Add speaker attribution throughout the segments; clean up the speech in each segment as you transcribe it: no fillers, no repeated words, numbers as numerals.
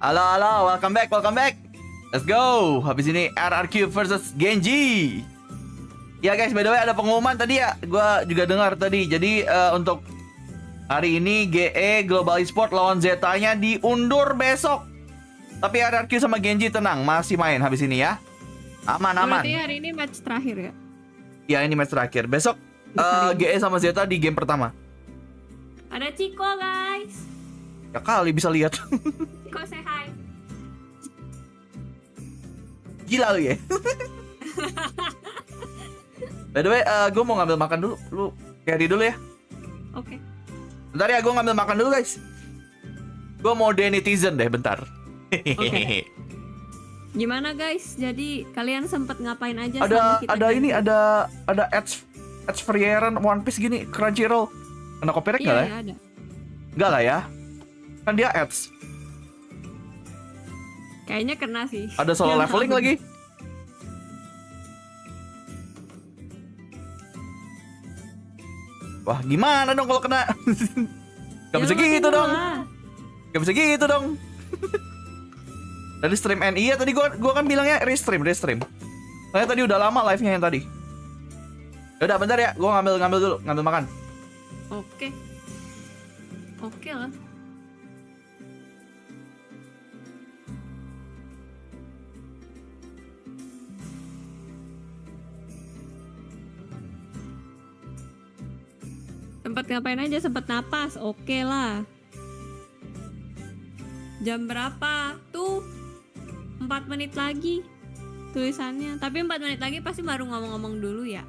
Speaker 1: Halo, halo, welcome back, welcome back. Let's go. Habis ini RRQ versus GEN.G. Ya guys, by the way ada pengumuman tadi ya. Gua juga dengar tadi. Jadi untuk hari ini GE Global Esport lawan Zeta-nya diundur besok. Tapi RRQ sama GEN.G tenang, masih main habis ini ya. Aman, aman.
Speaker 2: Berarti hari ini match terakhir ya?
Speaker 1: Ya, ini match terakhir. Besok GE sama Zeta di game pertama.
Speaker 2: Ada Ciko guys.
Speaker 1: Ya kali bisa lihat.
Speaker 2: Ciko say hi.
Speaker 1: Gila lu ya. By the way, gue mau ngambil makan dulu. Lu carry dulu ya.
Speaker 2: Oke.
Speaker 1: Bentar ya, gue ngambil makan dulu guys. Gue mau netizen deh, bentar.
Speaker 2: Oke. Gimana guys? Jadi kalian sempet ngapain aja?
Speaker 1: Ada ini, ada ads Seiren One Piece gini, Crunchyroll. Kena copyright nggak lah?
Speaker 2: Iya, ada.
Speaker 1: Nggak lah ya. Kan dia ads.
Speaker 2: Kayaknya kena sih.
Speaker 1: Ada solo leveling lagi. Wah, gimana dong kalau kena? Gak bisa gitu dong. Gak bisa gitu dong. Tadi stream NI ya, tadi gua kan bilangnya restream. Soalnya tadi udah lama live-nya yang tadi. Yaudah bentar ya, gua ngambil dulu, ngambil makan.
Speaker 2: Oke. Oke lah. Sempet ngapain aja? Sempet napas. Oke lah. Jam berapa? Tuh 4 menit lagi tulisannya. Tapi 4 menit lagi pasti baru ngomong-ngomong dulu ya.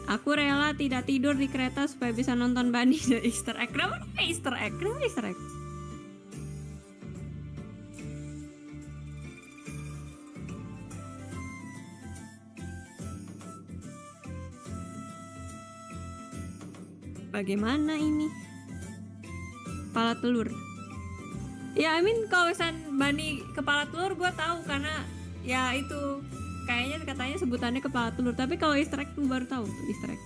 Speaker 2: Aku rela tidak tidur di kereta supaya bisa nonton Bani dan Easter egg. Kenapa Easter egg? Kenapa Easter egg? Bagaimana ini? Kepala telur. Ya, kalau misalnya Bani kepala telur gue tahu karena ya itu kayaknya katanya sebutannya kepala telur. Tapi kalau Easter egg gue baru tahu tuh Easter egg.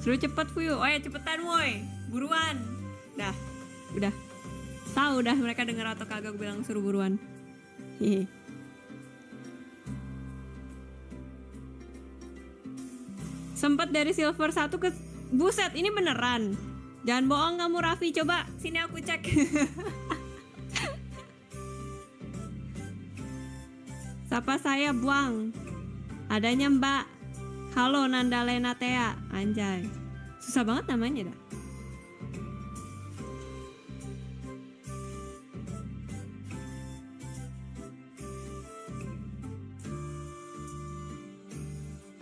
Speaker 2: Suruh cepet Fuyu. Oh ya cepetan woi. Buruan. Dah. Udah. Tahu dah mereka dengar atau kagak gue bilang suruh buruan. Hehe. Sempet dari silver 1 ke buset, ini beneran. Jangan bohong kamu Raffi, coba sini aku cek. Sapa saya buang. Adanya Mbak. Halo Nanda Lena Tea. Anjay. Susah banget namanya dah.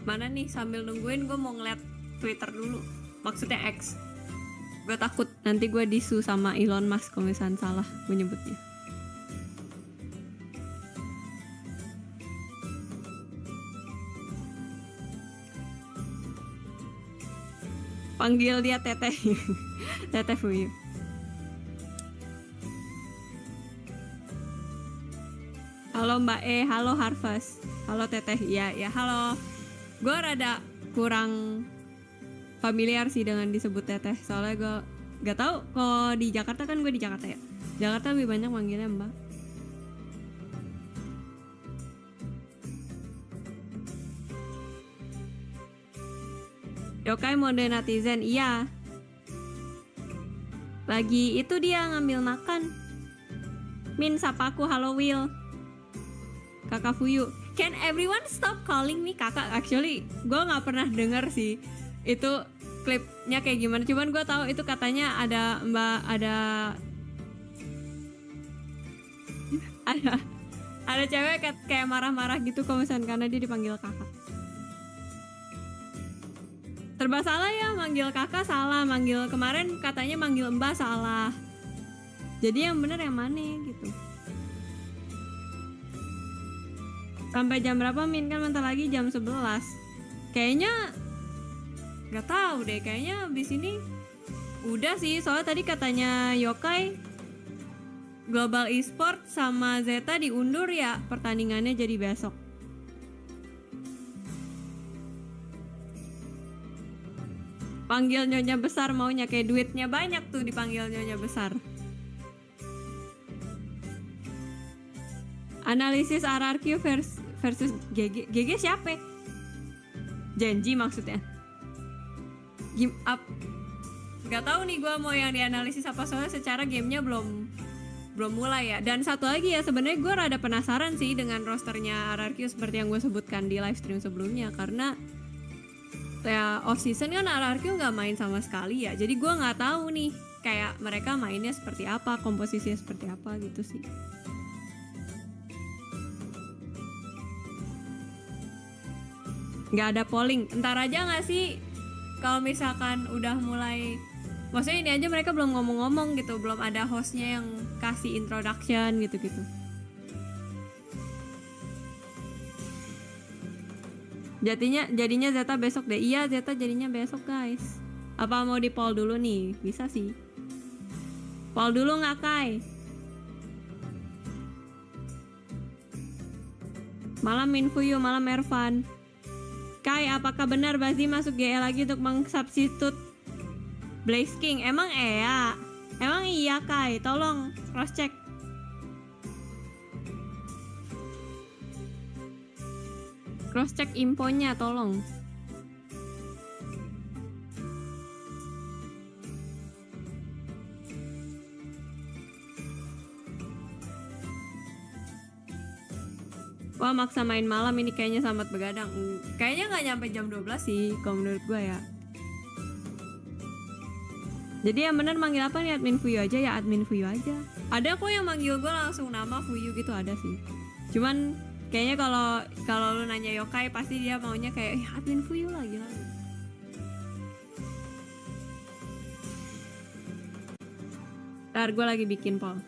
Speaker 2: Mana nih sambil nungguin gue mau ngeliat Twitter dulu. Maksudnya X. Gue takut nanti gue disu sama Elon Musk kalau misalnya salah gue nyebutnya. Panggil dia Teteh. Teteh Fuyu. Halo Mbak E, halo Harvest. Halo Teteh, ya halo. Gue rada kurang familiar sih dengan disebut Teteh. Soalnya gue gak tahu kalau di Jakarta kan gue di Jakarta ya. Jakarta lebih banyak manggilnya Mbak. Yokai mode netizen, iya. Lagi itu dia ngambil makan. Min, sapa aku, halo Will. Kakak Fuyu. Can everyone stop calling me kakak? Actually, gue nggak pernah denger sih itu klipnya kayak gimana. Cuman gue tahu itu katanya ada Mbak, ada cewek kayak marah-marah gitu kalau misalnya karena dia dipanggil kakak. Serba salah ya, manggil kakak salah, manggil kemarin katanya manggil mbak salah. Jadi yang bener yang mana gitu. Sampai jam berapa Min? Kan bentar lagi jam 11. Kayaknya gak tahu deh, kayaknya abis ini udah sih. Soalnya tadi katanya Yokai Global Esport sama Zeta diundur ya pertandingannya jadi besok. Panggil nyonya besar maunya, kayak duitnya banyak tuh dipanggil nyonya besar. Analisis RRQ versus GG. GG siapa? Gen.G maksudnya. Game up. Gak tahu nih gue mau yang dianalisis apa, soalnya secara gamenya belum mulai ya. Dan satu lagi ya, sebenarnya gue rada penasaran sih dengan rosternya RRQ seperti yang gue sebutkan di live stream sebelumnya, karena ya off season kan RRQ nggak main sama sekali ya. Jadi gue nggak tahu nih kayak mereka mainnya seperti apa, komposisinya seperti apa gitu sih. Nggak ada polling, entar aja nggak sih kalau misalkan udah mulai. Maksudnya ini aja mereka belum ngomong-ngomong gitu, belum ada hostnya yang kasih introduction gitu-gitu. Jadinya Zeta besok deh. Iya, Zeta jadinya besok guys. Apa mau di poll dulu nih? Bisa sih. Poll dulu nggak Kai? Malam Fuyu, malam Ervan. Kai, apakah benar Bazi masuk GE lagi untuk mengsubstitut Blaze King? Emang ya? Emang iya Kai? Tolong cross check. Cross check infonya tolong. Wah, maksa main malam ini kayaknya selamat begadang. Kayaknya nggak nyampe jam 12 sih kalau menurut gue ya. Jadi yang bener manggil apa nih, admin Fuyu aja ya, admin Fuyu aja. Ada kok yang manggil gue langsung nama Fuyu gitu, ada sih. Cuman kayaknya kalau lu nanya yokai pasti dia maunya kayak admin Fuyu lah, gila. Ntar gue lagi bikin poll.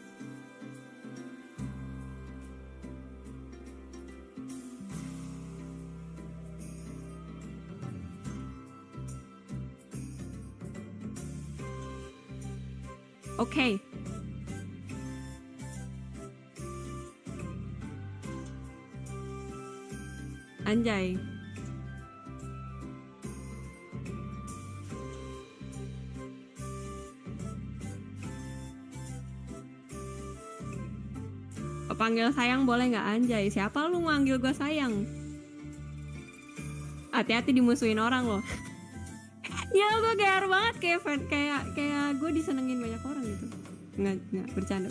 Speaker 2: Oke. Anjay. Panggil sayang boleh nggak anjay? Siapa lu manggil gue sayang? Hati-hati dimusuhin orang loh. Ya gue GR banget kayak gue disenengin banyak orang gitu. Nggak bercanda.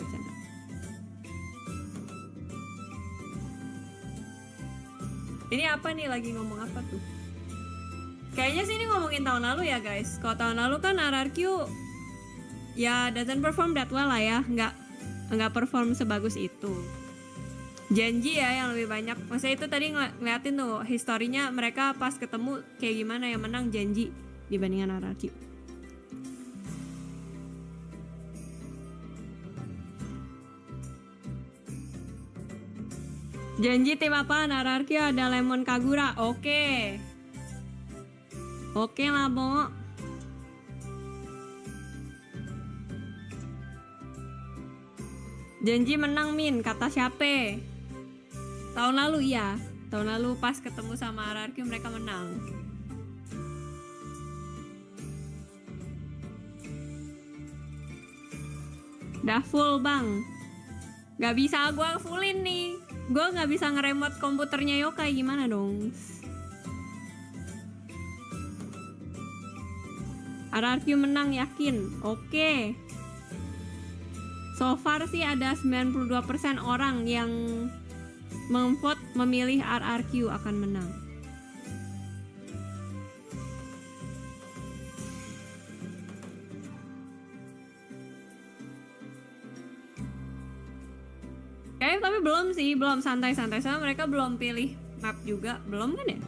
Speaker 2: Ini apa nih, lagi ngomong apa tuh? Kayaknya sih ini ngomongin tahun lalu ya guys. Kalau tahun lalu kan RRQ ya doesn't perform that well lah ya, nggak perform sebagus itu. Gen.G ya yang lebih banyak. Maksudnya itu tadi ngeliatin tuh historinya mereka pas ketemu kayak gimana, yang menang Gen.G dibandingkan RRQ. Gen.G tim apaan? RRQ ada Lemon Kagura. Oke lah Bo. Gen.G menang Min, kata siapa? Tahun lalu iya. Tahun lalu pas ketemu sama RRQ mereka menang. Udah full bang. Gak bisa gue fullin nih. Gue gak bisa ngeremote komputernya yokai, gimana dong? RRQ menang yakin. Oke. So far sih ada 92% orang yang memvote memilih RRQ akan menang. Tapi belum santai-santai, soalnya mereka belum pilih map juga, belum kan ya?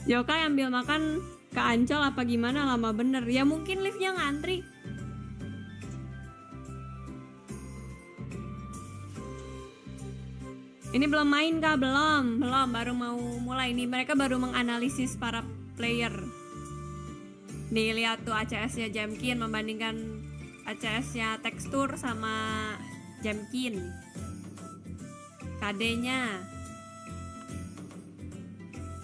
Speaker 2: Yokai ambil makan ke Ancol apa gimana, lama bener. Ya mungkin liftnya ngantri. Ini belum main kah? Belum, baru mau mulai nih. Mereka baru menganalisis para player. Nih lihat tuh ACS-nya G.E.N.G membandingkan ACS-nya tekstur sama G.E.N.G. KD-nya.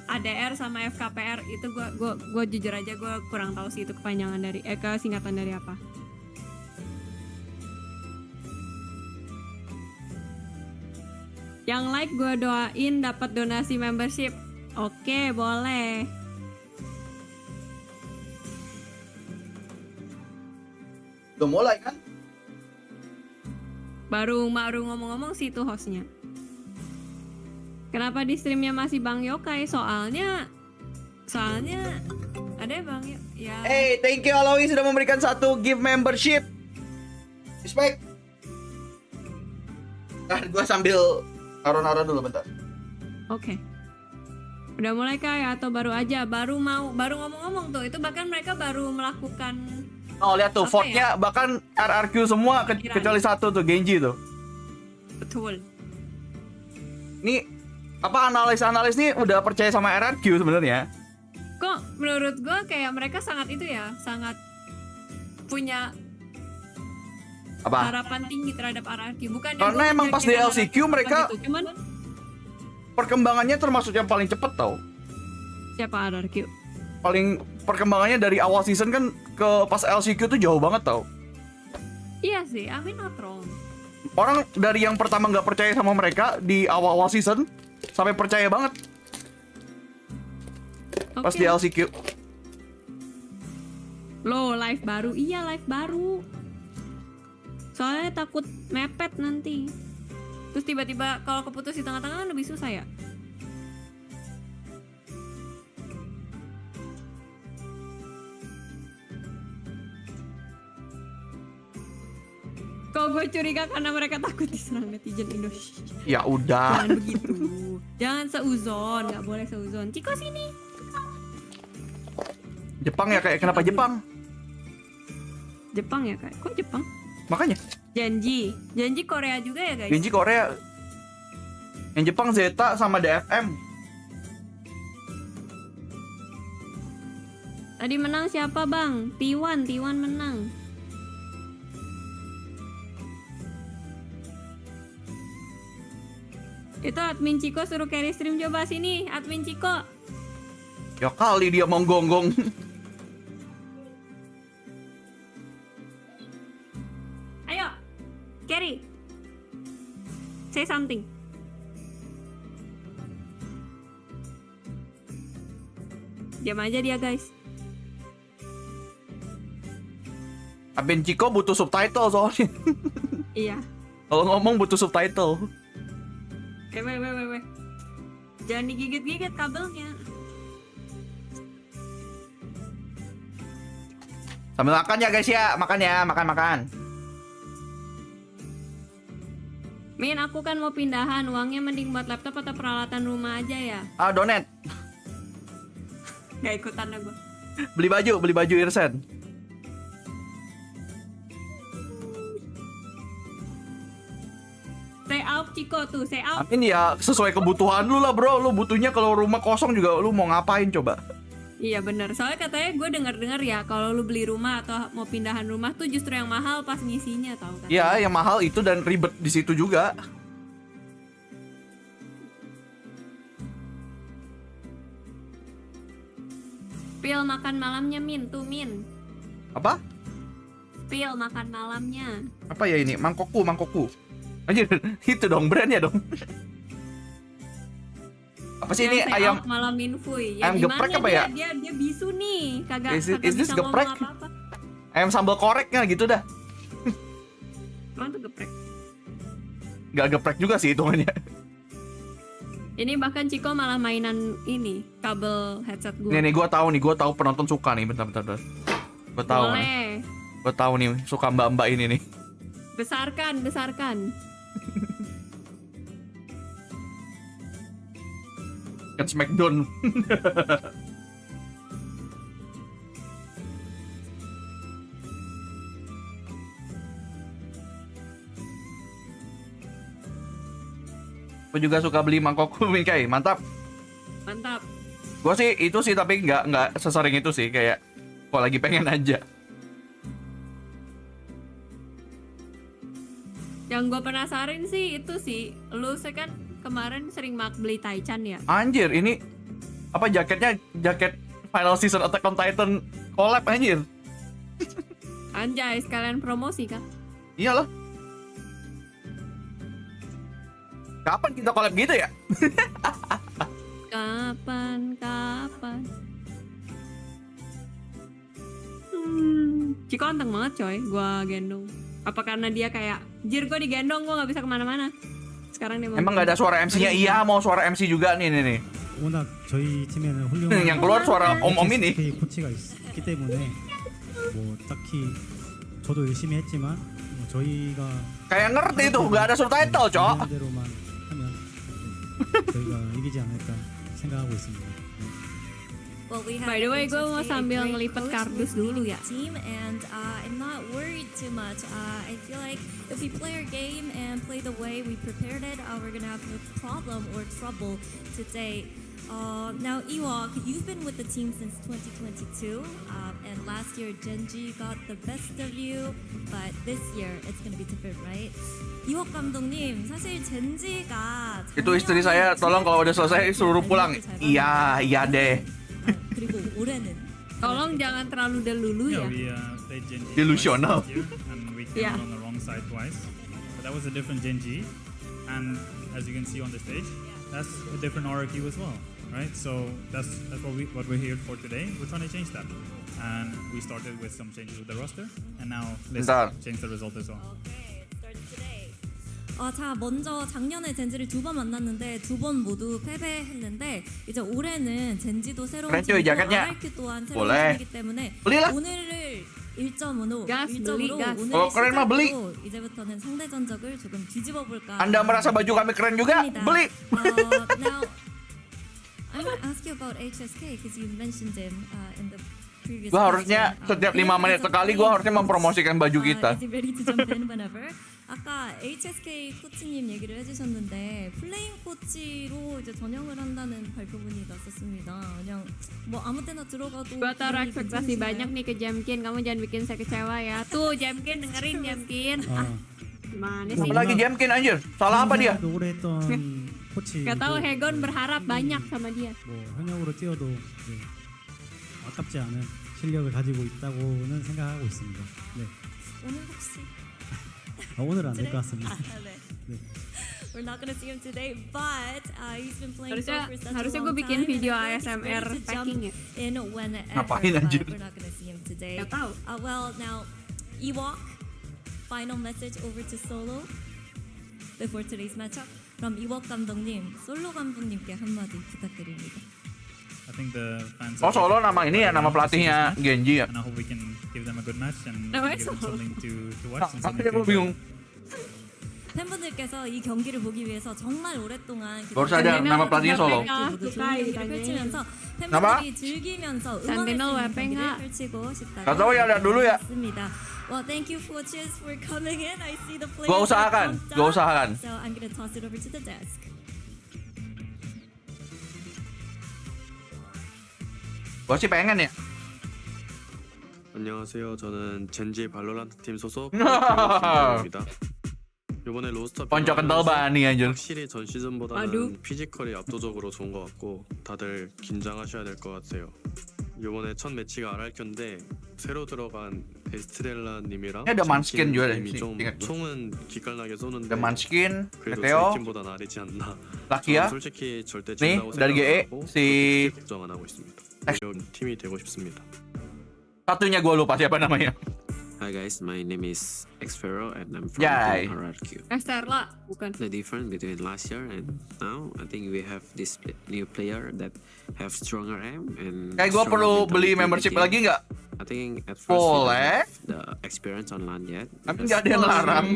Speaker 2: ADR sama FKPR itu gue jujur aja gue kurang tahu sih itu kepanjangan dari singkatan dari apa. Yang like gue doain dapat donasi membership. Oke, boleh.
Speaker 1: Udah mulai kan?
Speaker 2: Baru ngomong-ngomong sih itu hostnya. Kenapa di streamnya masih Bang Yokai? Soalnya ada ya Bang ya.
Speaker 1: Hey, thank you Aloy sudah memberikan 1 gift membership. Respect. Nah, gua sambil naruh-naruh dulu bentar.
Speaker 2: Oke. Udah mulai kah atau baru aja? Baru ngomong-ngomong tuh. Itu bahkan mereka baru melakukan.
Speaker 1: Oh, lihat tuh,
Speaker 2: Apa
Speaker 1: vote-nya bahkan RRQ semua kecuali satu tuh, Gen.G tuh.
Speaker 2: Betul.
Speaker 1: Ini apa analis nih udah percaya sama RRQ sebenarnya?
Speaker 2: Kok menurut gue kayak mereka sangat itu ya, sangat punya
Speaker 1: Apa?
Speaker 2: harapan tinggi terhadap RRQ. Bukan
Speaker 1: Karena emang pas di LCQ mereka
Speaker 2: gitu. Cuman
Speaker 1: perkembangannya termasuk yang paling cepet tau.
Speaker 2: siapa RRQ?
Speaker 1: Paling perkembangannya dari awal season kan ke pas LCQ tuh jauh banget tau.
Speaker 2: Iya sih, I mean not wrong.
Speaker 1: Orang dari yang pertama nggak percaya sama mereka di awal-awal season sampai percaya banget pas di LCQ.
Speaker 2: Loh, live baru. Iya, live baru. Soalnya takut mepet nanti. Terus tiba-tiba kalau keputus di tengah-tengah kan lebih susah ya. Kok gue curiga karena mereka takut diserang netizen Indonesia.
Speaker 1: Ya udah.
Speaker 2: Jangan begitu. Jangan seuzon, nggak boleh seuzon. Ciko sini.
Speaker 1: Jepang ya kayak kenapa Jepang?
Speaker 2: Jepang ya kayak. Kok Jepang?
Speaker 1: Makanya.
Speaker 2: Gen.G Korea juga ya guys.
Speaker 1: Gen.G Korea. Yang Jepang Zeta sama DFM.
Speaker 2: Tadi menang siapa bang? T1 menang. Itu admin Ciko suruh carry stream, coba sini admin Ciko.
Speaker 1: Ya kali dia menggonggong.
Speaker 2: Ayo carry. Say something. Diam aja dia guys.
Speaker 1: Admin Ciko butuh subtitle soalnya.
Speaker 2: Iya.
Speaker 1: Kalau ngomong butuh subtitle.
Speaker 2: Weh. Jangan digigit-gigit kabelnya.
Speaker 1: Sambil makan ya guys ya, makan.
Speaker 2: Min, aku kan mau pindahan, uangnya mending buat laptop atau peralatan rumah aja ya.
Speaker 1: Donate.
Speaker 2: Gak ikutan lah gue.
Speaker 1: Beli baju Irsen.
Speaker 2: Stay out Ciko tuh, stay out.
Speaker 1: Amin ya, sesuai kebutuhan lu lah bro. Lu butuhnya kalau rumah kosong juga lu mau ngapain coba?
Speaker 2: Iya bener, soalnya katanya gue dengar ya kalau lu beli rumah atau mau pindahan rumah tuh justru yang mahal pas ngisinya, tau kan?
Speaker 1: Iya, yang mahal itu dan ribet di situ juga.
Speaker 2: Spill makan malamnya Min, tuh Min.
Speaker 1: Apa?
Speaker 2: Spill makan malamnya.
Speaker 1: Apa ya ini? Mangkokku. Anjir, itu dong brandnya dong. Apa sih ini ayam?
Speaker 2: Malam Minfui. Ya
Speaker 1: ayam geprek apa ya?
Speaker 2: Dia bisu nih, kagak
Speaker 1: Is this
Speaker 2: bisa
Speaker 1: geprek?
Speaker 2: ngomong apa-apa.
Speaker 1: Ayam sambal koreknya gitu dah.
Speaker 2: Emang tuh geprek.
Speaker 1: Gak geprek juga sih hitungannya.
Speaker 2: Ini bahkan Ciko malah mainan ini, kabel headset gue.
Speaker 1: Nih gue tahu penonton suka nih, bentar. Gue tahu nih.
Speaker 2: Boleh.
Speaker 1: Gue tahu nih suka mbak-mbak ini nih.
Speaker 2: Besarkan.
Speaker 1: Kan Smackdown. Gue juga suka beli mangkokku Minkai, mantap. Gue sih itu sih tapi nggak sesering itu sih, kayak kok lagi pengen aja.
Speaker 2: Yang Yang gue penasaran sih itu sih, lu kan kemarin sering beli Taichan ya?
Speaker 1: Anjir, ini apa jaketnya? Jaket Final Season Attack on Titan collab anjir.
Speaker 2: Anjay, sekalian promosi kan?
Speaker 1: Iyalah. Kapan kita collab gitu ya?
Speaker 2: Kapan? Ciko anteng banget coy, gua gendong. Apa karena dia kayak, jir gua digendong, gua gak bisa kemana-mana. Sekarang dia mau
Speaker 1: Emang gak ada suara MC-nya? Iya, mau suara MC juga nih.
Speaker 3: 워낙 저희 팀에는 훌륭한
Speaker 1: Yang keluar suara om-om ini.
Speaker 3: HSK 코치가 있기 때문에 뭐 딱히 저도 열심히 했지만 뭐 저희가
Speaker 1: Kayak ngerti tuh, gak ada subtitle, Cok.
Speaker 3: 대로만 하면 저희가 이기지 않을까 생각하고 있습니다.
Speaker 4: Well, we
Speaker 2: By the way, gue mau
Speaker 4: HSK, a
Speaker 2: sambil
Speaker 4: great
Speaker 2: ngelipet
Speaker 4: coach
Speaker 2: kardus
Speaker 4: who's
Speaker 2: dulu
Speaker 4: leading
Speaker 2: ya.
Speaker 4: the team, and I'm not worried too much. I feel like if we play our game and play the way we prepared it, we're gonna have no problem or trouble today. Now, Ewok, you've been with the team since 2022, and last year Gen.G got the best of you, but this year it's gonna be different, right? Ewok 감독님, 사실 Gen.G가
Speaker 1: Itu istri saya, tolong kalau udah selesai suruh pulang. Iya deh.
Speaker 4: 그리고 올해는
Speaker 2: Tolong jangan terlalu delulu
Speaker 5: Yeah,
Speaker 2: ya.
Speaker 5: we played Gen.G
Speaker 1: Delusional.
Speaker 5: twice last year, and we came
Speaker 2: Yeah.
Speaker 5: out on the wrong side twice. But that was a different Gen.G, and as you can see on the stage, that's a different RRQ as well, right? So that's what we're here for today. We're trying to change that, and we started with some changes with the roster, and now let's
Speaker 1: Bentar.
Speaker 5: change the result as well.
Speaker 4: Okay, start today. 자, 먼저 작년에 젠지를 2번 만났는데 2번 모두 패배했는데 이제 올해는 젠지도 새로운
Speaker 1: 그랬죠, 이
Speaker 4: 팀이고
Speaker 1: 자켓냐?
Speaker 4: RRQ 또한 새로운
Speaker 1: boleh.
Speaker 4: 팀이기 때문에
Speaker 1: Belilah.
Speaker 4: 오늘을 1점으로
Speaker 2: gas, beli, gas.
Speaker 1: Kalau keren mah beli.
Speaker 4: 이제부터는 상대 전적을 조금 뒤집어 볼까.
Speaker 1: Anda merasa baju kami keren juga? Beli.
Speaker 4: Now, I want to ask you about HSK because you mentioned him in the previous.
Speaker 1: Gua harusnya setiap 5 menit sekali gua harusnya mempromosikan baju kita.
Speaker 4: Is he ready to jump in whenever? 아까 HSK 코치님 얘기를 해주셨는데 플레잉 코치로 이제 전향을 한다는 발표문이 났었습니다. 그냥 뭐 아무 때나 들어가도.
Speaker 2: Gue taruh
Speaker 4: 기분이
Speaker 2: ekspektasi
Speaker 4: 괜찮으신가요?
Speaker 2: banyak nih ke Jamkin. Kamu jangan bikin saya kecewa ya. Tuh Jamkin, dengerin Jamkin. Gimana sih?
Speaker 1: Apalagi Jamkin anjir. Salah apa dia?
Speaker 3: 오래 했던 코치.
Speaker 2: Gak tahu Hegon berharap banyak sama dia.
Speaker 3: 뭐 현역으로 뛰어도 아깝지 않은 실력을 가지고 있다고는 생각하고 있습니다. 네.
Speaker 4: 오늘 혹시
Speaker 3: 오늘은 안 될 것 같습니다.
Speaker 4: 네.
Speaker 3: 네.
Speaker 4: We're not gonna see him today, but he's been playing
Speaker 2: Harusnya-
Speaker 4: for such
Speaker 2: harusnya
Speaker 4: a
Speaker 2: gue
Speaker 4: long
Speaker 2: bikin
Speaker 4: time, and
Speaker 2: video
Speaker 4: I feel like he's
Speaker 2: ASMR
Speaker 4: ready to jump
Speaker 2: packing ya.
Speaker 4: in whenever,
Speaker 1: Ngapain,
Speaker 4: but
Speaker 1: anjir?
Speaker 4: we're not gonna see him today.
Speaker 2: Gak tahu.
Speaker 4: Well, now Ewok, final message over to Solo before today's matchup. 그럼 Ewok 감독님, 솔로 감독님께 한마디 부탁드립니다.
Speaker 5: I think the fans.
Speaker 1: Oh, Solo nama ini ya, nama
Speaker 5: are
Speaker 1: pelatihnya
Speaker 5: season,
Speaker 1: Gen.G ya.
Speaker 5: and I hope we can give them a good match and
Speaker 2: Namanya
Speaker 5: give them
Speaker 2: Solo.
Speaker 5: something to watch and something
Speaker 1: Makanya
Speaker 5: to
Speaker 1: gue bingung.
Speaker 5: enjoy.
Speaker 4: 팬분들께서 이 경기를 보기 위해서 정말 오랫동안
Speaker 1: Baru sadar nama pelatihnya Solo.
Speaker 4: 모두 좋은 경기를 펼치면서
Speaker 1: Nama?
Speaker 4: 팬분들이 즐기면서 응원할 수
Speaker 2: Sentinel
Speaker 4: 있는
Speaker 2: WP
Speaker 4: 경기를
Speaker 2: nggak?
Speaker 4: 펼치고 싶다고
Speaker 1: Gak tahu ya, lihat dulu ya.
Speaker 4: 했습니다. Well, thank you coaches for coming in. I see the players.
Speaker 1: Gua
Speaker 4: are
Speaker 1: usahakan,
Speaker 4: pumped
Speaker 1: gua
Speaker 4: up.
Speaker 1: usahakan.
Speaker 4: So I'm gonna toss it over to the desk.
Speaker 1: Gua sih pengen ya.
Speaker 6: 안녕하세요. 저는 젠지 발로란트 팀 소속 김입니다. 이번에 로스터
Speaker 1: Ponco kental bani anjir.
Speaker 6: 확실히 전 시즌보다는
Speaker 2: 아두.
Speaker 6: 피지컬이 압도적으로 좋은 것 같고 다들 긴장하셔야 될 것 같아요. 이번에 첫 매치가 RRQ인데 새로 들어간 에스트렐라님이랑
Speaker 1: ada Manskin juga deh,
Speaker 6: 님이 좀
Speaker 1: ingat gua.
Speaker 6: 총은 기깔나게 쏘는데
Speaker 1: Ada Manskin,
Speaker 6: 그래도
Speaker 1: Meteo,
Speaker 6: 저희 팀보다 나르지 않나.
Speaker 1: Lakia.
Speaker 6: 저는 솔직히 절대
Speaker 1: 네,
Speaker 6: 진다고
Speaker 1: dari GE,
Speaker 6: 생각하고
Speaker 1: si-
Speaker 6: 걱정 안 하고 있습니다. 이런 팀이 되고 싶습니다.
Speaker 1: Satunya gua lupa siapa namanya.
Speaker 7: Hi guys, my name is Xfero and I'm from
Speaker 1: Yay.
Speaker 7: RRQ.
Speaker 2: Esterla, bukan.
Speaker 7: The difference between last year and now, I think we have this new player that have stronger aim and
Speaker 1: Kayak gua
Speaker 7: stronger
Speaker 1: perlu beli
Speaker 7: mentality in the
Speaker 1: membership
Speaker 7: game.
Speaker 1: lagi nggak?
Speaker 7: I think at first we don't
Speaker 1: Boleh.
Speaker 7: have the experience on LAN yet.
Speaker 1: Tapi
Speaker 7: because
Speaker 1: nggak ada yang larang.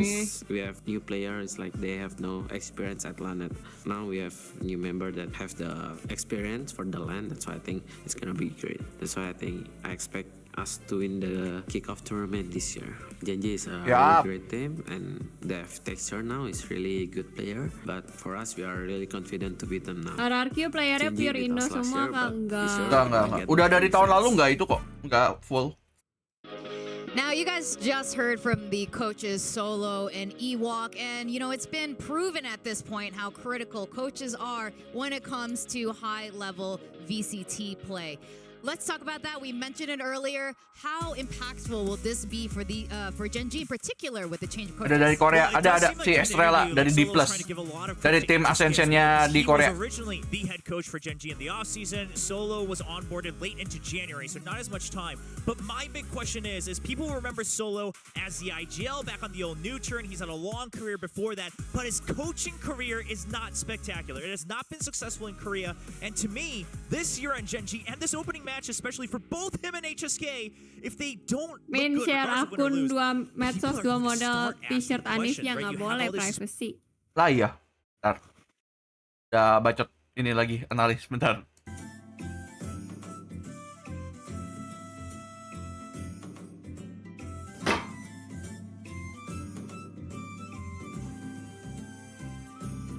Speaker 7: we have new players like they have no experience at LAN. Now we have new member that have the experience for the LAN. That's why I think it's gonna be great. That's why I think I expect us to win the Kickoff tournament this year. Gen.G is a
Speaker 1: Yup.
Speaker 7: really great team and they have Texture now is really good player. But for us we are really confident to beat them now.
Speaker 2: RRQ playernya
Speaker 7: Gen.G
Speaker 2: pure
Speaker 7: beat
Speaker 2: Indo
Speaker 7: us last
Speaker 2: semua
Speaker 7: year,
Speaker 2: kan
Speaker 7: but
Speaker 2: enggak.
Speaker 7: this year
Speaker 1: Enggak.
Speaker 7: we get
Speaker 1: Udah dari tahun
Speaker 7: fans.
Speaker 1: lalu nggak itu kok, nggak full.
Speaker 8: Now, you guys just heard from the coaches Solo and Ewok, and it's been proven at this point how critical coaches are when it comes to high-level VCT play. Let's talk about that. We mentioned it earlier. How impactful will this be for Gen.G in particular with the change of coaches?
Speaker 1: Ada dari Korea, ada si Estrella dari D+, dari tim Ascension-nya di Korea.
Speaker 9: He was originally the head coach for Gen.G in the offseason. Solo was onboarded late into January, so not as much time. But my big question is people remember Solo as the IGL back on the old new turn. He's had a long career before that, but his coaching career is not spectacular. It has not been successful in Korea. And to me, this year on Gen.G and this opening match, especially for both him and HSK, if they don't look
Speaker 2: Main
Speaker 9: good,
Speaker 2: share
Speaker 9: regardless of win or
Speaker 2: akun
Speaker 9: lose,
Speaker 2: 2 medsos, 2 model t-shirt Anif yang nggak boleh privacy.
Speaker 1: Lah iya. Bentar. Udah bacot ini lagi analis bentar.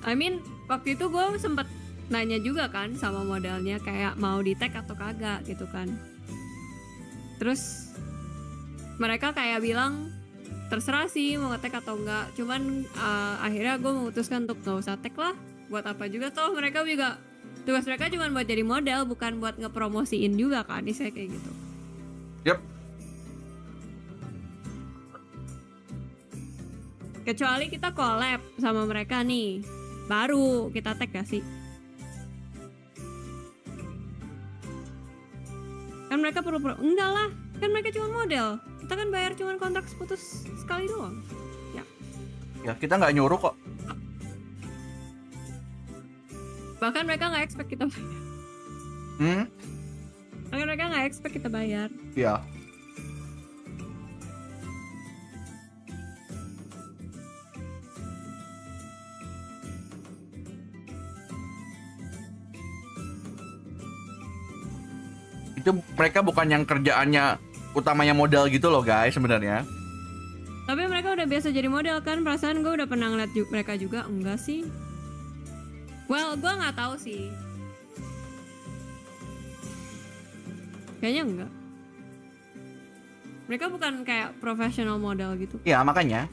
Speaker 2: I mean, waktu itu gue sempet nanya juga kan sama modelnya kayak mau di tag atau kagak gitu kan. Terus mereka kayak bilang terserah sih mau nge-tag atau enggak. Cuman akhirnya gue memutuskan untuk gak usah tag lah. Buat apa juga toh mereka juga tugas mereka cuma buat jadi model, bukan buat ngepromosiin juga kan. Saya kayak gitu.
Speaker 1: Yep.
Speaker 2: Kecuali kita collab sama mereka nih, baru kita tag gak sih? Kan mereka perlu enggak lah, kan mereka cuma model. Kita kan bayar cuma kontrak putus sekali doang.
Speaker 1: Ya kita nggak nyuruh kok.
Speaker 2: Bahkan mereka nggak expect kita bayar. Bahkan mereka nggak expect kita bayar.
Speaker 1: Ya. Itu mereka bukan yang kerjaannya utamanya model gitu loh guys sebenarnya.
Speaker 2: Tapi mereka udah biasa jadi model kan, perasaan gue udah pernah ngeliat mereka juga, enggak sih? Well, gue nggak tahu sih. Kayaknya enggak. Mereka bukan kayak professional model gitu.
Speaker 1: Ya makanya.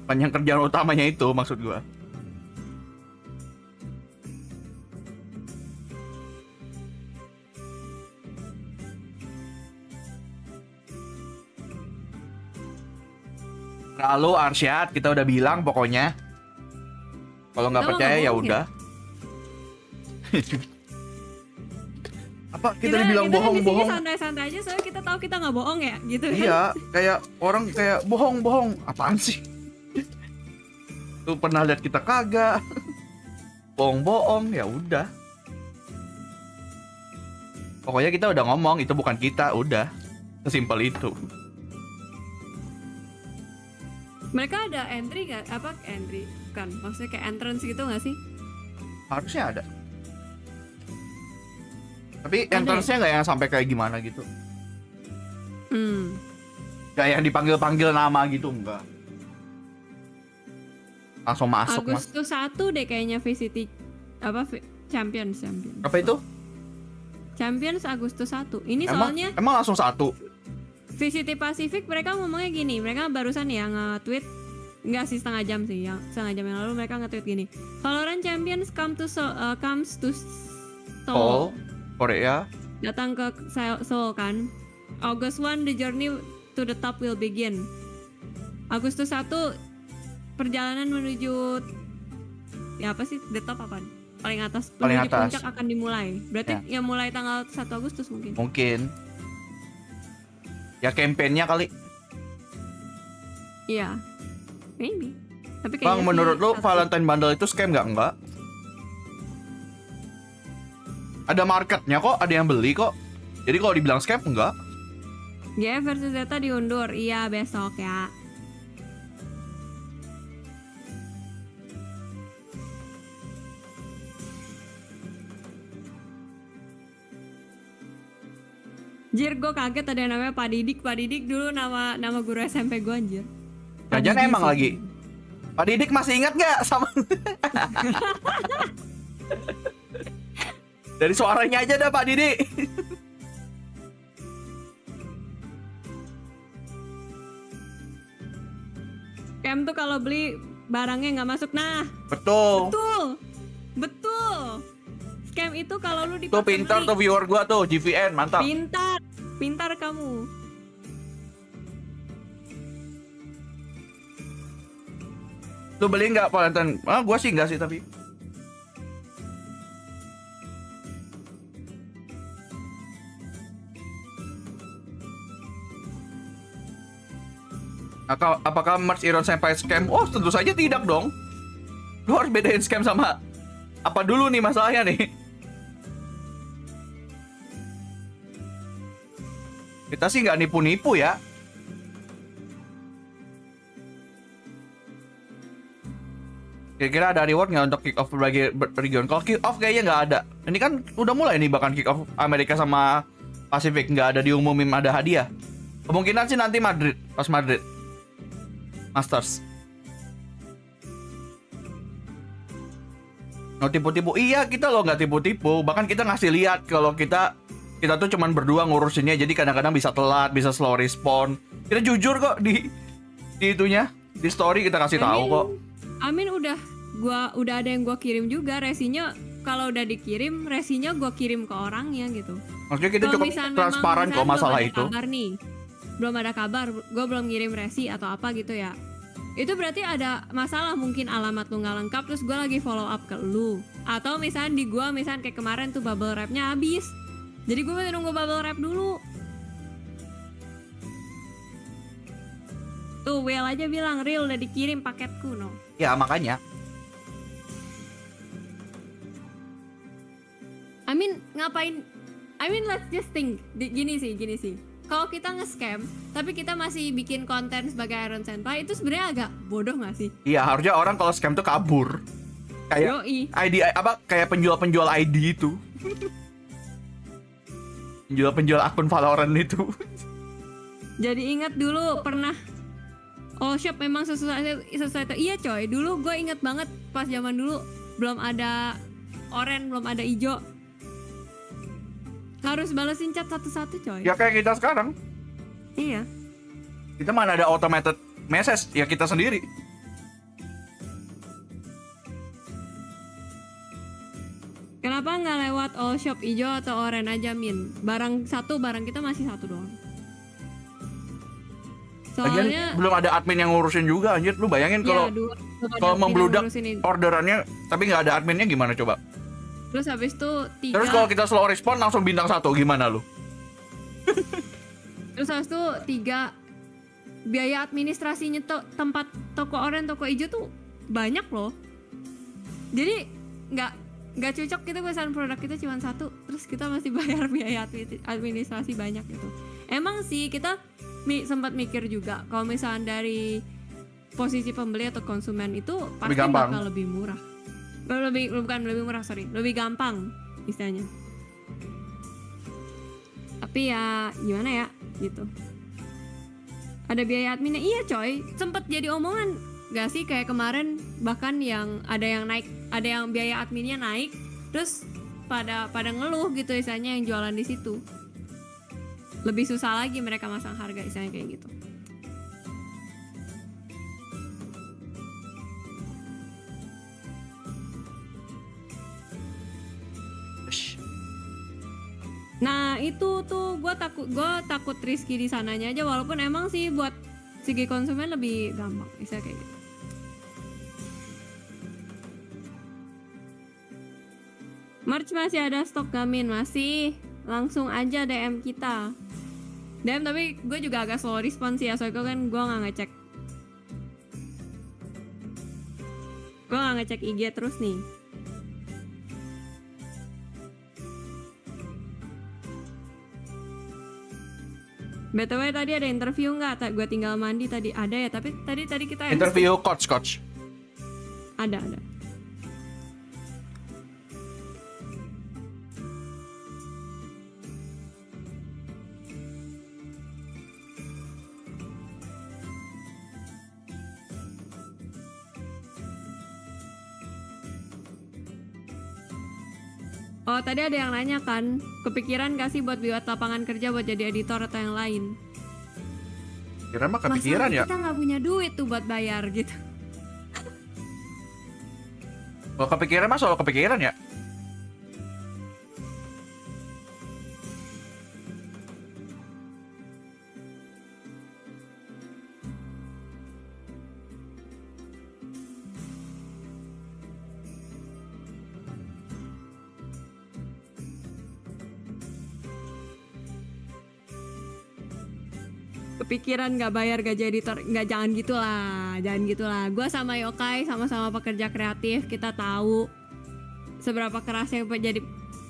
Speaker 1: Bukan yang kerjaan utamanya itu maksud gue. Lalu Arsyad kita udah bilang pokoknya kalau nggak percaya ya udah. Apa kita dibilang bohong-bohong?
Speaker 2: Kita santai-santai aja soalnya kita tahu kita nggak bohong ya gitu.
Speaker 1: Iya, kayak orang kayak bohong-bohong. Apaan sih? Tuh pernah lihat kita kagak. Bohong-bohong ya udah. Pokoknya kita udah ngomong itu bukan kita, udah. Sesimpel itu.
Speaker 2: Mereka ada entry gak? Apa entry? Bukan, maksudnya kayak entrance gitu gak sih?
Speaker 1: Harusnya ada. Tapi entrance-nya nggak yang sampai kayak gimana gitu. Kayak yang dipanggil-panggil nama gitu, enggak. Langsung masuk.
Speaker 2: Agustus 1 deh kayaknya VCT apa Champions.
Speaker 1: Apa itu?
Speaker 2: Champions Agustus 1. Ini soalnya
Speaker 1: Emang langsung 1?
Speaker 2: VCT Pacific mereka ngomongnya gini, mereka barusan ya nge-tweet, enggak sih setengah jam yang lalu mereka nge-tweet gini, Valorant Champions comes to Seoul,
Speaker 1: Korea,
Speaker 2: datang ke Seoul kan, August 1 the journey to the top will begin. Agustus 1 perjalanan menuju ya apa sih the top apa? Paling atas, menuju puncak akan dimulai. Berarti ya mulai tanggal 1 Agustus mungkin. Ya campaign-nya kali. Iya. Maybe. Tapi
Speaker 1: Bang, menurut lu Valentine Bundle itu scam nggak? Enggak. Ada marketnya kok, ada yang beli kok. Jadi kalau dibilang scam enggak.
Speaker 2: GF versus Zeta diundur. Iya, besok ya. Jir, gue kaget ada yang namanya Pak Didik. Pak Didik dulu nama guru SMP gue anjir.
Speaker 1: Jangan emang lagi. Pak Didik masih ingat gak sama? Dari suaranya aja dah Pak Didik.
Speaker 2: scam tuh kalau beli barangnya nggak masuk. Nah,
Speaker 1: Betul.
Speaker 2: betul. Scam itu kalau lu
Speaker 1: Tuh
Speaker 2: dipaksa
Speaker 1: pintar
Speaker 2: beli.
Speaker 1: tuh viewer gua tuh, GVN, mantap.
Speaker 2: Pintar kamu.
Speaker 1: Lu beli nggak Valentine? Gua sih nggak sih tapi. Apakah merch Ironsenpai scam? Oh, tentu saja tidak dong. Lu harus bedain scam sama apa dulu nih masalahnya nih. Kita sih nggak nipu-nipu ya. Kira-kira ada reward nggak untuk kick-off berbagai region? Kalau kick-off kayaknya nggak ada. Ini kan udah mulai nih bahkan kick-off Amerika sama Pasifik, nggak ada diumumin ada hadiah. Kemungkinan sih nanti Madrid, pas Madrid Masters. Nggak tipu-tipu. Iya, kita loh nggak tipu-tipu. Bahkan kita ngasih lihat kalau kita tuh cuman berdua ngurusinnya. Jadi kadang-kadang bisa telat, bisa slow respon. Kita jujur kok di itunya, di story kita kasih tahu kok.
Speaker 2: Amin udah ada yang gua kirim juga resinya. Kalau udah dikirim, resinya gua kirim ke orangnya gitu.
Speaker 1: Maksudnya kita
Speaker 2: Kalau
Speaker 1: cukup
Speaker 2: misalnya
Speaker 1: transparan kok masalah
Speaker 2: belum ada
Speaker 1: itu.
Speaker 2: Kabar nih. Belum ada kabar, gue belum ngirim resi atau apa gitu ya. Itu berarti ada masalah, mungkin alamat lu nggak lengkap, terus gue lagi follow up ke lu. Atau misalnya di gue, misalnya kayak kemarin tuh bubble wrap-nya habis. Jadi gue masih nunggu bubble wrap dulu. Tuh Will aja bilang, Real udah dikirim paketku no.
Speaker 1: Ya makanya.
Speaker 2: I mean let's just think gini sih. Kalau kita nge-scam, tapi kita masih bikin konten sebagai Ironsenpai, itu sebenarnya agak bodoh nggak sih?
Speaker 1: Iya, harusnya orang kalau scam tuh kabur. Kayak
Speaker 2: Yoi.
Speaker 1: ID apa kayak penjual-penjual ID itu. Penjual-penjual akun Valorant itu.
Speaker 2: Jadi ingat dulu pernah all shop memang sesuai itu. Iya coy, dulu gue inget banget pas zaman dulu belum ada oranye, belum ada hijau. Harus balesin chat satu-satu coy.
Speaker 1: Ya kayak kita sekarang.
Speaker 2: Iya.
Speaker 1: Kita mana ada automated message, ya kita sendiri.
Speaker 2: Kenapa nggak lewat all shop hijau atau oranye aja Min? Barang kita masih satu doang.
Speaker 1: Lagian
Speaker 2: Soalnya
Speaker 1: belum ada admin yang ngurusin juga anjir. Lu bayangin kalau membludak orderannya tapi nggak ada adminnya gimana coba?
Speaker 2: Terus habis itu 3.
Speaker 1: Terus kalau kita slow respon langsung bintang 1 gimana lu?
Speaker 2: Terus habis itu 3 biaya administrasinya tempat toko oranye, toko hijau tuh banyak loh. Jadi nggak cocok kita pesan produk kita cuma 1, terus kita masih bayar biaya administrasi banyak gitu. Emang sih kita sempat mikir juga kalau misalnya dari posisi pembeli atau konsumen itu pasti bakal lebih murah. Bukan lebih murah, lebih gampang istilahnya. Tapi ya gimana ya gitu. Ada biaya adminnya, iya coy. Sempet jadi omongan gak sih kayak kemarin bahkan yang ada yang naik, ada yang biaya adminnya naik, terus pada ngeluh gitu istilahnya yang jualan di situ. Lebih susah lagi mereka masang harga istilahnya kayak gitu. Nah itu tuh gue takut risky di sananya aja, walaupun emang sih buat segi konsumen lebih gampang bisa kayak gitu. Merch masih ada stok gamin? Masih, langsung aja DM kita. DM tapi gue juga agak slow respons ya, soalnya kan gue nggak ngecek. Gue nggak ngecek IG terus nih. BTW tadi ada interview nggak? Gue tinggal mandi tadi. Ada ya, tapi tadi kita
Speaker 1: interview coach.
Speaker 2: Ada. Oh tadi ada yang nanya kan, kepikiran gak sih buat lapangan kerja buat jadi editor atau yang lain?
Speaker 1: Kira mah kepikiran
Speaker 2: Masalahnya
Speaker 1: ya.
Speaker 2: kita nggak punya duit tuh buat bayar gitu.
Speaker 1: Kalau kepikiran mah soal kepikiran ya.
Speaker 2: Kepikiran nggak bayar gaji editor, nggak, jangan gitulah. Gue sama Yokai sama-sama pekerja kreatif, kita tahu seberapa kerasnya jadi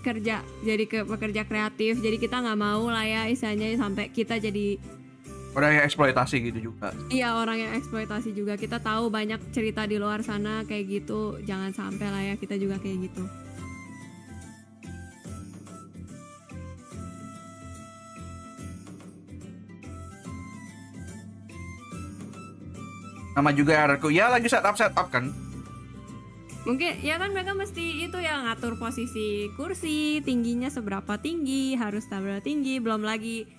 Speaker 2: pekerja kreatif. Jadi kita nggak mau lah ya istilahnya sampai kita jadi
Speaker 1: Orang yang eksploitasi gitu juga.
Speaker 2: iya orang yang eksploitasi juga. Kita tahu banyak cerita di luar sana kayak gitu, jangan sampai lah ya kita juga kayak gitu.
Speaker 1: Nama juga RRQ ya lagi setup kan.
Speaker 2: Mungkin ya kan mereka mesti itu ya ngatur posisi kursi, tingginya seberapa tinggi, harus seberapa tinggi, belum lagi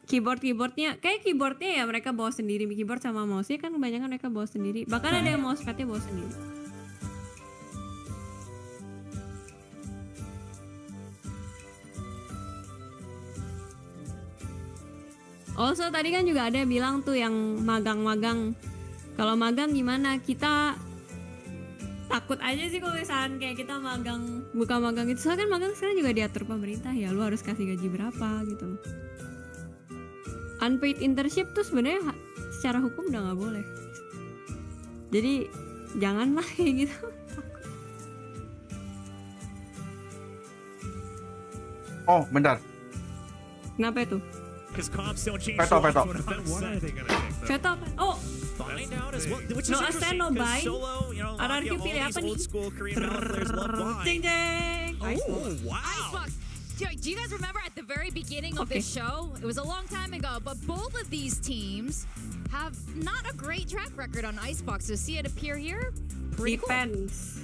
Speaker 2: keyboardnya ya mereka bawa sendiri, keyboard sama mouse-nya kan kebanyakan mereka bawa sendiri, bahkan ada yang Mousepad-nya bawa sendiri. Also tadi kan juga ada yang bilang tuh yang magang-magang. Kalau magang gimana? Kita takut aja sih kalau misalkan kayak kita buka magang itu. Soalnya kan magang sekarang juga diatur pemerintah ya, lu harus kasih gaji berapa gitu. Unpaid internship tuh sebenarnya secara hukum udah nggak boleh. Jadi janganlah kayak gitu.
Speaker 1: Oh, bentar.
Speaker 2: Kenapa itu?
Speaker 9: Because comps don't change
Speaker 1: Veto.
Speaker 9: so often on set.
Speaker 2: Veto apa? Oh,
Speaker 9: Find out as well, which is
Speaker 2: no
Speaker 9: interesting
Speaker 2: ascend, no buy.
Speaker 9: because Solo, you know,
Speaker 2: RRQ
Speaker 9: all
Speaker 2: pilih
Speaker 9: these
Speaker 2: apa nih?
Speaker 9: old school Korean metal players love buy.
Speaker 2: Jeng-jeng.
Speaker 9: Oh, wow.
Speaker 8: Icebox. Do you guys remember at the very beginning of this show? It was a long time ago, but both of these teams have not a great track record on Icebox. To see it appear here, pretty cool.
Speaker 2: Depends.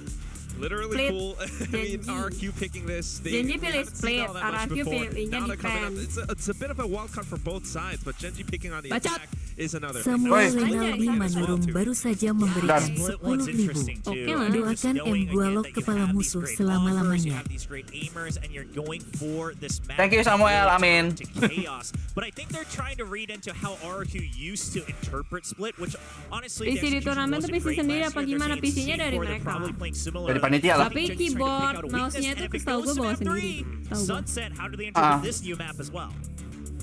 Speaker 10: Literally
Speaker 2: Split
Speaker 10: cool. I mean,
Speaker 2: Gen.G.
Speaker 10: RRQ picking this.
Speaker 2: Gen.G pilih
Speaker 10: haven't seen
Speaker 2: split,
Speaker 10: all that much
Speaker 2: RRQ
Speaker 10: before.
Speaker 2: pilihnya
Speaker 10: Now they're coming up.
Speaker 2: defense.
Speaker 10: It's a bit of a wild card for both sides, but Gen.G picking on the
Speaker 2: Baca.
Speaker 10: attack is another.
Speaker 11: Semua
Speaker 1: Oi.
Speaker 11: Renaldi Manurung baru saja memberikan
Speaker 9: Split one's
Speaker 11: 10.000.
Speaker 9: interesting too.
Speaker 2: Oke lah.
Speaker 9: Just
Speaker 11: Doakan
Speaker 9: knowing
Speaker 11: M2
Speaker 9: again
Speaker 11: lock
Speaker 9: that you
Speaker 11: kepala
Speaker 9: have these
Speaker 11: musuh
Speaker 9: great
Speaker 11: selama-lamanya.
Speaker 9: offers, you have these great aimers, and you're going for this match.
Speaker 1: Thank you, Samuel. Amin.
Speaker 9: To chaos. But I think they're trying to read into how RRQ used to interpret Split, which honestly,
Speaker 2: PC di turnamen tuh PC sendiri apa gimana? PC-nya dari mereka.
Speaker 1: Dari panitia lah.
Speaker 2: Tapi keyboard, mouse-nya tuh setahu gue bawa sendiri. Tahu gue.
Speaker 9: Sunset, how do they interpret this new map as well?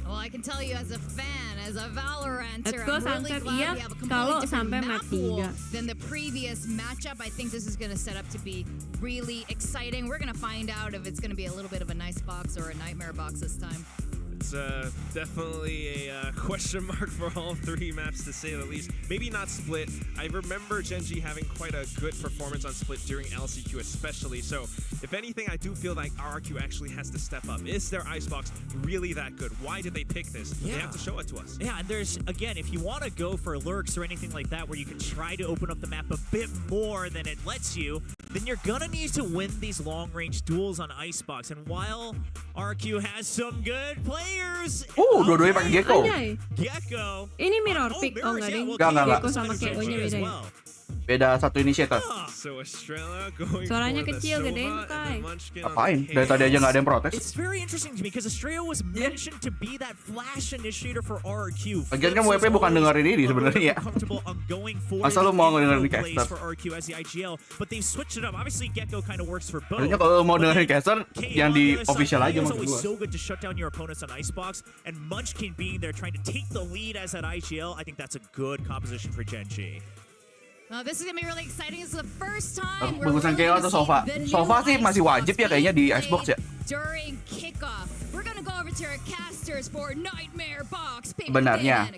Speaker 8: Well, I can tell you as a fan, as a Valoranter,
Speaker 2: Let's go,
Speaker 8: I'm really
Speaker 2: Sunset.
Speaker 8: glad
Speaker 2: Iya,
Speaker 8: we have a
Speaker 2: kalau
Speaker 8: completely
Speaker 2: sampai
Speaker 8: different
Speaker 2: map
Speaker 8: map pool
Speaker 2: 3.
Speaker 8: than the previous matchup. I think this is going to set up to be really exciting. We're going to find out if it's going to be a little bit of a nice box or a nightmare box this time.
Speaker 10: It's definitely a question mark for all three maps, to say the least. Maybe not Split. I remember Gen.G having quite a good performance on Split during LCQ especially. So, if anything, I do feel like RRQ actually has to step up. Is their Icebox really that good? Why did they pick this? They have to show it to us.
Speaker 9: Yeah, and there's, again, if you want to go for lurks or anything like that where you can try to open up the map a bit more than it lets you, then you're gonna need to win these long-range duels on Icebox. And while RRQ has some good players,
Speaker 1: Dua-duanya pakai Gecko.
Speaker 2: Anjay.
Speaker 9: Gecko.
Speaker 2: Ini mirror pick. Oh
Speaker 9: mirrors,
Speaker 2: enggak
Speaker 9: yeah,
Speaker 2: ding.
Speaker 9: well,
Speaker 1: Enggak.
Speaker 2: Gecko sama ke-1-nya beda ya.
Speaker 1: Beda satu initiator.
Speaker 10: So Estrella going
Speaker 2: Suaranya
Speaker 10: for the
Speaker 2: kecil,
Speaker 10: Sova
Speaker 2: gede,
Speaker 10: and the
Speaker 2: Kai.
Speaker 10: Munchkin on
Speaker 1: Apain?
Speaker 10: the
Speaker 1: Dari tadi aja nggak ada yang protes.
Speaker 9: It's very interesting to me because Estrella was mentioned to be that flash initiator for RRQ.
Speaker 1: Lagian kan WP bukan dengerin ini sebenarnya ya. Masa lu mau dengerin caster?
Speaker 9: For RRQ as the IGL, but they've switched it up. Obviously, Gecko kind of works for both.
Speaker 1: Harusnya kalau mau dengerin caster yang di
Speaker 9: K-1
Speaker 1: official aja
Speaker 9: is
Speaker 1: maksud
Speaker 9: always
Speaker 1: gua.
Speaker 9: so good to shut down your opponents on Icebox, and Munchkin being there trying to take the lead as that IGL, I think that's a good composition for Gen.G.
Speaker 8: This is going to be really exciting. This is the first time we're
Speaker 1: Bagusan
Speaker 8: really
Speaker 1: KO
Speaker 8: gonna
Speaker 1: atau
Speaker 8: see
Speaker 1: Sova?
Speaker 8: the new
Speaker 1: Sova sih masih wajib ya kayaknya di Icebox ya.
Speaker 8: During kickoff, we're gonna go over to our casters for Nightmare Box.
Speaker 1: Sebenarnya.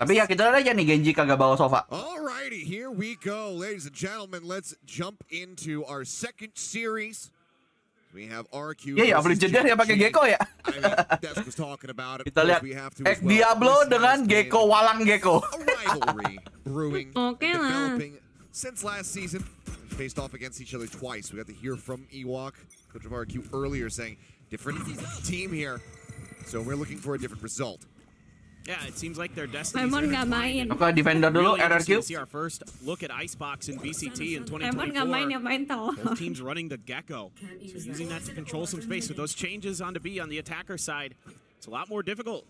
Speaker 1: Tapi ya kita lihat aja nih Gen.G kagak bawa Sova.
Speaker 12: Alrighty, here we go, ladies and gentlemen. Let's jump into our second series. We have RRQ.
Speaker 1: Iya ya, beli jeder ya pakai Gecko ya. Kita lihat Diablo dengan Gecko, walang Gecko.
Speaker 12: Rivalry brewing,
Speaker 2: Oke lah.
Speaker 12: developing since last season. Faced off against each other twice. We got to hear from Ewok, coach of RRQ, earlier saying different team here, so we're looking for a different result.
Speaker 13: Yeah, it seems like their destiny.
Speaker 2: Lemon nggak main.
Speaker 1: Oke, defender dulu RRQ.
Speaker 13: See our first look at Icebox in VCT in
Speaker 2: Lemon nggak main,
Speaker 13: 2024.
Speaker 2: yang main telur.
Speaker 13: Both teams running the Gecko, so using that to control some space. With those changes onto B on the attacker side, it's a lot more difficult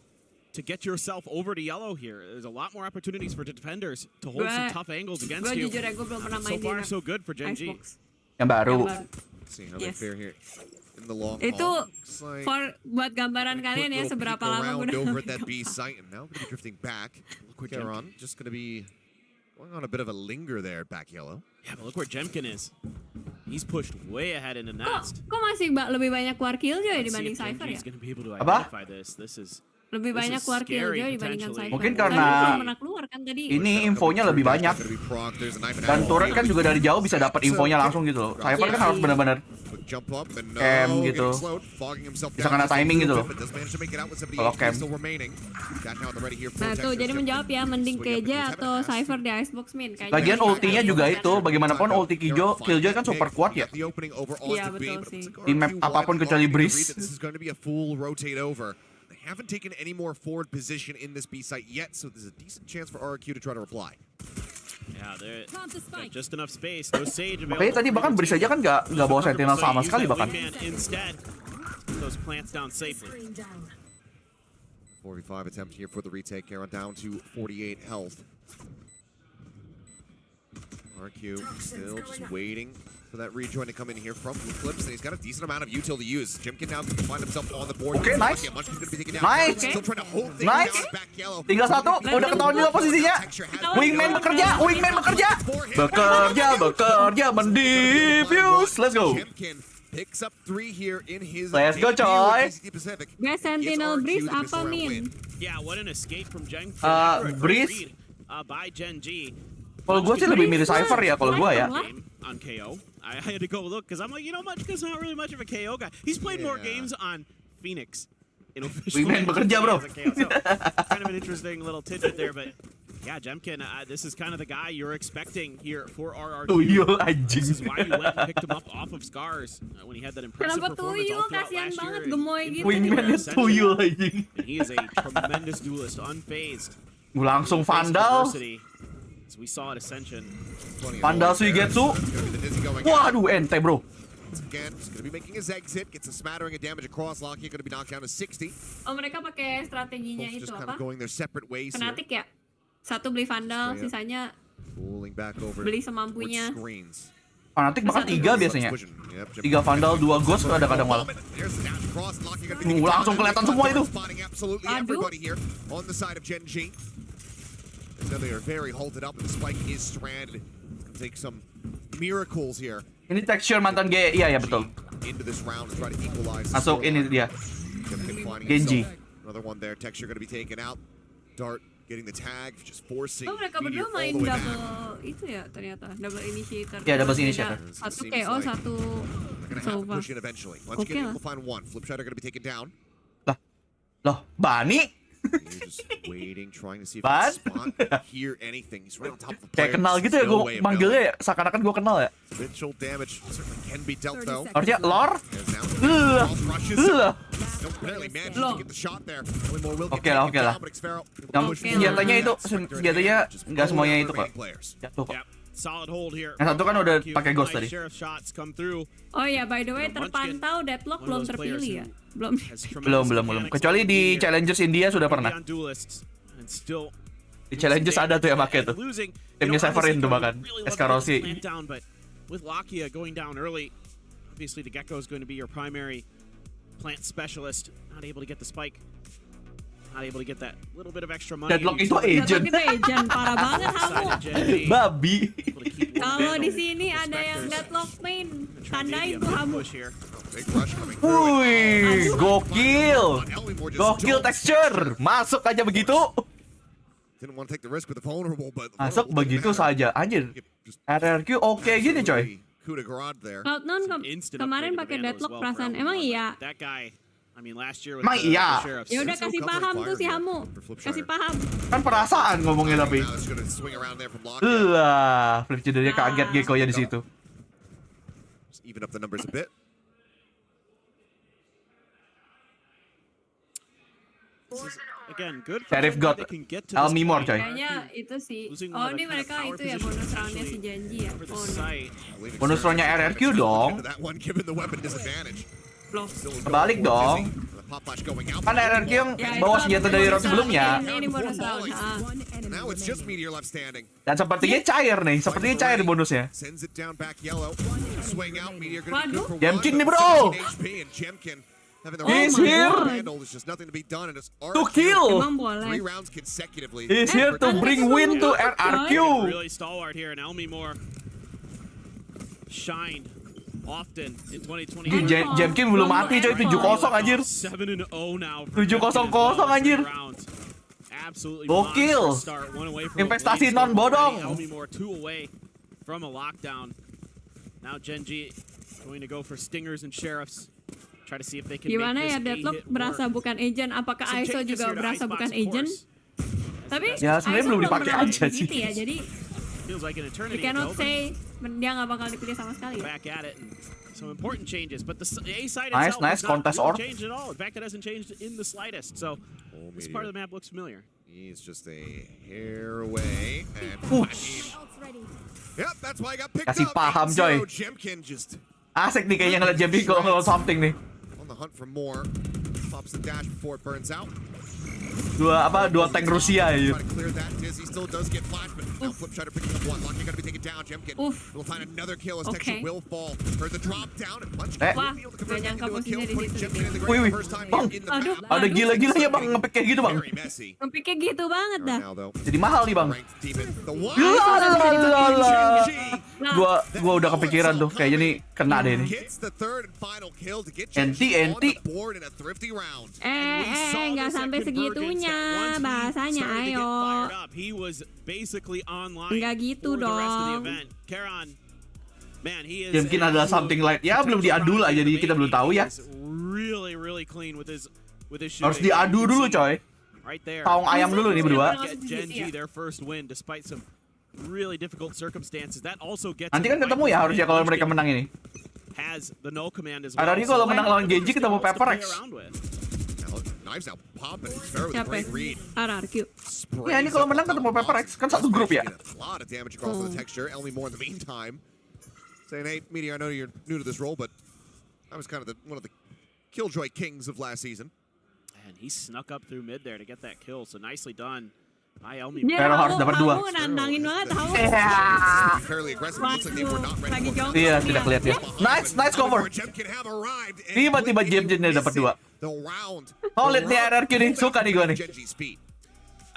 Speaker 13: to get yourself over to yellow here. There's a lot more opportunities for the defenders to hold some tough angles against you.
Speaker 2: Jujur ya, gue belum pernah
Speaker 13: So
Speaker 2: main
Speaker 13: far,
Speaker 2: di
Speaker 13: so good for Gen.G.
Speaker 1: Yang baru.
Speaker 12: See how they fare here in the long
Speaker 2: Itu
Speaker 12: haul. Looks like
Speaker 2: for buat gambaran kalian ya
Speaker 12: quick little
Speaker 2: seberapa
Speaker 12: peek
Speaker 2: lama
Speaker 12: around
Speaker 2: gue udah
Speaker 12: over at that B site, and now going to be drifting back. Quick Aaron, just going to be going on a bit of a linger there at back yellow.
Speaker 13: Yeah, but look where Jemkin is. He's pushed way ahead in the nest.
Speaker 2: Kok masih lebih banyak keluar killjoy dibanding Cypher ya?
Speaker 13: He's going to be able to
Speaker 1: Apa?
Speaker 13: identify this. This is
Speaker 2: Lebih banyak keluar killjoy dibandingkan Cypher.
Speaker 1: Mungkin
Speaker 2: Tadi
Speaker 1: karena
Speaker 2: belum pernah keluar kan tadi.
Speaker 1: ini infonya lebih banyak. Dan turret kan juga dari jauh bisa dapat infonya langsung gitu loh. Cypher kan harus benar-benar cam gitu. Bisa kena timing gitu loh. Kalau cam.
Speaker 2: Nah tuh jadi menjawab ya, mending ke-1 atau Cypher di Icebox min.
Speaker 1: Lagian ultinya juga itu, bagaimanapun ulti Killjoy kan super kuat ya.
Speaker 2: Iya betul sih.
Speaker 1: Di map apapun kecuali Breeze.
Speaker 12: Haven't taken any more forward position in this B site yet, so there's a decent chance for RRQ to try to reply.
Speaker 13: Yeah, they're got just enough space. No Sage available.
Speaker 1: Makanya tadi bahkan Breeze aja kan nggak bawa Sentinel sama sekali bahkan.
Speaker 13: Instead, those plants down safely.
Speaker 12: 45 attempt here for the retake. Aaron down to 48 health. RRQ still just waiting for that rejoin to come in here from Blue Clips, and he's got a decent amount of util to use. Jemkin now find himself on the board.
Speaker 1: Okay, nice. Nice.
Speaker 12: Still trying to hold things
Speaker 1: Nice.
Speaker 12: down back yellow.
Speaker 1: Tinggal satu, udah ketahuan juga posisinya. Wingman bekerja, bekerja, mendefuse. Let's go.
Speaker 12: Picks up 3 here in his
Speaker 1: Let's go, coy.
Speaker 2: Guys, Sentinel Breeze apa min?
Speaker 13: Yeah, what an escape from Gen.
Speaker 1: Breeze.
Speaker 13: By Gen.G.
Speaker 1: Kalau gue sih lebih milih Cypher ya, kalau gue ya.
Speaker 13: On KO. I had to go look because I'm like, you know, Machka's not really much of a KO guy. He's played more games on Phoenix in official.
Speaker 1: Wingman bekerja, bro.
Speaker 13: So, kind of an interesting little tidbit there, but yeah, Jemkin, this is kind of the guy you're expecting here for RRQ. This is why you went and picked him up off of Scars when he had that impressive
Speaker 2: Kenapa
Speaker 13: performance all
Speaker 2: tuyul?
Speaker 13: throughout
Speaker 2: Kasian
Speaker 13: last
Speaker 2: banget
Speaker 13: year.
Speaker 2: gemoy gitu.
Speaker 1: Wingman-nya tuyul anjing.
Speaker 13: And he is a tremendous duelist, unfazed.
Speaker 1: Langsung Vandal.
Speaker 13: As we saw at Ascension.
Speaker 1: Vandal Suigetsu. Waduh, ente bro.
Speaker 12: Again, he's going to be making his exit. Gets a smattering of damage across. Lockheed going to be knocked down to 60.
Speaker 2: Oh, mereka pakai strateginya
Speaker 12: Both
Speaker 2: itu
Speaker 12: just kind
Speaker 2: apa?
Speaker 12: of going their separate ways here.
Speaker 2: Fnatic ya? Satu beli Vandal, sisanya
Speaker 12: Pulling back over
Speaker 2: beli semampunya.
Speaker 12: screens.
Speaker 1: Fnatic bahkan 3 biasanya. 3 Vandal, 2 Ghost kadang-kadang malah. Langsung kelihatan semua itu.
Speaker 12: Gen.G. They are very halted up, and the spike is stranded. It's going to take some miracles here.
Speaker 1: Ini texture mantan G, iya ya betul.
Speaker 12: Into this round to try to equalize.
Speaker 1: Masuk ini dia. Gen.G.
Speaker 12: Another one there. Texture going to be taken out. Dart getting the tag, just forcing.
Speaker 2: Oh, mereka berdua main double itu ya ternyata, double initiator.
Speaker 1: Ya, double initiator.
Speaker 2: Satu KO, satu Sova.
Speaker 12: Push in eventually. Once
Speaker 2: Okay
Speaker 12: again,
Speaker 2: lah.
Speaker 12: we'll find one. Flipshot are going to be taken down.
Speaker 1: Loh, Bani?
Speaker 12: You're just waiting, trying to see if
Speaker 1: Ban?
Speaker 12: he can spot, hear anything. He's right on top of the player.
Speaker 1: Kayak kenal gitu ya,
Speaker 12: No
Speaker 1: gue
Speaker 12: way of
Speaker 1: manggilnya ya, seakan-akan gue kenal ya.
Speaker 12: Visual damage certainly can be dealt though.
Speaker 1: Harusnya lore? Oke lah. Yang senjatanya itu, senjatanya nggak semuanya itu kok. Jatuh kok.
Speaker 13: Solid hold here.
Speaker 1: Yang satu kan udah pakai ghost tadi.
Speaker 2: Oh ya, by the way, terpantau deadlock belum terpilih ya?
Speaker 1: Belum. Kecuali di Challengers India sudah pernah. Di Challengers ada tuh yang pakai tuh. Timnya Seiren tuh bahkan. Escarosi.
Speaker 13: With Lakia going down early, obviously the Gecko is going to be your primary plant specialist. Not able to get the spike. Not able to get that little bit of extra money.
Speaker 1: Deadlock itu agent.
Speaker 2: Parah banget kamu.
Speaker 1: Babi.
Speaker 2: Kalau di sini ada yang deadlock main, tandain tuh kamu.
Speaker 1: Wih, gokil texture, masuk aja begitu. Masuk begitu saja, anjir. RRQ oke gini coy.
Speaker 2: Cloud9 kemarin pakai deadlock perasaan, emang iya?
Speaker 1: Emang iya.
Speaker 2: Ya udah kasih paham tuh si Hamu, kasih paham.
Speaker 1: Kan perasaan ngomongnya tapi. Flip jadinya kaget Gecko ya di situ.
Speaker 12: Even up the numbers a bit.
Speaker 13: Again, good for
Speaker 1: Sheriff
Speaker 13: Gen.G.
Speaker 1: got
Speaker 13: They can get to
Speaker 1: Elmi
Speaker 13: this
Speaker 1: more,
Speaker 13: point.
Speaker 1: coy.
Speaker 2: Kayaknya itu sih.
Speaker 13: Losing
Speaker 2: Oh,
Speaker 13: one of
Speaker 2: ini
Speaker 13: the kind of
Speaker 2: mereka
Speaker 13: power
Speaker 2: itu ya
Speaker 13: positions,
Speaker 2: bonus roundnya si
Speaker 13: especially
Speaker 2: Gen.G ya.
Speaker 13: for the
Speaker 2: Oh, no.
Speaker 13: site.
Speaker 1: Bonus roundnya RRQ dong.
Speaker 12: That one given the weapon disadvantage.
Speaker 2: Loh.
Speaker 1: Kebalik dong. Kan RRQ yang bawa senjata dari round sebelumnya.
Speaker 2: Ini bonus round.
Speaker 12: Now it's just Meteor left standing.
Speaker 1: Dan sepertinya cair nih, sepertinya cair bonusnya.
Speaker 12: Sends it down back yellow. Swing out. Meteor gonna be good for
Speaker 1: Gen.G nih,
Speaker 12: one.
Speaker 1: bro.
Speaker 12: HP and Jemkin having the
Speaker 1: He's here
Speaker 12: There's just nothing to be done, and it's
Speaker 1: to kill.
Speaker 2: Emang boleh.
Speaker 12: 3 rounds consecutively.
Speaker 1: He's here to bring win to RRQ.
Speaker 13: Really stalwart here, and Elmi Moore shined often in 2020.
Speaker 1: Jemkin belum mati coy, 7-0 anjir.
Speaker 13: 7-0 now.
Speaker 1: 7-0 anjir.
Speaker 13: Absolutely
Speaker 1: Gokil.
Speaker 13: monster start, one away from a
Speaker 1: Investasi
Speaker 13: blaze
Speaker 1: non
Speaker 13: score.
Speaker 1: bodong.
Speaker 13: Elmi Moore 2 away from a lockdown. Now Gen.G going to go for stingers and sheriffs. Try to see if they can
Speaker 2: Gimana
Speaker 13: make
Speaker 2: ya
Speaker 13: this
Speaker 2: Deadlock
Speaker 13: a-hit
Speaker 2: berasa
Speaker 13: work.
Speaker 2: bukan agent? Apakah
Speaker 13: Some
Speaker 2: ISO
Speaker 13: changes
Speaker 2: juga
Speaker 13: here to
Speaker 2: berasa
Speaker 13: Icebox,
Speaker 2: bukan
Speaker 13: of
Speaker 2: agent?
Speaker 13: course.
Speaker 2: Tapi
Speaker 1: Ya, sebenarnya
Speaker 2: ISO
Speaker 1: belum dipakai
Speaker 2: pernah
Speaker 1: aja
Speaker 2: gitu
Speaker 1: sih.
Speaker 2: ya, jadi
Speaker 13: Feels like an
Speaker 2: you
Speaker 13: eternity
Speaker 2: cannot
Speaker 13: ago, but
Speaker 2: say dia nggak bakal dipilih sama sekali ya.
Speaker 13: back at it. And some important changes, but the A side
Speaker 1: Nice,
Speaker 13: itself
Speaker 1: nice
Speaker 13: has not
Speaker 1: contest
Speaker 13: really
Speaker 1: orb.
Speaker 13: changed at all. In fact, it hasn't changed in the slightest. So this part of the map looks familiar.
Speaker 12: He's just a hair away. And yep, that's why I got picked
Speaker 1: Kasih
Speaker 12: up.
Speaker 1: paham,
Speaker 12: 8-0.
Speaker 1: coy.
Speaker 12: Jemkin just
Speaker 1: Asik nih kayaknya ngeliat Jemkin kalau ngelot something nih.
Speaker 12: on the hunt for more. Pops the dash before it burns out.
Speaker 1: Dua tank Rusia ya.
Speaker 12: Try to clear that. Dizzy still does get flash, but now Flip Shutter picking up one. Lucky gonna be taken down. Jemkin will find another kill as Texture will fall. Heard the drop down and punch.
Speaker 2: Wah, gak nyangka posisinya di situ.
Speaker 1: Wih, wih, bang, ada gila-gilanya bang ngepick kayak gitu bang.
Speaker 2: Nge-picknya gitu banget dah.
Speaker 1: Jadi mahal nih bang. Gua udah kepikiran tuh, kayaknya nih kena deh nih. NT.
Speaker 2: Nggak sampai segitunya bahasanya, ayo.
Speaker 13: He was basically online
Speaker 2: Nggak gitu
Speaker 13: for the rest of the
Speaker 2: dong.
Speaker 13: event. Ke-1, man, he is
Speaker 1: Mungkin adalah something like ya belum diadu lah, jadi kita belum tahu ya.
Speaker 13: really clean with his
Speaker 1: Harus
Speaker 13: shooting.
Speaker 1: diadu dulu coy.
Speaker 13: Right there.
Speaker 1: Saung ayam dulu nih berdua.
Speaker 13: Get Gen.G their first win despite some really difficult circumstances. That also gets
Speaker 1: Nanti kan ketemu ya harusnya kalau mereka menang ini.
Speaker 13: has the no command as
Speaker 1: Ada nih kalau menang lawan Gen.G ketemu Pepper X.
Speaker 12: Knives now popping. Fair with a
Speaker 2: Siapa?
Speaker 12: great read.
Speaker 2: RRQ.
Speaker 1: Ya ini kalau menang ketemu Pepper X kan satu grup ya.
Speaker 12: A lot of damage across the Texture. Elmi Moore in the meantime saying, "Hey, Meteor, I know you're new to this role, but I was kind of one of the Killjoy kings of last season."
Speaker 13: And he snuck up through mid there to get that kill. So nicely done by Elmi.
Speaker 2: Dia
Speaker 1: Pero harus dapat dua.
Speaker 2: Kamu nantangin banget, tahu.
Speaker 12: Fairly aggressive. Looks like they were not ready
Speaker 2: Lagi
Speaker 12: for
Speaker 2: jongkok.
Speaker 1: Iya, tidak lihat ya. Nice cover. Tiba-tiba Gen.G dapat dua. Solid nih RRQ nih, suka nih gue nih.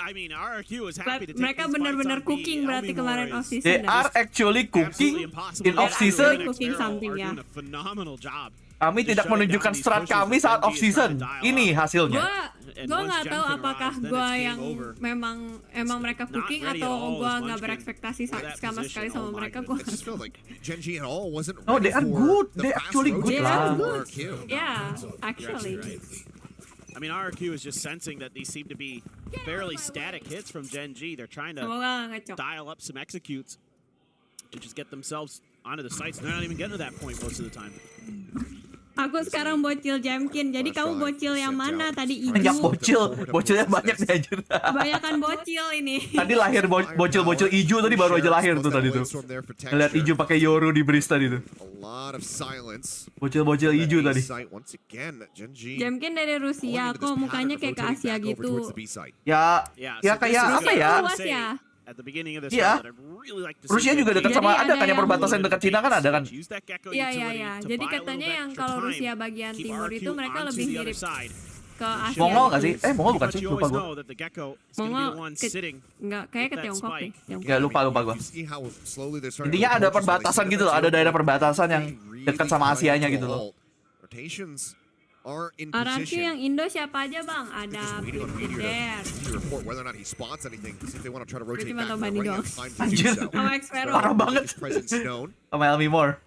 Speaker 13: I mean, RRQ is happy to take
Speaker 2: Mereka
Speaker 13: these
Speaker 2: benar-benar
Speaker 13: fights on
Speaker 2: cooking
Speaker 13: B.
Speaker 2: berarti
Speaker 13: Elmi
Speaker 2: kemarin
Speaker 13: Moore
Speaker 2: off
Speaker 13: is
Speaker 2: season.
Speaker 1: They are actually cooking in off
Speaker 2: Actually
Speaker 1: season.
Speaker 2: cooking something ya.
Speaker 13: doing a phenomenal job.
Speaker 1: Kami tidak menunjukkan strat kami saat off season. Ini hasilnya.
Speaker 2: Gua nggak tahu apakah gua yang emang mereka cooking atau gua nggak berekspektasi sama sekali sama mereka. Gua
Speaker 12: It just felt like Gen.G at all wasn't
Speaker 1: No,
Speaker 12: ready
Speaker 1: they are
Speaker 12: for
Speaker 1: good.
Speaker 12: the
Speaker 1: They
Speaker 12: fast
Speaker 1: actually good
Speaker 12: rotation
Speaker 1: lah.
Speaker 12: of RRQ.
Speaker 2: yeah, actually.
Speaker 13: I mean, RRQ is just sensing that these seem to be fairly static hits from Gen.G. They're trying to
Speaker 2: Semoga ngecok.
Speaker 13: dial up some executes to just get themselves onto the sites. They're not even getting to that point most of the time.
Speaker 2: Aku sekarang bocil Jemkin. Jadi kamu bocil yang mana tadi?
Speaker 1: Banyak
Speaker 2: Ijo.
Speaker 1: bocilnya banyak nih anjir.
Speaker 2: Kebanyakan bocil ini.
Speaker 1: Tadi lahir bocil ijo tadi baru aja lahir tuh tadi tuh. Ngeliat ijo pakai Yoru di bris tadi tuh.
Speaker 12: A lot of silence.
Speaker 1: Bocil ijo tadi.
Speaker 12: Once again, Gen.G
Speaker 2: Jemkin dari Rusia, kok mukanya kayak ke Asia gitu.
Speaker 1: Ya kayak apa ya?
Speaker 2: Luas ya.
Speaker 13: At the beginning of this
Speaker 1: Iya.
Speaker 13: round, I'd really like to see
Speaker 1: Rusia juga
Speaker 13: Gen.G.
Speaker 1: dekat sama
Speaker 2: Jadi
Speaker 1: ada kan yang
Speaker 2: yang-
Speaker 1: perbatasan dekat Cina kan ada kan.
Speaker 13: Use that Gecko
Speaker 2: Iya.
Speaker 13: utility to
Speaker 2: Jadi
Speaker 13: buy a
Speaker 2: katanya
Speaker 13: little
Speaker 2: yang
Speaker 13: extra
Speaker 2: kalau
Speaker 13: time,
Speaker 2: Rusia bagian
Speaker 13: keep
Speaker 2: timur
Speaker 13: RRQ
Speaker 2: itu mereka
Speaker 13: onto
Speaker 2: lebih
Speaker 13: the other
Speaker 2: mirip
Speaker 13: side.
Speaker 2: ke Asia.
Speaker 1: Mongol nggak sih?
Speaker 2: gitu.
Speaker 1: Mongol bukan
Speaker 13: But
Speaker 1: sih?
Speaker 13: you
Speaker 1: Lupa
Speaker 13: always
Speaker 1: gue.
Speaker 13: know that the Gecko is going to be the one sitting
Speaker 2: Enggak, kayak ke
Speaker 13: with that
Speaker 2: Tiongkok deh.
Speaker 13: spike.
Speaker 2: Tiongkok.
Speaker 1: Ya lupa gue.
Speaker 12: See how slowly they're starting
Speaker 1: Intinya
Speaker 12: to
Speaker 1: ada
Speaker 12: approach us,
Speaker 1: perbatasan
Speaker 12: like
Speaker 1: gitu loh, ada daerah perbatasan yang dekat sama Asianya gitu loh.
Speaker 12: Rotations are in
Speaker 2: RRQ yang
Speaker 12: position.
Speaker 2: Indo siapa aja bang? Ada
Speaker 12: Waiting on Meteor
Speaker 2: There.
Speaker 12: to report whether or not he spots anything. See if they want to try to rotate
Speaker 2: Cuma
Speaker 12: back.
Speaker 2: tahu
Speaker 12: But
Speaker 2: Bani
Speaker 12: right now,
Speaker 2: doang.
Speaker 12: time to
Speaker 1: Anjir.
Speaker 12: do so.
Speaker 2: Sama Xpero.
Speaker 1: Parah banget.
Speaker 12: His presence known.
Speaker 1: Sama Elmi Moore.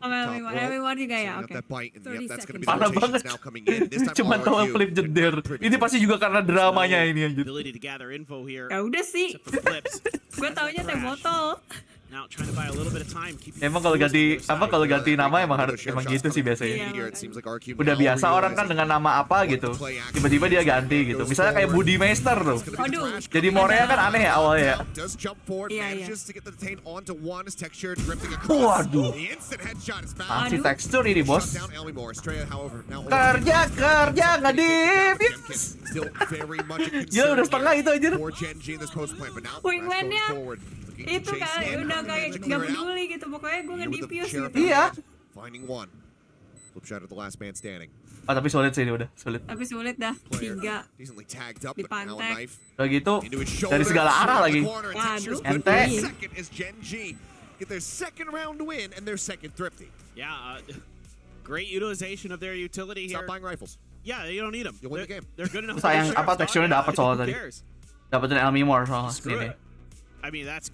Speaker 2: Sama Everyone juga ya,
Speaker 12: Setting up
Speaker 2: oke.
Speaker 12: that bite, and yep, that's going to be the
Speaker 1: Parah
Speaker 12: rotations
Speaker 1: banget.
Speaker 12: now coming in. This time
Speaker 1: Cuma tahu
Speaker 12: RRQ.
Speaker 1: flip jeder. Ini pasti juga karena dramanya ini anjir.
Speaker 13: Ability to gather info here.
Speaker 2: Ya udah sih.
Speaker 13: Except for flips.
Speaker 2: Gue taunya teh botol.
Speaker 13: Now trying to buy a little bit of time.
Speaker 1: Emang kalau ganti nama emang gitu sih biasanya. Udah biasa orang kan dengan nama apa gitu, tiba-tiba dia ganti gitu. Misalnya kayak Budi Meister tuh. Jadi Morea kan aneh ya awalnya. Waduh. Masih tekstur ini bos. Kerja ngedip. Gila udah setengah itu aja.
Speaker 2: Wingman-nya itu kayak udah kayak gak peduli gitu, pokoknya gue nge-defuse gitu.
Speaker 1: Iya. Tapi sulit sih ini udah, sulit.
Speaker 2: Tapi sulit dah, 3 dipantek.
Speaker 1: Udah gitu, dari segala arah lagi.
Speaker 2: Waduh.
Speaker 1: Ente.
Speaker 13: Yeah, great utilization of their utility here.
Speaker 12: Stop buying rifles.
Speaker 13: Yeah, you don't need them.
Speaker 12: You'll win the game.
Speaker 13: They're good enough.
Speaker 1: Sayang apa teksturnya dapat soal tadi. Dapetin Elmi Moore soalnya ini.
Speaker 13: I mean, that's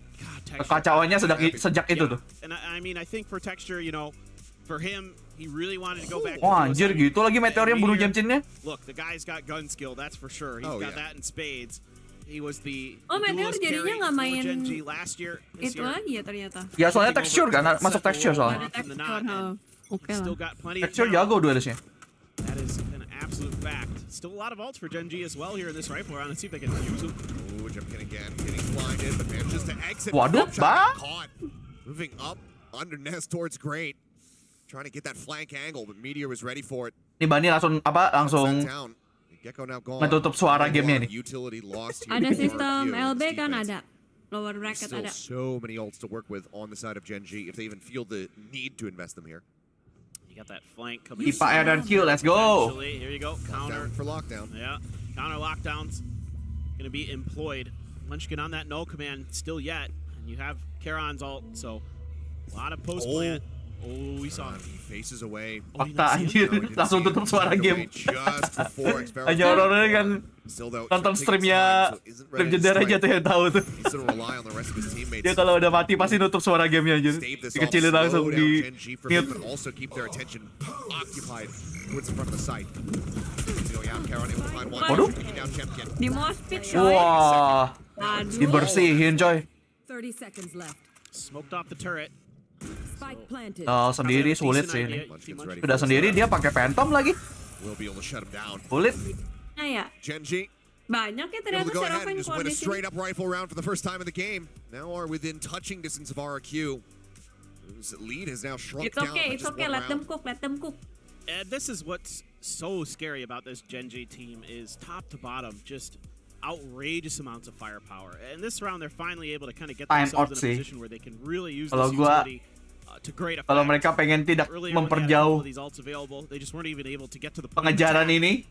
Speaker 1: Kekacauannya sejak itu tuh.
Speaker 13: And I mean, I think for texture, you know, for him, he really wanted to go back.
Speaker 1: Wah anjir gitu lagi meteor yang bunuh Jamcin-nya.
Speaker 13: Look, the guy's got gun skill, that's for sure. He's got that in spades. He was the
Speaker 2: Meteor jadinya nggak main
Speaker 13: Gen.G last year.
Speaker 2: itu lagi ya ternyata.
Speaker 1: Ya soalnya tekstur kan, masuk tekstur soalnya.
Speaker 2: Ada tekstur, oke lah.
Speaker 1: Tekstur jago dualisnya.
Speaker 13: That is an absolute fact. Still a lot of ults for Gen.G as well here in this rifle round. Let's see if they can use them.
Speaker 12: Ooh, Jumkin again, getting blinded, but manages to exit.
Speaker 1: Waduh, Bang.
Speaker 12: Moving up under nest towards Great. Trying to get that flank angle, but Meteor was ready for it.
Speaker 1: Nih Bani langsung menutup suara gamenya nih.
Speaker 2: Ada sistem LB kan ada. Lower bracket ada.
Speaker 12: So many ults to work with on the side of Gen.G if they even feel the need to invest them here.
Speaker 13: You got that flank coming.
Speaker 1: IPA RRQ, let's go.
Speaker 13: Here you go. Counter
Speaker 12: for lockdown.
Speaker 13: Yeah, counter lockdowns gonna be employed. Munchkin on that no command still yet, and you have Charon's ult, so a lot of post plant. Oh, we saw him.
Speaker 12: Faces away.
Speaker 1: Fakta anjir, langsung tutup suara game. Hanya orang-orang yang nonton streamnya Legendary aja tuh yang tahu tuh. Dia kalau udah mati pasti nutup suara gamenya anjir. Dikecilin langsung di mute. Waduh.
Speaker 2: Di Mousepad coy.
Speaker 1: Wah. Dibersihin coy.
Speaker 14: 30 seconds left.
Speaker 13: Smoked off the turret.
Speaker 14: Spike planted.
Speaker 1: Oh, sendiri sulit sih ini. Udah sendiri dia pakai phantom lagi. Sulit.
Speaker 2: Nah ya.
Speaker 12: Gen.G
Speaker 2: banyak ya ternyata Seiren
Speaker 12: just win a straight up rifle round for the first time in the game. Now are within touching distance of RRQ. His lead has now shrunk down.
Speaker 2: It's okay. Let them cook.
Speaker 13: And this is what's so scary about this Gen.G team is top to bottom, just outrageous amounts of firepower. And this round they're finally able to kind of get themselves in a position where they can really use this utility to great effect.
Speaker 1: Kalau mereka pengen tidak memperjauh pengejaran ini,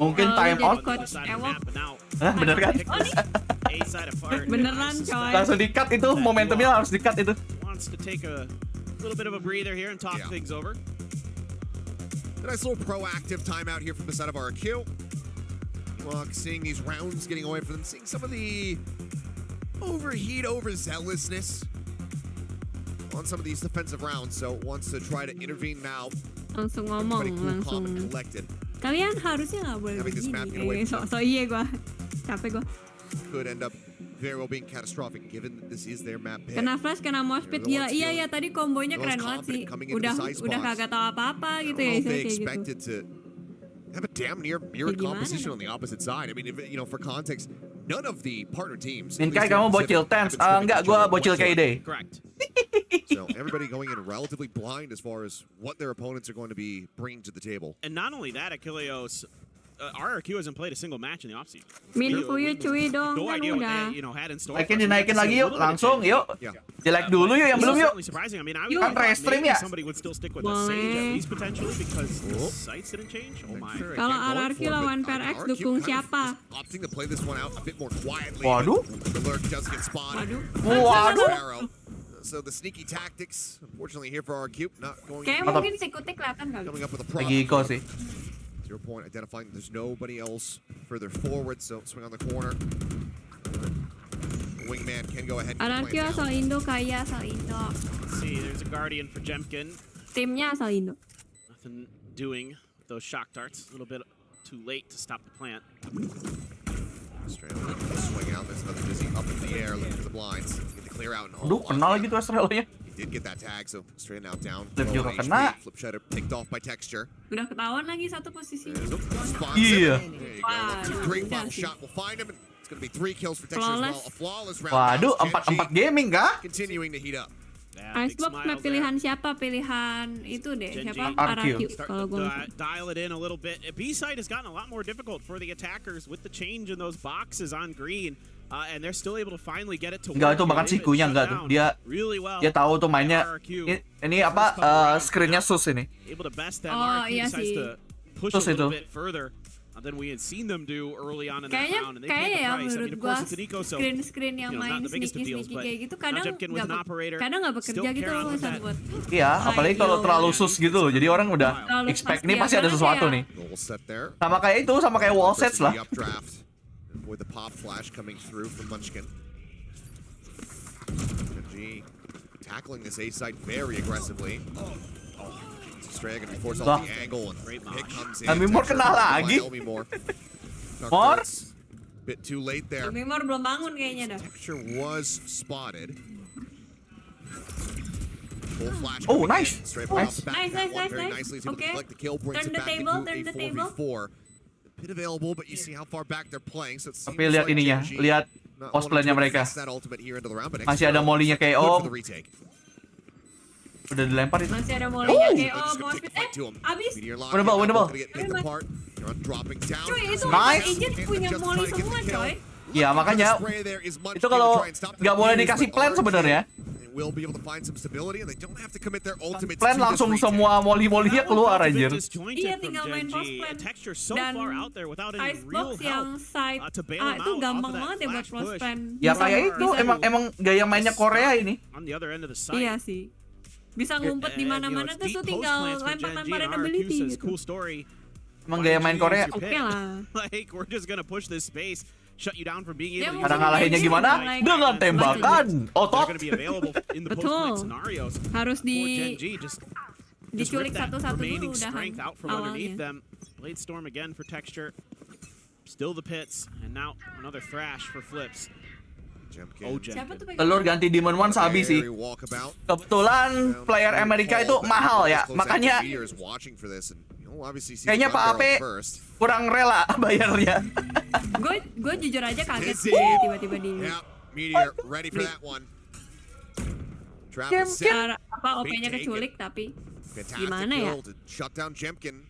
Speaker 1: mungkin time out. Bener kan?
Speaker 2: Beneran coy.
Speaker 1: Langsung di-cut itu, momentumnya harus di-cut itu.
Speaker 13: Wants to take a little bit of a breather here and talk things over.
Speaker 12: A nice little proactive timeout here from the side of RRQ. Well, seeing these rounds getting away from them, seeing some of the overheat, overzealousness on some of these defensive rounds, so wants to try to intervene now.
Speaker 2: Langsung ngomong, langsung. Kalian harusnya nggak boleh begini. So iya gua, capek gua.
Speaker 12: Could end up very well being catastrophic, given that this is their map.
Speaker 2: Kena flash, kena Mousepad, iya tadi kombonya keren banget sih. Udah kagak tahu apa-apa gitu ya, kayak gitu.
Speaker 12: Have a damn near mirror composition on the opposite side. I mean, if, you know, for context, none of the partner teams.
Speaker 1: Minkai kamu bocil tense, enggak, gua bocil KD.
Speaker 12: Correct. So everybody going in relatively blind as far as what their opponents are going to be bringing to the table.
Speaker 13: And not only that, Achilleos, RRQ hasn't played a single match in the offseason.
Speaker 2: Min fuyu cuy dong,
Speaker 13: no
Speaker 2: kan
Speaker 13: idea what
Speaker 2: udah.
Speaker 13: they, you know, had in store.
Speaker 1: Dinaikin lagi yuk, langsung yuk. Di-like dulu yuk yang belum yuk.
Speaker 13: Surprising. I mean,
Speaker 1: Kan restream ya.
Speaker 13: somebody would still stick with the Sage at least potentially because the sights didn't change. Oh my.
Speaker 2: Kalau RRQ lawan PRX dukung siapa?
Speaker 12: Opting to play this one out a bit more quietly.
Speaker 1: Waduh.
Speaker 12: The lurk does get spotted.
Speaker 1: Waduh.
Speaker 12: So the sneaky tactics, unfortunately here for RRQ, not going.
Speaker 2: Kayak mungkin sikutnya kelihatan kali.
Speaker 12: Coming up with a
Speaker 1: Lagi Iko sih.
Speaker 12: 0 point, identifying there's nobody else further forward, so swing on the corner. Wingman can go ahead and
Speaker 2: RRQ asal Indo, kaya asal Indo.
Speaker 13: Let's see, there's a Guardian for Jemkin.
Speaker 2: Timnya asal Indo.
Speaker 13: Nothing doing with those shock darts. A little bit too late to stop the plant.
Speaker 12: Straight up, swing out, there's another dizzy up in the air, looking for the blinds. Get the clear out and
Speaker 1: Aduh,
Speaker 12: hold.
Speaker 1: kena lagi tuh Astralonya.
Speaker 12: He did get that tag, so straight now down.
Speaker 1: Flip juga
Speaker 12: Low
Speaker 1: kena.
Speaker 12: HP. Flip shutter picked off by Texture.
Speaker 2: Udah ketahuan lagi satu posisi.
Speaker 1: Iya.
Speaker 12: There you go. 1, 2, 3. Pop shot will find him. It's going to be 3 kills for Texture as well. A flawless round.
Speaker 1: Waduh,
Speaker 12: Now it's
Speaker 1: 4-4 gaming kah?
Speaker 12: continuing to heat up.
Speaker 2: Icebox map pilihan siapa? Pilihan itu deh. Siapa? RRQ. Kalau gue
Speaker 13: dial it in a little bit. B-side has gotten a lot more difficult for the attackers with the change in those boxes on green. And they're still able to finally get it to
Speaker 1: Enggak,
Speaker 13: work.
Speaker 1: itu bahkan sikunya enggak tuh. Dia tahu tuh mainnya. Ini apa? Screennya sus ini.
Speaker 13: Able to best them.
Speaker 2: Oh,
Speaker 13: RRQ
Speaker 2: iya
Speaker 13: decides
Speaker 2: sih.
Speaker 13: to push
Speaker 1: Sus
Speaker 13: a little
Speaker 1: itu.
Speaker 13: bit further than we had seen them do early on in that
Speaker 2: kayaknya
Speaker 13: round. And they paid the
Speaker 2: ya
Speaker 13: price. I mean,
Speaker 2: menurut
Speaker 13: of
Speaker 2: gua
Speaker 13: course, it's an eco, so
Speaker 2: screen yang
Speaker 13: you know,
Speaker 2: main
Speaker 13: not the biggest of deals,
Speaker 2: sneaky
Speaker 13: but
Speaker 2: kayak gitu kadang
Speaker 13: Jemkin was an operator,
Speaker 2: nggak bekerja
Speaker 13: still
Speaker 2: gitu loh
Speaker 13: carrying
Speaker 2: Wisan
Speaker 13: that.
Speaker 2: buat
Speaker 1: Iya, apalagi kalau terlalu sus gitu loh. Jadi orang udah
Speaker 2: Terlalu
Speaker 1: expect
Speaker 2: pasti
Speaker 1: nih
Speaker 2: ya,
Speaker 1: pasti ada
Speaker 2: karena
Speaker 1: sesuatu
Speaker 2: kayak-
Speaker 1: nih.
Speaker 12: Goal set there.
Speaker 1: Sama kayak itu, sama kayak wall sets lah.
Speaker 12: The updraft with the pop flash coming through from Munchkin. G tackling this A side very aggressively. Stray gonna be forced off the angle and it comes in.
Speaker 1: Mimor kena lagi. Mor?
Speaker 12: Bit too late there.
Speaker 2: Mimor belum bangun kayaknya dah.
Speaker 12: Texture was spotted. Full flash
Speaker 1: Oh,
Speaker 12: coming
Speaker 1: nice.
Speaker 12: in. Straight off the back
Speaker 2: Nice,
Speaker 12: of that
Speaker 2: nice,
Speaker 12: one
Speaker 2: nice,
Speaker 12: very
Speaker 2: nice.
Speaker 12: nicely. He's able to
Speaker 2: Okay.
Speaker 12: collect the kill, brings
Speaker 2: Turn
Speaker 12: it
Speaker 2: the
Speaker 12: back
Speaker 2: table,
Speaker 12: into
Speaker 2: turn
Speaker 12: a
Speaker 2: the table.
Speaker 12: 4v4. The pit available, but you see how far back they're playing. So it seems
Speaker 1: Tapi lihat
Speaker 12: like
Speaker 1: ininya,
Speaker 12: Gen.G
Speaker 1: lihat
Speaker 12: not
Speaker 1: cosplaynya
Speaker 12: wanting to
Speaker 1: mereka.
Speaker 12: invest that ultimate here into the round, but
Speaker 1: Masih
Speaker 12: extra
Speaker 1: ada molly-nya
Speaker 12: good
Speaker 1: KO.
Speaker 12: for the retake.
Speaker 1: Udah dilempar itu.
Speaker 2: Masih ada molly-nya kayak
Speaker 12: They're just gonna take the fight to him.
Speaker 2: abis.
Speaker 12: Meteor lock,
Speaker 1: Winnable,
Speaker 12: not
Speaker 1: winnable.
Speaker 12: gonna get picked apart. They're on dropping down.
Speaker 2: Cuy itu
Speaker 1: Nice.
Speaker 2: agent punya
Speaker 12: Just
Speaker 2: molly
Speaker 12: trying to get
Speaker 2: semua
Speaker 12: the kill.
Speaker 2: coy.
Speaker 1: Iya, makanya itu kalau nggak boleh dikasih plan sebenarnya.
Speaker 12: Will be able to find some stability and they don't have to commit their ultimates
Speaker 1: Plan
Speaker 12: to this
Speaker 1: langsung
Speaker 12: retake.
Speaker 1: semua molly-mollynya keluar anjir.
Speaker 2: Iya tinggal main cross plan. Dan Icebox yang side A itu gampang banget ya buat cross plan.
Speaker 1: Ya kayak itu emang gaya mainnya Korea ini.
Speaker 2: Iya sih. Bisa ngumpet di mana-mana terus tuh tinggal lempar-lemparin ability gitu.
Speaker 1: Emang gaya main Korea.
Speaker 2: Oke lah.
Speaker 13: Like we're just gonna push this space, shut you down from being able to
Speaker 1: Cara ngalahinnya gimana? Dengan tembakan otot.
Speaker 2: Betul. Harus diculik satu-satu dulu udahan awalnya.
Speaker 13: Blade Storm again for Texture. Still the pits, and now another thrash for Flips.
Speaker 1: Telur ganti Demon One sabi sih. Kebetulan player Amerika itu mahal ya, makanya kayaknya Pak Ape kurang rela bayarnya.
Speaker 2: Gue jujur aja kaget sih tiba-tiba di.
Speaker 12: Meteor ready for that one.
Speaker 2: Apa OP-nya keculik tapi gimana ya?
Speaker 12: Shut down Jemkin.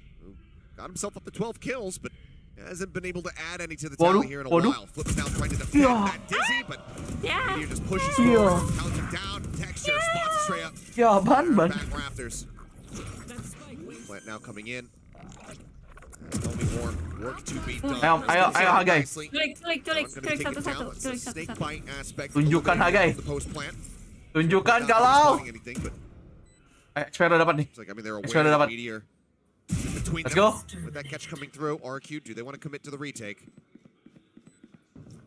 Speaker 12: Got himself up to 12 kills, but hasn't been able to add any to the tally here in a while. Flips now trying to defend that dizzy, but Meteor just pushes forward, counts him down. Texture spots straight up.
Speaker 1: Ya ban.
Speaker 12: Back rafters. Plant now coming in. Only work to be done.
Speaker 1: Ayo Hagai.
Speaker 2: Culik satu-satu.
Speaker 12: Snake bite aspect.
Speaker 1: Tunjukkan Hagai. Tunjukkan kalau. XP udah dapat nih. XP udah dapat. Let's go.
Speaker 12: With that catch coming through, RRQ, do they want to commit to the retake?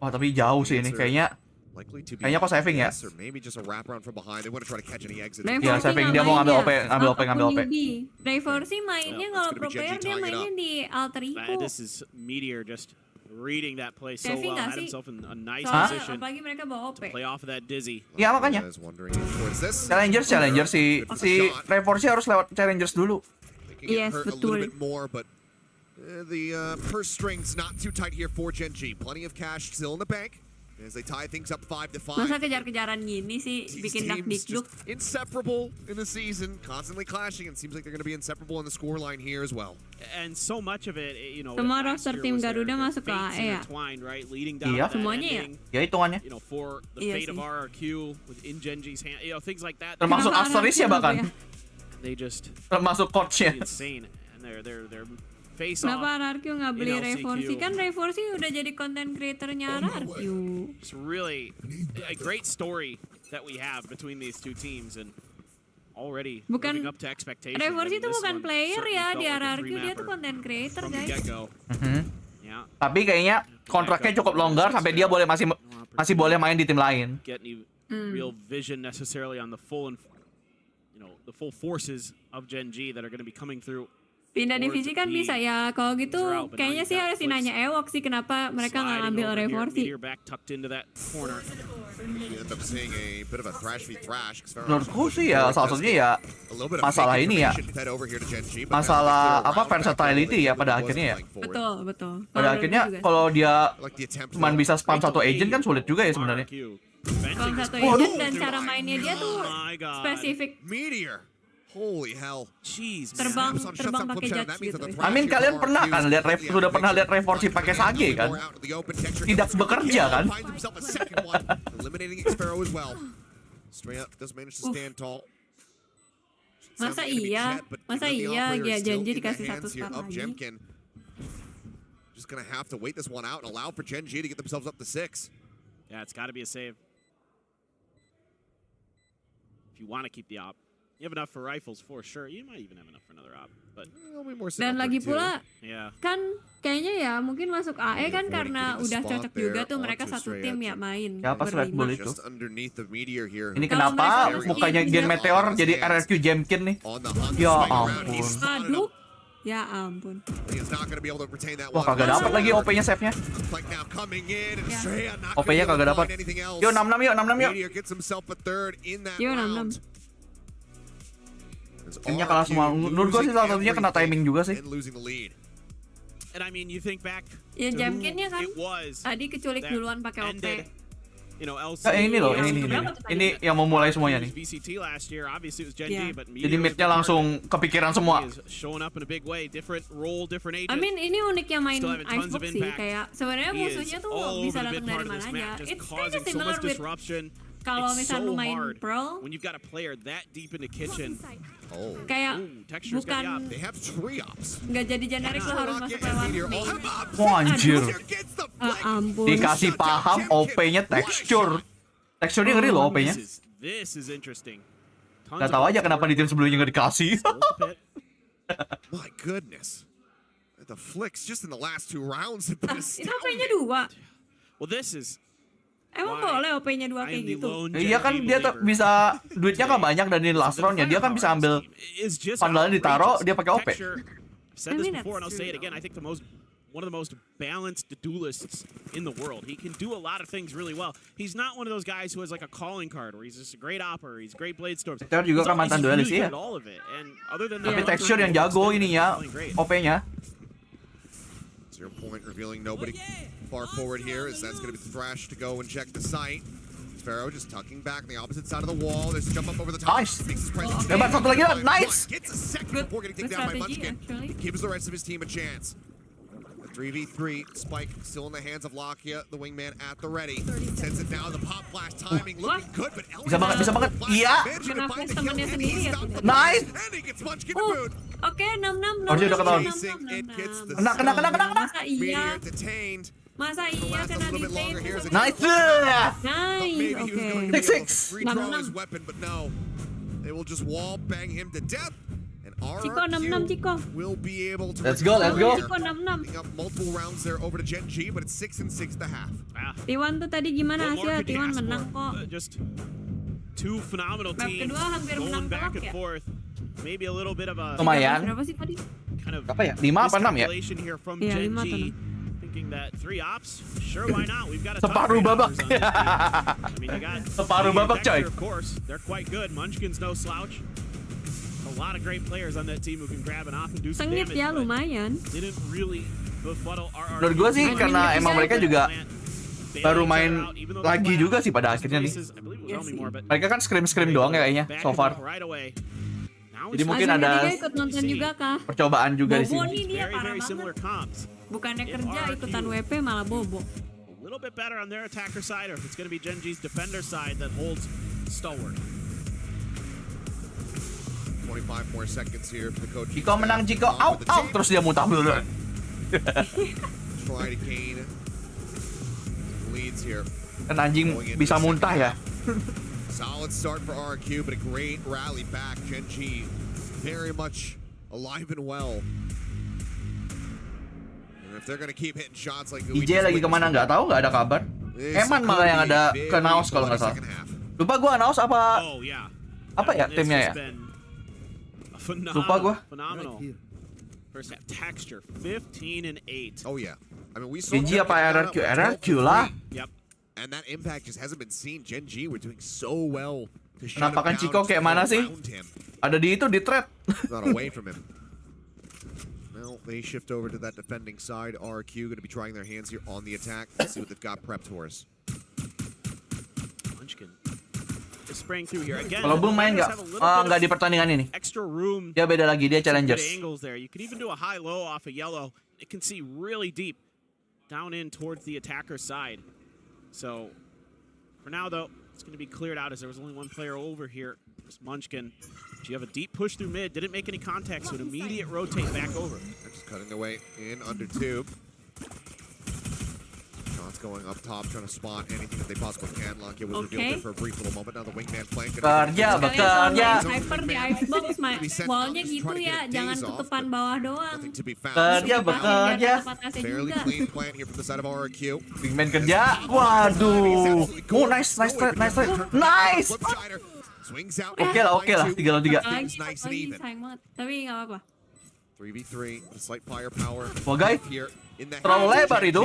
Speaker 1: Wah tapi jauh sih ini kayaknya. Kayaknya kok saving ya?
Speaker 12: Or maybe just a wrap around from behind. They want to try to catch any exit.
Speaker 1: Iya saving, dia mau ngambil OP.
Speaker 2: Driver sih mainnya kalau pro player dia mainnya di alter ego.
Speaker 13: This is Meteor just reading that play so
Speaker 2: Saving
Speaker 13: well,
Speaker 2: nggak
Speaker 13: had
Speaker 2: sih?
Speaker 13: himself in a nice
Speaker 2: Soalnya
Speaker 13: position
Speaker 2: apalagi mereka bawa OP.
Speaker 13: to play off of that dizzy.
Speaker 1: Iya makanya. Challenger si Revorsi harus lewat Challengers dulu.
Speaker 2: Yes, betul.
Speaker 12: The purse strings not too tight here for Gen.G. Plenty of cash still in the bank as they tie things up 5-5.
Speaker 2: Masa kejar-kejaran gini sih bikin dak-dikduk.
Speaker 12: Inseparable in the season, constantly clashing, and seems like they're going to be inseparable in the scoreline here as well.
Speaker 13: And so much of it, you know,
Speaker 2: Semua roster tim Garuda masuk ke AE ya.
Speaker 13: right, leading down
Speaker 1: Iya.
Speaker 13: to that
Speaker 2: Semuanya ya.
Speaker 13: ending,
Speaker 1: Ya hitungannya.
Speaker 13: you know, for the
Speaker 2: Iya
Speaker 13: fate of
Speaker 2: sih.
Speaker 13: RRQ within Gen.G's hand, you know, things like that.
Speaker 1: Termasuk Asteris ya bahkan.
Speaker 13: They just
Speaker 1: Termasuk coachnya.
Speaker 13: insane, and they're face
Speaker 2: Kenapa
Speaker 13: off.
Speaker 2: RRQ nggak beli Revorsi? Kan Revorsi udah jadi content creatornya RRQ.
Speaker 13: It's really a great story that we have between these two teams, and already living up to expectations.
Speaker 2: Revorsi itu
Speaker 13: This
Speaker 2: bukan
Speaker 13: one
Speaker 2: player
Speaker 13: certainly
Speaker 2: ya
Speaker 13: felt
Speaker 2: di
Speaker 13: like a
Speaker 2: RRQ, dia
Speaker 13: three-mapper
Speaker 2: tuh content creator
Speaker 13: from the
Speaker 2: guys.
Speaker 13: get-go. Yeah.
Speaker 1: Tapi kayaknya kontraknya cukup longgar sampai dia boleh masih boleh main di tim lain.
Speaker 13: Get any real vision necessarily on the full the full forces of Gen.G that are going to be coming through.
Speaker 2: Pindah divisi kan bisa ya. Kalau gitu kayaknya sih harus nanya Ewok sih kenapa mereka nggak ngambil Revorsi.
Speaker 12: We end up seeing a bit of a thrash v thrash.
Speaker 1: Menurutku sih ya salah satunya ya masalah ini ya, masalah apa versatility ya pada akhirnya ya.
Speaker 2: Betul.
Speaker 1: Pada akhirnya kalau dia cuma bisa spam satu agent kan sulit juga ya sebenarnya.
Speaker 2: Spam satu agent dan cara mainnya dia tuh spesifik.
Speaker 12: Meteor. Holy hell.
Speaker 10: Jeez.
Speaker 2: Terbang pakai judge gitu.
Speaker 1: I mean kalian pernah kan sudah pernah lihat Revorsi pakai Sage kan? Tidak bekerja kan?
Speaker 12: Eliminating Sparrow as well. Straight up does manage to stand tall.
Speaker 2: Masa iya Gen.G dikasih satu star lagi.
Speaker 12: Just gonna have to wait this one out and allow for Gen.G to get themselves up to 6.
Speaker 13: Yeah, it's got to be a save. If you want to keep the op. You have enough for rifles for sure. You might even have enough for another op, but
Speaker 2: dan lagi pula kan kayaknya ya mungkin masuk AE kan karena udah cocok juga tuh mereka satu tim ya main.
Speaker 1: Ya pas Red Bull itu.
Speaker 12: Ini
Speaker 1: Ini kenapa mukanya Gen Meteor jadi RRQ Gen.G nih? Ya ampun.
Speaker 2: Aduh. Ya ampun.
Speaker 1: Wah kagak dapat lagi OP-nya save-nya. OP-nya kagak dapat. Yo 66 yuk.
Speaker 2: Yo 66.
Speaker 1: Timnya kalah semua. Menurut gue sih salah satunya kena timing juga sih.
Speaker 13: And I mean, you think back
Speaker 2: ya Gen.G-nya kan tadi keculik duluan pakai OP.
Speaker 1: Ini loh, ini yang memulai semuanya nih.
Speaker 13: VCT last year, obviously it was Gen.G, but
Speaker 1: jadi mid-nya langsung kepikiran semua.
Speaker 13: Showing up in a big way, different role, different agent.
Speaker 2: I mean, ini uniknya main Icebox sih, kayak sebenarnya musuhnya tuh bisa datang dari mana aja. It's kind of similar with kalau misalnya lu main Pearl,
Speaker 13: when you've got a player that deep in the kitchen.
Speaker 2: Kayak bukan nggak jadi generik lo harus masuk lewat main.
Speaker 1: Wah anjir.
Speaker 2: Ampun.
Speaker 1: Dikasih paham OP-nya texture. Texture-nya ngeri loh OP-nya.
Speaker 13: This is interesting.
Speaker 1: Gak tahu aja kenapa di tim sebelumnya nggak dikasih.
Speaker 12: My goodness. The flicks just in the last 2 rounds have been
Speaker 2: Itu OP-nya 2.
Speaker 13: Well, this is
Speaker 2: Emang boleh OP-nya 2 kayak gitu?
Speaker 1: Iya kan dia bisa duitnya kan banyak dan ini last round ya dia kan bisa ambil pandalnya ditaruh dia pakai OP.
Speaker 13: Said this before and I'll say it again. I think one of the most balanced duelists in the world. He can do a lot of things really well. He's not one of those guys who has like a calling card where he's just a great opper, he's great blade storms.
Speaker 1: Texture juga kan mantan duelis ya. Tapi texture yang jago ini ya OP-nya.
Speaker 12: 0 point revealing nobody far forward here as that's going to be the thrash to go and check the site. Sparrow just tucking back on the opposite side of the wall. There's a jump up over the top.
Speaker 1: Nice. Lebar satu lagi lah. Nice.
Speaker 12: Gets a second before getting taken down by Munchkin. Gives the rest of his team a chance. 3v3, Spike still in the hands of Lakia, the wingman at the ready. Sends it down, the pop flash timing looking good, but
Speaker 1: bisa banget. Iya.
Speaker 2: Kena flash temennya sendiri ya.
Speaker 1: Nice.
Speaker 2: Oke, 66.
Speaker 1: Oh dia udah ketahuan. Kena.
Speaker 2: Masa iya? Masa iya kena di tape?
Speaker 1: Nice.
Speaker 2: Nice. Oke.
Speaker 1: 6-6.
Speaker 2: 66.
Speaker 12: They will just wall bang him to death.
Speaker 2: Ciko 66 Ciko.
Speaker 12: Let's
Speaker 1: go.
Speaker 2: Ciko 66.
Speaker 12: Multiple rounds there over to Gen.G, but it's 6-6 the half.
Speaker 2: T1 tuh tadi gimana hasilnya? T1 menang kok.
Speaker 13: Just 2 phenomenal teams going back and forth. Maybe a little bit of a
Speaker 1: lumayan.
Speaker 2: Berapa sih tadi?
Speaker 1: Berapa ya? 5 apa 6 ya?
Speaker 13: Iya 5 atau 6. Thinking that 3 ops, sure why not? We've got a
Speaker 1: separuh babak. Separuh babak coy.
Speaker 13: Of course, they're quite good. Munchkin's no slouch. A lot of great players on that team who can grab an op and do some damage.
Speaker 2: Sengit ya lumayan.
Speaker 13: Didn't really befuddle RRQ.
Speaker 1: Menurut gue sih karena emang mereka juga baru main lagi juga sih pada akhirnya nih. Mereka kan scrim doang ya kayaknya so far. Jadi mungkin ada percobaan juga di sini.
Speaker 2: Dia parah banget. Bukannya kerja ikutan WP malah bobo.
Speaker 13: A little bit better on their attacker side, or if it's going to be Gen.G's defender side that holds stalwart.
Speaker 12: 25 more seconds here for the coach.
Speaker 1: Jiko menang, Jiko out terus dia muntah dulu.
Speaker 12: Try to gain leads here.
Speaker 1: Kan anjing bisa muntah ya.
Speaker 12: Solid start for RRQ, but a great rally back. Gen.G very much alive and well. And if they're gonna keep hitting shots like
Speaker 1: IJ lagi kemana nggak tahu, nggak ada kabar. Eman malah yang ada ke Naos kalau nggak salah. Lupa gua Naos apa ya timnya ya. Lupa gua.
Speaker 13: First half texture 15-8.
Speaker 12: Oh yeah. I mean we saw
Speaker 1: GEN.G apa RRQ? RRQ lah.
Speaker 13: Yep.
Speaker 12: And that impact just hasn't been seen. Gen.G were doing so well to shut him
Speaker 1: Penampakan
Speaker 12: down.
Speaker 1: Chico kayak mana sih? Ada di itu, di trap.
Speaker 12: Not away from him. Well, they shift over to that defending side. RRQ going to be trying their hands here on the attack. Let's see what they've got prepped for us.
Speaker 13: Munchkin is spraying through here again.
Speaker 1: Kalau Boom main nggak? Nggak di pertandingan ini.
Speaker 13: Extra room.
Speaker 1: Dia beda lagi, dia
Speaker 13: Good
Speaker 1: challengers.
Speaker 13: angles there. You could even do a high-low off of yellow. It can see really deep down in towards the attacker side. So for now, though, it's going to be cleared out as there was only one player over here. It's Munchkin. You have a deep push through mid. Didn't make any contact, so an immediate rotate back over.
Speaker 12: They're just cutting away in under tube. Shots going up top, trying to spot anything that they possibly can. Lockett was revealed there for a brief little moment. Now the wingman flank.
Speaker 1: Bekerja.
Speaker 2: Sniper di icebox, wallnya gitu ya, jangan tutupan bawah doang.
Speaker 1: Bekerja.
Speaker 12: Fairly clean plant here from the side of RRQ.
Speaker 1: Wingman kerja. Waduh. Oh, nice. Oke lah, 3 lawan 3.
Speaker 12: Nice and even.
Speaker 2: Tapi nggak apa-apa.
Speaker 12: 3v3, slight firepower.
Speaker 1: Wah guys,
Speaker 12: here in the
Speaker 1: terlalu lebar itu.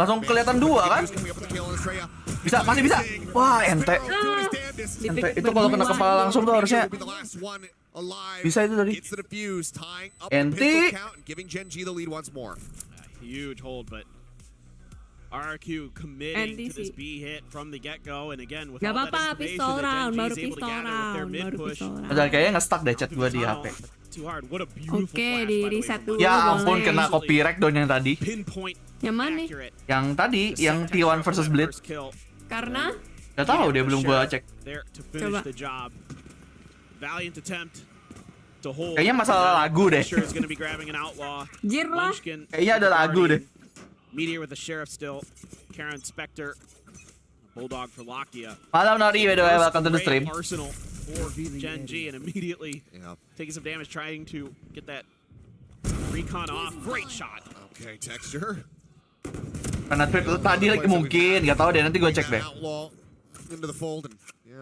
Speaker 1: Langsung kelihatan 2 kan? Masih bisa. Wah, ente. Itu kalau kena kepala langsung tuh harusnya bisa itu tadi. Ente.
Speaker 13: Huge hold, but RRQ committing to this B hit from the get-go, and again with all that
Speaker 2: pistol round, baru pistol round.
Speaker 1: Padahal kayaknya nge-stuck deh chat gua di HP.
Speaker 2: Oke, di reset dulu.
Speaker 1: Ya ampun, kena copyright dong yang tadi.
Speaker 2: Yang mana?
Speaker 1: Yang tadi, yang T1 versus Blade.
Speaker 2: Karena?
Speaker 1: Gak tahu, dia belum gua cek.
Speaker 2: Coba.
Speaker 1: Kayaknya masalah lagu deh.
Speaker 2: Jir lah.
Speaker 1: Kayaknya ada lagu deh.
Speaker 13: Meteor with the sheriff still. Karen Spectre. Bulldog for Lakia.
Speaker 1: Malam Nori, by the way, welcome to the stream.
Speaker 13: Arsenal for Gen.G and immediately taking some damage trying to get that recon off. Great shot.
Speaker 12: Okay, texture.
Speaker 1: Karena tweet tadi lagi mungkin, nggak tahu deh, nanti gue cek deh.
Speaker 12: Into the fold and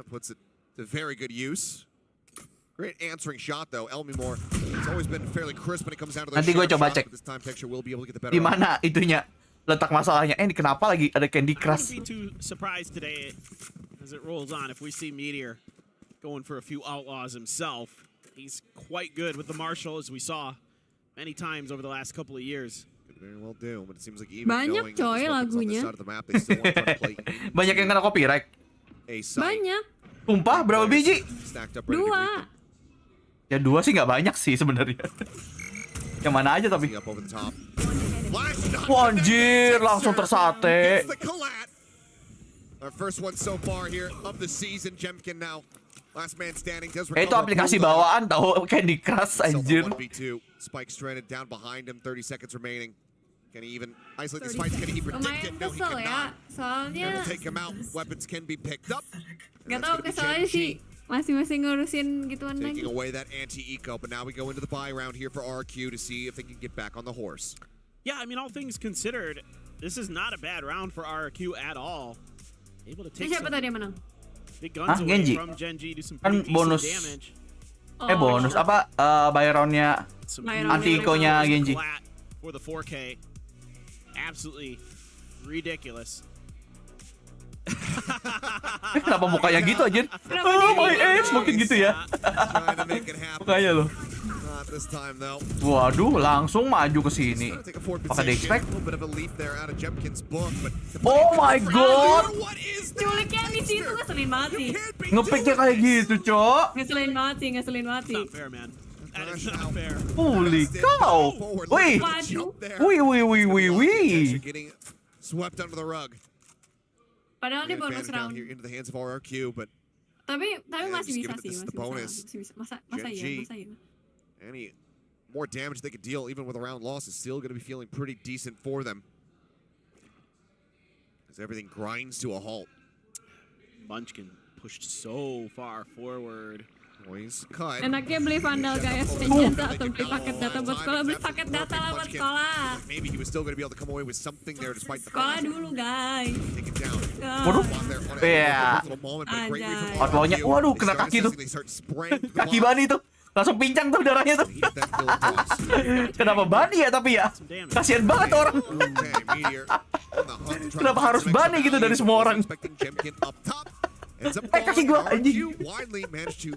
Speaker 12: puts it to very good use. Great answering shot though. Elmimore, it's always been fairly crisp when it comes down to those.
Speaker 1: Nanti gue coba cek. Di mana itunya letak masalahnya? Ini kenapa lagi ada Candy Crush?
Speaker 13: I wouldn't be too surprised today as it rolls on if we see Meteor going for a few outlaws himself. He's quite good with the Marshall, as we saw many times over the last couple of years.
Speaker 12: Could very well do, but it seems like even
Speaker 2: banyak coy lagunya.
Speaker 1: Banyak yang kena copyright.
Speaker 2: Banyak.
Speaker 1: Sumpah, berapa biji?
Speaker 2: 2.
Speaker 1: Ya 2 sih nggak banyak sih sebenarnya. Yang mana aja tapi. Wah, anjir, langsung tersate.
Speaker 12: Our first one so far here of the season. Jemkin now. Last man standing does
Speaker 1: itu aplikasi bawaan tahu Candy Crush anjir.
Speaker 12: Spike stranded down behind him. 30 seconds remaining. Can he even isolate these fights? Can he predict it? No, he cannot.
Speaker 2: Soalnya
Speaker 12: will take him out. Weapons can be picked up.
Speaker 2: Gak tau kesalnya sih. Masih ngurusin gituan lagi.
Speaker 12: Taking away that anti-eco, but now we go into the buy round here for RRQ to see if they can get back on the horse.
Speaker 13: Yeah, I mean, all things considered, this is not a bad round for RRQ at all. Able to take
Speaker 2: siapa tadi yang menang?
Speaker 13: big guns away
Speaker 1: Gen.G.
Speaker 13: from Gen.G, do some
Speaker 1: Kan
Speaker 13: pretty
Speaker 1: bonus.
Speaker 13: decent damage.
Speaker 1: Bonus apa? Byronnya anti-eco-nya Gen.G.
Speaker 13: For the 4K. Absolutely ridiculous.
Speaker 1: Kenapa mukanya gitu aja? My ass mungkin gitu ya. Mukanya loh. Waduh, langsung maju ke sini. Apakah dia expect? Oh my god.
Speaker 2: Culiknya di situ ngeselin banget sih.
Speaker 1: Ngepicknya kayak gitu, Cok.
Speaker 2: Ngeselin banget sih.
Speaker 1: Holy cow. Wih. Wih.
Speaker 12: Swept under the rug.
Speaker 2: Padahal di bonus round.
Speaker 12: Here into the hands of RRQ, but
Speaker 2: tapi masih bisa sih, masa iya.
Speaker 12: Any more damage they could deal, even with a round loss, is still going to be feeling pretty decent for them. As everything grinds to a halt.
Speaker 13: Munchkin pushed so far forward.
Speaker 12: Cut.
Speaker 2: Enaknya beli Vandal guys, senjata atau beli paket data buat sekolah, beli paket data lah buat sekolah.
Speaker 12: Maybe he was still going to be able to come away with something there despite the
Speaker 2: sekolah dulu guys.
Speaker 12: Take it down.
Speaker 1: Waduh. Iya. Outlawnya, waduh kena kaki tuh. Kaki Bani tuh. Langsung pincang tuh darahnya tuh.
Speaker 12: Get that kill across.
Speaker 1: Kenapa Bunny ya tapi ya? Kasian banget orang.
Speaker 12: Okay, Meteor on the hunt, trying to
Speaker 1: Kenapa
Speaker 12: find
Speaker 1: harus
Speaker 12: some
Speaker 1: Bunny
Speaker 12: extra
Speaker 1: gitu dari
Speaker 12: value.
Speaker 1: semua orang?
Speaker 12: Expecting Gemkin up top. Ends up
Speaker 1: Kaki
Speaker 12: falling.
Speaker 1: gua,
Speaker 12: RRQ
Speaker 1: anjing.
Speaker 12: widely managed to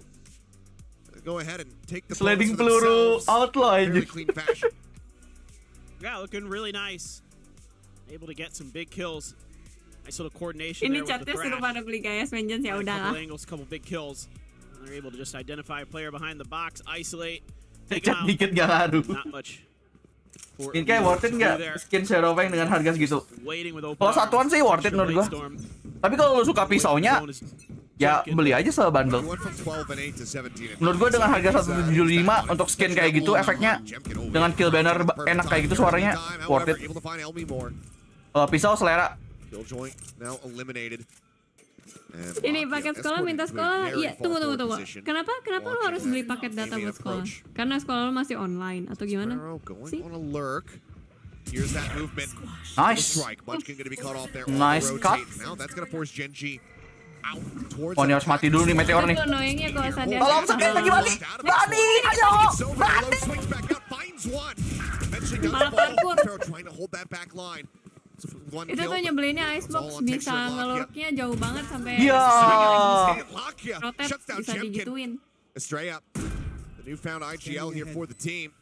Speaker 12: go ahead and take the
Speaker 1: Sliding
Speaker 12: bonus for
Speaker 1: peluru
Speaker 12: themselves.
Speaker 1: outlaw
Speaker 12: Very
Speaker 1: anjing.
Speaker 12: clean fashion.
Speaker 13: Yeah, looking really nice. Able to get some big kills. Nice little coordination
Speaker 2: Ini
Speaker 13: there with the
Speaker 2: chatnya suruh
Speaker 13: crash.
Speaker 2: pada beli Gaia's Vengeance ya
Speaker 13: A
Speaker 2: udahlah.
Speaker 13: couple angles, couple big kills. And they're able to just identify a player behind the box, isolate, take him
Speaker 1: Chat
Speaker 13: out.
Speaker 1: dikit gak ngaruh.
Speaker 13: Not much. for
Speaker 1: Ini kayak worth it
Speaker 13: Lenovo to do
Speaker 1: nggak
Speaker 13: there.
Speaker 1: skin Seiren dengan harga segitu?
Speaker 13: Waiting with open
Speaker 1: Kalau satuan
Speaker 13: arms.
Speaker 1: sih worth it
Speaker 13: Extra
Speaker 1: menurut gua.
Speaker 13: Bladestorm.
Speaker 1: Tapi kalau lu suka pisaunya, ya beli aja sebundle.
Speaker 12: We went from 12 and 8 to 17.
Speaker 1: Menurut gua dengan harga 175 untuk skin kayak gitu, efeknya dengan kill banner enak kayak gitu suaranya worth it.
Speaker 12: Able to find Elmi more.
Speaker 1: Pisau selera.
Speaker 12: Killjoy now eliminated.
Speaker 2: Ini paket sekolah minta sekolah. Iya, tunggu. Kenapa lu harus beli paket data buat sekolah? Karena sekolah lu masih online atau gimana? Sih?
Speaker 12: On a lurk. Here's that movement.
Speaker 1: Nice.
Speaker 12: Strike. Munchkin gonna be caught off there.
Speaker 1: Nice cut.
Speaker 12: Now that's gonna force Gen.G out towards.
Speaker 1: Oh, ini harus mati dulu nih meteor nih.
Speaker 2: Itu annoyingnya kalau sadar.
Speaker 1: Tolong sekali lagi Bani. Bani, ayo. Bani.
Speaker 12: Swings back out, finds one. Eventually does
Speaker 2: Malah
Speaker 12: fall.
Speaker 2: parkour.
Speaker 12: Pharaoh trying to hold that back line. One
Speaker 2: Itu
Speaker 12: kill,
Speaker 2: tuh
Speaker 12: but
Speaker 2: nyebelinnya
Speaker 12: it's
Speaker 2: Icebox
Speaker 12: all on
Speaker 2: bisa
Speaker 12: texture lock,
Speaker 2: ngelurknya jauh banget sampai
Speaker 1: Iya.
Speaker 12: Lakia
Speaker 2: rotet
Speaker 12: shuts down
Speaker 2: bisa
Speaker 12: Gemkin.
Speaker 2: digituin.
Speaker 12: Estrella, the newfound IGL here for the team.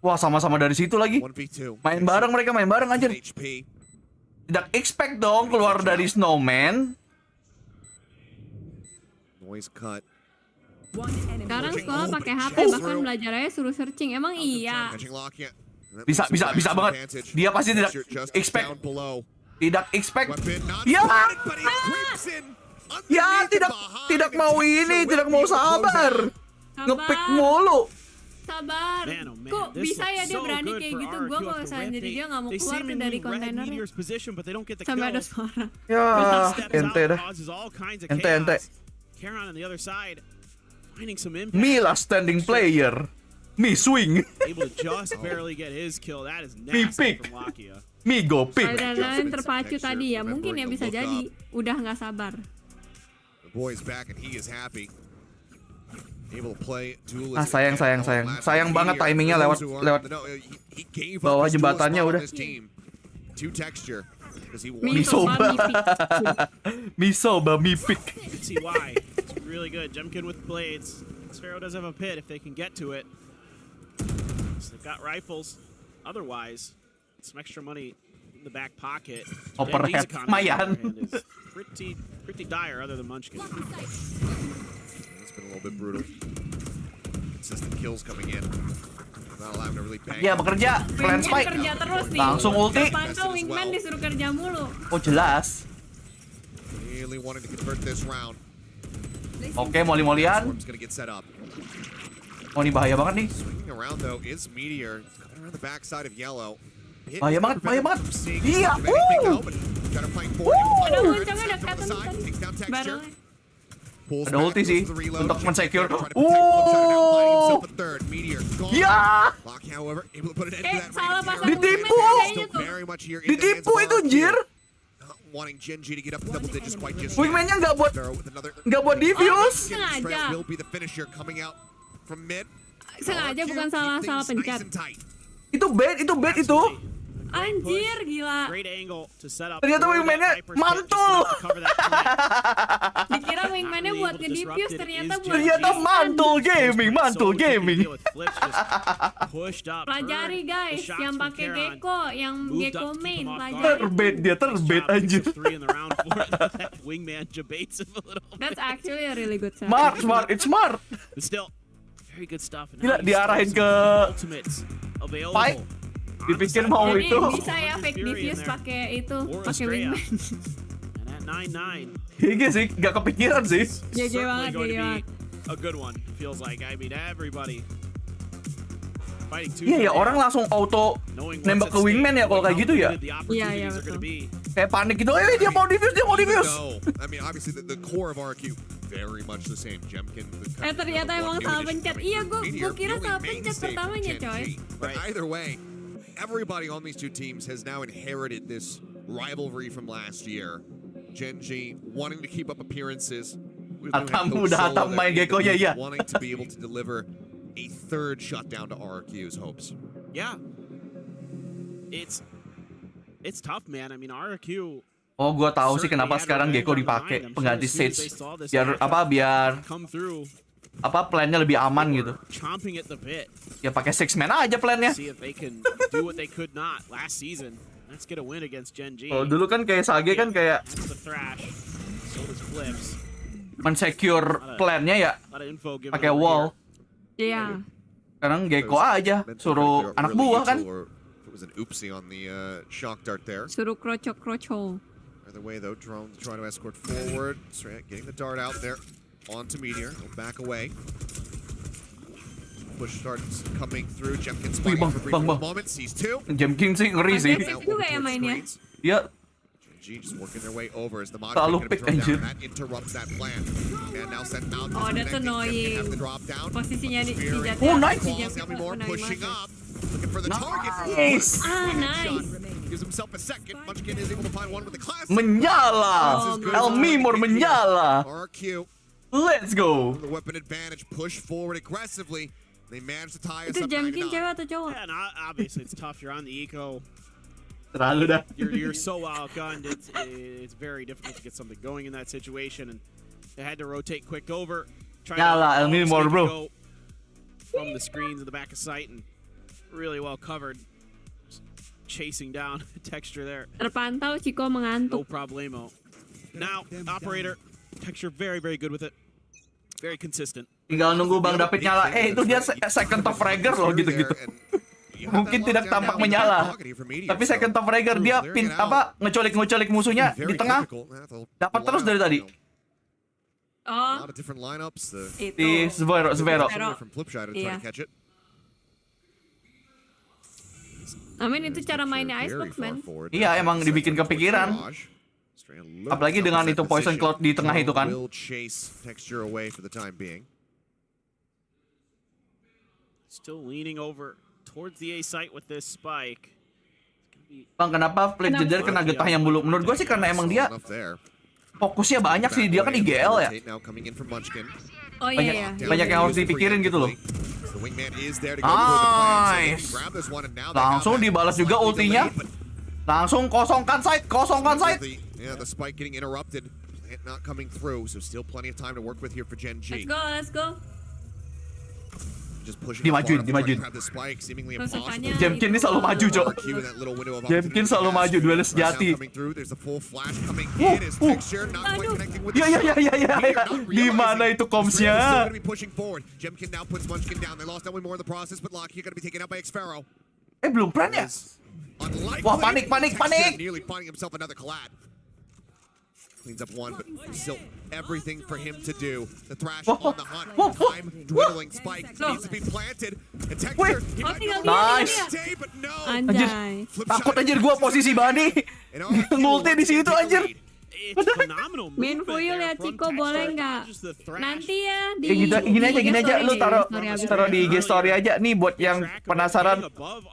Speaker 1: Wah, sama-sama dari situ lagi.
Speaker 12: 1v2.
Speaker 1: Main bareng mereka, main bareng anjir.
Speaker 12: HP.
Speaker 1: Tidak expect dong keluar dari Snowman.
Speaker 12: Noise cut.
Speaker 2: Sekarang sekolah pakai HP bahkan belajarnya suruh searching. Emang iya.
Speaker 12: Catching Lakia.
Speaker 1: Bisa banget. Dia pasti tidak expect. Tidak expect. Ya. Ya, tidak mau ini, tidak mau sabar. Ngepick mulu.
Speaker 2: Sabar. Kok bisa ya dia berani kayak gitu? Gua kalau misalnya jadi dia nggak mau keluar tuh dari kontainernya. Sampai ada suara.
Speaker 1: Ya, ente dah. Ente.
Speaker 13: Karen on the other side, finding some impact.
Speaker 1: Mila standing player. Mi swing.
Speaker 13: Able to just barely get his kill. That is
Speaker 1: Mi
Speaker 13: nasty
Speaker 1: pick.
Speaker 13: from Lakia.
Speaker 1: Mi go pick.
Speaker 2: Adrenalin terpacu tadi ya. Mungkin ya bisa jadi. Udah nggak sabar.
Speaker 12: The boy's back and he is happy. Able to play duelist.
Speaker 1: Sayang banget timingnya lewat bawah jembatannya udah.
Speaker 12: Two texture.
Speaker 1: Misoba mi pick.
Speaker 13: You can see why. It's really good. Gemkin with blades. Sphero does have a pit if they can get to it. So they've got rifles. Otherwise, some extra money in the back pocket.
Speaker 1: Overhead, mayan.
Speaker 13: Is pretty dire other than Munchkin.
Speaker 12: It's been a little bit brutal. Consistent kills coming in. Not allowing to really bang.
Speaker 1: Ya bekerja, plan spike.
Speaker 2: Kerja terus nih.
Speaker 1: Langsung ulti.
Speaker 2: Pantau Wingman disuruh kerja mulu.
Speaker 1: Oh jelas.
Speaker 12: Really wanting to convert this round.
Speaker 1: Oke, moli-molian.
Speaker 12: Storm's gonna get set up.
Speaker 1: Oh ini bahaya banget nih.
Speaker 12: Swinging around though is Meteor. It's coming around the backside of Yellow.
Speaker 1: Bahaya banget. Iya.
Speaker 2: Ada goncangnya ada kelihatan
Speaker 12: Bareng.
Speaker 1: Ada ulti sih untuk men-secure.
Speaker 12: Ya.
Speaker 2: Salah pasang
Speaker 1: Ditipu. Ditipu itu anjir.
Speaker 12: Wanting Gen.G to get up to double digits quite just.
Speaker 1: Wingman-nya nggak buat diffuse.
Speaker 2: Sengaja.
Speaker 12: Will be the finisher coming out from mid.
Speaker 2: Sengaja bukan salah pencet.
Speaker 1: Itu bait itu.
Speaker 2: Anjir gila.
Speaker 13: Great angle to set up.
Speaker 1: Ternyata wingman-nya mantul.
Speaker 2: Dikira wingman-nya buat nge-diffuse ternyata
Speaker 1: mantul gaming.
Speaker 2: Pelajari guys, yang pakai gecko, yang gecko main,
Speaker 1: Dia terbait anjir.
Speaker 13: Wingman debates him a little.
Speaker 2: That's actually a really good set.
Speaker 1: Smart, it's smart.
Speaker 13: But still, very good stuff.
Speaker 1: Gila, diarahin ke Spike. Dipikir mau
Speaker 2: jadi
Speaker 1: itu.
Speaker 2: bisa ya fake diffuse pakai itu, pakai wingman.
Speaker 13: And at 9-9.
Speaker 1: Iya sih, gak kepikiran sih.
Speaker 2: GG banget.
Speaker 13: A good one, feels like. I mean, everybody fighting two.
Speaker 1: Iya ya, orang langsung auto nembak ke wingman ya kalau kayak gitu ya.
Speaker 2: Iya betul.
Speaker 1: Kayak panik gitu, dia mau diffuse.
Speaker 12: I mean, obviously the core of RRQ very much the same. Gemkin.
Speaker 2: Ternyata emang salah pencet. Iya, gue kira salah pencet pertamanya, coy.
Speaker 12: But either way, everybody on these two teams has now inherited this rivalry from last year. Gen.G wanting to keep up appearances.
Speaker 1: Udah hatam main gecko ya.
Speaker 12: Wanting to be able to deliver a third shutdown to RRQ's hopes.
Speaker 13: Yeah. It's tough, man. I mean, RRQ.
Speaker 1: Oh, gua tahu sih kenapa sekarang Gecko dipakai pengganti Sage. Biar plannya lebih aman gitu.
Speaker 13: Chomping at the bit.
Speaker 1: Ya pakai 6 man aja plannya.
Speaker 13: See if they can do what they could not last season. Let's get a win against Gen.G.
Speaker 1: Oh, dulu kan kayak Sage kan kayak
Speaker 13: That's the thrash. So does Flips.
Speaker 1: mensecure plannya ya pakai wall.
Speaker 2: Iya.
Speaker 1: Sekarang Gecko aja suruh anak buah kan.
Speaker 12: It was an oopsie on the shock dart there.
Speaker 2: Suruh kroco.
Speaker 12: Either way though, drone to try to escort forward. Getting the dart out there onto Meteor. He'll back away. Push starts coming through. Jemkin spotting for brief moments. Sees two.
Speaker 1: Jemkin sih ngeri sih.
Speaker 2: Agresif juga ya mainnya.
Speaker 1: Dia
Speaker 12: G just working their way over as the mod
Speaker 1: selalu pick anjir.
Speaker 12: that interrupts that plan. And now sent out.
Speaker 2: Oh, that's annoying. Posisinya di jatuh.
Speaker 1: Oh, nice.
Speaker 12: Pushing up. Looking for the target.
Speaker 1: Nice.
Speaker 2: Nice.
Speaker 12: Gives himself a second. Munchkin is able to find one with the class.
Speaker 1: Menyala. El Mimor menyala.
Speaker 12: RRQ.
Speaker 1: Let's go.
Speaker 12: The weapon advantage. Push forward aggressively. They managed to tie us
Speaker 2: Itu
Speaker 12: up.
Speaker 2: Jemkin cewek atau cowok?
Speaker 13: Yeah, and obviously it's tough. You're on the eco.
Speaker 1: Terlalu dah.
Speaker 13: You're so outgunned. It's very difficult to get something going in that situation, and they had to rotate quick over.
Speaker 1: Nyala El Mimor, bro.
Speaker 13: From the screens in the back of sight and really well covered. Just chasing down Texture there.
Speaker 2: Terpantau Chico
Speaker 13: No
Speaker 2: mengantuk.
Speaker 13: problemo. Now, operator, Texture very, very good with it. Very consistent.
Speaker 1: Tinggal nunggu Bang David nyala. Itu dia second top fragger loh gitu-gitu. Mungkin tidak tampak menyala, tapi second top fragger dia ngecolik musuhnya di tengah, dapat terus dari tadi.
Speaker 2: Oh,
Speaker 1: di Zvero.
Speaker 2: Iya. Amin itu cara mainnya Icebox, man.
Speaker 1: Iya, emang dibikin kepikiran. Apalagi dengan itu Poison Cloud di tengah itu kan.
Speaker 13: Still leaning over towards the A site with this spike.
Speaker 1: Bang, kenapa Flip Jeder kena getah yang bulu? Menurut gue sih karena emang dia fokusnya banyak sih, dia kan IGL ya.
Speaker 2: Oh iya.
Speaker 1: Banyak yang harus dipikirin gitu loh. Nice. Langsung dibalas juga ultinya. Langsung kosongkan site.
Speaker 12: Yeah, the spike getting interrupted. Not coming through, so still plenty of time to work with here for Gen.G.
Speaker 2: Let's go.
Speaker 12: Just pushing
Speaker 1: dimajuin. Jemkin ini selalu maju, Cok. Jemkin selalu maju, duel sejati. Ya. Di mana itu komsnya? Belum plan ya? Wah, panik.
Speaker 12: Cleans up one, but still everything for him to do. The thrash on the hunt. Time dwindling. Spike needs to be planted. And Texture, he might go
Speaker 1: nice.
Speaker 12: day, but no.
Speaker 2: Anjay.
Speaker 1: Takut anjir gua posisi Bani. Multi di situ anjir.
Speaker 2: Min fuyu lihat Chico boleh nggak? Nanti ya di
Speaker 1: gini aja lu taruh di IG story aja nih buat yang penasaran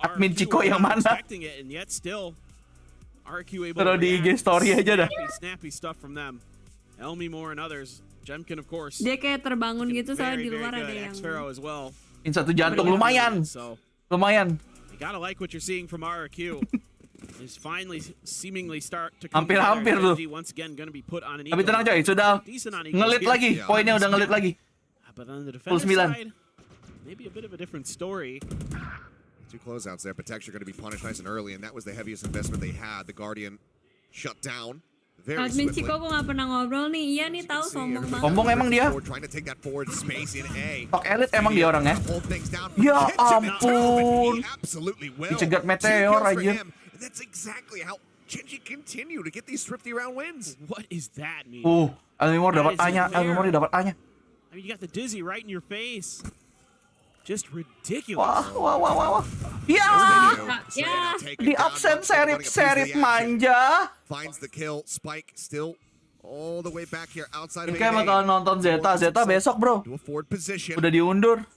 Speaker 1: admin Chico yang mana. Taruh di IG story aja dah.
Speaker 2: Dia kayak terbangun gitu soalnya di luar ada yang
Speaker 1: Satu jantung lumayan. Hampir tuh. Tapi tenang coy, sudah ngelit lagi. Poinnya udah ngelit lagi. Full 9.
Speaker 13: Maybe a bit of a different story.
Speaker 12: Two closeouts there, but Texture going to be punished nice and early, and that was the heaviest investment they had. The Guardian shut down very
Speaker 2: admin
Speaker 12: swiftly.
Speaker 2: Chico kok nggak pernah ngobrol nih. Iya nih tahu sombong banget.
Speaker 1: Sombong emang dia. Tok elit emang dia orangnya. Ya ampun. Dicegat meteor aja.
Speaker 12: That's exactly how Gen.G continue to get these thrifty round wins.
Speaker 13: What is that mean?
Speaker 1: Elmimor dapat A-nya.
Speaker 13: I mean, you got the dizzy right in your face. Just ridiculous.
Speaker 1: Wah. Ya. Di absen serip manja.
Speaker 12: Finds the kill. Spike still all the way back here outside of
Speaker 1: Kayak bakal nonton Zeta besok, bro. Udah diundur.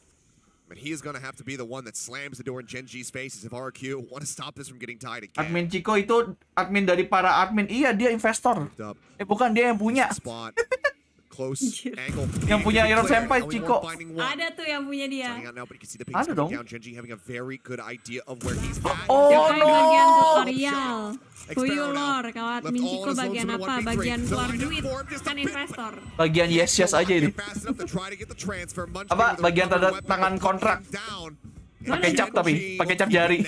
Speaker 12: But he is going to have to be the one that slams the door in Gen.G's faces if RRQ want to stop this from getting tied again.
Speaker 1: Admin Chico itu admin dari para admin. Iya, dia investor. Bukan dia yang punya.
Speaker 12: close angle.
Speaker 1: Yang punya Ironsenpai, Ciko.
Speaker 2: Ada tuh yang punya dia.
Speaker 1: Ada dong.
Speaker 12: Gen.G having a very good idea of where he's at.
Speaker 2: Yokai bagian tutorial. Fuyu lore, kalau admin Ciko bagian apa? Bagian keluar duit, kan investor.
Speaker 1: Bagian yes aja ini. Apa? Bagian tanda tangan kontrak. Pakai cap tapi, pakai cap jari.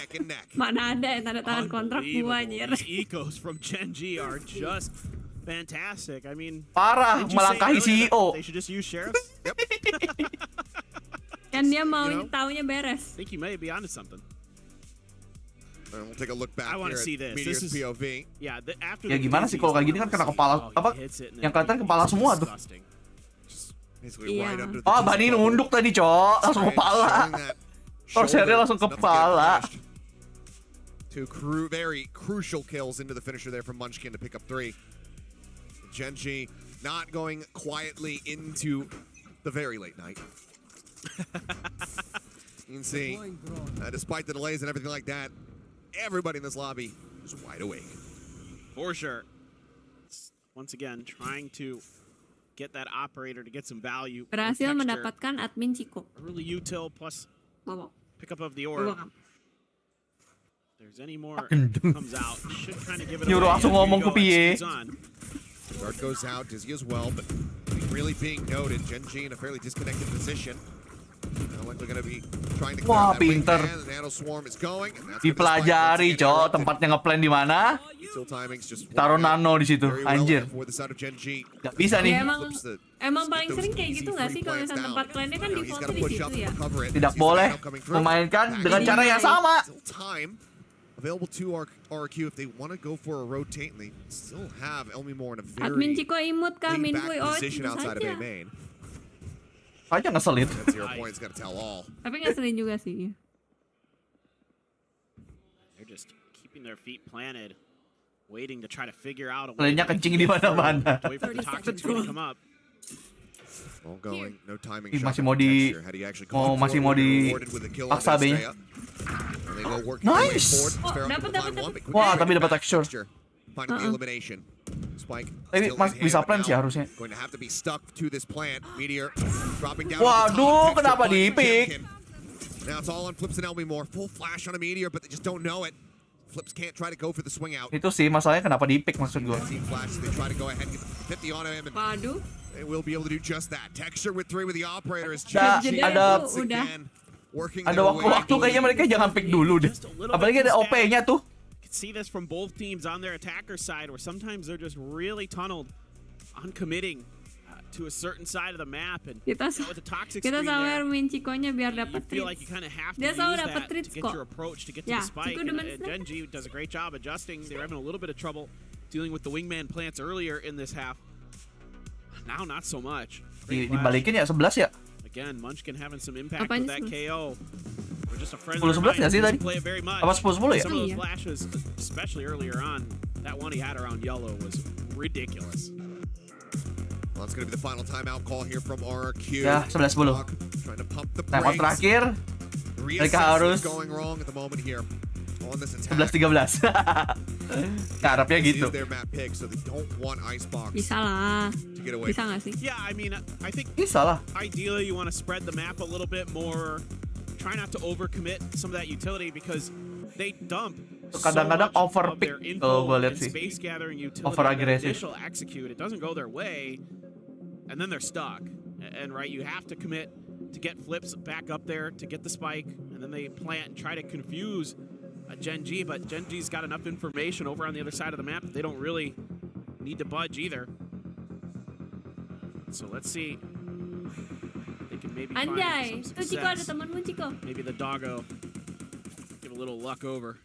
Speaker 2: Mana ada yang tanda tangan kontrak gua anjir.
Speaker 13: These ecos from Gen.G are just fantastic. I mean,
Speaker 1: Parah, melangkahi CEO.
Speaker 13: They should just use sheriffs. Yep.
Speaker 2: Kan dia mau taunya beres.
Speaker 13: I think you may be onto something.
Speaker 12: We'll take a look back.
Speaker 13: I want to see this.
Speaker 12: This is
Speaker 13: POV. Yeah, after
Speaker 1: Ya gimana sih kalau kayak gini kan kena kepala apa? Yang kelihatan kepala semua tuh.
Speaker 2: Iya.
Speaker 1: Oh, Bani nunduk tadi, Cok. Langsung kepala. Crosshairnya langsung kepala.
Speaker 12: Two very crucial kills into the finisher there from Munchkin to pick up 3. Gen.G not going quietly into the very late night. You can see, despite the delays and everything like that, everybody in this lobby is wide awake.
Speaker 13: For sure. Once again, trying to get that operator to get some value.
Speaker 2: Berhasil mendapatkan admin Ciko.
Speaker 13: Early util plus
Speaker 2: Bawa.
Speaker 13: pickup of the orb. If there's any more comes out, should kind of give it
Speaker 1: Nyuruh langsung ngomong ke piye.
Speaker 12: Guard goes out, Dizzy as well, but really being noted. Gen.G in a fairly disconnected position. Like they're gonna be trying to
Speaker 1: Wah, pinter. Dipelajari, Cok, tempatnya ngeplan di mana. Taruh nano di situ, anjir. Gak bisa nih.
Speaker 2: Ya, emang paling sering kayak gitu nggak sih kalau misalnya tempat plannya kan default di situ ya.
Speaker 1: Tidak boleh memainkan dengan cara yang sama.
Speaker 12: Available to RRQ if they want to go for a rotate, and they still have Elmimore in a
Speaker 2: Admin
Speaker 12: very
Speaker 2: Ciko imut kah Minfui? Oh,
Speaker 12: position
Speaker 2: itu
Speaker 12: outside of
Speaker 2: saja.
Speaker 12: A main.
Speaker 1: Aja ngeselin.
Speaker 12: That 0 point's got to tell all.
Speaker 2: Tapi ngeselin juga sih.
Speaker 13: They're just keeping their feet planted, waiting to try to figure out a way.
Speaker 1: Lainnya kencing di mana-mana.
Speaker 13: Wait for the toxins to come up.
Speaker 12: All going, no timing
Speaker 1: Ih,
Speaker 12: shot.
Speaker 1: masih mau di masih mau di paksa B-nya. Nice.
Speaker 2: Dapat.
Speaker 1: Wah, tapi dapat texture.
Speaker 12: Finding the elimination. Spike.
Speaker 1: Tapi bisa plan sih harusnya.
Speaker 12: Going to have to be stuck to this plant. Meteor dropping down.
Speaker 1: Waduh, kenapa di-pick?
Speaker 12: Now it's all on Flips and Elmimore. Full flash on a Meteor, but they just don't know it. Flips can't try to go for the swing out.
Speaker 1: Itu sih masalahnya kenapa di-pick maksud gue.
Speaker 12: Flash, they try to go ahead and get 50 on him.
Speaker 2: Waduh.
Speaker 12: They will be able to do just that. Texture with 3 with the operator is
Speaker 1: Ada waktu-waktu kayaknya mereka jangan pick dulu deh. Apalagi ada OP-nya tuh.
Speaker 13: See this from both teams on their attacker side, where sometimes they're just really tunneled on committing to a certain side of the map, and
Speaker 2: kita
Speaker 13: with the toxic
Speaker 2: kita
Speaker 13: screen
Speaker 2: sawer
Speaker 13: there,
Speaker 2: main Cikonya biar dapat
Speaker 13: feel like you kind of have to
Speaker 2: dia
Speaker 13: use
Speaker 2: selalu
Speaker 13: that
Speaker 2: dapat
Speaker 13: to
Speaker 2: treats
Speaker 13: get
Speaker 2: kok.
Speaker 13: your approach to get to
Speaker 2: Ya,
Speaker 13: the spike.
Speaker 2: Ciko
Speaker 13: And
Speaker 2: demen
Speaker 13: Gen.G does a great job adjusting. They're having a little bit of trouble dealing with the wingman plants earlier in this half. Now not so much.
Speaker 1: Dibalikin ya 11 ya.
Speaker 13: Again, Munchkin having some impact
Speaker 2: Apanya
Speaker 13: with that KO. We're just a friendly
Speaker 1: 10-11 nggak sih tadi?
Speaker 13: play it very much.
Speaker 1: Apa 10-10 ya?
Speaker 13: Some of those flashes, especially earlier on, that one he had around yellow was ridiculous.
Speaker 12: Well, that's going to be the final timeout call here from RRQ.
Speaker 1: Ya, 11-10.
Speaker 12: Trying to pump the
Speaker 1: Timeout
Speaker 12: brakes.
Speaker 1: terakhir. Mereka harus
Speaker 12: going wrong at the moment here on this attack.
Speaker 1: 11-13. Harapnya gitu.
Speaker 12: Their map pick, so they don't want Icebox
Speaker 2: Bisa lah.
Speaker 12: to get away.
Speaker 2: Bisa nggak sih?
Speaker 13: Yeah, I mean, I think
Speaker 1: Bisa lah.
Speaker 13: ideally you want to spread the map a little bit more. Try not to overcommit some of that utility because they dump
Speaker 1: Kadang-kadang
Speaker 13: so much
Speaker 1: overpick
Speaker 13: of their info
Speaker 1: kalau gue lihat
Speaker 13: and
Speaker 1: sih.
Speaker 13: space gathering utility.
Speaker 1: Over
Speaker 13: That
Speaker 1: agresif.
Speaker 13: initial execute, it doesn't go their way, and then they're stuck. And right, you have to commit to get Flips back up there to get the spike, and then they plant and try to confuse Gen.G, but Gen.G's got enough information over on the other side of the map that they don't really need to budge either. So let's see. They can maybe
Speaker 2: Anjay,
Speaker 13: find some
Speaker 2: tuh Ciko ada
Speaker 13: success.
Speaker 2: temanmu Ciko.
Speaker 13: Maybe the doggo give a little luck over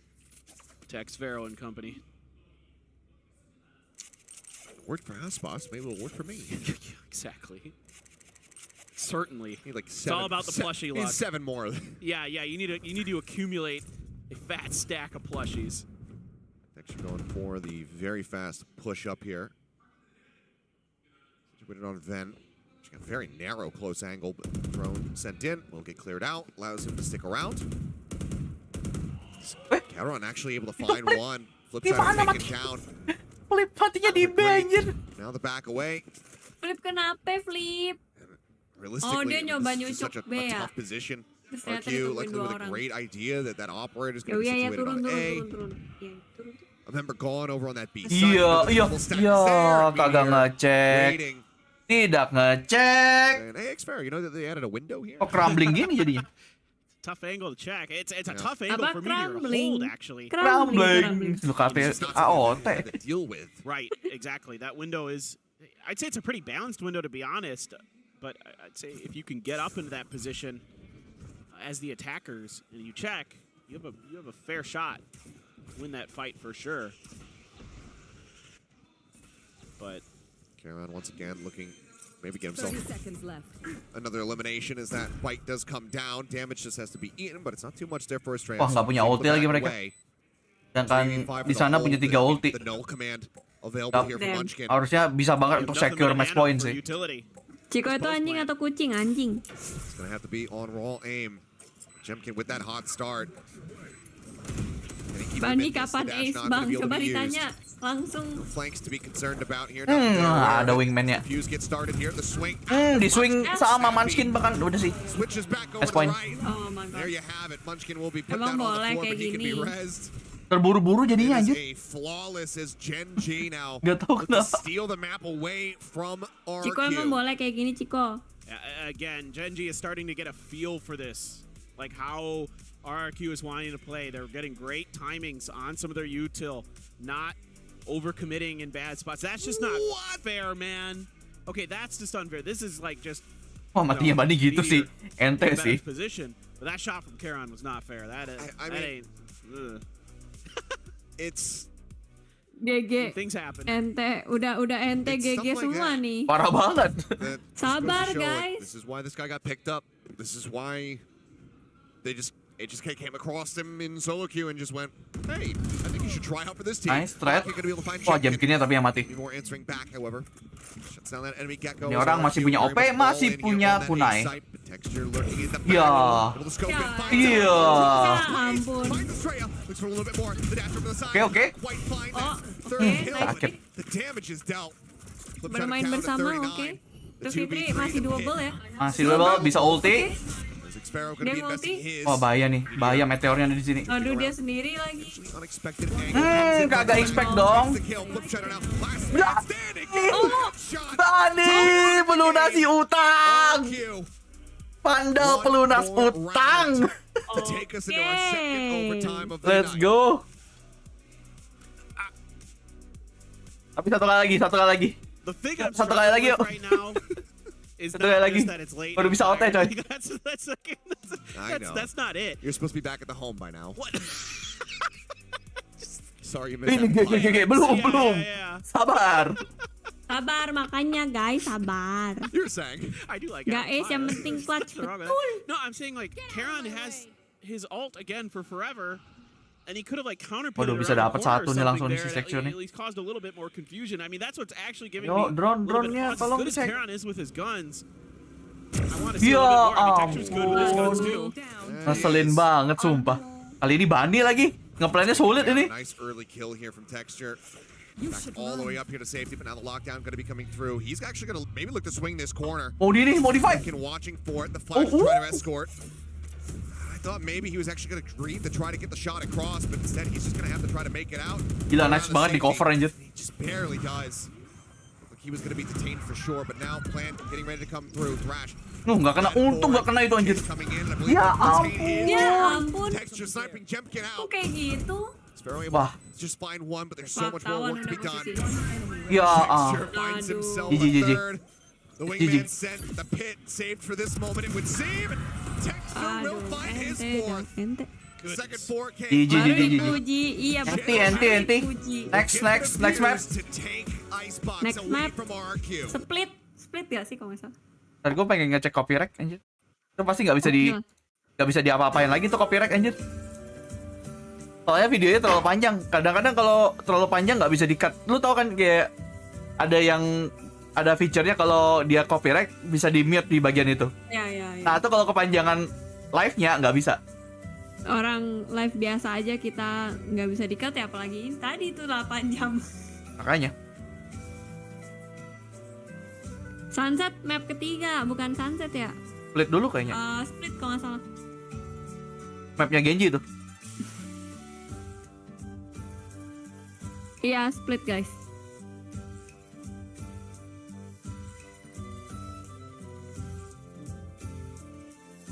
Speaker 13: to Xvero and company.
Speaker 12: Worked for Icebox, maybe it'll work for me.
Speaker 13: Exactly. Certainly.
Speaker 12: Need like
Speaker 13: It's all about the plushie
Speaker 12: need
Speaker 13: luck.
Speaker 12: 7 more.
Speaker 13: Yeah, you need to accumulate a fat stack of plushies.
Speaker 12: Actually going for the very fast push up here. Situated on Ven. She's got a very narrow close angle, but drone sent in will get cleared out. Allows him to stick around. Caron actually able to find one. Flips out and taken down.
Speaker 1: Flip hatinya di B anjir.
Speaker 12: Now the back away.
Speaker 2: Flip kenapa Flip?
Speaker 12: Realistically,
Speaker 2: dia
Speaker 12: I mean,
Speaker 2: nyoba
Speaker 12: this is such
Speaker 2: nyucuk
Speaker 12: a
Speaker 2: B ya.
Speaker 12: tough position.
Speaker 2: Terus ternyata
Speaker 12: RQ
Speaker 2: ditemuin
Speaker 12: likely
Speaker 2: dua
Speaker 12: with a
Speaker 2: orang.
Speaker 12: great idea that operator is
Speaker 2: Ya
Speaker 12: going to be
Speaker 2: iya
Speaker 12: situated
Speaker 2: turun
Speaker 12: on A.
Speaker 2: turun. Iya, turun.
Speaker 12: A member gone over on that B side.
Speaker 1: Iya, kagak ngecek.
Speaker 12: Waiting.
Speaker 1: Tidak ngecek.
Speaker 12: And hey, Xfair, you know that they added a window here?
Speaker 1: Kok crumbling gini jadinya?
Speaker 13: Tough angle to check. It's a
Speaker 12: Yeah.
Speaker 13: tough angle for me to hold, actually.
Speaker 1: Crumbling. Lu KP AOT.
Speaker 12: Deal with.
Speaker 13: Right, exactly. That window is, I'd say it's a pretty balanced window, to be honest. But I'd say if you can get up into that position as the attackers and you check, you have a fair shot to win that fight for sure. But
Speaker 12: Kalian once again looking, maybe get himself
Speaker 14: 30 seconds left.
Speaker 12: another elimination as that bite does come down. Damage just has to be eaten, but it's not too much there for Australia.
Speaker 1: Wah, nggak punya ulti lagi mereka. Sedangkan di sana punya 3 ulti.
Speaker 12: The null command available here from Munchkin.
Speaker 1: Harusnya bisa banget untuk secure match point sih.
Speaker 2: Ciko itu anjing atau kucing? Anjing.
Speaker 12: It's gonna have to be on raw aim. Jemkin with that hot start.
Speaker 2: Bani kapan ace bang? Coba ditanya langsung.
Speaker 12: Flanks to be concerned about here.
Speaker 1: Ada wingman-nya.
Speaker 12: Fuse get started here. The swing.
Speaker 1: Di swing sama Munchkin bahkan udah sih.
Speaker 12: Switches back over
Speaker 1: Match point.
Speaker 12: to right.
Speaker 2: Oh my god.
Speaker 12: There you have it. Munchkin will be put
Speaker 2: Emang
Speaker 12: down on the
Speaker 2: boleh
Speaker 12: floor,
Speaker 2: kayak
Speaker 12: but he can be
Speaker 2: gini.
Speaker 12: rezzed.
Speaker 1: Terburu-buru jadinya
Speaker 12: It is
Speaker 1: anjir.
Speaker 12: a flawless as Gen.G now.
Speaker 1: Gak tau
Speaker 12: look to
Speaker 1: kenapa.
Speaker 12: steal the map away from
Speaker 2: Ciko emang
Speaker 12: RRQ.
Speaker 2: boleh kayak gini Ciko.
Speaker 13: again, Gen.G is starting to get a feel for this. Like how RRQ is wanting to play. They're getting great timings on some of their util, not overcommitting in bad spots. That's just not fair, man. Okay, that's just unfair. This is like just
Speaker 1: Wah, matinya Bani gitu sih. Ente sih.
Speaker 13: position. But that shot from ke-1 was not fair. That ain't. Ugh.
Speaker 12: It's
Speaker 2: GG.
Speaker 13: Things happen.
Speaker 2: Ente, udah ente
Speaker 12: It's
Speaker 2: GG
Speaker 12: stuff like
Speaker 2: semua
Speaker 12: that.
Speaker 2: nih.
Speaker 1: Parah banget.
Speaker 12: that
Speaker 2: Sabar,
Speaker 12: goes to show, like,
Speaker 2: guys.
Speaker 12: this is why this guy got picked up. This is why it just came across him in solo queue and just went, hey, I think you should try out for this team.
Speaker 1: Nice threat.
Speaker 12: You're gonna be able to find
Speaker 1: Wah,
Speaker 12: Jemkin.
Speaker 1: Jemkinnya tapi yang mati.
Speaker 12: Be more answering back, however. Shuts down that enemy Gecko.
Speaker 1: Ini orang masih punya OP, masih punya kunai.
Speaker 12: Texture lurking in the
Speaker 1: Ya.
Speaker 12: back. Able to scope and find
Speaker 1: Iya.
Speaker 2: Ya ampun.
Speaker 12: Finds Australia. Looks for a little bit more. The dash from the side.
Speaker 1: Oke.
Speaker 12: Quite fine.
Speaker 2: Oh,
Speaker 12: Third
Speaker 2: oke,
Speaker 12: kill.
Speaker 1: sakit.
Speaker 12: The damage is dealt. Flips out a
Speaker 2: Bermain
Speaker 12: count at
Speaker 2: bersama,
Speaker 12: 39.
Speaker 2: oke.
Speaker 12: The
Speaker 2: Terus Fitri
Speaker 12: 2v3
Speaker 2: masih
Speaker 12: in the
Speaker 2: double
Speaker 12: pit.
Speaker 2: ya.
Speaker 1: Masih double, bisa ulti.
Speaker 12: Is Xfaro gonna
Speaker 2: Dia
Speaker 12: be investing
Speaker 2: multi.
Speaker 12: his?
Speaker 1: Wah, bahaya nih. Bahaya meteornya ada di sini.
Speaker 2: Aduh dia sendiri lagi.
Speaker 12: Unexpected angle comes in.
Speaker 1: Kagak expect dong.
Speaker 12: The kill. Flip shutter now. Last
Speaker 1: Ya.
Speaker 12: man standing. Shot.
Speaker 1: Bani pelunasi utang.
Speaker 12: RRQ
Speaker 1: Panda pelunas utang.
Speaker 12: to take us into our second overtime of the
Speaker 1: Let's
Speaker 12: night.
Speaker 1: go. Tapi satu kali lagi.
Speaker 13: The thing I'm
Speaker 1: Satu kali lagi
Speaker 13: struggling
Speaker 1: yuk.
Speaker 13: with right now is
Speaker 1: Satu kali
Speaker 13: not
Speaker 1: lagi.
Speaker 13: just that it's late.
Speaker 1: Baru bisa OT coy.
Speaker 12: I know.
Speaker 13: That's not it.
Speaker 12: You're supposed to be back at the home by now.
Speaker 13: What?
Speaker 12: Sorry you missed
Speaker 1: Ini
Speaker 12: that.
Speaker 1: GG belum.
Speaker 13: Yeah.
Speaker 1: Sabar.
Speaker 2: Sabar makanya guys, sabar.
Speaker 12: You're saying.
Speaker 13: I do like
Speaker 2: Guys,
Speaker 13: it.
Speaker 2: yang penting clutch
Speaker 13: Nothing wrong with
Speaker 2: betul.
Speaker 13: that. No, I'm saying like ke-1 has his ult again for forever. And he could have like counterpinned
Speaker 1: Waduh,
Speaker 13: it
Speaker 1: bisa
Speaker 13: around
Speaker 1: dapat
Speaker 13: the corner or
Speaker 1: satu nih langsung
Speaker 13: something
Speaker 1: di
Speaker 13: there,
Speaker 1: sector
Speaker 13: and
Speaker 1: nih.
Speaker 13: at least caused a little bit more confusion. I mean, that's what's actually giving
Speaker 1: Yo,
Speaker 13: me
Speaker 1: drone,
Speaker 13: a little bit
Speaker 1: drone-nya
Speaker 13: of pause.
Speaker 1: tolong
Speaker 13: As good as
Speaker 1: dicek.
Speaker 13: ke-1 is with his guns, I want to see a
Speaker 1: Ya
Speaker 13: little bit more. I mean, Texture's good with his guns too.
Speaker 1: Ngeselin banget sumpah. Kali ini Bani lagi. Ngeplannya sulit ini.
Speaker 12: Nice early kill here from Texture. Back all the way up here to safety, but now the lockdown going to be coming through. He's actually going to maybe look to swing this corner.
Speaker 1: Mau di nih, modify.
Speaker 12: Jemkin watching for it. The flash is trying to escort. I thought maybe he was actually going to agree to try to get the shot across, but instead he's just going to have to try to make it out.
Speaker 1: Gila,
Speaker 12: Around
Speaker 1: nice
Speaker 12: the
Speaker 1: banget di
Speaker 12: safety.
Speaker 1: cover anjir.
Speaker 12: He just barely does. Looked like he was going to be detained for sure, but now Plant getting ready to come through. Thrash.
Speaker 1: Nggak kena, untung nggak kena itu anjir.
Speaker 12: Coming in, and I believe
Speaker 1: Ya
Speaker 12: the retain
Speaker 1: ampun.
Speaker 12: is-
Speaker 2: Ya ampun.
Speaker 12: Texture sniping Jemkin
Speaker 2: Kok
Speaker 12: out.
Speaker 2: kayak gitu?
Speaker 12: Sparrow able
Speaker 1: Wah.
Speaker 12: to just find one, but there's so much more
Speaker 2: Wartawan
Speaker 12: work to be
Speaker 2: udah
Speaker 12: done.
Speaker 2: posisi.
Speaker 1: Ya
Speaker 12: Texture finds
Speaker 2: Aduh.
Speaker 12: himself
Speaker 1: GG,
Speaker 12: a
Speaker 1: GG.
Speaker 12: third. The
Speaker 1: GG.
Speaker 12: wingman sent the pit, saved for this moment, it would seem. Texture will
Speaker 2: Aduh,
Speaker 12: find his
Speaker 2: ente dah,
Speaker 12: fourth.
Speaker 2: ente.
Speaker 12: Second 4K.
Speaker 1: GG,
Speaker 2: Baru
Speaker 1: GG.
Speaker 2: dipuji, iya betul.
Speaker 1: Enti.
Speaker 2: Dipuji.
Speaker 1: Next map.
Speaker 12: To take Icebox
Speaker 2: Next
Speaker 12: away
Speaker 2: map.
Speaker 12: from RRQ.
Speaker 2: Split ya sih kalau nggak salah.
Speaker 1: Tadi gue pengen ngecek copyright anjir. Itu pasti nggak bisa diapa-apain lagi tuh copyright anjir. Soalnya videonya terlalu panjang. Kadang-kadang kalau terlalu panjang nggak bisa di-cut. Lu tau kan kayak ada feature-nya kalau dia copyright bisa di-mute di bagian itu.
Speaker 2: Ya.
Speaker 1: Nah, itu kalau kepanjangan live-nya nggak bisa.
Speaker 2: Orang live biasa aja kita nggak bisa di-cut ya, apalagi ini tadi tuh 8 jam.
Speaker 1: Makanya.
Speaker 2: Sunset map ketiga, bukan sunset ya?
Speaker 1: Split dulu kayaknya.
Speaker 2: Split kalau nggak salah.
Speaker 1: Mapnya Gen.G itu.
Speaker 2: Iya, split guys.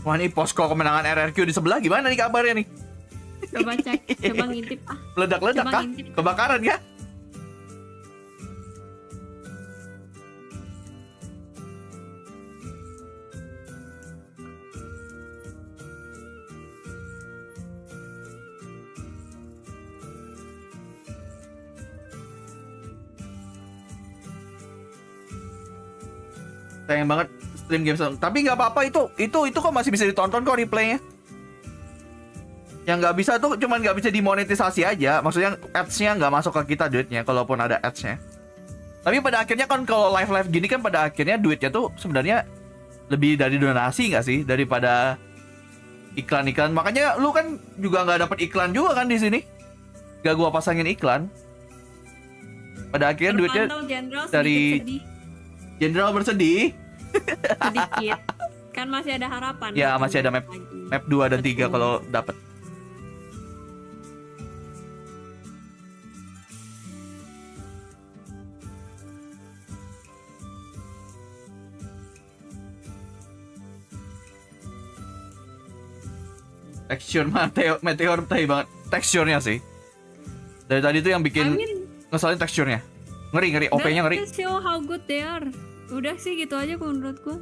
Speaker 1: Wah, ini posko kemenangan RRQ di sebelah gimana nih kabarnya nih?
Speaker 2: Coba cek, coba ngintip
Speaker 1: Meledak-ledak
Speaker 2: Coba
Speaker 1: kah?
Speaker 2: ngintip.
Speaker 1: Kebakaran ya? Sayang banget stream game tapi nggak apa-apa, itu kok masih bisa ditonton kok replaynya. Yang nggak bisa tuh cuman nggak bisa dimonetisasi aja, maksudnya ads-nya nggak masuk ke kita duitnya kalaupun ada ads-nya. Tapi pada akhirnya kan kalau live gini kan pada akhirnya duitnya tuh sebenarnya lebih dari donasi nggak sih daripada iklan-iklan. Makanya lu kan juga nggak dapat iklan juga kan di sini, nggak gua pasangin iklan. Pada akhirnya duitnya
Speaker 2: Terpantau Jenderal
Speaker 1: dari
Speaker 2: sedikit sedih.
Speaker 1: Jenderal bersedih.
Speaker 2: Sedikit. Kan masih ada harapan.
Speaker 1: Ya masih ada map 2 dan 3 kalau dapat. Texture meteor tai banget teksturnya sih. Dari tadi tuh yang bikin ngeselin teksturnya. Ngeri, OP-nya ngeri.
Speaker 2: Just show how good they are. Udah sih gitu aja kalau menurut gua.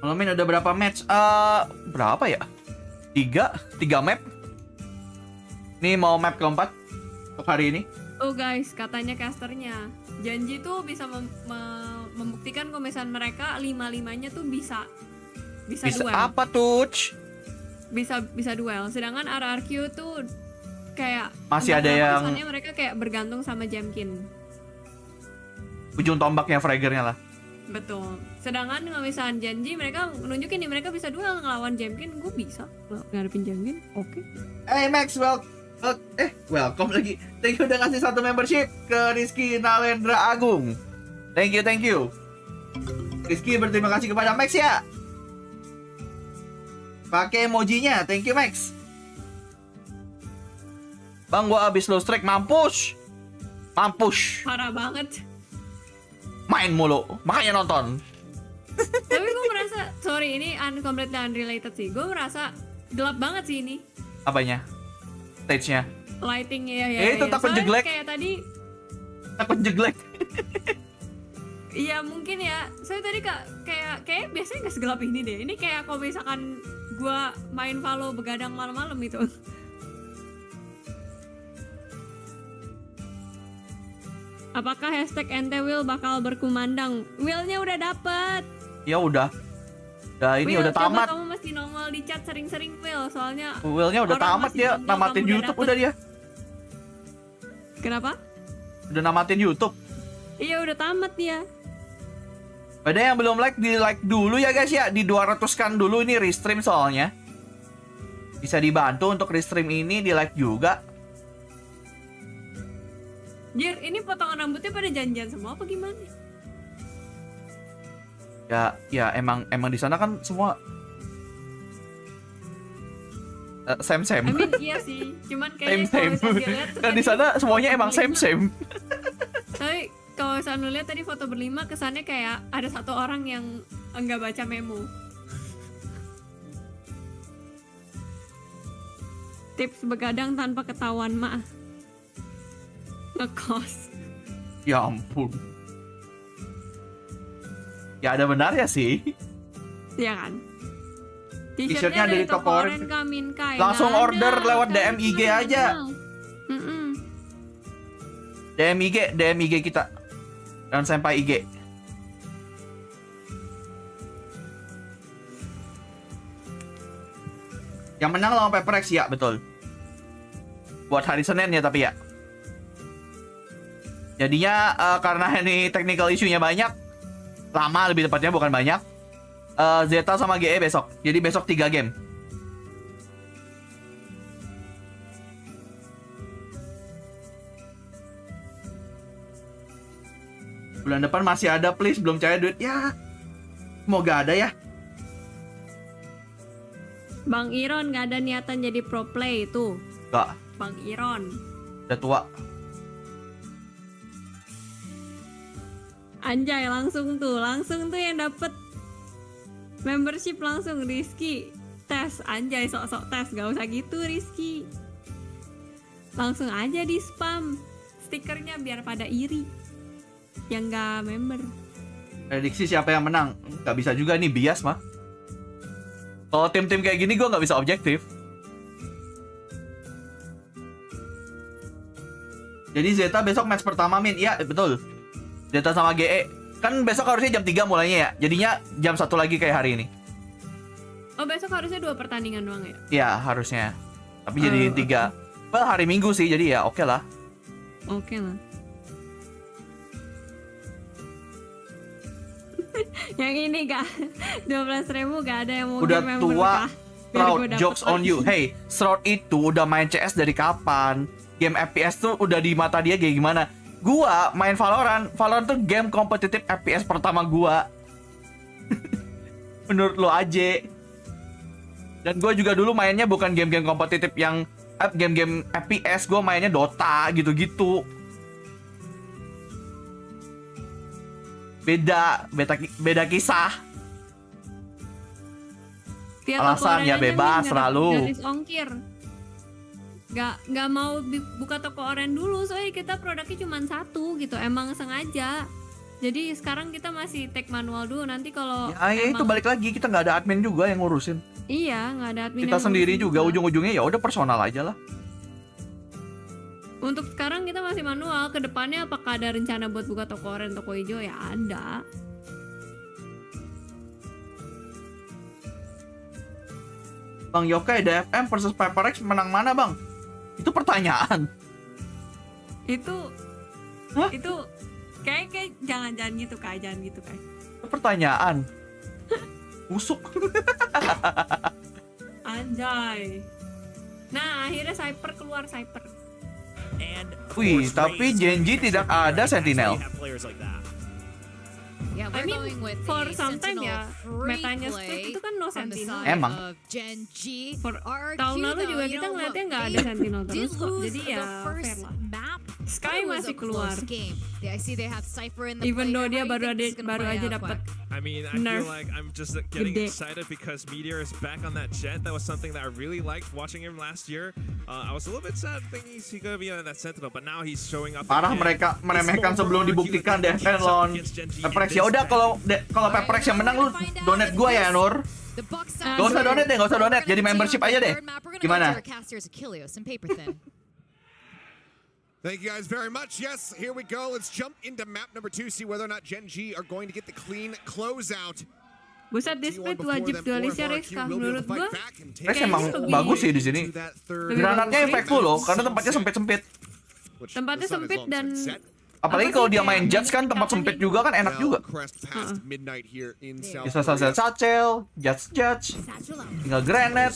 Speaker 1: Kalau main udah berapa match? Berapa ya? 3 map. Ini mau map keempat untuk hari ini.
Speaker 2: Oh guys, katanya casternya Gen.G tuh bisa membuktikan kalau misalnya mereka 5-5-nya tuh bisa duel.
Speaker 1: Apa tuh?
Speaker 2: Bisa duel. Sedangkan RRQ tuh kayak
Speaker 1: masih ada yang
Speaker 2: kesannya mereka kayak bergantung sama Jamkin.
Speaker 1: Ujung tombaknya Fraggernya lah.
Speaker 2: Betul. Sedangkan kalau misalnya Gen.G mereka nunjukin nih mereka bisa duel ngelawan Jamkin, gue bisa ngadepin Jamkin. Oke.
Speaker 1: Hey Max, welcome lagi. Thank you udah ngasih 1 membership ke Rizky Nalendra Agung. Thank you. Rizky berterima kasih kepada Max ya. Pakai emojinya. Thank you Max. Bang, gua abis low strike, mampus.
Speaker 2: Parah banget.
Speaker 1: Main mulu, makanya nonton.
Speaker 2: Tapi gue merasa, sorry ini completely unrelated sih. Gue merasa gelap banget sih ini.
Speaker 1: Apanya? Stage-nya.
Speaker 2: Lightingnya ya.
Speaker 1: Itu takut
Speaker 2: soalnya
Speaker 1: jeglek.
Speaker 2: Kayak tadi.
Speaker 1: Takut jeglek.
Speaker 2: Iya mungkin ya. Soalnya tadi kayak biasanya nggak segelap ini deh. Ini kayak kalau misalkan gue main Valo begadang malam-malam itu. Apakah hashtag ente Will bakal berkumandang? Willnya udah dapet.
Speaker 1: Ya udah. Ini
Speaker 2: Will,
Speaker 1: udah tamat.
Speaker 2: Kamu mesti nongol di chat sering-sering Will, soalnya
Speaker 1: Willnya udah tamat ya, namatin YouTube udah dia.
Speaker 2: Kenapa?
Speaker 1: Udah namatin YouTube.
Speaker 2: Iya udah tamat dia.
Speaker 1: Pada yang belum like, di like dulu ya guys ya. Di 200-kan dulu, ini restream soalnya. Bisa dibantu untuk restream ini, di like juga.
Speaker 2: Jir, ini potongan rambutnya pada janjian semua apa gimana?
Speaker 1: Ya emang di sana kan semua same.
Speaker 2: I mean, iya sih, cuman kayaknya
Speaker 1: same.
Speaker 2: kalau misalnya lihat
Speaker 1: Kan di sana semuanya emang same.
Speaker 2: Tapi kalau misalnya lihat tadi foto berlima, kesannya kayak ada satu orang yang enggak baca memo. Tips begadang tanpa ketahuan mah. Ngekos.
Speaker 1: Ya ampun. Ya ada benarnya sih.
Speaker 2: Iya kan?
Speaker 1: T-shirtnya dari toko Oren.
Speaker 2: Kaminkai.
Speaker 1: Langsung order lewat DM IG aja. DM IG kita. Dan Senpai IG. Yang menang lawan Pepperex ya, betul. Buat hari Senin ya tapi ya. Jadinya karena ini technical issue-nya banyak. Lama lebih tepatnya, bukan banyak. Zeta sama GE besok. Jadi besok 3 game. Bulan depan masih ada, please. Belum cair duit. Ya, semoga ada ya.
Speaker 2: Bang Iron nggak ada niatan jadi pro play itu.
Speaker 1: Gak,
Speaker 2: Bang Iron.
Speaker 1: udah tua.
Speaker 2: Anjay, langsung tuh yang dapet membership langsung Rizky tes. Anjay, sok-sok tes, gak usah gitu Rizky, langsung aja di spam stikernya biar pada iri yang gak member.
Speaker 1: Prediksi siapa yang menang? Gak bisa juga nih, bias mah. Kalau tim-tim kayak gini gue gak bisa objektif. Jadi Zeta besok match pertama Min. Iya betul, Zeta sama GE. Kan besok harusnya jam 3 mulainya ya. Jadinya jam 1 lagi kayak hari ini.
Speaker 2: Oh, besok harusnya 2 pertandingan doang ya?
Speaker 1: Iya harusnya. Tapi jadi 3. Well, hari Minggu sih, jadi ya oke lah.
Speaker 2: Oke lah. Yang ini gak 12.000 gak ada yang mau
Speaker 1: Udah
Speaker 2: member
Speaker 1: tua,
Speaker 2: kah? Biar
Speaker 1: Shroud,
Speaker 2: gua dapet
Speaker 1: jokes on
Speaker 2: lagi.
Speaker 1: you. Hey, Shroud itu udah main CS dari kapan? Game FPS tuh udah di mata dia kayak gimana? Gua main Valorant tuh game kompetitif FPS pertama gua. Menurut lo aja. Dan gua juga dulu mainnya bukan game-game kompetitif yang game-game FPS, gua mainnya Dota gitu-gitu. Beda kisah.
Speaker 2: Via
Speaker 1: Alasan
Speaker 2: toko
Speaker 1: ya
Speaker 2: oren aja
Speaker 1: bebas
Speaker 2: nih,
Speaker 1: selalu.
Speaker 2: gratis ongkir. Gak mau buka toko oren dulu, soalnya kita produknya cuma 1 gitu, emang sengaja. Jadi sekarang kita masih take manual dulu, nanti kalau
Speaker 1: Ya itu balik lagi, kita nggak ada admin juga yang ngurusin.
Speaker 2: Iya, nggak ada admin
Speaker 1: Kita
Speaker 2: yang
Speaker 1: sendiri
Speaker 2: ngurusin
Speaker 1: juga ujung-ujungnya ya udah personal aja lah.
Speaker 2: Untuk sekarang kita masih manual, kedepannya apakah ada rencana buat buka toko oren, toko hijau? Ya ada.
Speaker 1: Bang Yokai, DFM versus PaperX menang mana bang? Itu pertanyaan.
Speaker 2: Itu kayak jangan gitu Kak, jangan gitu Kak.
Speaker 1: Itu pertanyaan. Busuk.
Speaker 2: Anjay. Nah, akhirnya Cyper keluar, Cyper.
Speaker 1: Wih, tapi Gen.G tidak ada Sentinel.
Speaker 8: Yeah,
Speaker 2: I
Speaker 8: we're
Speaker 2: mean,
Speaker 8: going with
Speaker 2: for
Speaker 8: a
Speaker 2: some time
Speaker 8: Sentinel
Speaker 2: ya,
Speaker 8: free
Speaker 2: metanya
Speaker 8: play
Speaker 2: split itu kan no
Speaker 8: from the
Speaker 2: Sentinel.
Speaker 8: side
Speaker 1: Emang.
Speaker 8: of Gen.G.
Speaker 2: Tahun
Speaker 8: RRQ,
Speaker 2: lalu juga
Speaker 8: though,
Speaker 2: kita
Speaker 8: you know,
Speaker 2: ngeliatnya nggak
Speaker 8: they
Speaker 2: ada Sentinel
Speaker 8: did
Speaker 2: terus kok,
Speaker 8: lose
Speaker 2: jadi
Speaker 8: the
Speaker 2: ya fair
Speaker 8: first
Speaker 2: lah.
Speaker 8: map.
Speaker 2: Sky
Speaker 8: It was
Speaker 2: masih
Speaker 8: a
Speaker 2: keluar.
Speaker 8: close game. Yeah, I see they have Cypher in the
Speaker 2: Even
Speaker 8: play.
Speaker 2: though
Speaker 8: How
Speaker 2: dia
Speaker 8: do you think this is gonna
Speaker 2: baru
Speaker 8: play
Speaker 2: aja
Speaker 8: out,
Speaker 2: dapat
Speaker 8: Quack?
Speaker 10: I mean, I
Speaker 2: nerf.
Speaker 10: feel like I'm just getting
Speaker 2: Gede.
Speaker 10: excited because Meteor is back on that jet. That was something that I really liked watching him last year. I was a little bit sad thinking he's gonna be on that Sentinel, but now he's showing up.
Speaker 1: Parah
Speaker 10: again.
Speaker 1: mereka meremehkan
Speaker 10: It's
Speaker 1: sebelum
Speaker 10: more
Speaker 1: dibuktikan
Speaker 10: RRQ
Speaker 1: DFM
Speaker 10: against
Speaker 1: lawan
Speaker 10: Gen.G
Speaker 1: PaperX.
Speaker 10: in
Speaker 1: Ya
Speaker 10: this
Speaker 1: udah
Speaker 10: match.
Speaker 1: kalau PaperX yang menang lu donate gua ya Nur.
Speaker 8: The Bucks
Speaker 1: Gak usah donate deh, gak usah donate. Jadi membership aja deh. Gimana?
Speaker 12: Thank you guys very much. Yes, here we go. Let's jump into map number 2, see whether or not Gen.G are going to get the clean closeout.
Speaker 2: Buset, di split wajib dualisnya Rex kah? Menurut gua
Speaker 1: Rex emang bagus sih di sini. Granatnya impactful loh, karena tempatnya sempit-sempit.
Speaker 2: Tempatnya sempit dan
Speaker 1: Apalagi kalau dia main Judge kan tempat sempit juga kan enak juga. Bisa satchel, Judge, tinggal granat.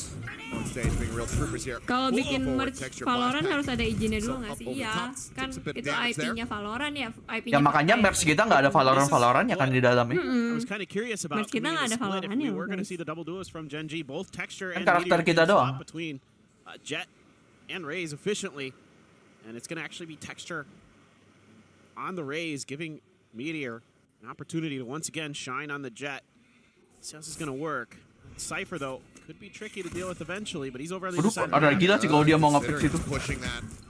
Speaker 2: kalau bikin merch Valorant harus ada izinnya dulu nggak sih? Iya, kan itu IP-nya Valorant ya. IP-nya
Speaker 1: Ya makanya merch kita nggak ada Valorant ya kan di dalamnya.
Speaker 13: I was kind of curious about
Speaker 2: Merch kita nggak ada
Speaker 13: split if
Speaker 2: Valorant
Speaker 13: we
Speaker 2: ya,
Speaker 13: were going to
Speaker 2: guys.
Speaker 13: see the double duos from Gen.G, both Texture
Speaker 1: Kan
Speaker 13: and
Speaker 1: karakter
Speaker 13: Meteor
Speaker 1: kita
Speaker 13: can
Speaker 1: doang.
Speaker 13: swap between Jet and Raze efficiently, and it's going to actually be Texture on the Raze, giving Meteor an opportunity to once again shine on the Jet. See how this is going to work. Cypher though could be tricky to deal with eventually, but he's over on the other side.
Speaker 1: Ada gila sih kalau dia mau nge-fix itu.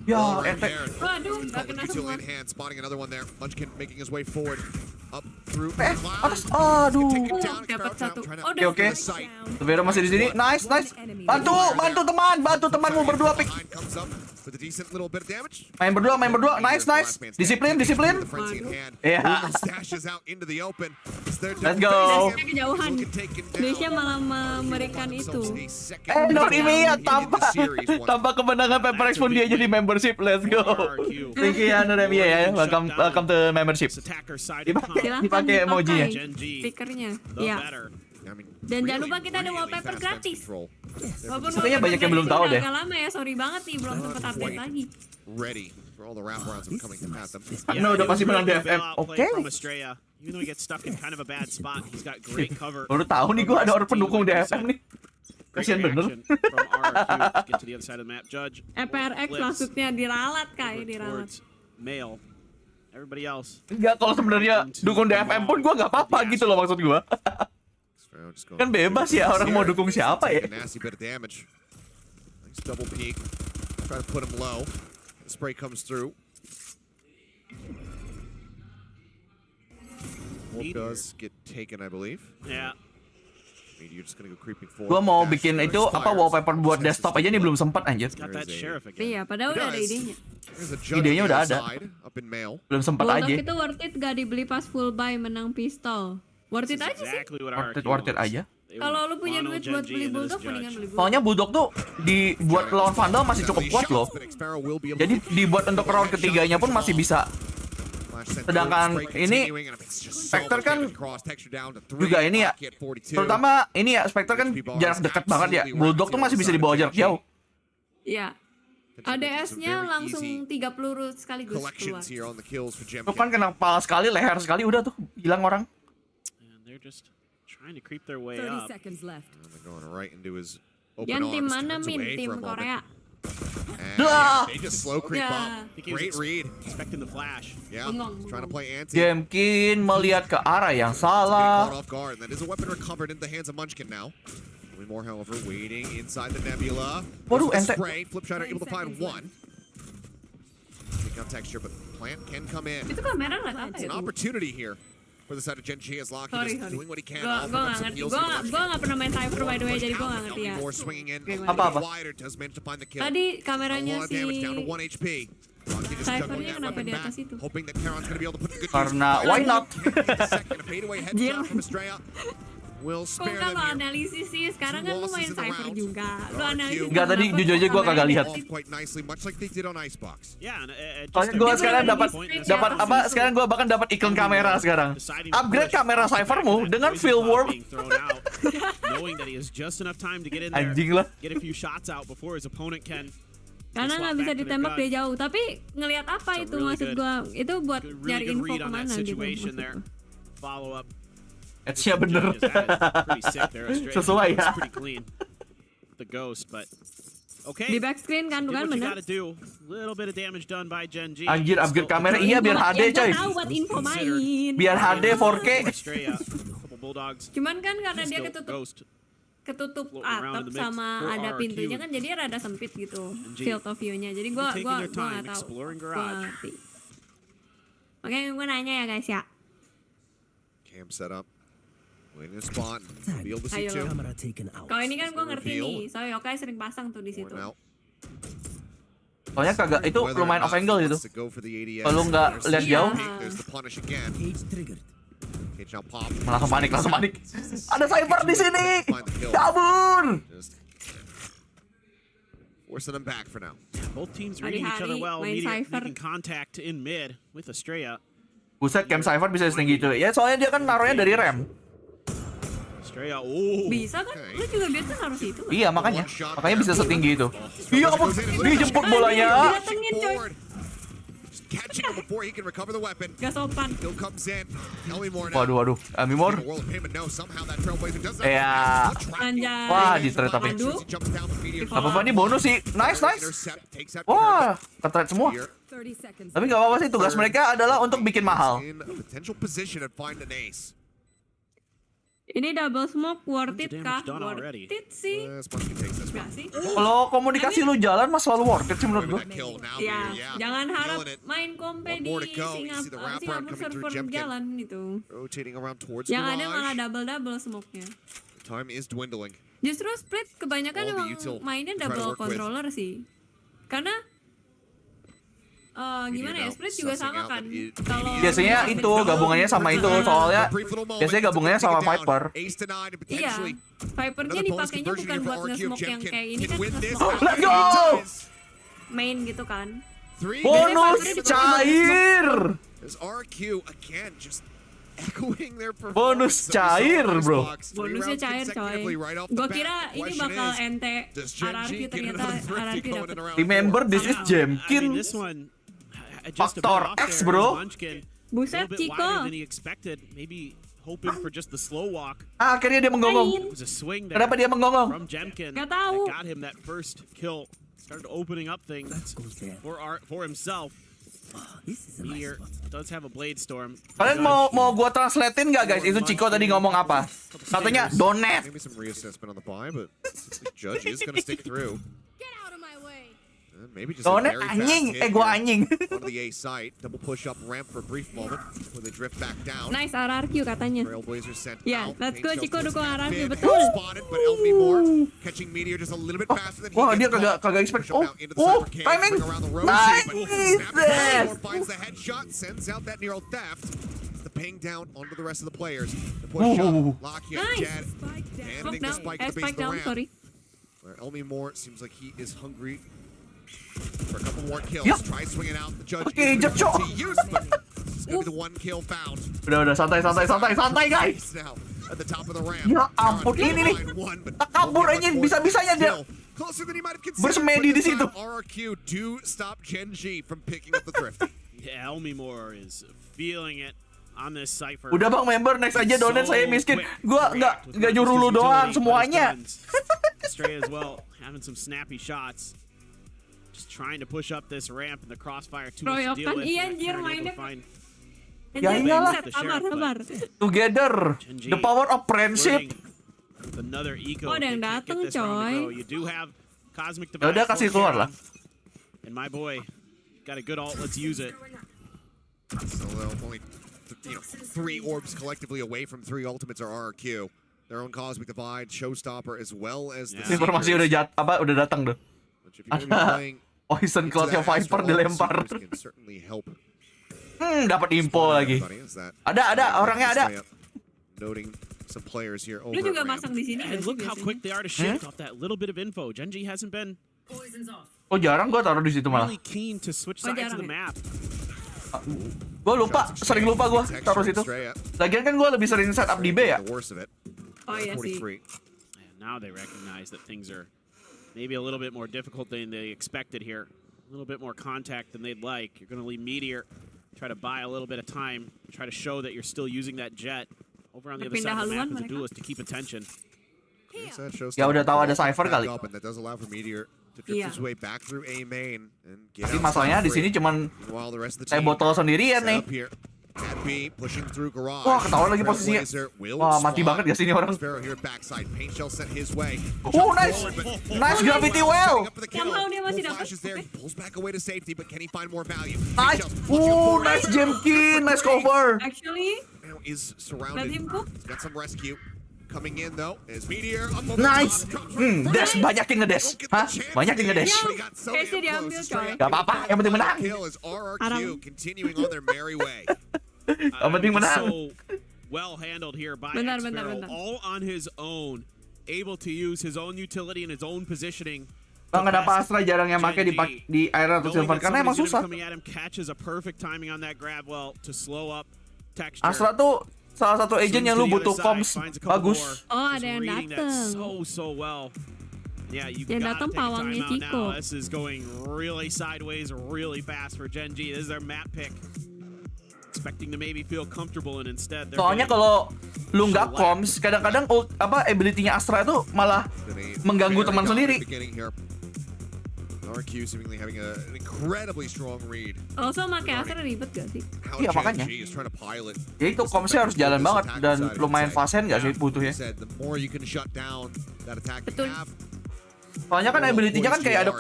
Speaker 1: Ya, efek.
Speaker 2: Waduh, nggak kena semua.
Speaker 12: Spotting another one there. Munchkin making his way forward. Up through
Speaker 1: Atas, aduh.
Speaker 2: Dapat satu. Oh,
Speaker 1: Oke. Severo masih di sini. Nice. Bantu temanmu berdua pick. Main berdua. Nice. Disiplin. Iya. Let's go.
Speaker 2: Kejauhan. Desya malah memberikan itu.
Speaker 1: Nur Imiya tanpa kemenangan PaperX pun dia jadi membership. Let's go. Thank you ya Nur Imiya ya. Welcome to membership. Dipakai emoji ya.
Speaker 2: Stikernya. Iya. Dan jangan lupa kita ada wallpaper gratis. Walaupun
Speaker 1: Sepertinya banyak yang belum tahu deh.
Speaker 2: Agak lama ya, sorry banget nih belum sempet update lagi.
Speaker 12: Ready for all the wraparounds that are coming to pass them.
Speaker 1: No, udah pasti menang DFM. Oke.
Speaker 13: Even though he gets stuck in kind of a bad spot, he's got great cover.
Speaker 1: Baru tahu nih gue ada orang pendukung DFM nih. Kasian bener.
Speaker 13: Get to the other side of the map. Judge.
Speaker 2: EPRX maksudnya diralat kayak diralat.
Speaker 13: Male. Everybody else.
Speaker 1: Enggak, kalau sebenarnya dukung DFM pun gue nggak apa-apa gitu loh maksud gue. Kan bebas ya orang mau dukung siapa ya.
Speaker 12: Nasty bit of damage. Nice double peek. Try to put him low. The spray comes through. Wolf does get taken, I believe.
Speaker 13: Yeah.
Speaker 12: You're just gonna go creeping forward.
Speaker 1: Gua mau bikin itu apa wallpaper buat desktop aja nih belum sempat anjir.
Speaker 2: Iya, padahal udah ada idenya.
Speaker 1: Idenya udah ada. Belum sempat aja.
Speaker 2: Bulldog itu worth it gak dibeli pas full buy menang pistol. Worth it aja sih.
Speaker 1: Worth it aja.
Speaker 2: Kalau lu punya duit buat beli Bulldog, mendingan beli Bulldog.
Speaker 1: Soalnya Bulldog tuh dibuat lawan Vandal masih cukup kuat loh. Jadi dibuat untuk round ketiganya pun masih bisa. Sedangkan ini Spectre kan juga ini ya, terutama ini ya Spectre kan jarak dekat banget ya. Bulldog tuh masih bisa dibawa jarak jauh.
Speaker 2: Iya. ADS-nya langsung 3 peluru sekaligus keluar.
Speaker 1: Tuh kan kena kepala sekali, leher sekali, udah tuh hilang orang.
Speaker 2: Yang tim mana Min? Tim Korea.
Speaker 12: They just slow creep up. Great read.
Speaker 13: Expecting the flash.
Speaker 12: Yeah. Trying to play anti.
Speaker 1: Gen.G melihat ke arah yang salah.
Speaker 12: Caught off guard. That is a weapon recovered in the hands of Munchkin now. Only more, however, waiting inside the nebula.
Speaker 1: Waduh, ente.
Speaker 12: Spray. Flip shot able to find one. Take out texture, but plant can come in.
Speaker 2: Itu kamera nggak apa
Speaker 12: It's
Speaker 2: ya?
Speaker 12: an opportunity here. For the side of Gen.G as Locky just doing what he can.
Speaker 2: Gue nggak ngerti. Gue nggak pernah main Cypher by the way, jadi gue nggak ngerti ya.
Speaker 1: Apa-apa?
Speaker 2: Tadi kameranya si Cyphernya kenapa di atas itu?
Speaker 1: Karena why not?
Speaker 2: Kok nggak lo analisis sih? Sekarang kan lu main Cypher juga. Lu analisis.
Speaker 1: Enggak, tadi jujur aja gue kagak lihat. Soalnya gue sekarang dapat apa? Sekarang gue bahkan dapat iklan kamera sekarang. Upgrade kamera Cyphermu dengan film warp. Anjing lah.
Speaker 2: Karena nggak bisa ditembak dari jauh. Tapi ngelihat apa itu maksud gue? Itu buat nyari info kemana gitu.
Speaker 13: Follow up.
Speaker 1: Edge-nya bener. Sesuai ya.
Speaker 13: The ghost, but okay.
Speaker 2: Di backscreen kan bukan bener.
Speaker 13: Little bit of damage done by Gen.G.
Speaker 1: Anjir, upgrade kamera iya biar HD coy.
Speaker 2: Tahu buat info main.
Speaker 1: Biar HD 4K.
Speaker 2: Cuman kan karena dia ketutup atap sama ada pintunya kan jadi rada sempit gitu field of view-nya. Jadi gua nggak tahu. Gua ngerti. Oke, gua nanya ya guys ya.
Speaker 12: Cam set up. Waiting a spot. Be able to see
Speaker 2: Ayo
Speaker 12: two.
Speaker 2: Kalau ini kan gue ngerti nih, soalnya yokai sering pasang tuh di situ.
Speaker 1: Soalnya kagak itu lumayan off angle gitu. Kalau nggak lihat jauh, langsung panik. Ada cyber di sini, kabur.
Speaker 12: Forcing them back for now.
Speaker 13: Both teams reading each other well, making contact in mid with Estrella.
Speaker 1: Buset, camp cyber bisa setinggi itu. Ya soalnya dia kan naruhnya dari rem.
Speaker 2: Bisa kan? Lu juga biasa naruh situ.
Speaker 1: Iya makanya bisa setinggi itu. Iya apa? Dijemput bolanya.
Speaker 2: Datengin coy.
Speaker 12: Catching him before he can recover the weapon.
Speaker 2: Gak sopan.
Speaker 12: Still comes in. Elmimore now.
Speaker 1: Waduh. Elmimore. Ya. Wah, di trade tapi. Apa ini bonus sih? Nice. Wah, ke-trade semua. Tapi gak apa-apa sih, tugas mereka adalah untuk bikin mahal.
Speaker 2: Ini double smoke worth it kah? Worth it sih. Gak sih?
Speaker 1: Kalau komunikasi lu jalan mah selalu worth it sih menurut gua.
Speaker 2: Ya, jangan harap main kompe di Singapura server jalan itu. Yang ada malah double smoke-nya. Justru split kebanyakan emang mainnya double controller sih. Karena gimana ya, split juga sama kan. Kalau
Speaker 1: biasanya itu gabungannya sama itu, soalnya biasanya gabungannya sama Viper.
Speaker 2: Iya, Vipernya dipakainya bukan buat nge-smoke yang kayak ini kan,
Speaker 1: Let's go!
Speaker 2: Main gitu kan.
Speaker 1: Bonus cair.
Speaker 12: echoing their
Speaker 1: Bonus
Speaker 12: performance that we saw
Speaker 1: cair,
Speaker 12: in this
Speaker 1: bro.
Speaker 12: box. 3
Speaker 2: Bonusnya
Speaker 12: rounds
Speaker 2: cair
Speaker 12: consecutively
Speaker 2: coy.
Speaker 12: right off the
Speaker 2: Gue
Speaker 12: bat.
Speaker 2: kira ini
Speaker 12: Question
Speaker 2: bakal
Speaker 12: is,
Speaker 2: ente
Speaker 12: does Gen.G
Speaker 2: RRQ
Speaker 12: get
Speaker 2: ternyata
Speaker 12: another thrifty
Speaker 2: RRQ
Speaker 12: going
Speaker 2: dapet.
Speaker 12: in around
Speaker 1: Remember,
Speaker 12: four?
Speaker 1: this is
Speaker 13: I mean,
Speaker 1: Jemkin.
Speaker 13: this one, just a bit
Speaker 1: Factor
Speaker 13: off
Speaker 1: X,
Speaker 13: there,
Speaker 1: bro.
Speaker 13: Munchkin, a
Speaker 2: Buset,
Speaker 13: little bit
Speaker 2: Chico.
Speaker 13: wider than he expected. Maybe hoping for just the slow walk.
Speaker 1: Akhirnya dia menggonggong.
Speaker 13: It was a swing there
Speaker 1: Kenapa dia menggonggong?
Speaker 13: from Jemkin
Speaker 2: Gak
Speaker 13: that
Speaker 2: tahu.
Speaker 13: got him that first kill. Started opening up things for himself. Here does have a blade storm.
Speaker 1: Kalian mau gua translatein nggak guys? Itu Chico tadi ngomong apa? Katanya donate.
Speaker 12: Maybe some reassessment on the buy, but the judge is going to stick through. Maybe just a
Speaker 1: Donate
Speaker 12: very
Speaker 1: anjing.
Speaker 12: fast hit
Speaker 1: Gua
Speaker 12: here
Speaker 1: anjing.
Speaker 12: onto the A site. Double push up ramp for a brief moment before they drift back down.
Speaker 2: Nice RRQ katanya.
Speaker 12: Trailblazers sent
Speaker 2: Ya,
Speaker 12: out.
Speaker 2: let's go
Speaker 12: Paint
Speaker 2: Chico
Speaker 12: shells
Speaker 2: dukung
Speaker 12: towards
Speaker 2: RRQ
Speaker 12: mid.
Speaker 2: betul.
Speaker 12: Spotted, but Elmi Moore catching Meteor just a little bit faster than he
Speaker 1: Wah,
Speaker 12: gets
Speaker 1: dia
Speaker 12: caught.
Speaker 1: kagak expect.
Speaker 12: Push up now into the cyber cage,
Speaker 1: Timing.
Speaker 12: bring around the Roshi,
Speaker 1: Nice.
Speaker 12: but snapping Moore finds the headshot, sends out that neural theft. The ping down onto the rest of the players. The push up, Lockheed,
Speaker 2: Nice.
Speaker 12: Jed, handing the spike at the base
Speaker 2: Spike
Speaker 12: of the
Speaker 2: down,
Speaker 12: ramp.
Speaker 2: sorry.
Speaker 12: Where Elmi Moore seems like he is hungry for a couple more kills.
Speaker 1: Yup.
Speaker 12: Try swinging out. The judge
Speaker 1: Okay,
Speaker 12: is
Speaker 1: Jack Shaw.
Speaker 12: to use, but it's going to be the one kill found.
Speaker 1: Udah santai guys.
Speaker 12: Now at the top of the ramp.
Speaker 1: Ya ampun, ini nih. Kabur anjing, bisa-bisanya dia
Speaker 12: Closer than he might have considered.
Speaker 1: bersemedi
Speaker 12: but
Speaker 1: di
Speaker 12: this
Speaker 1: situ.
Speaker 12: time RRQ do stop Gen.G from picking up the thrifty.
Speaker 13: Yeah, Elmi Moore is feeling it on this cipher.
Speaker 1: Udah bang member next aja donate, saya miskin. Gua nggak nyuruh lu doang semuanya.
Speaker 13: Stray as well, having some snappy shots. Just trying to push up this ramp and the crossfire too much to deal
Speaker 2: Royokan,
Speaker 13: with.
Speaker 2: iya
Speaker 13: Not
Speaker 2: anjir
Speaker 13: able to
Speaker 2: mainnya.
Speaker 13: find
Speaker 1: Ya iyalah.
Speaker 2: Sabar.
Speaker 1: Together, the power of friendship.
Speaker 13: with another eco.
Speaker 2: Oh, ada yang
Speaker 13: They can't
Speaker 2: dateng,
Speaker 13: get this round to
Speaker 2: coy.
Speaker 13: go. You do have Cosmic
Speaker 1: Ya udah
Speaker 13: Device.
Speaker 1: kasih keluar lah.
Speaker 13: And my boy got a good ult. Let's use it.
Speaker 12: So only 3 orbs collectively away from 3 ultimates are RRQ. Their own Cosmic Divide, Showstopper, as well as the
Speaker 1: Informasi udah udah datang tuh. Ada Irsen Viper dilempar. Dapat info lagi. Ada orangnya ada.
Speaker 12: Noting some players here over
Speaker 2: Lu juga
Speaker 12: at ramp.
Speaker 2: masang di sini
Speaker 13: And
Speaker 2: nggak sih
Speaker 13: look how
Speaker 2: biasanya?
Speaker 13: quick they are to shift off that little bit of info. Gen.G hasn't been
Speaker 1: Oh jarang gua taruh di situ malah.
Speaker 13: really keen to switch
Speaker 2: Oh,
Speaker 13: sides of
Speaker 2: jarang
Speaker 13: the
Speaker 2: ya?
Speaker 13: map.
Speaker 1: Gua lupa, sering lupa gua taruh situ. Lagian kan gua lebih sering setup di B ya.
Speaker 12: The worst of it.
Speaker 2: Oh iya sih.
Speaker 12: 43.
Speaker 13: And now they recognize that things are maybe a little bit more difficult than they expected here. A little bit more contact than they'd like. You're going to leave Meteor, try to buy a little bit of time, try to show that you're still using that jet over on the other side of the map as a duelist to keep attention.
Speaker 1: Ya udah tahu ada Cypher kali.
Speaker 12: And that does allow for Meteor to drift
Speaker 2: Iya.
Speaker 12: his way back through A main and get
Speaker 1: Tapi
Speaker 12: out
Speaker 1: masalahnya di
Speaker 12: scot-free.
Speaker 1: sini cuman
Speaker 12: Meanwhile, the rest of the
Speaker 1: kayak
Speaker 12: team
Speaker 1: botol sendirian
Speaker 12: set
Speaker 1: nih.
Speaker 12: up here. At B, pushing through garage.
Speaker 1: Wah, ketahuan lagi posisinya.
Speaker 12: Trailblazer will
Speaker 1: Wah, mati
Speaker 12: swap.
Speaker 1: banget gak sih ini orang?
Speaker 12: Sparrow here backside. Paint shell sent his way.
Speaker 1: Oh, nice. Nice gravity well.
Speaker 2: Somehow dia masih dapat.
Speaker 12: Flashes there. He pulls back away to safety, but can he find more value?
Speaker 1: Nice. Oh, nice Gen.G, nice cover.
Speaker 2: Actually,
Speaker 12: Now is
Speaker 2: let
Speaker 12: surrounded.
Speaker 2: him cook.
Speaker 12: He's got some rescue. Coming in though is Meteor.
Speaker 1: Nice. Dash banyak yang ngedash. Hah? Banyak yang ngedash.
Speaker 2: Casey diambil coy.
Speaker 1: Gak apa-apa, yang penting menang.
Speaker 12: Kill is RRQ continuing on their merry way.
Speaker 1: Yang penting menang.
Speaker 13: So well handled here by
Speaker 2: Bentar,
Speaker 13: X-Sparrow,
Speaker 2: bentar.
Speaker 13: all on his own, able to use his own utility and his own positioning.
Speaker 1: Bang, kenapa Astra jarang yang pakai di Iron atau Silver? Karena emang susah.
Speaker 13: Coming at him, catches a perfect timing on that grab well to slow up texture.
Speaker 1: Astra tuh salah satu agent yang lu butuh comms bagus.
Speaker 2: Oh, ada yang
Speaker 13: Reading that
Speaker 2: dateng.
Speaker 13: so well. Yeah, you
Speaker 2: Yang
Speaker 13: gotta
Speaker 2: datang
Speaker 13: take a
Speaker 2: pawangnya
Speaker 13: timeout
Speaker 2: Chico.
Speaker 13: now. This is going really sideways, really fast for Gen.G. This is their map pick. Expecting to maybe feel comfortable and instead they're
Speaker 1: Soalnya
Speaker 13: getting
Speaker 1: kalau lu nggak comms, kadang-kadang ability-nya Astra itu malah mengganggu teman sendiri.
Speaker 12: RRQ seemingly having an incredibly strong read.
Speaker 2: Also make Astra ribet gak sih?
Speaker 12: How
Speaker 1: Iya, makanya.
Speaker 12: Gen.G is trying to pilot.
Speaker 1: Ya itu comms-nya harus jalan banget dan lumayan fasen nggak sih butuhnya.
Speaker 12: Said the more you can shut down that attack you have.
Speaker 1: Soalnya kan ability-nya kan kayak ada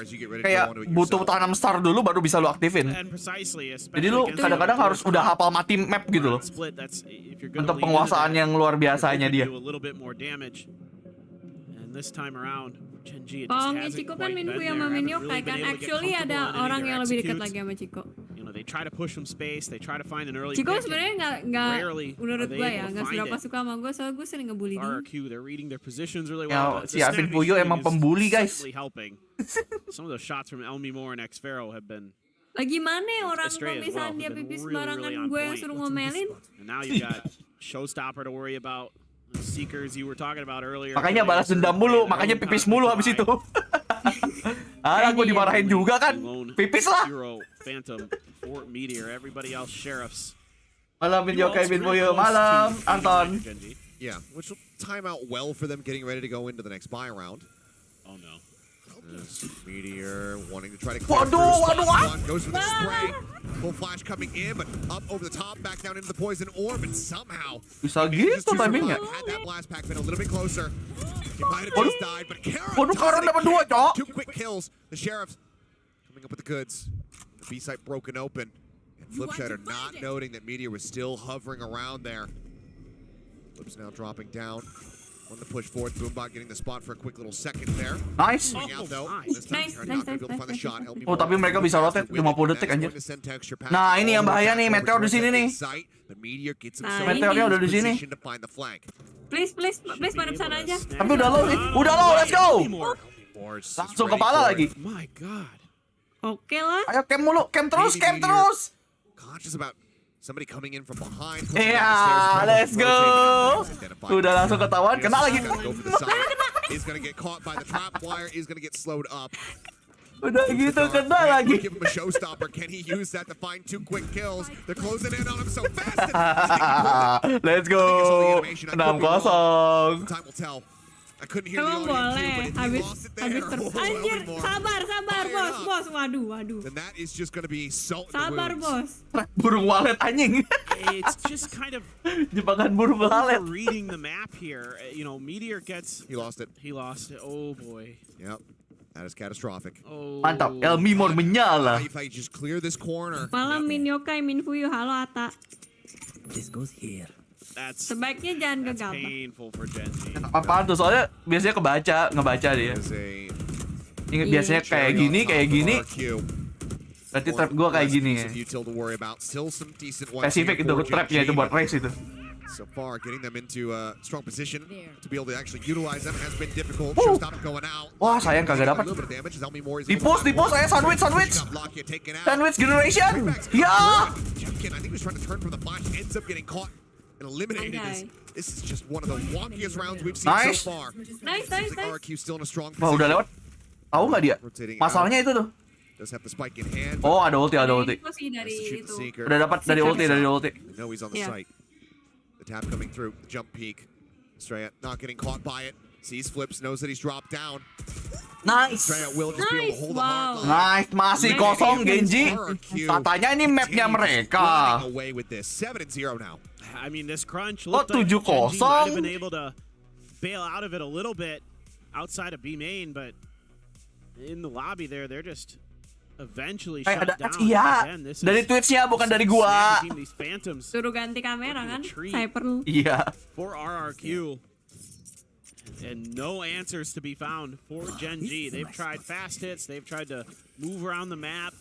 Speaker 1: butuh tanam star dulu baru bisa lu aktifin.
Speaker 13: And precisely, especially
Speaker 1: Jadi lu
Speaker 13: against
Speaker 1: kadang-kadang harus udah hapal mati map gitu loh.
Speaker 13: split, that's if you're gonna
Speaker 1: Untuk
Speaker 13: lean
Speaker 1: penguasaan
Speaker 13: into that,
Speaker 1: yang luar biasanya
Speaker 13: you
Speaker 1: dia.
Speaker 13: can do a little bit more damage. And this time around, Gen.G it just
Speaker 2: Pawangnya
Speaker 13: hasn't
Speaker 2: Chico kan
Speaker 13: quite
Speaker 2: main
Speaker 13: been
Speaker 2: fuyu
Speaker 13: there.
Speaker 2: sama main
Speaker 13: Haven't
Speaker 2: yokai
Speaker 13: really been
Speaker 2: kan.
Speaker 13: able to get
Speaker 2: Actually
Speaker 13: comfortable
Speaker 2: ada
Speaker 13: in any of
Speaker 2: orang
Speaker 13: their
Speaker 2: yang lebih dekat
Speaker 13: executes.
Speaker 2: lagi sama Chico.
Speaker 13: You know, they try to push some space, they try to find an early
Speaker 2: Chico
Speaker 13: pick,
Speaker 2: sebenarnya
Speaker 13: and
Speaker 2: nggak
Speaker 13: rarely
Speaker 2: menurut
Speaker 13: are they
Speaker 2: gue
Speaker 13: able
Speaker 2: ya
Speaker 13: to
Speaker 2: nggak
Speaker 13: find
Speaker 2: seberapa
Speaker 13: it.
Speaker 2: suka sama gue soalnya gue sering ngebully dia.
Speaker 13: RRQ, they're reading their positions really
Speaker 1: Ya,
Speaker 13: well. but
Speaker 1: si
Speaker 13: the
Speaker 1: Admin
Speaker 13: snappy
Speaker 1: Fuyu
Speaker 13: shooting
Speaker 1: emang
Speaker 13: is
Speaker 1: pembuli, guys.
Speaker 13: certainly helping. Some of those shots from Elmi Moore and X-Sparrow have been
Speaker 2: Lagi mana orang
Speaker 13: Astray
Speaker 2: kalau
Speaker 13: as well,
Speaker 2: misalnya dia
Speaker 13: who've been
Speaker 2: pipis
Speaker 13: really,
Speaker 2: barangan
Speaker 13: really on
Speaker 2: gue
Speaker 13: point.
Speaker 2: suruh ngomelin.
Speaker 13: And now you've got Showstopper to worry about. The Seekers you were talking about earlier.
Speaker 1: Makanya balas dendam mulu, makanya pipis mulu habis itu. Aku dimarahin juga kan. Pipis lah.
Speaker 13: Hero, Phantom, Fort Meteor, everybody else sheriffs.
Speaker 1: Malam yokai fuyu, malam Anton.
Speaker 12: Yeah, which will time out well for them getting ready to go into the next buy round.
Speaker 13: Oh no.
Speaker 12: Meteor wanting to try to
Speaker 1: Waduh,
Speaker 12: goes for the spray. Full flash coming in, but up over the top, back down into the poison orb, and somehow
Speaker 1: bisa gitu timingnya.
Speaker 12: had that blast pack been a little bit closer. He might have just died, but
Speaker 1: Karen dapat 2, Cok.
Speaker 12: 2 quick kills. The sheriffs coming up with the goods. The B site broken open, and Flipshatter not noting that Meteor was still hovering around there. Flip's now dropping down. On the push forward, Boombot getting the spot for a quick little second there.
Speaker 1: Nice.
Speaker 12: Out, though. This time, not gonna be able to find the shot.
Speaker 1: Oh, tapi mereka bisa rotate 50 detik anjir. Nah, ini yang bahaya nih, Meteor di sini nih. Meteornya udah di sini.
Speaker 2: Please pada sana aja.
Speaker 1: Tapi udah low nih. Udah low, let's go. Langsung kepala lagi.
Speaker 12: My God.
Speaker 2: Oke lah.
Speaker 1: Ayo camp mulu, camp terus, camp terus.
Speaker 12: Conscious about somebody coming in from behind.
Speaker 1: Yeah, let's go. Udah langsung ketahuan, kena lagi.
Speaker 12: He's gonna get caught by the trap wire. He's gonna get slowed up.
Speaker 1: Udah gitu kena lagi.
Speaker 12: Give him a showstopper. Can he use that to find 2 quick kills? They're closing in on him so fast.
Speaker 1: Let's go. 6-0.
Speaker 12: Time will tell. I couldn't hear the
Speaker 2: Emang
Speaker 12: audio
Speaker 2: boleh,
Speaker 12: cue, but he
Speaker 2: habis
Speaker 12: lost it there.
Speaker 2: anjir, sabar bos, waduh.
Speaker 12: Then that is just gonna be salt in the
Speaker 2: Sabar
Speaker 12: wounds.
Speaker 2: bos.
Speaker 1: Burung walet anjing.
Speaker 13: It's just kind of
Speaker 1: jebakan burung walet.
Speaker 13: reading the map here. You know, Meteor gets.
Speaker 12: He lost it.
Speaker 13: Oh boy.
Speaker 12: Yep. That is catastrophic.
Speaker 13: Oh.
Speaker 1: Mantap, El Mimor menyala.
Speaker 12: If I just clear this corner.
Speaker 2: Malam min yokai min fuyu, halo Ata.
Speaker 14: This goes here.
Speaker 2: Sebaiknya jangan gegabah.
Speaker 13: Painful for Gen.G.
Speaker 1: Apaan tuh, soalnya biasanya ngebaca dia. Ingat biasanya kayak gini. Berarti trap gua kayak gini ya. Spesifik itu trapnya itu buat race itu.
Speaker 12: So far, getting them into a strong position to be able to actually utilize them has been difficult. Showstopper going out.
Speaker 1: Wah, sayang kagak dapat. Di post saya sandwich. Sandwich generation. Ya.
Speaker 12: I think he was trying to turn from the flash, ends up getting caught and eliminated. This is just one of the walkiest rounds we've seen so far.
Speaker 2: Nice.
Speaker 12: RRQ still in a strong
Speaker 1: Wah, udah lewat. Tahu nggak dia? Masalahnya itu tuh.
Speaker 12: Does have the spike in hand.
Speaker 1: Oh, ada ulti. Udah dapat dari ulti.
Speaker 12: No, he's on the site. The tap coming through, the jump peak. Estrella not getting caught by it. Sees flips, knows that he's dropped down.
Speaker 1: Nice.
Speaker 12: Estrella will just be able to hold the hard line.
Speaker 1: Nice, masih kosong Gen.G. Katanya ini mapnya mereka.
Speaker 12: Away with this 7-0 now.
Speaker 13: I mean, this crunch looked like Gen.G might have been able to bail out of it a little bit outside of B main, but in the lobby there, they're just eventually shut down.
Speaker 1: Iya, dari Twitch-nya bukan dari gua.
Speaker 2: Suruh ganti kamera kan, saya perlu.
Speaker 1: Iya.
Speaker 13: For RRQ. And no answers to be found for Gen.G. They've tried fast hits, they've tried to move around the map.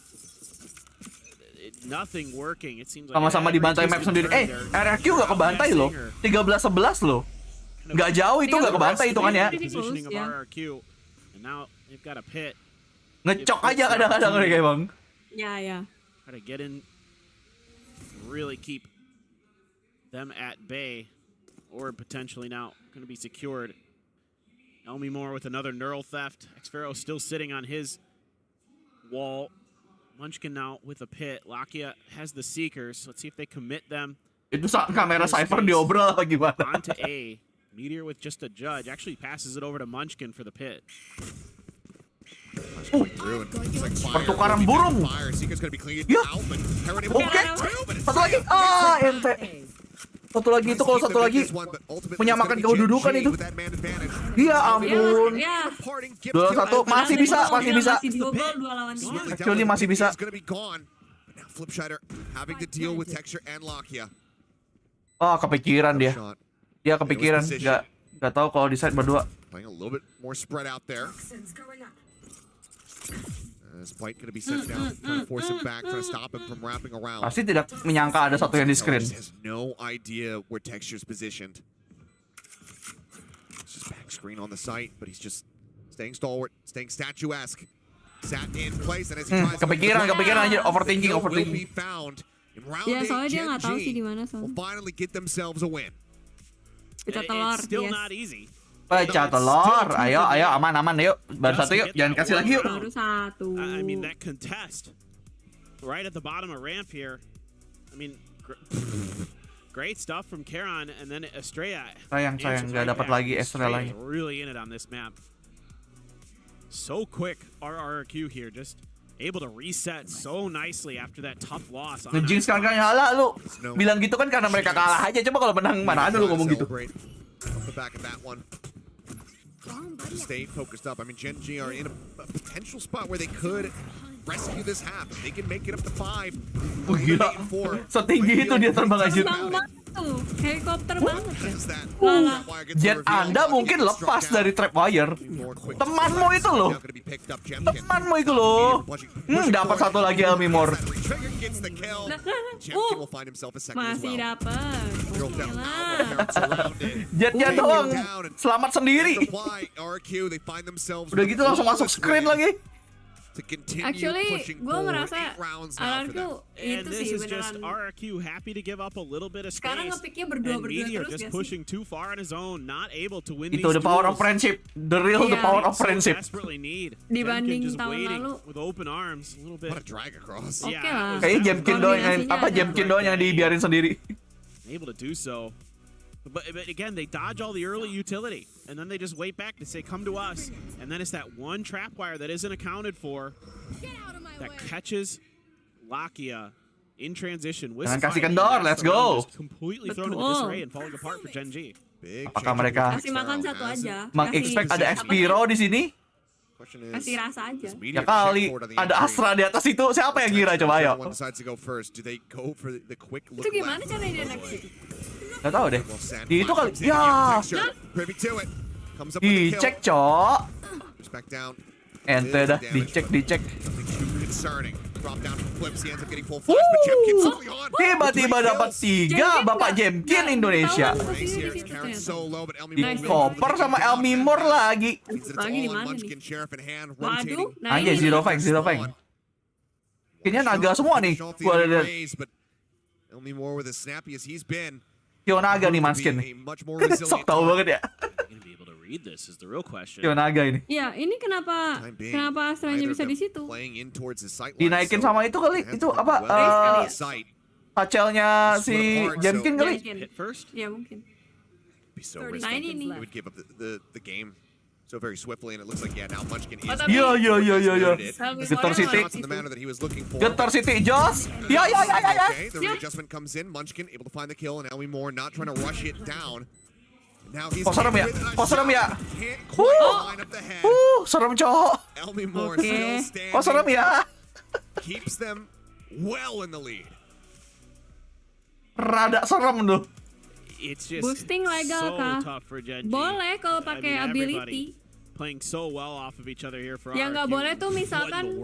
Speaker 13: Nothing working. It seems like
Speaker 1: sama-sama dibantai map sendiri. RRQ nggak kebantai loh. 13-11 loh. Nggak jauh itu nggak kebantai itu kan ya.
Speaker 13: Positioning of RRQ. And now they've got a pit.
Speaker 1: Ngecok aja kadang-kadang mereka emang.
Speaker 2: Ya.
Speaker 13: Try to get in, really keep them at bay, or potentially now going to be secured. Elmi Moore with another neural theft. Xfero still sitting on his wall. Munchkin now with a pit. Lakia has the Seekers. Let's see if they commit them.
Speaker 1: Itu kamera Cypher diobrol apa gimana?
Speaker 13: Onto A. Meteor with just a judge. Actually passes it over to Munchkin for the pit.
Speaker 1: Pertukaran burung. Ya. Oke. Satu lagi. Ente. Satu lagi itu kalau satu lagi menyamakan kedudukan itu. Ya ampun. 2-1 masih bisa. Actually masih bisa. Oh, kepikiran dia. Dia kepikiran. Gak tahu kalau di side berdua.
Speaker 12: Spike going to be sent down, trying to force him back, trying to stop him from wrapping around.
Speaker 1: Pasti tidak menyangka ada satu yang di screen.
Speaker 12: Has no idea where Texture's positioned. It's just back screen on the site, but he's just staying stalwart, staying statuesque. sat in place, and as he tries
Speaker 1: Kepikiran aja, overthinking.
Speaker 12: will be found. In round
Speaker 2: Ya
Speaker 12: 8,
Speaker 2: soalnya dia nggak tahu sih
Speaker 12: Gen.G
Speaker 2: di mana
Speaker 12: will
Speaker 2: soalnya.
Speaker 12: finally get themselves a win.
Speaker 2: Pecah telur,
Speaker 13: It's still
Speaker 2: yes.
Speaker 13: not easy.
Speaker 1: Pecah telur. Ayo, aman yuk. Baru satu yuk, jangan kasih lagi yuk.
Speaker 2: Baru satu.
Speaker 13: I mean, that contest right at the bottom of ramp here. I mean, great stuff from ke-1, and then Estrella.
Speaker 1: Sayang, nggak dapat lagi Estrella.
Speaker 13: Really in it on this map. So quick, RRQ here, just able to reset so nicely after that tough loss.
Speaker 1: Nge-jinx kan nyala lu. Bilang gitu kan karena mereka kalah aja. Coba kalau menang mana ada lu ngomong gitu.
Speaker 12: Off the back of that one. Stay focused up. I mean, Gen.G are in a potential spot where they could rescue this half. If they can make it up to 5.
Speaker 1: Oh, gila. Setinggi itu dia terbang aja.
Speaker 2: Terbang banget tuh. Helikopter banget ya.
Speaker 1: Jet Anda mungkin lepas dari trapwire. Temanmu itu loh. Temanmu itu loh. Dapat satu lagi Elmimor.
Speaker 2: Masih dapat.
Speaker 1: Jetnya doang. Selamat sendiri. Udah gitu langsung masuk screen lagi.
Speaker 2: Actually, gue merasa RRQ itu sih beneran.
Speaker 13: RRQ happy to give up a little bit of space.
Speaker 2: Sekarang ngepiknya berdua-berdua terus
Speaker 13: just
Speaker 2: gak
Speaker 13: pushing too far on his own, not able to win
Speaker 1: Itu the power of friendship. The power of friendship.
Speaker 2: Dibanding tahun lalu.
Speaker 13: With open arms, a little bit.
Speaker 12: What a drag across.
Speaker 2: Oke lah.
Speaker 1: Kayaknya Gen.G doang yang dibiarin sendiri.
Speaker 13: Able to do so. But again, they dodge all the early utility, and then they just wait back to say, come to us. And then it's that one trap wire that isn't accounted for that catches Lakia in transition.
Speaker 1: Jangan kasih kendor, let's go.
Speaker 13: Completely thrown into disarray and falling apart for Gen.G.
Speaker 1: Apakah mereka
Speaker 2: Kasih makan satu aja.
Speaker 1: meng-expect ada Xpiro di sini?
Speaker 2: Kasih rasa aja.
Speaker 1: Ya kali ada Astra di atas itu, siapa yang ngira coba ayo?
Speaker 2: Itu gimana cara dia naik situ?
Speaker 1: Gak tau deh. Itu kali. Ya. Dicek, cok. Ente dah, dicek. Tiba-tiba dapat 3 Bapak Gen.G Indonesia. Di koper sama Elmimor lagi.
Speaker 2: Lagi di mana nih? Waduh,
Speaker 1: Aja zero fang. Kayaknya naga semua nih. Gua lihat.
Speaker 12: Elmimor with as snappy as he's been.
Speaker 1: Kyo naga nih Manskin nih. Sok tahu banget ya. Kyo naga ini.
Speaker 2: Ya, ini kenapa Astranya bisa di situ?
Speaker 1: Dinaikin sama itu kali. Itu apa? Hacelnya si Gen.G kali.
Speaker 2: Ya mungkin.
Speaker 12: Nah ini would give up the game so very swiftly, and it looks like now Munchkin is.
Speaker 1: Yo. Getar City, Joss. Ya.
Speaker 12: Okay, the readjustment comes in. Munchkin able to find the kill, and Elmimor not trying to rush it down. Now he's
Speaker 1: serem ya. Serem cowok.
Speaker 12: Elmimor still standing.
Speaker 1: Serem ya.
Speaker 12: Keeps them well in the lead.
Speaker 1: Rada serem tuh.
Speaker 13: It's just
Speaker 2: boosting legal kah? Boleh kalau pakai ability.
Speaker 13: Playing so well off of each other here for
Speaker 2: yang nggak boleh tuh misalkan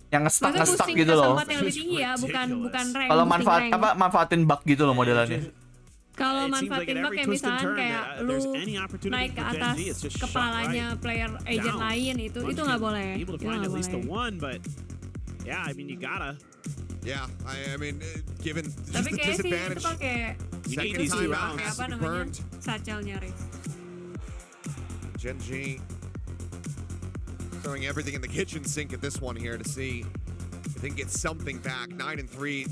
Speaker 1: yang nge-stuck gitu loh.
Speaker 2: Tempat yang lebih tinggi ya, bukan rank.
Speaker 1: Kalau manfaatin bug gitu loh modelannya.
Speaker 2: Kalau manfaatin bug kayak misalkan kayak lu naik ke atas kepalanya player agent lain itu nggak boleh. Itu nggak boleh.
Speaker 13: Yeah, I mean you gotta.
Speaker 12: Yeah, I mean, given
Speaker 2: tapi
Speaker 12: just the
Speaker 2: kayak sih itu
Speaker 12: disadvantage.
Speaker 2: pakai
Speaker 12: Second time out,
Speaker 2: apa namanya? Satchelnya Riz.
Speaker 12: Gen.G throwing everything in the kitchen sink at this one here to see if they can get something back. 9-3.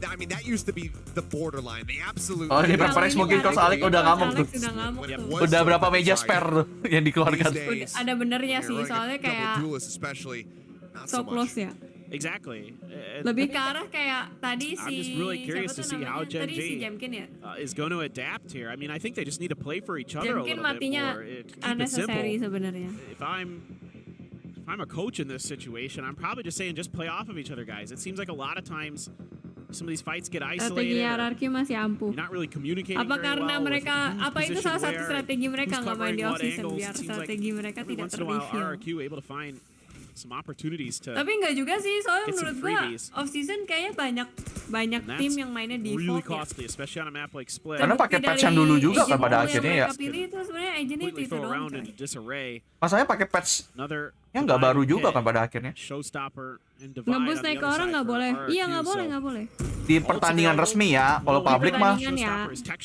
Speaker 12: I mean, that used to be the borderline. The absolute.
Speaker 1: Oh, ini preference mungkin Kos Alex udah ngamuk tuh. Udah berapa meja spare yang dikeluarkan.
Speaker 2: Ada benernya sih, soalnya kayak so close ya.
Speaker 13: Exactly.
Speaker 2: Lebih ke arah kayak tadi
Speaker 13: I'm just really curious to see how Gen.G is going to adapt here. I mean, I think they just need to play for each other a little bit more.
Speaker 2: Unnecessary sebenarnya.
Speaker 13: If I'm a coach in this situation, I'm probably just saying just play off of each other, guys. It seems like a lot of times some of these fights get isolated.
Speaker 2: Strategi RRQ masih ampuh.
Speaker 13: Not really communicating
Speaker 2: apa
Speaker 13: very
Speaker 2: karena
Speaker 13: well
Speaker 2: mereka apa itu salah satu strategi mereka nggak main di off season biar strategi mereka tidak
Speaker 13: terreveal.
Speaker 2: terreveal.
Speaker 13: RRQ able to find some opportunities to.
Speaker 2: Tapi nggak juga sih, soalnya
Speaker 13: get some
Speaker 2: menurut gua
Speaker 13: freebies.
Speaker 2: off season kayaknya banyak
Speaker 13: And
Speaker 2: tim
Speaker 13: that's
Speaker 2: yang mainnya
Speaker 13: really
Speaker 2: default ya.
Speaker 13: costly, especially on a map like Split.
Speaker 1: Karena pakai patch yang dulu juga kan pada akhirnya ya.
Speaker 2: Pilih itu sebenarnya agent
Speaker 13: Completely
Speaker 2: itu
Speaker 13: throw
Speaker 2: doang.
Speaker 13: around
Speaker 2: coy.
Speaker 13: in disarray.
Speaker 1: Masanya pakai patch
Speaker 13: Another
Speaker 1: yang nggak baru
Speaker 13: divided
Speaker 1: juga
Speaker 13: hit.
Speaker 1: kan pada akhirnya.
Speaker 13: Showstopper and divide
Speaker 2: Ngebus
Speaker 13: on the
Speaker 2: naik ke
Speaker 13: other
Speaker 2: orang
Speaker 13: side
Speaker 2: nggak
Speaker 13: for
Speaker 2: boleh.
Speaker 13: RRQ,
Speaker 2: Iya nggak boleh,
Speaker 13: so
Speaker 2: nggak boleh.
Speaker 1: Di pertandingan resmi ya, kalau publik mah
Speaker 2: pertandingan ya.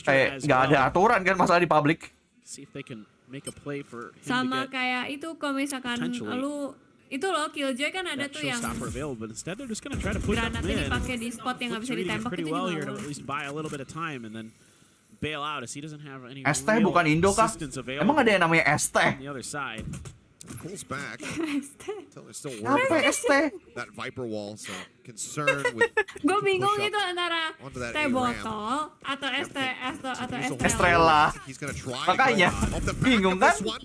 Speaker 1: kayak nggak ada aturan kan masalah di publik.
Speaker 13: See if they can make a play for him
Speaker 2: Sama
Speaker 13: to get
Speaker 2: kayak itu kalau misalkan
Speaker 13: potentially
Speaker 2: lu itu loh Killjoy kan ada
Speaker 13: that
Speaker 2: tuh yang
Speaker 13: showstopper available, but instead they're just going to try to push up
Speaker 2: granatnya
Speaker 13: mid.
Speaker 2: dipakai di spot yang nggak bisa
Speaker 13: Reading it
Speaker 2: ditembak
Speaker 13: pretty
Speaker 2: itu
Speaker 13: well
Speaker 2: juga
Speaker 13: here
Speaker 2: nggak
Speaker 13: to at
Speaker 2: boleh.
Speaker 13: least buy a little bit of time and then bail out as he doesn't have any
Speaker 1: ST
Speaker 13: real
Speaker 1: bukan Indo kah?
Speaker 13: assistance available
Speaker 1: Emang ada yang namanya ST?
Speaker 13: on the other side.
Speaker 12: Pulls back. Until they're still
Speaker 1: Apa
Speaker 12: working
Speaker 1: ST?
Speaker 12: that Viper wall, so concerned with
Speaker 2: Gue bingung
Speaker 12: push up
Speaker 2: itu antara
Speaker 12: onto that
Speaker 2: teh
Speaker 12: A ramp.
Speaker 2: botol atau Estrella.
Speaker 1: Estrella.
Speaker 12: He's gonna try
Speaker 1: Makanya
Speaker 12: off the back
Speaker 1: bingung
Speaker 12: of
Speaker 1: kan?
Speaker 12: this one.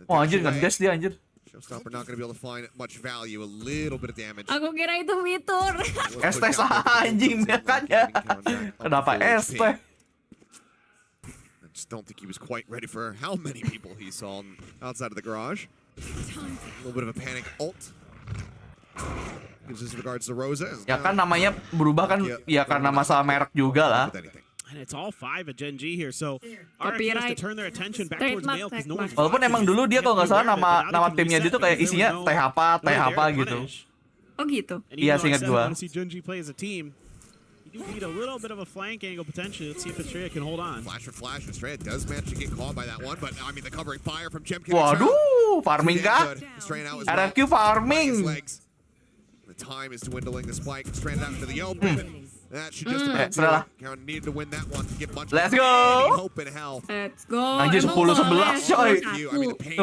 Speaker 1: Wah anjir ngegas dia anjir.
Speaker 12: Showstopper not gonna be able to find much value. A little bit of damage.
Speaker 2: Aku kira itu fitur.
Speaker 1: ST sah anjing makanya. Kenapa ST?
Speaker 12: I just don't think he was quite ready for how many people he saw outside of the garage. A little bit of a panic ult. Gives us regards to Rosa.
Speaker 1: Ya kan namanya berubah kan ya karena masalah merek juga lah.
Speaker 13: And it's all 5 at Gen.G here, so RRQ has to turn their attention back towards male because no one's
Speaker 1: Walaupun emang dulu dia kalau nggak salah nama timnya dia tuh kayak isinya teh apa gitu.
Speaker 2: Oh gitu.
Speaker 1: Iya seingat gua.
Speaker 13: Want to see Gen.G play as a team. You do need a little bit of a flank angle potentially. Let's see if Estrella can hold on.
Speaker 12: Flash for flash. Estrella does manage to get caught by that one, but I mean the covering fire from Gem.
Speaker 1: Waduh, farming kah? RRQ farming.
Speaker 12: The time is dwindling. The spike stranded out into the open. That should just about
Speaker 1: Estrella.
Speaker 12: Count needed to win that one to get much
Speaker 1: Let's
Speaker 12: any
Speaker 1: go.
Speaker 12: hope in hell.
Speaker 2: Let's go.
Speaker 1: Anjir 10-11 coy.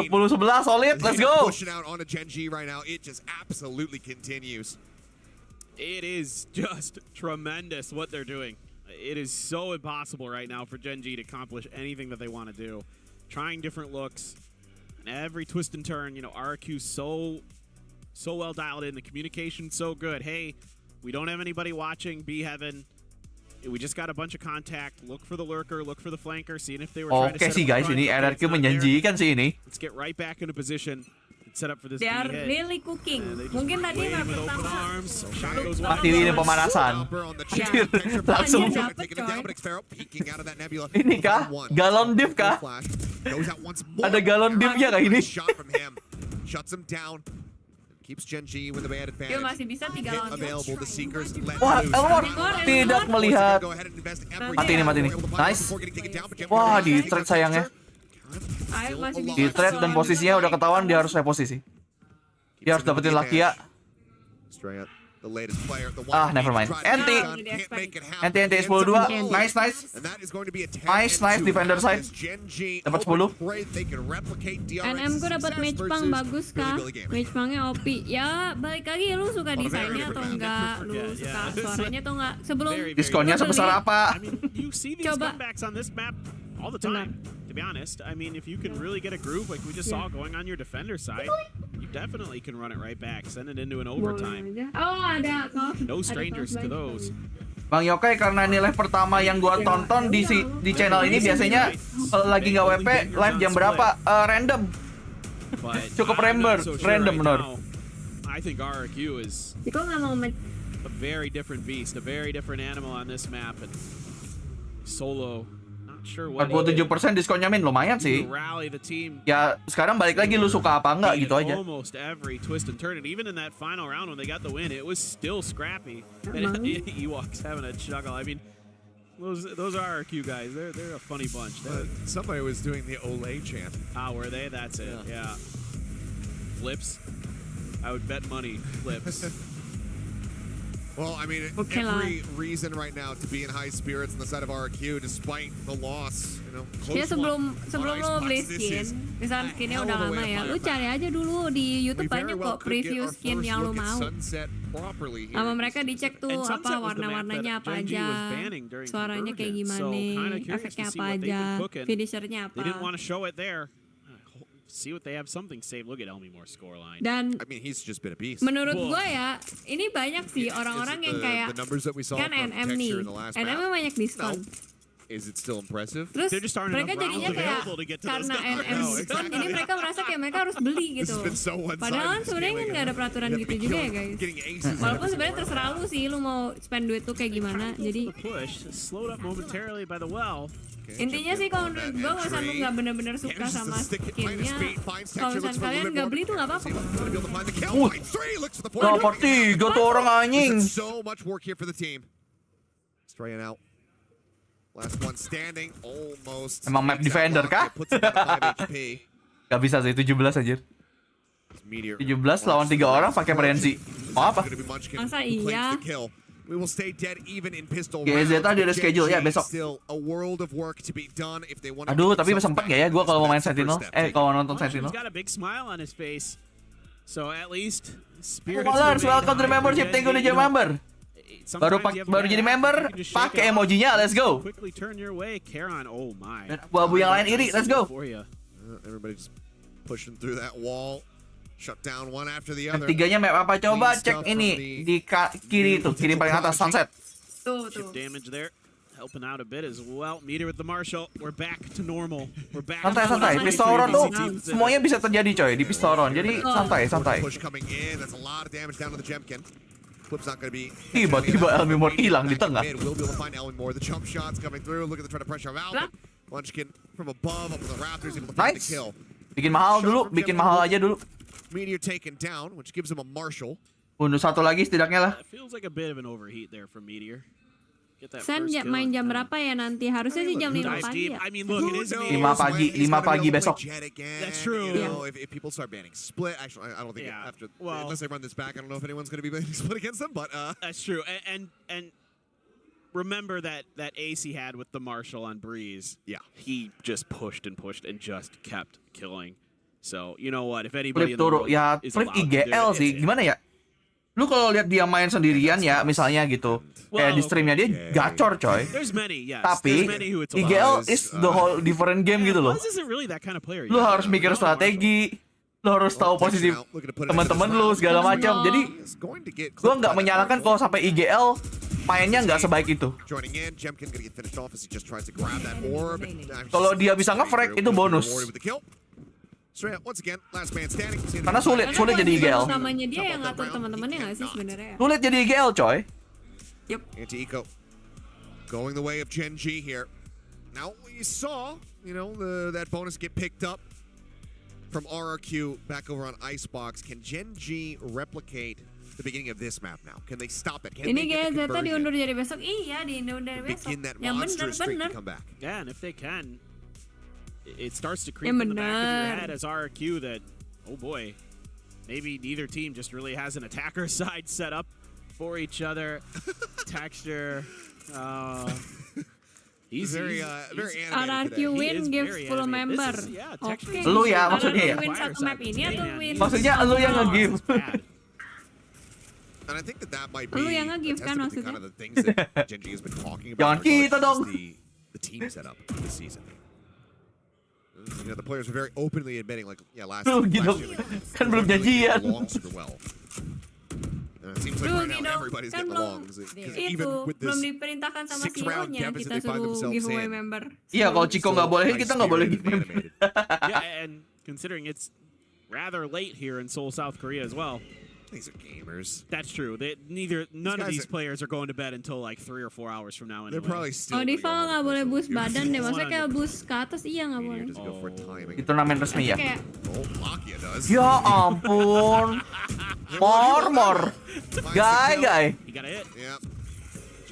Speaker 1: 10-11 solid. Let's go.
Speaker 12: Pushing out onto Gen.G right now. It just absolutely continues.
Speaker 13: It is just tremendous what they're doing. It is so impossible right now for Gen.G to accomplish anything that they want to do. Trying different looks, and every twist and turn, you know, RRQ so well dialed in. The communication so good. Hey, we don't have anybody watching B Heaven. We just got a bunch of contact. Look for the lurker, look for the flanker, seeing if they were trying to
Speaker 1: Oke
Speaker 13: set
Speaker 1: sih
Speaker 13: up
Speaker 1: guys,
Speaker 13: front.
Speaker 1: ini
Speaker 13: Okay,
Speaker 1: RRQ
Speaker 13: it's not
Speaker 1: menjanjikan sih ini.
Speaker 13: Let's get right back into position. Set up for this
Speaker 2: They are
Speaker 13: B hit.
Speaker 2: really cooking. Mungkin tadi map
Speaker 13: With open
Speaker 2: pertama.
Speaker 13: arms. Shot goes
Speaker 1: Masih ini pemanasan. Langsung.
Speaker 12: Peeking out of that nebula.
Speaker 1: Ini kah? Galon div kah?
Speaker 12: Goes out once more.
Speaker 1: Ada galon divnya kah ini?
Speaker 12: Shot from him. Shuts him down. Keeps Gen.G with the bad advantage.
Speaker 2: Kill masih bisa 3 lawan.
Speaker 12: Available. The Seekers let
Speaker 1: Wah,
Speaker 12: loose.
Speaker 1: Elmore tidak melihat. Mati ini, mati ini. Nice. Wah, di trade sayangnya.
Speaker 2: Ayo masih bisa.
Speaker 1: Di trade dan posisinya udah ketahuan dia harus reposisi. Dia harus dapetin Lakia. Ah, never mind. Enti 10-2. Nice. Nice defender side. Dapat 10.
Speaker 2: NM gue dapat match pang bagus kah? Match pangnya OP. Ya balik lagi lu suka desainnya atau enggak? Lu suka suaranya atau enggak? Sebelum
Speaker 1: Diskonnya sebesar apa?
Speaker 13: You see these comebacks on this map all the time, to be honest. I mean, if you can really get a groove like we just saw going on your defender side, you definitely can run it right back, send it into an overtime.
Speaker 2: Oh ada kok.
Speaker 13: No strangers to those.
Speaker 1: Bang Yokai, karena nilai pertama yang gua tonton di channel ini biasanya kalau lagi nggak WP live jam berapa? Random. Cukup random benar.
Speaker 13: I think RRQ is a very different beast, a very different animal on this map, and solo. Not sure what
Speaker 1: 47% diskonnya min lumayan sih.
Speaker 13: rally the team.
Speaker 1: Ya sekarang balik lagi lu suka apa enggak gitu aja.
Speaker 13: Almost every twist and turn, and even in that final round when they got the win, it was still scrappy. And Ewok's having a chuckle. I mean, those RRQ guys, they're a funny bunch.
Speaker 12: Somebody was doing the Olay chant.
Speaker 13: Ah, were they? That's it. Yeah. Flips. I would bet money. Flips.
Speaker 12: Well, I mean, every reason right now to be in high spirits on the side of RRQ despite the loss. You know,
Speaker 2: Ya sebelum lo beli skin, misalnya skinnya udah lama ya, lu cari aja dulu di YouTube banyak kok preview skin yang lu mau. Sama mereka dicek tuh apa warna-warnanya apa aja, suaranya kayak gimana, efeknya apa aja, finishernya apa.
Speaker 13: They didn't want to show it there. See what they have something saved. Look at Elmore scoreline.
Speaker 2: Dan
Speaker 12: I mean, he's just been a beast.
Speaker 2: menurut gue ya, ini banyak sih orang-orang yang kayak kan NM nih, NM banyak diskon.
Speaker 12: Is it still impressive?
Speaker 2: Terus
Speaker 13: They're just aren't
Speaker 2: mereka
Speaker 13: enough rounds
Speaker 2: jadinya kayak
Speaker 13: available to get to those
Speaker 2: karena
Speaker 13: numbers.
Speaker 2: NM
Speaker 12: No,
Speaker 2: gitu, jadi mereka merasa kayak mereka harus beli gitu.
Speaker 12: This has been so one-sided
Speaker 2: Padahal kan
Speaker 12: this
Speaker 2: sebenarnya
Speaker 12: game,
Speaker 2: kan nggak ada peraturan
Speaker 12: You have
Speaker 2: gitu
Speaker 12: to be
Speaker 2: juga ya
Speaker 12: killing-
Speaker 2: guys.
Speaker 12: getting aces
Speaker 2: Walaupun
Speaker 12: and
Speaker 2: sebenarnya terserah lu sih, lu mau spend duit tuh kayak gimana. Jadi
Speaker 13: The push slowed up momentarily by the well.
Speaker 2: intinya sih kalau menurut gue kalau misalnya lu nggak bener-bener suka sama skinnya, kalau misalnya kalian nggak beli tuh nggak apa-apa.
Speaker 1: Dapat 3 tuh orang anjing.
Speaker 12: So much work here for the team. Straying out. Last one standing, almost.
Speaker 1: Emang map defender kah?
Speaker 12: Puts him at 5 HP.
Speaker 1: Gak bisa sih 17 anjir.
Speaker 12: Meteor
Speaker 1: 17 lawan 3 orang pakai frenzy. Mau apa?
Speaker 2: Masa iya?
Speaker 12: We will stay dead even in pistol
Speaker 1: GZ
Speaker 12: rounds.
Speaker 1: tadi ada schedule ya
Speaker 12: Gen.G
Speaker 1: besok.
Speaker 12: Still a world of work to be done if they want to
Speaker 1: Aduh,
Speaker 12: keep
Speaker 1: tapi
Speaker 12: themselves
Speaker 1: sempet
Speaker 12: back.
Speaker 1: gak ya gua kalau mau main
Speaker 12: That's the
Speaker 1: Sentinel?
Speaker 12: first step.
Speaker 1: Kalau nonton
Speaker 13: He's
Speaker 1: Sentinel.
Speaker 13: got a big smile on his face. So at least spirits
Speaker 1: Colors,
Speaker 13: remain
Speaker 1: welcome to the
Speaker 13: high for
Speaker 1: membership. Thank you
Speaker 13: Gen.G.
Speaker 1: udah jadi member.
Speaker 13: Sometimes you have
Speaker 1: Baru
Speaker 13: to
Speaker 1: jadi
Speaker 13: have-
Speaker 1: member,
Speaker 13: you can just shake
Speaker 1: pakai
Speaker 13: it off.
Speaker 1: emojinya, let's go.
Speaker 13: Quickly turn your way, ke-1. Oh my.
Speaker 1: Dan abu-abu yang lain iri, let's go.
Speaker 13: For you.
Speaker 12: Everybody just pushing through that wall. Shut down one after the
Speaker 1: Yang
Speaker 12: other.
Speaker 1: tiganya map apa? Coba cek ini di kiri itu, kiri paling atas sunset.
Speaker 2: Tuh
Speaker 13: Chip
Speaker 2: tuh.
Speaker 13: damage there. Helping out a bit as well. Meteor with the Marshall. We're back to normal. We're back.
Speaker 1: Santai-santai,
Speaker 13: to
Speaker 1: pistoron tuh
Speaker 13: 23
Speaker 1: semuanya bisa terjadi coy di pistoron. Jadi santai-santai.
Speaker 12: Push coming in. That's a lot of damage down to the Gemkin. Flip's not going to be.
Speaker 1: Tiba-tiba Elmimore hilang di tengah.
Speaker 12: We'll be able to find Elmimore. The jump shots coming through. Look at the try to pressure him out. Munchkin from above up with the Raptors able to find the
Speaker 1: Nice.
Speaker 12: kill.
Speaker 1: Bikin mahal dulu, bikin mahal aja dulu.
Speaker 12: Meteor taken down, which gives him a Marshall.
Speaker 1: Bunuh satu lagi setidaknya lah.
Speaker 13: It feels like a bit of an overheat there from Meteor. Get that
Speaker 2: Sen
Speaker 13: first kill
Speaker 2: main
Speaker 13: and
Speaker 2: jam
Speaker 13: kinda
Speaker 2: berapa ya nanti? Harusnya sih jam 5
Speaker 13: dive
Speaker 2: pagi
Speaker 13: deep.
Speaker 2: ya.
Speaker 13: I mean, look, it is
Speaker 1: 5 pagi, 5 pagi besok.
Speaker 13: That's true.
Speaker 12: You know, if people start banning split, actually, I don't think
Speaker 13: Yeah.
Speaker 12: after
Speaker 13: Well-
Speaker 12: unless they run this back, I don't know if anyone's going to be banning split against them. But
Speaker 13: That's true. And remember that ace he had with the Marshall on Breeze.
Speaker 12: Yeah.
Speaker 13: He just pushed and just kept killing. So, you know what? If anybody
Speaker 1: Flip
Speaker 13: in the
Speaker 1: turun
Speaker 13: world
Speaker 1: ya,
Speaker 13: is
Speaker 1: flip
Speaker 13: allowed to do
Speaker 1: IGL
Speaker 13: it,
Speaker 1: sih.
Speaker 13: it's him.
Speaker 1: Gimana ya? Lu kalau lihat dia main sendirian ya, misalnya gitu. Kayak di streamnya dia gacor coy.
Speaker 13: There's many, yes.
Speaker 1: Tapi
Speaker 13: There's many who it's
Speaker 1: IGL
Speaker 13: allowed.
Speaker 1: is the whole different game gitu loh.
Speaker 13: Buzz isn't really that kind of player.
Speaker 1: Lu
Speaker 13: yet.
Speaker 1: harus mikir strategi, lu harus tahu posisi teman-teman lu segala macam. Jadi gua nggak menyalahkan kalau sampai IGL mainnya nggak sebaik itu.
Speaker 12: joining in, Gemkin going to get finished off as he just tries to grab that orb.
Speaker 1: Kalau dia bisa nge-frag itu bonus.
Speaker 12: Straight up, once again, last man standing.
Speaker 1: Karena sulit jadi IGL.
Speaker 2: Namanya dia yang ngatur teman-temannya nggak sih sebenarnya?
Speaker 1: Sulit jadi IGL coy.
Speaker 12: Anti-Eco going the way of Gen.G here. Now, we saw, you know, that bonus get picked up from RRQ back over on Icebox. Can Gen.G replicate the beginning of this map now? Can they stop it? Can
Speaker 2: Ini
Speaker 12: they get the
Speaker 2: GZ
Speaker 12: conversion?
Speaker 2: diundur jadi besok. Iya, diundur dari besok.
Speaker 12: Begin that
Speaker 2: Yang
Speaker 12: monster streak
Speaker 2: bener-bener.
Speaker 12: to come back.
Speaker 13: Yeah, and if they can, it starts to creep
Speaker 2: Yang
Speaker 13: in the back of your
Speaker 2: bener.
Speaker 13: head as RRQ that, oh boy, maybe neither team just really has an attacker side set up for each other. Texture. He's
Speaker 12: very
Speaker 2: RRQ
Speaker 12: animated today.
Speaker 2: win gives full member.
Speaker 13: Oke.
Speaker 1: Lu ya maksudnya ya?
Speaker 2: RRQ win satu map ini atau win?
Speaker 1: Maksudnya lu yang nge-give.
Speaker 12: And I think that might be
Speaker 2: Lu yang nge-give kan
Speaker 12: kind
Speaker 2: maksudnya?
Speaker 12: of the things that Gen.G has been talking
Speaker 1: Jangan
Speaker 12: about.
Speaker 1: kita
Speaker 12: regarding
Speaker 1: dong.
Speaker 12: The team setup this season. You know, the players are very openly admitting, like, yeah, last
Speaker 1: Lu gitu.
Speaker 12: year, like,
Speaker 1: Kan belum janjian.
Speaker 12: belong super well. And it seems like right now everybody's
Speaker 2: Kan
Speaker 12: getting
Speaker 2: belum
Speaker 12: along. 'Cause
Speaker 2: itu
Speaker 12: even with
Speaker 2: belum
Speaker 12: this
Speaker 2: diperintahkan sama
Speaker 12: 6-round
Speaker 2: CEO-nya
Speaker 12: deficit
Speaker 2: kita
Speaker 12: they find
Speaker 2: suruh
Speaker 12: themselves
Speaker 2: giveaway
Speaker 12: in.
Speaker 2: member.
Speaker 1: Iya, kalau Ciko nggak bolehin kita nggak boleh give
Speaker 12: animated.
Speaker 13: Yeah, and considering it's rather late here in Seoul, South Korea as well.
Speaker 12: These are gamers.
Speaker 13: That's true. None of
Speaker 12: guys
Speaker 13: these players are going to bed until like 3 or 4 hours from now.
Speaker 12: They're
Speaker 13: Anyway.
Speaker 12: probably still
Speaker 2: Oh, Diva nggak boleh boost badan deh. Maksudnya kayak
Speaker 13: 100%.
Speaker 2: boost ke atas iya nggak boleh.
Speaker 12: Doesn't go for timing.
Speaker 1: Itu turnamen resmi ya.
Speaker 2: Kayak
Speaker 12: Oh, Lakia does.
Speaker 1: Ya ampun. Mor. Guy.
Speaker 13: You gotta hit.
Speaker 12: Yep.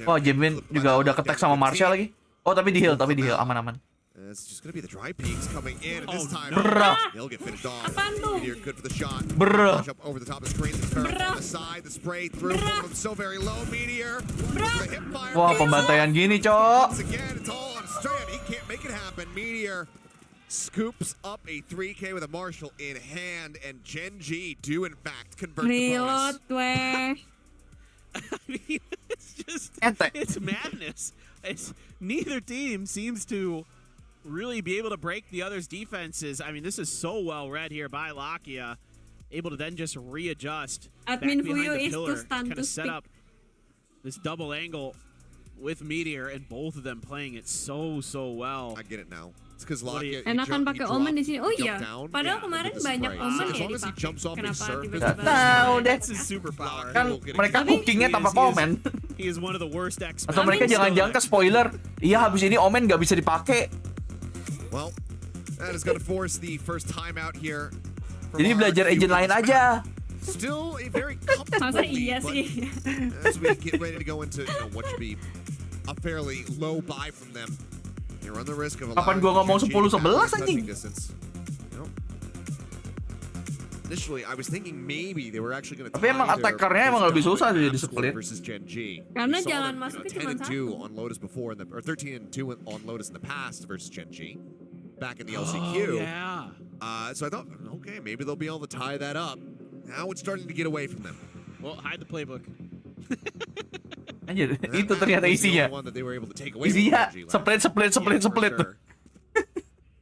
Speaker 1: Wah, Jimin juga udah ketek sama Marshall lagi. Oh, tapi di heal aman-aman.
Speaker 12: It's just gonna be the dry peaks coming in, and this time
Speaker 1: Bruh.
Speaker 12: he'll get finished off.
Speaker 2: Apaan tuh?
Speaker 12: Meteor good for the shot.
Speaker 1: Bruh.
Speaker 12: Push up over the top of the screen. The turret on the side. The spray through. Pulling him so very low. Meteor. The hip fire.
Speaker 1: Wah, pembantaian gini, Cok.
Speaker 12: Once again, it's all on a strand. He can't make it happen. Meteor scoops up a 3K with a Marshall in hand, and Gen.G do in fact convert the bonus.
Speaker 2: reload weh.
Speaker 13: I mean, it's just
Speaker 1: Ente.
Speaker 13: it's madness. Neither team seems to really be able to break the other's defenses. I mean, this is so well read here by Lakia, able to then just readjust back
Speaker 2: Admin
Speaker 13: behind
Speaker 2: fuyu
Speaker 13: the
Speaker 2: is too
Speaker 13: pillar,
Speaker 2: stunned
Speaker 13: kind
Speaker 2: to
Speaker 13: of set
Speaker 2: speak.
Speaker 13: up this double angle with Meteor and both of them playing it so well.
Speaker 12: I get it now. It's because Lockett.
Speaker 2: Enakan pakai Omen di sini. Oh iya. Padahal kemarin banyak Omen ya dipakai. Kenapa tiba-tiba?
Speaker 1: Tahu deh.
Speaker 13: Superpower.
Speaker 1: Kan mereka cookingnya tanpa Omen.
Speaker 13: He is one of the worst X-Men.
Speaker 1: Atau mereka jangan-jangan ke spoiler. Iya, habis ini Omen nggak bisa dipakai.
Speaker 12: Well, that is going to force the first timeout here.
Speaker 1: Jadi belajar agent lain aja.
Speaker 12: Still a very comfortable
Speaker 2: Masa
Speaker 12: lead,
Speaker 2: iya
Speaker 12: but
Speaker 2: sih?
Speaker 12: as we get ready to go into what should be a fairly low buy from them, you run the risk of
Speaker 1: Kapan gua ngomong 10-11 anjing?
Speaker 12: Initially, I was thinking maybe they were actually going to.
Speaker 1: Tapi emang attackernya emang lebih susah sih di split.
Speaker 12: Versus Gen.G.
Speaker 2: Karena jalan masuknya cuma
Speaker 12: 10-2 on Lotus before, or 13-2 on Lotus in the past versus Gen.G. Back in the LCQ.
Speaker 13: Yeah.
Speaker 12: So I thought, okay, maybe they'll be able to tie that up. Now it's starting to get away from them.
Speaker 13: Well, hide the playbook.
Speaker 1: Anjir, itu ternyata isinya. Isinya split.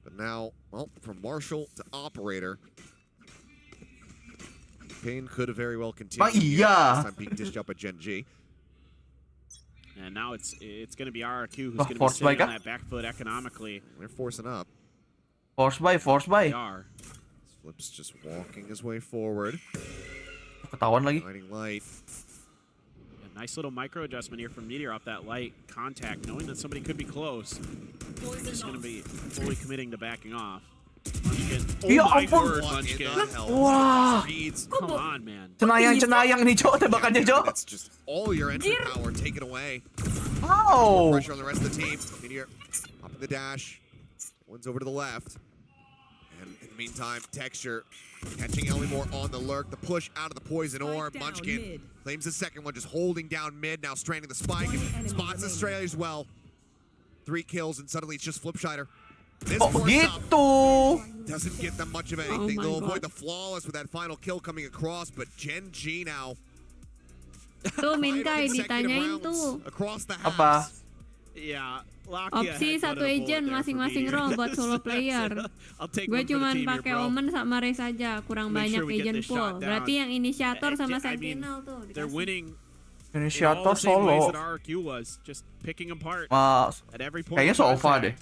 Speaker 12: But now, well, from Marshall to Operator, Kane could have very well continued.
Speaker 1: Iya.
Speaker 12: This time being dished up by Gen.G.
Speaker 13: And now it's going to be RRQ who's going to be sitting on that back foot economically.
Speaker 12: They're forcing up.
Speaker 1: Force buy.
Speaker 13: They are.
Speaker 12: Flip's just walking his way forward.
Speaker 1: Ketahuan lagi.
Speaker 12: Lighting light.
Speaker 13: A nice little micro adjustment here from Meteor off that light contact, knowing that somebody could be close. Just going to be fully committing to backing off. Munchkin. Oh my word, Munchkin.
Speaker 1: Wah.
Speaker 13: Come on, man.
Speaker 1: Cenayang nih, Cok, tembakannya, Cok.
Speaker 12: That's just all your entry power taken away.
Speaker 1: Oh.
Speaker 12: Pressure on the rest of the team. Meteor up in the dash. One's over to the left. And in the meantime, Texture catching Elmore on the lurk. The push out of the poison orb. Munchkin claims the second one, just holding down mid. Now stranding the spike. And spots Australia as well. 3 kills, and suddenly it's just Flipshider. This
Speaker 1: gitu.
Speaker 12: Doesn't get them much of anything. They'll avoid the flawless with that final kill coming across, but Gen.G now.
Speaker 2: Tuh Minkai ditanyain tuh.
Speaker 12: Across the
Speaker 1: Apa?
Speaker 13: Yeah.
Speaker 2: Opsi satu agent masing-masing role buat solo player. Gue cuman pakai Omen sama Raze aja, kurang banyak agent pool. Berarti yang inisiator sama Sentinel tuh
Speaker 13: they're winning.
Speaker 1: Inisiator solo. Kayaknya Sova deh.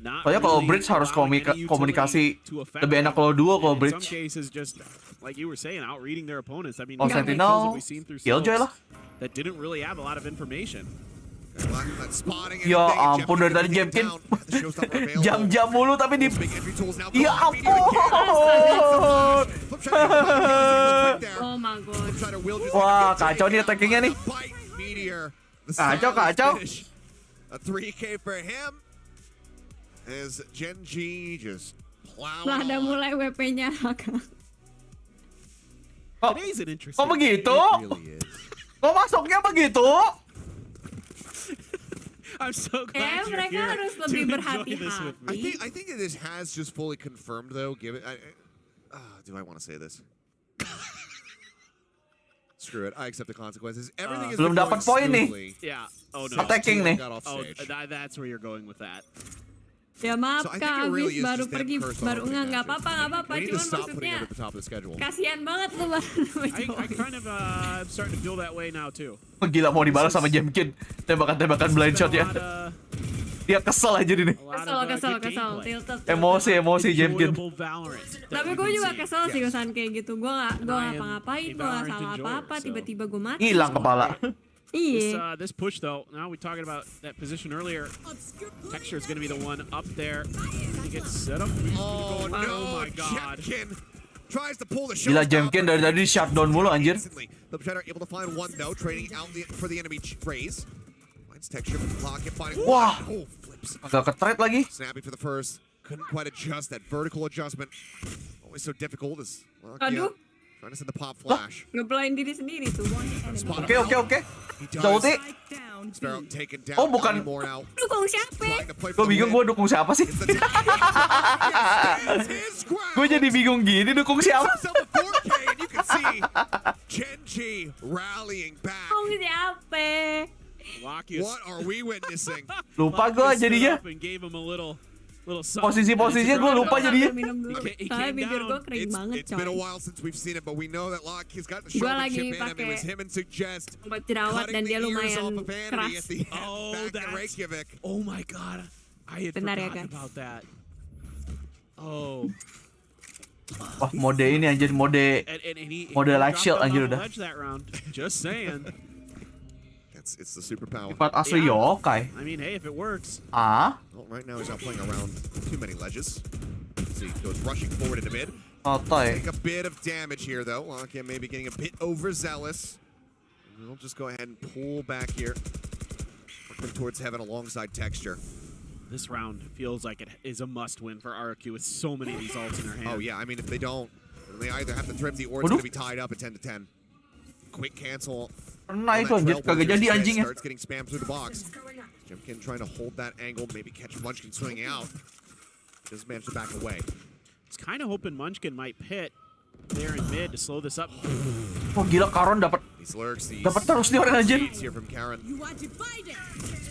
Speaker 1: Soalnya kalau Bridge harus komunikasi lebih enak kalau duo kalau Bridge. Oh Sentinel, Killjoy lah. Ya ampun, dari tadi Jemkin jam-jam mulu tapi di. Ya ampun.
Speaker 2: Oh my god.
Speaker 1: Wah, kacau nih attackingnya nih. Kacau.
Speaker 12: A 3K for him. As Gen.G just plowing
Speaker 2: Lah udah mulai WP-nya.
Speaker 1: Kok begitu? Kok masuknya begitu?
Speaker 13: I'm so glad you're
Speaker 2: mereka
Speaker 13: here
Speaker 2: harus
Speaker 13: to
Speaker 2: lebih
Speaker 13: enjoy
Speaker 2: berhati-hati.
Speaker 13: this with me.
Speaker 12: I think this has just fully confirmed though. Given, do I want to say this? Screw it. I accept the consequences. Everything is
Speaker 1: belum dapat poin nih.
Speaker 13: Yeah. Oh no.
Speaker 1: Attacking nih.
Speaker 13: Oh, that's where you're going with that.
Speaker 2: Ya maaf Kak, abis baru pergi, baru nggak apa-apa, cuman maksudnya kasihan banget lu baru.
Speaker 13: I kind of starting to feel that way now too.
Speaker 1: Gila mau dibalas sama Jemkin, tembakan blind shot ya. Dia kesel aja nih.
Speaker 2: Kesel, tilted.
Speaker 1: Emosi Jemkin.
Speaker 2: Tapi gue juga kesel sih kesan kayak gitu. Gue ngapa-ngapain, gue nggak salah apa-apa, tiba-tiba gue mati.
Speaker 1: Hilang kepala.
Speaker 2: Iya.
Speaker 13: This push though, now we're talking about that position earlier. Texture is going to be the one up there. He gets set up.
Speaker 12: Oh no,
Speaker 13: my god.
Speaker 12: Tries to pull the shot.
Speaker 1: Gila Jemkin dari tadi shutdown mulu anjir.
Speaker 12: Flipshider able to find one though, trading out for the enemy Raze. Finds Texture with the pocket, finding
Speaker 1: Wah.
Speaker 12: one. Oh, flips.
Speaker 1: Agak ketret lagi.
Speaker 12: Snappy for the first. Couldn't quite adjust that vertical adjustment. Always so difficult as well.
Speaker 2: Aduh.
Speaker 12: Trying to send the pop flash.
Speaker 2: Ngeblain diri sendiri tuh.
Speaker 1: Oke. Ulti. Oh bukan.
Speaker 2: Dukung siapa?
Speaker 1: Gue bingung gue dukung siapa sih? Gue jadi bingung gini dukung siapa?
Speaker 12: Gen.G rallying back.
Speaker 2: Dukung siapa?
Speaker 12: What are we witnessing?
Speaker 1: Lupa gue jadinya. Posisi-posisinya gue lupa jadinya.
Speaker 2: Minum dulu. Soalnya bibir gue kering banget,
Speaker 12: It's been a
Speaker 2: coy.
Speaker 12: while since we've seen it, but we know that Lockheed's got the
Speaker 2: Gua
Speaker 12: shoulder
Speaker 2: lagi
Speaker 12: chip in him. It
Speaker 2: pakai
Speaker 12: was him and Suggest
Speaker 2: obat jerawat dan
Speaker 12: cutting
Speaker 2: dia
Speaker 12: the ears
Speaker 2: lumayan
Speaker 12: off of Vanity
Speaker 2: keras.
Speaker 12: at the end back in Reykjavik.
Speaker 13: Oh my god, I had
Speaker 2: Bentar ya,
Speaker 13: forgotten
Speaker 2: guys.
Speaker 13: about that. Oh.
Speaker 1: Wah, mode ini anjir, mode light shield anjir udah.
Speaker 13: That round. Just saying.
Speaker 12: It's the superpower.
Speaker 1: Sifat asli yokai.
Speaker 13: I mean, hey, if it works.
Speaker 1: Ah?
Speaker 12: Well, right now he's not playing around too many ledges. So he goes rushing forward into mid.
Speaker 1: Otoy.
Speaker 12: Take a bit of damage here, though. Lockheed maybe getting a bit overzealous. We'll just go ahead and pull back here. Working towards heaven alongside Texture.
Speaker 13: This round feels like it is a must-win for RRQ with so many of these ults in their hand.
Speaker 12: Oh, yeah. I mean, if they don't, they either have to Thrifty or it's going to be tied up at 10-10. Quick cancel.
Speaker 1: Pernah itu anjir, kagak jadi anjingnya.
Speaker 12: Starts getting spammed through the box. Jemkin trying to hold that angle, maybe catch Munchkin swinging out. Doesn't manage to back away.
Speaker 13: It's kind of hoping Munchkin might pit there in mid to slow this up.
Speaker 1: Oh gila, Karon dapat terus nih orang anjir.
Speaker 12: Here from Karen.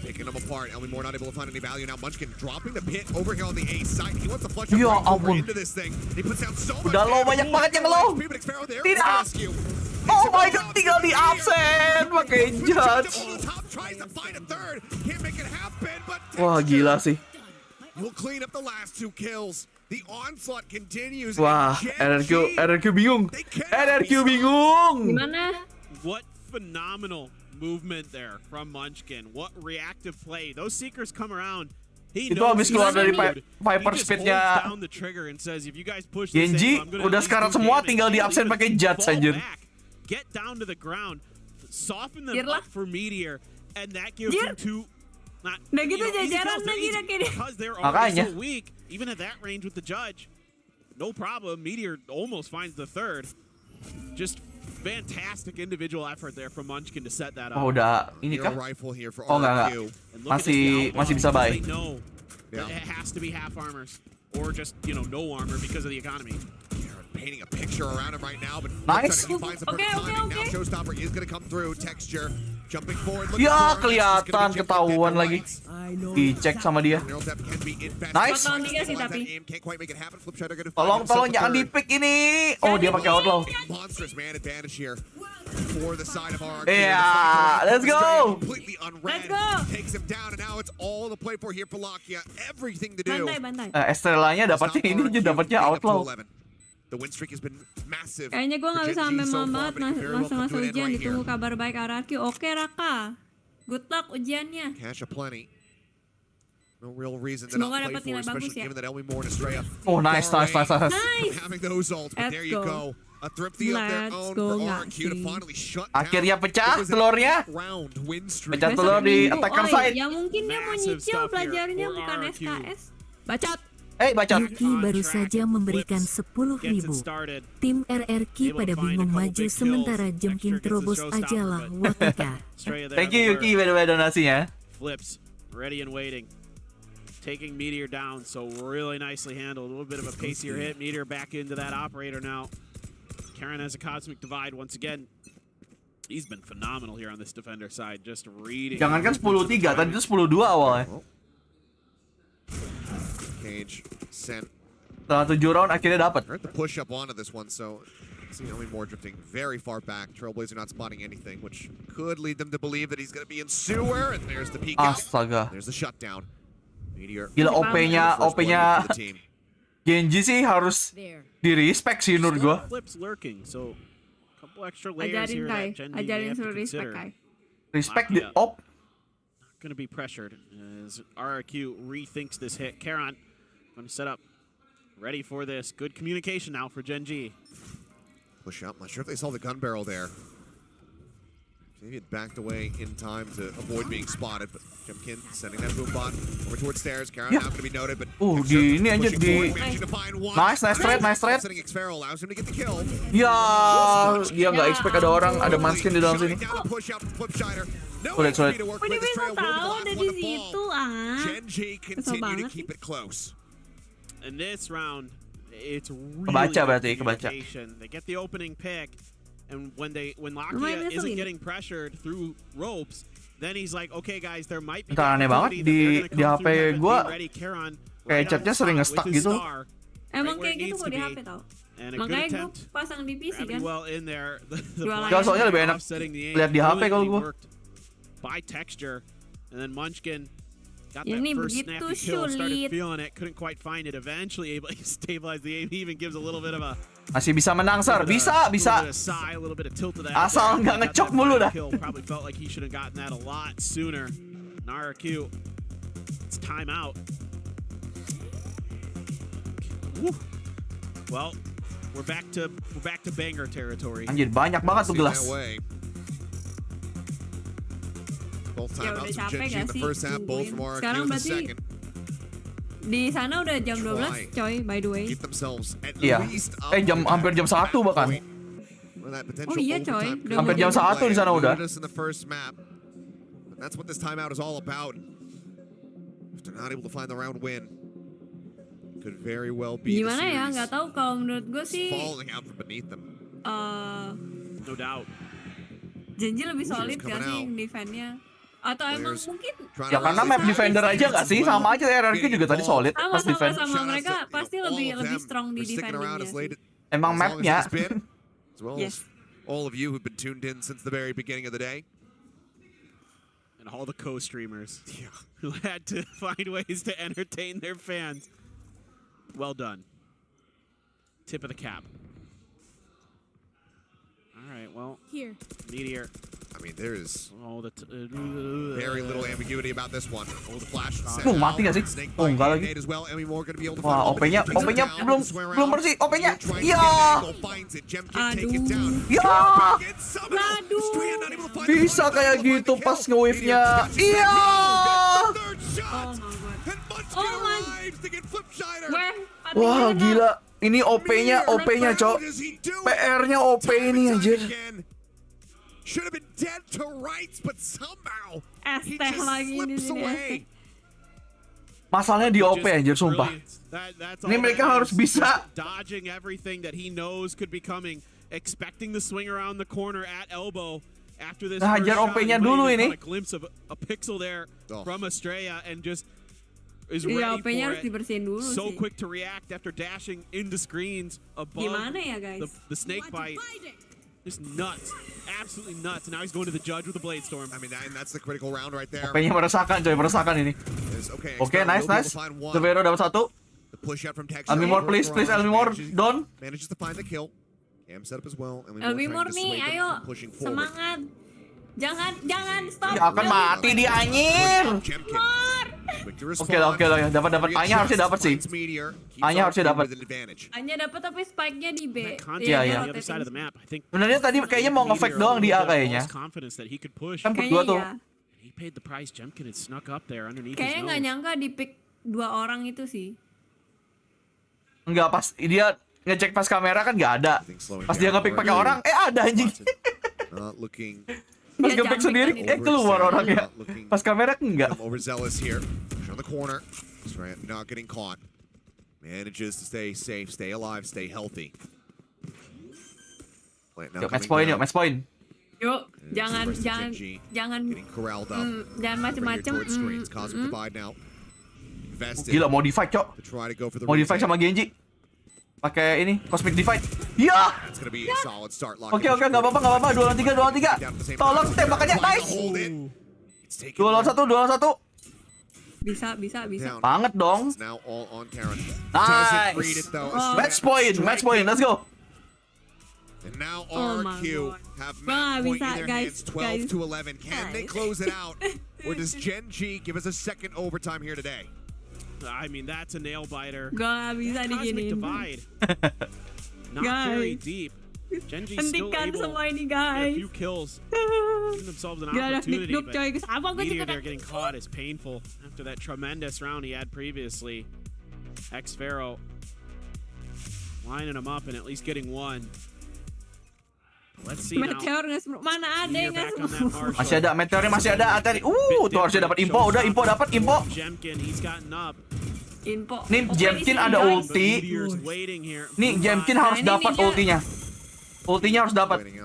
Speaker 12: Picking them apart. Elmore not able to find any value now. Munchkin dropping the pit over here on the A side. He wants to flush up right over into this thing. He puts down so much
Speaker 1: Udah low, banyak banget yang low. Tidak. Oh my god, tinggal di absen pakai judge. Wah gila sih.
Speaker 12: He'll clean up the last 2 kills. The onslaught continues.
Speaker 1: Wah, RRQ bingung. RRQ bingung.
Speaker 2: Gimana?
Speaker 13: What phenomenal movement there from Munchkin. What reactive play. Those seekers come around. He
Speaker 1: Itu habis keluar dari Viper speednya Gen.G udah sekarat semua, tinggal di absen pakai judge anjir.
Speaker 13: Get down to the ground, soften them up for Meteor, and that gives him 2.
Speaker 2: Udah gitu jajaran lagi dah kayaknya.
Speaker 13: Because they're already so weak, even at that range with the judge, no problem. Meteor almost finds the 3rd. Just fantastic individual effort there from Munchkin to set that up.
Speaker 1: Oh udah ini kah? Oh enggak. Masih bisa buy.
Speaker 13: It has to be half armors or just, no armor because of the economy.
Speaker 12: Painting a picture around him right now, but
Speaker 1: nice.
Speaker 12: he finds the perfect timing. Now Showstopper is going to come through. Texture jumping forward.
Speaker 1: Ya kelihatan ketahuan lagi. Dicek sama dia. Nice. Tolong jangan di-pick ini. Oh dia pakai outlaw.
Speaker 12: Monstrous man advantage here for the side of RRQ.
Speaker 1: Yeah, let's go.
Speaker 12: Completely unread. Takes him down, and now it's all to play for here for Lakia. Everything to do.
Speaker 1: Estrellanya dapatnya ini aja, dapatnya outlaw.
Speaker 12: The win streak has been massive.
Speaker 2: Kayaknya gue nggak bisa sampai malam banget masa-masa ujian, ditunggu kabar baik RRQ. Oke Raka, good luck ujiannya.
Speaker 12: Cash aplenty. No real reason to
Speaker 2: Semoga
Speaker 12: not play
Speaker 2: dapat
Speaker 12: for,
Speaker 2: nilai
Speaker 12: especially
Speaker 2: bagus ya.
Speaker 12: given that Elmi Moore and Estrella.
Speaker 1: Oh nice.
Speaker 12: Having those ults, but there you
Speaker 2: Let's
Speaker 12: go. A thrifty of their own for RRQ to finally shut down.
Speaker 1: Akhirnya pecah telurnya. Pecah telur di attacker side.
Speaker 2: Ya mungkin dia mau nyicil belajarnya bukan SKS. Bacot.
Speaker 1: Bacot.
Speaker 11: Yuki baru saja memberikan 10.000. Tim RRQ pada bingung maju sementara Jemkin terobos ajalah Watika.
Speaker 1: Thank you Yuki by donasinya.
Speaker 13: Flips, ready and waiting. Taking Meteor down, so really nicely handled. A little bit of a pacier hit. Meteor back into that operator now. Karen has a cosmic divide once again. He's been phenomenal here on this defender side, just reading.
Speaker 1: Jangankan 10-3, tadi itu 10-2 awalnya.
Speaker 12: Cage sent.
Speaker 1: Setelah 7 round akhirnya dapat.
Speaker 12: The push up onto this one, so see only more drifting very far back. Trailblazer not spotting anything, which could lead them to believe that he's going to be in sewer. And there's the peek out.
Speaker 1: Astaga.
Speaker 12: There's the shutdown. Meteor.
Speaker 1: Gila OP-nya Gen.G sih harus di-respect sih menurut gua.
Speaker 13: Flips lurking, so a couple extra layers here that Gen.G may have to consider.
Speaker 1: Respect the op.
Speaker 13: Going to be pressured as RRQ rethinks this hit. Karen going to set up, ready for this. Good communication now for Gen.G.
Speaker 12: Push up. Not sure if they saw the gun barrel there. Maybe it backed away in time to avoid being spotted, but Jemkin sending that boom bot over towards stairs. Karen not going to be noted, but
Speaker 1: di ini anjir di nice trade.
Speaker 12: Sending Xferal allows him to get the kill.
Speaker 1: Ya, dia nggak expect ada orang, ada Munchkin di dalam sini. Sulit.
Speaker 2: Dia bisa tahu ada di situ
Speaker 12: Gen.G continue to keep it close.
Speaker 13: In this round, it's really
Speaker 1: kebaca.
Speaker 13: They get the opening pick. And when Lakia isn't getting pressured through ropes, then he's like, okay guys, there might be
Speaker 1: aneh banget di HP gua Kayak chatnya sering nge-stuck gitu.
Speaker 2: Emang kayak gitu kok di HP tau. Makanya gue pasang di PC kan.
Speaker 1: Gak, soalnya lebih enak lihat di HP kalau gue.
Speaker 13: By texture, and then Munchkin got
Speaker 2: Ya,
Speaker 13: that
Speaker 2: ini
Speaker 13: first
Speaker 2: begitu
Speaker 13: snappy kill, started
Speaker 2: sulit.
Speaker 13: feeling it, couldn't quite find it. Eventually able to stabilize the aim. He even gives a little bit of a
Speaker 1: Masih bisa menang, Sar. Bisa.
Speaker 13: sigh, a little bit of tilt to that.
Speaker 1: Asal nggak ngecok mulu dah.
Speaker 13: Kill probably felt like he should have gotten that a lot sooner. RRQ, it's time out. Woo. Well, we're back to banger territory.
Speaker 1: Anjir, banyak banget tuh gelas.
Speaker 12: Both
Speaker 2: Ya udah
Speaker 12: timeouts from
Speaker 2: capek
Speaker 12: Gen.G
Speaker 2: gak
Speaker 12: in the
Speaker 2: sih
Speaker 12: first half, both from RRQ
Speaker 2: sekarang
Speaker 12: in the
Speaker 2: berarti
Speaker 12: second.
Speaker 2: di sana udah jam 12 coy, by the way.
Speaker 12: Keep themselves at
Speaker 1: Iya.
Speaker 12: least up
Speaker 1: Hampir jam 1 bahkan.
Speaker 12: for that potential
Speaker 2: Oh iya coy,
Speaker 12: overtime
Speaker 2: udah
Speaker 1: Hampir
Speaker 2: mau
Speaker 1: jam 1 di sana udah.
Speaker 12: in the first map. But that's what this timeout is all about. If they're not able to find the round win, could very well be the
Speaker 2: Gimana ya,
Speaker 12: series
Speaker 2: nggak tahu kalau menurut gue sih
Speaker 12: falling out from beneath them.
Speaker 13: No doubt.
Speaker 2: Gen.G lebih
Speaker 12: Cheers
Speaker 2: solid
Speaker 12: coming
Speaker 2: gak sih
Speaker 12: out.
Speaker 2: defense-nya? Atau emang
Speaker 12: Players
Speaker 2: mungkin
Speaker 1: Ya karena map defender aja nggak sih? Sama aja RRQ juga tadi solid pas defense.
Speaker 2: sama mereka pasti lebih strong di defendingnya sih.
Speaker 1: Emang mapnya.
Speaker 12: As well
Speaker 2: Yes.
Speaker 12: as all of you who've been tuned in since the very beginning of the day.
Speaker 13: And all the co-streamers who had to find ways to entertain their fans. Well done. Tip of the cap. All right, well,
Speaker 4: Here.
Speaker 13: Meteor.
Speaker 12: I mean, there is
Speaker 13: Oh,
Speaker 12: very little ambiguity about this one. Oh, the flash.
Speaker 1: Mati nggak sih? Oh, enggak lagi.
Speaker 12: As well, and we more going to be able to
Speaker 1: Wah,
Speaker 12: find
Speaker 1: OP-nya belum bersih. OP-nya. Iya. Ya. Bisa kayak gitu pas nge-wave-nya. Iya. Wah, gila. Ini OP-nya, Cok. PR-nya OP ini anjir.
Speaker 12: Should have been dead to rights, but somehow he
Speaker 2: Teh
Speaker 12: just
Speaker 2: lagi di
Speaker 12: slips
Speaker 2: sini,
Speaker 12: away.
Speaker 1: Masalahnya di OP anjir, sumpah. Ini mereka harus bisa.
Speaker 13: Dodging everything that he knows could be coming, expecting the swing around the corner at elbow. After this first
Speaker 1: Hajar
Speaker 13: shot,
Speaker 1: OP-nya
Speaker 13: he
Speaker 1: dulu
Speaker 13: might
Speaker 1: ini.
Speaker 13: even caught a glimpse of a pixel there from Estrella and just is
Speaker 2: Iya,
Speaker 13: ready
Speaker 2: OP-nya
Speaker 13: for
Speaker 2: harus
Speaker 13: it.
Speaker 2: dibersihin dulu
Speaker 13: So
Speaker 2: sih.
Speaker 13: quick to react after dashing into screens above
Speaker 2: Gimana ya guys?
Speaker 13: the snake bite. Just nuts. Absolutely nuts. And now he's going to the judge with a blade storm.
Speaker 12: I mean, and that's the critical round right there.
Speaker 1: OP-nya meresahkan coy, meresahkan ini. Oke, nice. Severo dapat satu.
Speaker 12: The push out from Texas.
Speaker 1: Elmi more please, Elmi more. Don.
Speaker 12: Manages to find the kill. Cam set up as well.
Speaker 2: Elmi more nih, ayo semangat. Jangan stop.
Speaker 1: Ya akan mati dia anjir. Oke lah, dapat A-nya harusnya dapat sih. A-nya harusnya dapat.
Speaker 2: Hanya dapat tapi spike-nya di B.
Speaker 1: Iya. Sebenarnya tadi kayaknya mau nge-fake doang di A kayaknya. Kan berdua tuh.
Speaker 2: Kayaknya nggak nyangka di pick 2 orang itu sih.
Speaker 1: Enggak, pas dia ngecek pas kamera kan nggak ada. Pas dia nge-pick pakai orang, ada anjing. Pas
Speaker 2: Dia
Speaker 1: nge-pick
Speaker 2: jumping
Speaker 1: sendiri,
Speaker 2: kan
Speaker 1: keluar orangnya. Pas kamera enggak.
Speaker 12: Overzealous here. On the corner. Not getting caught. Manages to stay safe, stay alive, stay healthy.
Speaker 1: Yuk, match point.
Speaker 2: Yuk, jangan macem-macem.
Speaker 12: Gila,
Speaker 1: modify, Cok. Modify sama Gen.G. Pakai ini, Cosmic Divide. Ya! Oke, nggak apa-apa. 2 lawan 3. Tolong tembakannya, nice! 2 lawan 1.
Speaker 2: Bisa.
Speaker 1: Banget dong. Nice! Match point, let's go.
Speaker 12: And now RRQ have match point either hands 12 to 11. Can they close it out? Or does Gen.G give us a second overtime here today?
Speaker 13: I mean, that's a nail biter.
Speaker 2: Gak bisa
Speaker 13: Cosmic
Speaker 2: diginiin.
Speaker 13: divide. Not very deep. Gen.G still
Speaker 2: Hentikan
Speaker 13: able
Speaker 2: semua ini
Speaker 13: to get a
Speaker 2: guys.
Speaker 13: few kills. Giving themselves an
Speaker 2: Gak ada
Speaker 13: opportunity,
Speaker 2: sneak coy.
Speaker 13: but Meteor there getting caught is painful after that tremendous round he had previously. X-Pharaoh lining him up and at least getting one. Let's see now.
Speaker 2: Meteor mana ada yang nggak
Speaker 1: Masih ada, meteornya masih ada. Tadi, tuh harusnya dapat info. Udah, info dapat info. Nih, Gen.G ada ulti. Nih, Gen.G harus dapat ultinya. Ultinya harus dapat.
Speaker 2: Here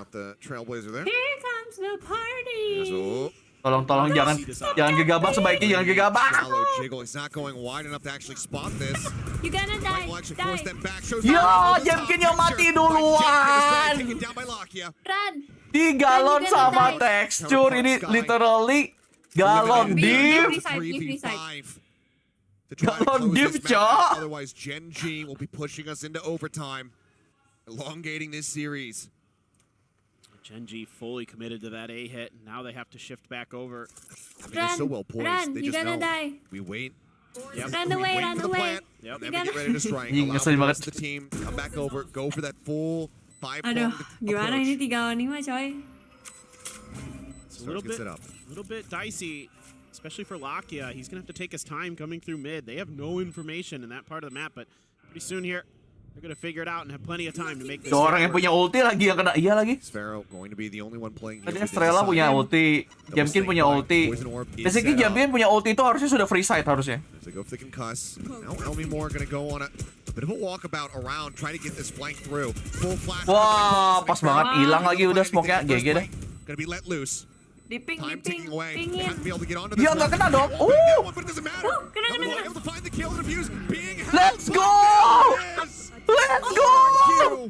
Speaker 2: comes the party.
Speaker 1: Tolong jangan gegabah, sebaiknya jangan gegabah.
Speaker 12: Shallow jiggle. He's not going wide enough to actually spot this.
Speaker 2: You gonna die.
Speaker 12: Will actually force them back. Shows
Speaker 1: Ya,
Speaker 12: the
Speaker 1: Gen.G yang
Speaker 12: top
Speaker 1: mati
Speaker 12: picture.
Speaker 1: duluan.
Speaker 12: Taken down by Lakia.
Speaker 2: Run.
Speaker 1: Di galon
Speaker 2: Run, you
Speaker 1: sama
Speaker 2: gonna die.
Speaker 1: tekstur ini literally galon
Speaker 2: Be
Speaker 1: div.
Speaker 2: beside, be beside.
Speaker 12: To try to
Speaker 1: Galon
Speaker 12: close
Speaker 1: div,
Speaker 12: this match
Speaker 1: Cok.
Speaker 12: out. Otherwise, Gen.G will be pushing us into overtime, elongating this series.
Speaker 13: Gen.G fully committed to that A hit. Now they have to shift back over.
Speaker 12: I mean, they're so well poised.
Speaker 2: Run,
Speaker 12: They
Speaker 2: you
Speaker 12: just
Speaker 2: gonna
Speaker 12: know.
Speaker 2: die.
Speaker 12: We wait.
Speaker 13: Yep.
Speaker 2: Run
Speaker 12: We
Speaker 2: away,
Speaker 12: wait
Speaker 2: run
Speaker 12: for the
Speaker 2: away.
Speaker 12: plant.
Speaker 13: Yep.
Speaker 12: Then we get ready to strike.
Speaker 1: Anjing,
Speaker 12: Allow
Speaker 1: ngeselin
Speaker 12: the
Speaker 1: banget.
Speaker 12: rest of the team to come back over. Go for that full 5
Speaker 2: Aduh, gimana ini 3 lawan 5 coy?
Speaker 13: It's a little
Speaker 12: Starts to
Speaker 13: bit,
Speaker 12: sit up.
Speaker 13: little bit dicey, especially for Lakia. He's gonna have to take his time coming through mid. They have no information in that part of the map, but pretty soon here, they're gonna figure it out and have plenty of time to make this.
Speaker 1: Tuh orang yang
Speaker 13: work.
Speaker 1: punya ulti lagi yang kena iya lagi.
Speaker 12: Sparrow going to be the only one playing here.
Speaker 1: Tadi
Speaker 12: with this
Speaker 1: Estrella punya
Speaker 12: design.
Speaker 1: ulti, Gen.G punya ulti.
Speaker 12: Poison orb is
Speaker 1: Basically
Speaker 12: set up.
Speaker 1: Gen.G punya ulti itu harusnya sudah free sight harusnya.
Speaker 12: So go for the concuss. Now Elmi Moore gonna go on a bit of a walkabout around, trying to get this flank through. Full flash.
Speaker 1: Wah, pas banget hilang lagi udah smoke-nya, GG deh.
Speaker 12: Gonna be let loose.
Speaker 2: Diping,
Speaker 12: Time
Speaker 2: diping,
Speaker 12: ticking away. They
Speaker 2: pingin.
Speaker 12: haven't been able to get onto this
Speaker 1: Ya
Speaker 12: one.
Speaker 1: nggak kena dong.
Speaker 12: That one, but it doesn't matter.
Speaker 2: Kena,
Speaker 12: Elmi Moore
Speaker 2: kena.
Speaker 12: able to find the kill and abuse being held.
Speaker 1: Let's go!
Speaker 12: There it is.
Speaker 1: Let's go!
Speaker 12: RRQ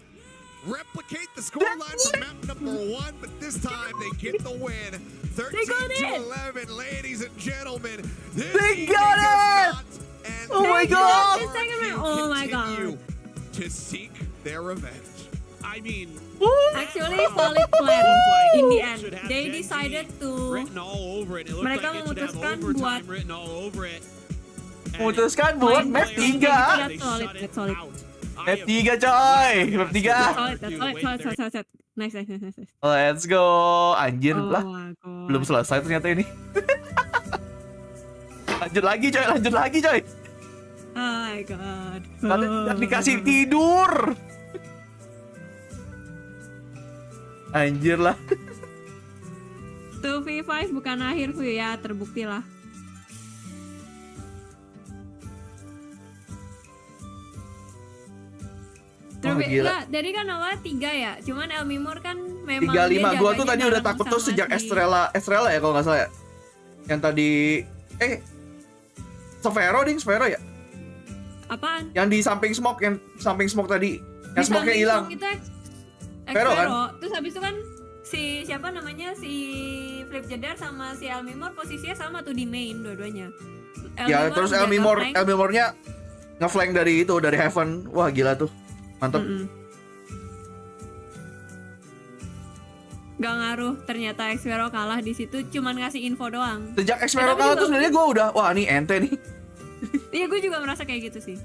Speaker 12: replicate the scoreline from map number 1, but this time they get the win. 13
Speaker 2: got
Speaker 12: to
Speaker 2: it!
Speaker 12: 11, ladies and gentlemen. This
Speaker 1: They
Speaker 12: evening
Speaker 1: got
Speaker 12: is
Speaker 1: it!
Speaker 12: not, and
Speaker 1: Oh my
Speaker 12: they
Speaker 1: God!
Speaker 12: RRQ
Speaker 2: Oh my
Speaker 12: continue
Speaker 2: God.
Speaker 12: to seek their revenge.
Speaker 13: I mean,
Speaker 2: Actually solid plan in the end. They decided to
Speaker 13: written all over it. It looked
Speaker 2: Mereka
Speaker 13: like it should have
Speaker 2: memutuskan
Speaker 13: overtime
Speaker 2: buat-
Speaker 13: written all over it. And
Speaker 1: Memutuskan buat
Speaker 2: Main
Speaker 1: map
Speaker 2: players
Speaker 1: 3.
Speaker 2: That's solid, that's solid.
Speaker 1: Map 3 coy, map 3.
Speaker 2: solid. Nice.
Speaker 1: Let's go. Anjir
Speaker 2: Oh
Speaker 1: lah.
Speaker 2: my God.
Speaker 1: Belum selesai ternyata ini. lanjut lagi coy.
Speaker 2: Oh my God.
Speaker 1: Kalian dikasih tidur. Anjir lah.
Speaker 2: 2v5 bukan akhir fuyu ya, terbukti lah.
Speaker 1: gila.
Speaker 2: Jadi kan awalnya 3 ya, cuman Elmimor kan memang
Speaker 1: 35. Gua tuh
Speaker 2: dia
Speaker 1: tadi
Speaker 2: jaganya
Speaker 1: udah
Speaker 2: bareng
Speaker 1: takut tuh
Speaker 2: sama
Speaker 1: sejak
Speaker 2: si-
Speaker 1: Estrella ya kalau nggak salah ya. Yang tadi Sphero ya?
Speaker 2: Apaan?
Speaker 1: Yang di samping smoke tadi. Yang
Speaker 2: Di
Speaker 1: smoke-nya
Speaker 2: samping
Speaker 1: hilang.
Speaker 2: smoke itu
Speaker 1: Sphero kan?
Speaker 2: Terus habis itu kan si siapa namanya, si Flip Jedar sama si Elmimor posisinya sama tuh di main dua-duanya.
Speaker 1: Ya, terus
Speaker 2: udah nge-flank.
Speaker 1: Elmimornya nge-flank dari Heaven. Wah, gila tuh. Mantap.
Speaker 2: Gak ngaruh, ternyata Xvero kalah di situ, cuman ngasih info doang.
Speaker 1: Sejak Xvero kalah tuh sebenarnya gue udah, wah ini ente nih.
Speaker 2: Iya, gue juga merasa kayak gitu sih.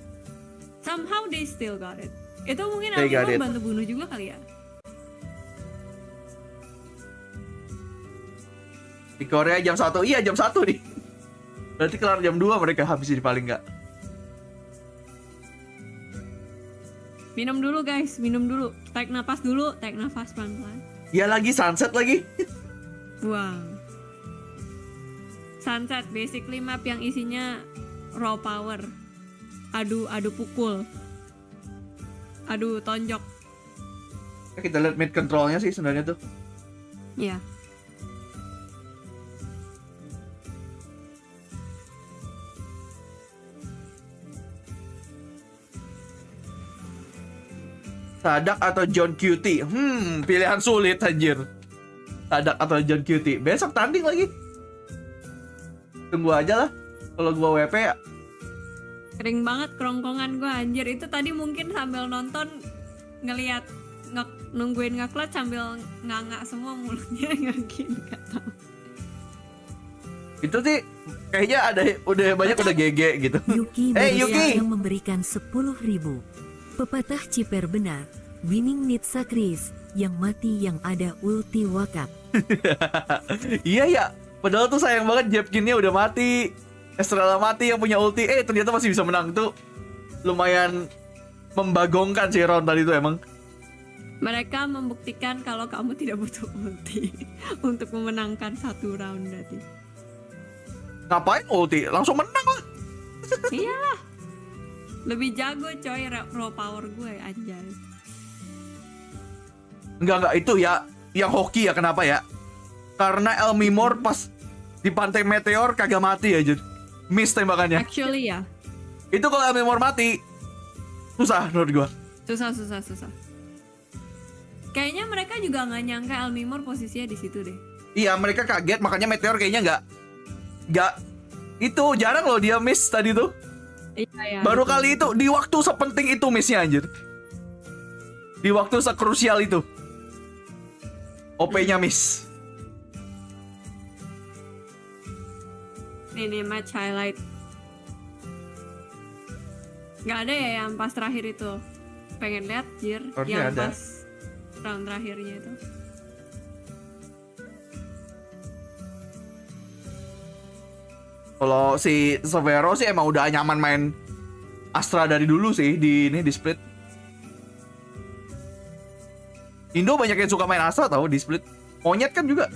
Speaker 2: Somehow they still got it. Itu mungkin
Speaker 1: They got
Speaker 2: Elmimor
Speaker 1: it.
Speaker 2: bantu bunuh juga kali ya.
Speaker 1: Di Korea jam 1. Iya, jam 1 nih. Berarti kelar jam 2 mereka habis ini paling nggak.
Speaker 2: Minum dulu guys, minum dulu. Tarik nafas dulu, tarik nafas pelan-pelan.
Speaker 1: Ya lagi sunset lagi.
Speaker 2: Buang. Sunset basically map yang isinya raw power. Adu pukul. Adu tonjok.
Speaker 1: Kita lihat mid controlnya sih sebenarnya tuh.
Speaker 2: Iya.
Speaker 1: Sadak atau John QT? Pilihan sulit anjir. Sadak atau John QT? Besok tanding lagi. Tunggu aja lah. Kalau gua WP ya.
Speaker 2: Kering banget kerongkongan gue anjir. Itu tadi mungkin sambil nonton ngelihat nungguin ngeklat sambil nganga semua mulutnya yakin gak tahu.
Speaker 1: Itu sih kayaknya udah banyak udah GG gitu.
Speaker 11: Yuki
Speaker 1: Hey
Speaker 11: baru
Speaker 1: Yuki.
Speaker 11: yang memberikan 10.000. Pepatah Ciper benar. Winning needs sacrifice. Yang mati yang ada ulti wakaf.
Speaker 1: Iya ya. Padahal tuh sayang banget Jepkinnya udah mati. Estrella mati yang punya ulti. Ternyata masih bisa menang tuh. Lumayan membagongkan sih round tadi tuh emang.
Speaker 2: Mereka membuktikan kalau kamu tidak butuh ulti untuk memenangkan satu round berarti.
Speaker 1: Ngapain ulti? Langsung menang lah.
Speaker 2: Iyalah. Lebih jago coy raw power gue anjay.
Speaker 1: Enggak itu ya. Yang hoki ya kenapa ya? Karena Elmimor pas Di pantai meteor kagak mati aja. Miss tembakannya.
Speaker 2: Actually ya.
Speaker 1: Itu kalau Elmimor mati susah menurut gua.
Speaker 2: Susah. Kayaknya mereka juga nggak nyangka Elmimor posisinya di situ deh.
Speaker 1: Iya, mereka kaget makanya meteor kayaknya nggak itu jarang loh dia miss tadi tuh.
Speaker 2: Iya,
Speaker 1: Baru
Speaker 2: betul.
Speaker 1: kali itu di waktu sepenting itu missnya anjir. Di waktu sekrusial itu. OP-nya miss.
Speaker 2: Ini match highlight. Nggak ada ya yang pas terakhir itu. Pengen lihat Jir
Speaker 1: Harusnya
Speaker 2: yang
Speaker 1: ada.
Speaker 2: pas round terakhirnya itu.
Speaker 1: Kalau si Severo sih emang udah nyaman main Astra dari dulu sih di Split. Indo banyak yang suka main Astra tahu di Split. Monyet kan juga.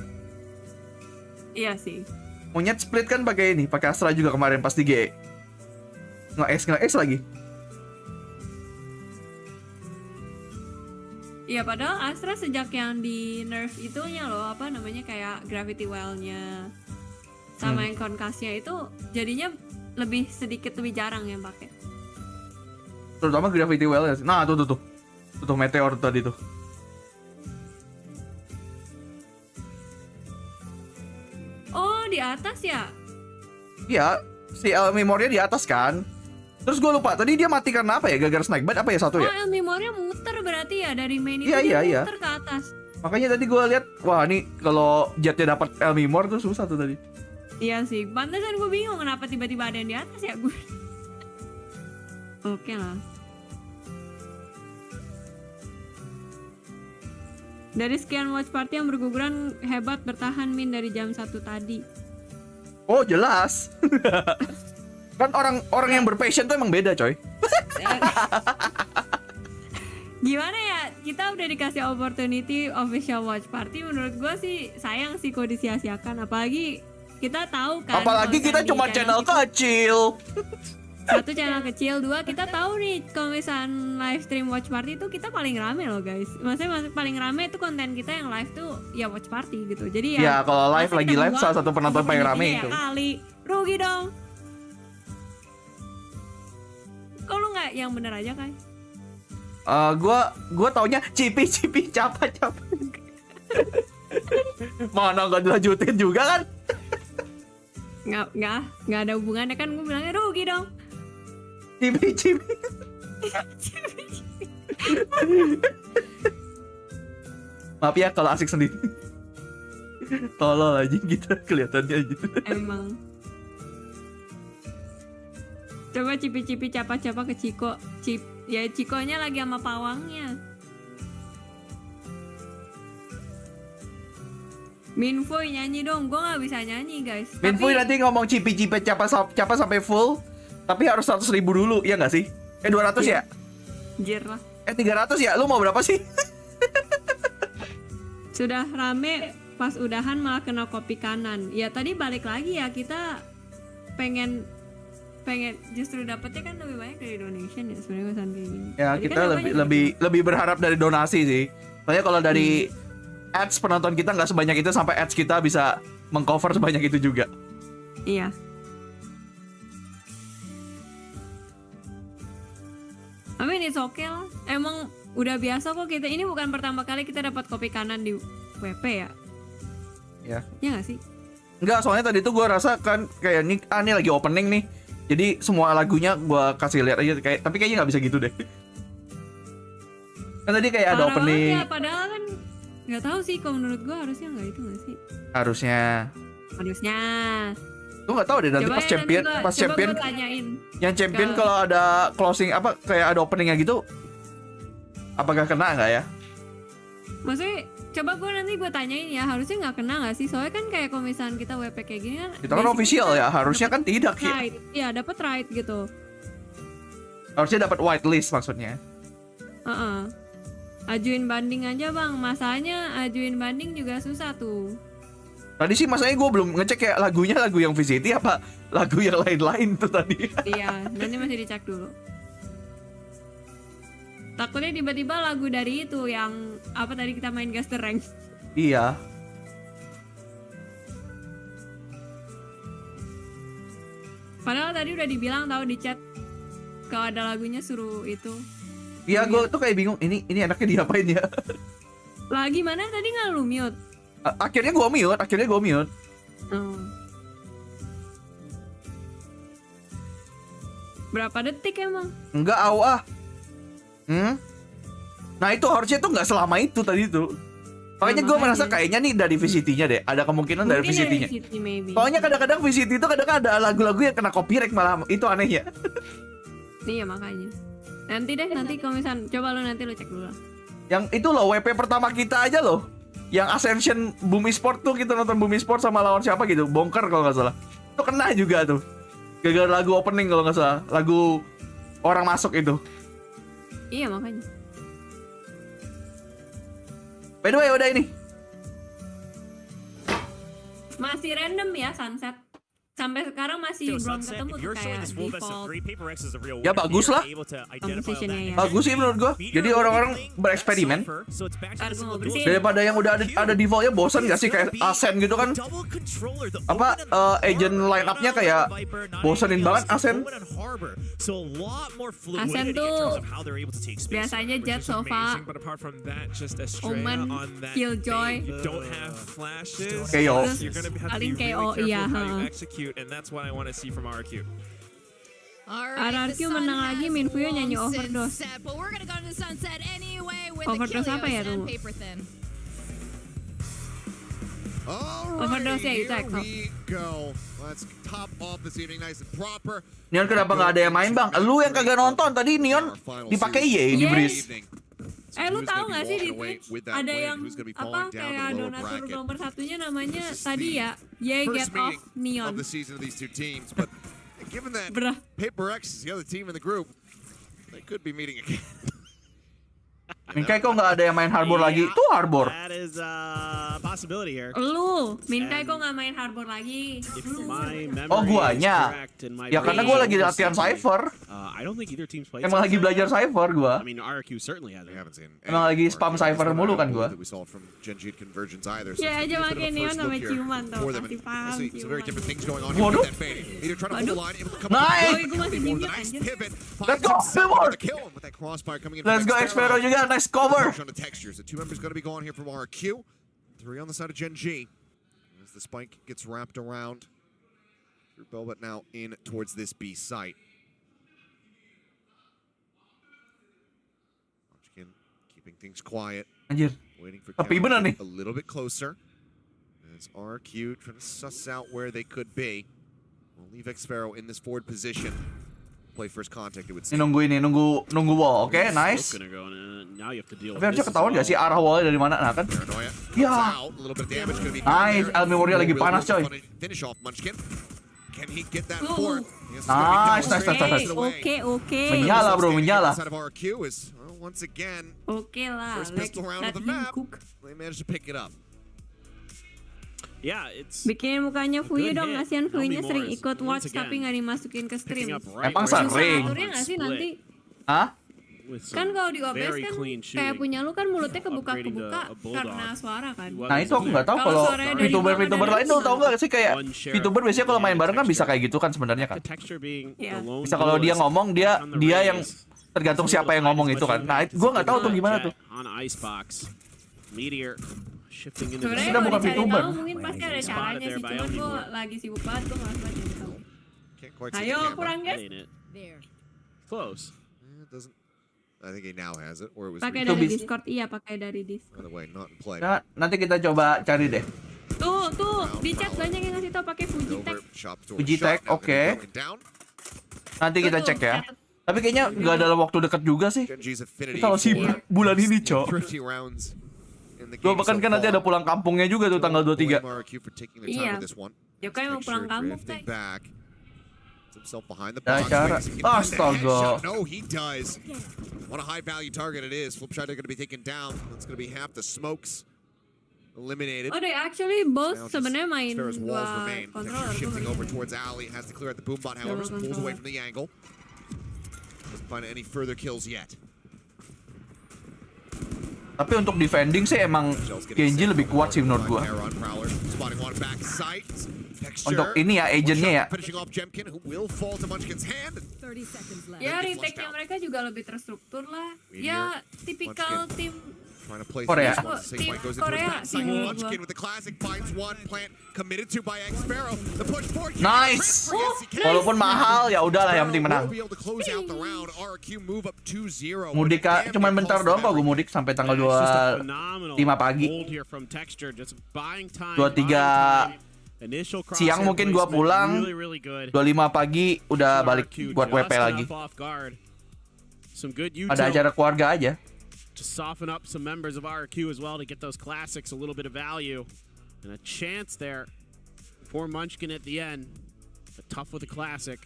Speaker 2: Iya sih.
Speaker 1: Monyet Split kan pakai Astra juga kemarin pas di GE. Nge-S lagi.
Speaker 2: Iya padahal Astra sejak yang di nerf itunya loh, apa namanya, kayak gravity well-nya sama yang concussion itu jadinya sedikit lebih jarang yang pakai.
Speaker 1: Terutama gravity well ya. Nah, tuh meteor tadi tuh.
Speaker 2: Oh, di atas ya?
Speaker 1: Iya, si Elmimornya di atas kan. Terus gue lupa, tadi dia mati karena apa ya? Gara-gara Nightbot apa ya satu ya?
Speaker 2: Oh, Elmimornya muter berarti ya dari main itu
Speaker 1: Iya.
Speaker 2: muter ke atas.
Speaker 1: Makanya tadi gue lihat, wah nih kalau jetnya dapat Elmimor tuh susah tuh tadi.
Speaker 2: Iya sih, pantesan gue bingung kenapa tiba-tiba ada yang di atas ya gue. Oke lah. Dari sekian watch party yang berguguran, hebat bertahan Min dari jam 1 tadi.
Speaker 1: Oh jelas. Kan orang yang berpassion tuh emang beda coy.
Speaker 2: Gimana ya, kita udah dikasih opportunity official watch party, menurut gue sih sayang sih kalau disia-siakan. Apalagi kita tahu kan,
Speaker 1: Apalagi kita cuma channel kecil.
Speaker 2: Satu, channel kecil. Dua, kita tahu nih kalau misalnya live stream watch party itu kita paling rame loh guys. Maksudnya paling rame itu konten kita yang live tuh ya watch party gitu. Jadi
Speaker 1: Ya kalau live
Speaker 2: masa
Speaker 1: lagi
Speaker 2: kita
Speaker 1: live
Speaker 2: buang
Speaker 1: salah satu penonton paling rame
Speaker 2: opportunity-nya
Speaker 1: itu.
Speaker 2: ya kali rugi dong. Kok lu nggak yang bener aja kan?
Speaker 1: Gua taunya cipi capa. Mana nggak dilanjutin juga kan?
Speaker 2: Nggak ada hubungannya kan, gue bilangnya rugi dong.
Speaker 1: Cipi. Maaf ya kalau asik sendiri. Tolol aja gitu kelihatannya gitu.
Speaker 2: Emang. Coba cipi capa ke Ciko. Ya Cikonya lagi sama pawangnya. Minfoy nyanyi dong, gue nggak bisa nyanyi guys.
Speaker 1: Minfoy nanti ngomong cipi capa sampai full, tapi harus 100.000 dulu, ya nggak sih? 200 ya?
Speaker 2: Jir lah.
Speaker 1: 300 ya? Lu mau berapa sih?
Speaker 2: Sudah rame, pas udahan malah kena kopi kanan. Ya tadi balik lagi ya, kita pengen justru dapetnya kan lebih banyak dari donation ya sebenarnya kesan kayak gini.
Speaker 1: Ya
Speaker 2: Jadi
Speaker 1: kita
Speaker 2: kan
Speaker 1: lebih berharap dari donasi sih. Soalnya kalau dari ads penonton kita nggak sebanyak itu, sampai ads kita bisa mengcover sebanyak itu juga.
Speaker 2: Iya. I mean it's okay lah. Emang udah biasa kok kita. Ini bukan pertama kali kita dapat kopi kanan di WP ya.
Speaker 1: Ya.
Speaker 2: Ya nggak sih?
Speaker 1: Enggak, soalnya tadi tuh gue rasa kan kayak ini lagi opening nih. Jadi semua lagunya gue kasih lihat aja tapi kayaknya nggak bisa gitu deh. Kan tadi kayak ada opening.
Speaker 2: Ya, padahal kan nggak tahu sih, kalau menurut gue harusnya nggak itu nggak sih?
Speaker 1: Harusnya. Lu nggak tahu deh nanti
Speaker 2: Coba
Speaker 1: pas champion,
Speaker 2: coba gue tanyain.
Speaker 1: Yang champion kalau ada closing apa kayak ada openingnya gitu, apakah kena nggak ya?
Speaker 2: Maksudnya coba gue tanyain ya, harusnya nggak kena nggak sih? Soalnya kan kayak kalau misalnya kita WP kayak gini kan
Speaker 1: Itu kan official ya, harusnya kan tidak ya.
Speaker 2: Right. Iya dapat right gitu.
Speaker 1: Harusnya dapat whitelist maksudnya.
Speaker 2: Ajuin banding aja bang, masanya ajuin banding juga susah tuh.
Speaker 1: Tadi sih masanya gue belum ngecek kayak lagunya lagu yang VCT apa lagu yang lain-lain tuh tadi.
Speaker 2: Iya, nanti masih dicek dulu. Takutnya tiba-tiba lagu dari itu yang apa tadi kita main Gaster Rank.
Speaker 1: Iya.
Speaker 2: Padahal tadi udah dibilang tahu di chat kalau ada lagunya suruh itu.
Speaker 1: Iya, gue tuh kayak bingung. Ini enaknya diapain ya?
Speaker 2: Lagi mana tadi nggak lu mute?
Speaker 1: Akhirnya gue mute.
Speaker 2: Oh. Berapa detik emang?
Speaker 1: Enggak, Nah itu harusnya tuh nggak selama itu tadi tuh. Makanya gue merasa kayaknya nih dari VCT-nya deh. Ada kemungkinan dari VCT-nya. Soalnya kadang-kadang VCT itu kadang ada lagu-lagu yang kena copyright malah. Itu anehnya.
Speaker 2: Iya makanya. Nanti kalau misalnya coba lu nanti lu cek dulu lah.
Speaker 1: Yang itu loh WP pertama kita aja loh. Yang Ascension Bumi Sport tuh kita nonton Bumi Sport sama lawan siapa gitu. Bongkar kalau nggak salah. Itu kena juga tuh. Gara-gara lagu opening kalau nggak salah. Lagu orang masuk itu.
Speaker 2: Iya makanya.
Speaker 1: By the way, udah ini.
Speaker 2: Masih random ya sunset. Sampai sekarang masih belum ketemu tuh kayak default.
Speaker 1: Ya bagus lah.
Speaker 2: Compositionnya ya.
Speaker 1: Bagus sih menurut gua. Jadi orang-orang bereksperimen. Daripada yang udah ada defaultnya bosan gak sih kayak Asen gitu kan? Apa agent line up-nya kayak bosenin banget Asen.
Speaker 2: Asen tuh biasanya Jet Sofa, Omen, Killjoy,
Speaker 1: KO.
Speaker 2: paling KO iya.
Speaker 10: And that's what I want to see from RRQ.
Speaker 2: RRQ menang lagi, Minfuyo nyanyi overdose. Overdose apa ya tuh? Overdose ya itu Kickoff.
Speaker 1: Neon kenapa nggak ada yang main bang? Lu yang kagak nonton tadi Neon dipakai ye di Breeze.
Speaker 2: Lu tahu nggak sih di Twitch ada yang apa kayak donatur nomor satunya namanya tadi ya Get Off Neon.
Speaker 12: Bruh. Paper X is the other team in the group. They could be meeting again.
Speaker 1: Minkai kok nggak ada yang main Harbor lagi? Tuh Harbor.
Speaker 10: That is a possibility here.
Speaker 2: Lu, Minkai kok nggak main Harbor lagi?
Speaker 1: Oh guanya. Ya karena gua lagi latihan Cypher. Emang lagi belajar Cypher gua. Emang lagi spam Cypher mulu kan gua.
Speaker 2: Ya aja makin Neon sampai ciuman tuh. Kasih paham ciuman.
Speaker 1: Waduh. Nice.
Speaker 2: Gua masih mimpi anjir.
Speaker 1: Let's go, Billboard. Let's go, Xpero juga. Nice cover.
Speaker 12: On the textures. The two members going to be going here from RRQ. 3 on the side of Gen.G. As the spike gets wrapped around. Belbet now in towards this B site. Keeping things quiet.
Speaker 1: Anjir.
Speaker 12: Waiting for
Speaker 1: Tapi bener nih.
Speaker 12: a little bit closer. As RRQ trying to suss out where they could be. We'll leave Xpero in this forward position. Play first contact, it would seem.
Speaker 1: Ini nunggu wall, oke, nice. Tapi harusnya ketahuan gak sih arah wallnya dari mana, nah kan? Ya. Nice, El Memoria lagi panas coy. Nice.
Speaker 2: Oke.
Speaker 1: Menyala bro, menyala.
Speaker 2: Oke lah, let him cook.
Speaker 12: They managed to pick it up.
Speaker 10: Yeah, it's
Speaker 2: Bikinin mukanya Fuyu dong, kasihan Fuyunya sering ikut watch tapi nggak dimasukin ke stream.
Speaker 1: Emang sering.
Speaker 2: Aturnya nggak sih nanti?
Speaker 1: Hah?
Speaker 2: Kan kalau di OBS kan kayak punya lu kan mulutnya kebuka karena suara kan.
Speaker 1: Nah itu aku nggak tahu kalau VTuber lain tuh tahu nggak sih kayak VTuber biasanya kalau main bareng kan bisa kayak gitu kan sebenarnya kan. Bisa kalau dia ngomong dia yang tergantung siapa yang ngomong itu kan. Nah gue nggak tahu tuh gimana tuh.
Speaker 2: Sebenarnya kalau dicari tahu mungkin pasti ada caranya sih, cuman gue lagi sibuk banget, gue malas banget cari tahu. Ayo kurang guys.
Speaker 10: Close.
Speaker 12: I think he now has it, or it was.
Speaker 2: Pakai dari Discord, iya pakai dari Discord.
Speaker 12: By the way, not in play.
Speaker 1: Nah, nanti kita coba cari deh.
Speaker 2: Tuh di chat banyak yang ngasih tahu pakai
Speaker 1: Logitech, oke. Nanti kita cek ya. Tapi kayaknya nggak dalam waktu dekat juga sih. Kita masih bulan ini cok. Gue bahkan kan nanti ada pulang kampungnya juga tuh tanggal 23.
Speaker 2: Iya. Yokai mau pulang kampung teh.
Speaker 12: Cara.
Speaker 1: Astaga.
Speaker 12: No, he does. What a high value target it is. Flipshot are going to be taken down. That's going to be half the smokes eliminated.
Speaker 2: Oh, they actually both sebenarnya main
Speaker 12: Xpero's walls
Speaker 2: dua
Speaker 12: remain.
Speaker 2: controller.
Speaker 12: Shifting over towards Ali. Has to clear out the boombot, however. Pulls away from the angle. Doesn't find any further kills yet.
Speaker 1: Tapi untuk defending sih emang Gen.G lebih kuat sih menurut gua. Untuk ini ya, agentnya ya.
Speaker 2: Ya, retake-nya mereka juga lebih terstruktur lah. Ya, tipikal tim
Speaker 1: Korea.
Speaker 2: Tim Korea sih menurut gua.
Speaker 1: Nice. Walaupun mahal ya udahlah yang penting menang. Mudik cuman bentar doang kok gue mudik sampai tanggal 25 pagi. 23 siang mungkin gua pulang. 25 pagi udah balik buat WP lagi. Ada acara keluarga aja.
Speaker 13: To soften up some members of RRQ as well to get those classics a little bit of value. And a chance there for Munchkin at the end. But tough with a classic.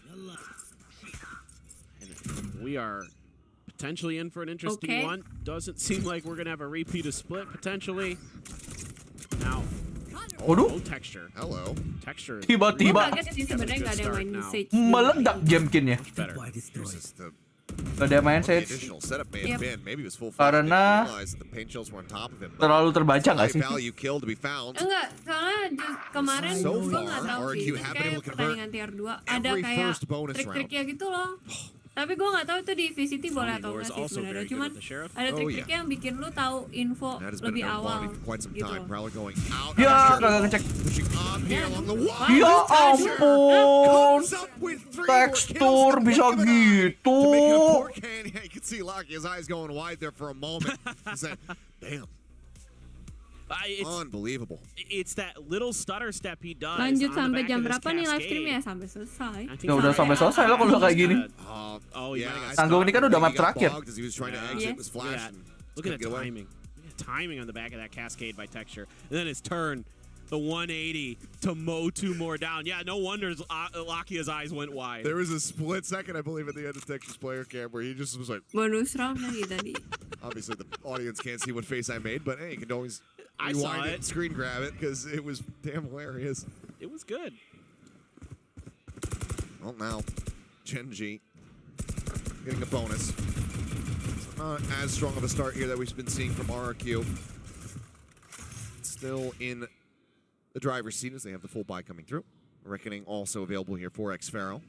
Speaker 13: And we are potentially in for an interesting one. Doesn't seem like we're going to have a repeat of split potentially. Now, texture.
Speaker 12: Hello.
Speaker 13: Texture.
Speaker 1: Tiba-tiba meledak Gen.G-nya. Gak ada main set karena terlalu terbaca nggak sih?
Speaker 2: Enggak, soalnya kemarin gue nggak tahu sih kayak pertandingan tier 2 ada kayak trik-triknya gitu loh. Tapi gue nggak tahu itu di VCT boleh atau nggak sih sebenarnya. Cuman ada trik-triknya yang bikin lu tahu info lebih awal gitu.
Speaker 1: Ya kagak ngecek. Ya ampun, tekstur bisa gitu.
Speaker 12: Unbelievable.
Speaker 13: It's that little stutter step he does.
Speaker 2: Lanjut sampai jam berapa nih live stream ya? Sampai selesai.
Speaker 1: Ya udah sampai selesai lah kalau kayak gini. Tanggung ini kan udah map terakhir.
Speaker 13: Look at the timing. Look at the timing on the back of that cascade by Texture. And then his turn, the 180 to mow 2 more down. Yeah, no wonder Lakia's eyes went wide.
Speaker 12: There was a split second, I believe, at the end of Texture's player cam where he just was like.
Speaker 2: Bonus round lagi tadi.
Speaker 12: Obviously, the audience can't see what face I made, but hey, you can always rewind it, screen grab it, because it was damn hilarious.
Speaker 13: It was good.
Speaker 12: Well, now, Gen.G getting a bonus. So not as strong of a start here that we've been seeing from RRQ. Still in the driver's seat as they have the full buy coming through. Reckoning also available here for Xfaro.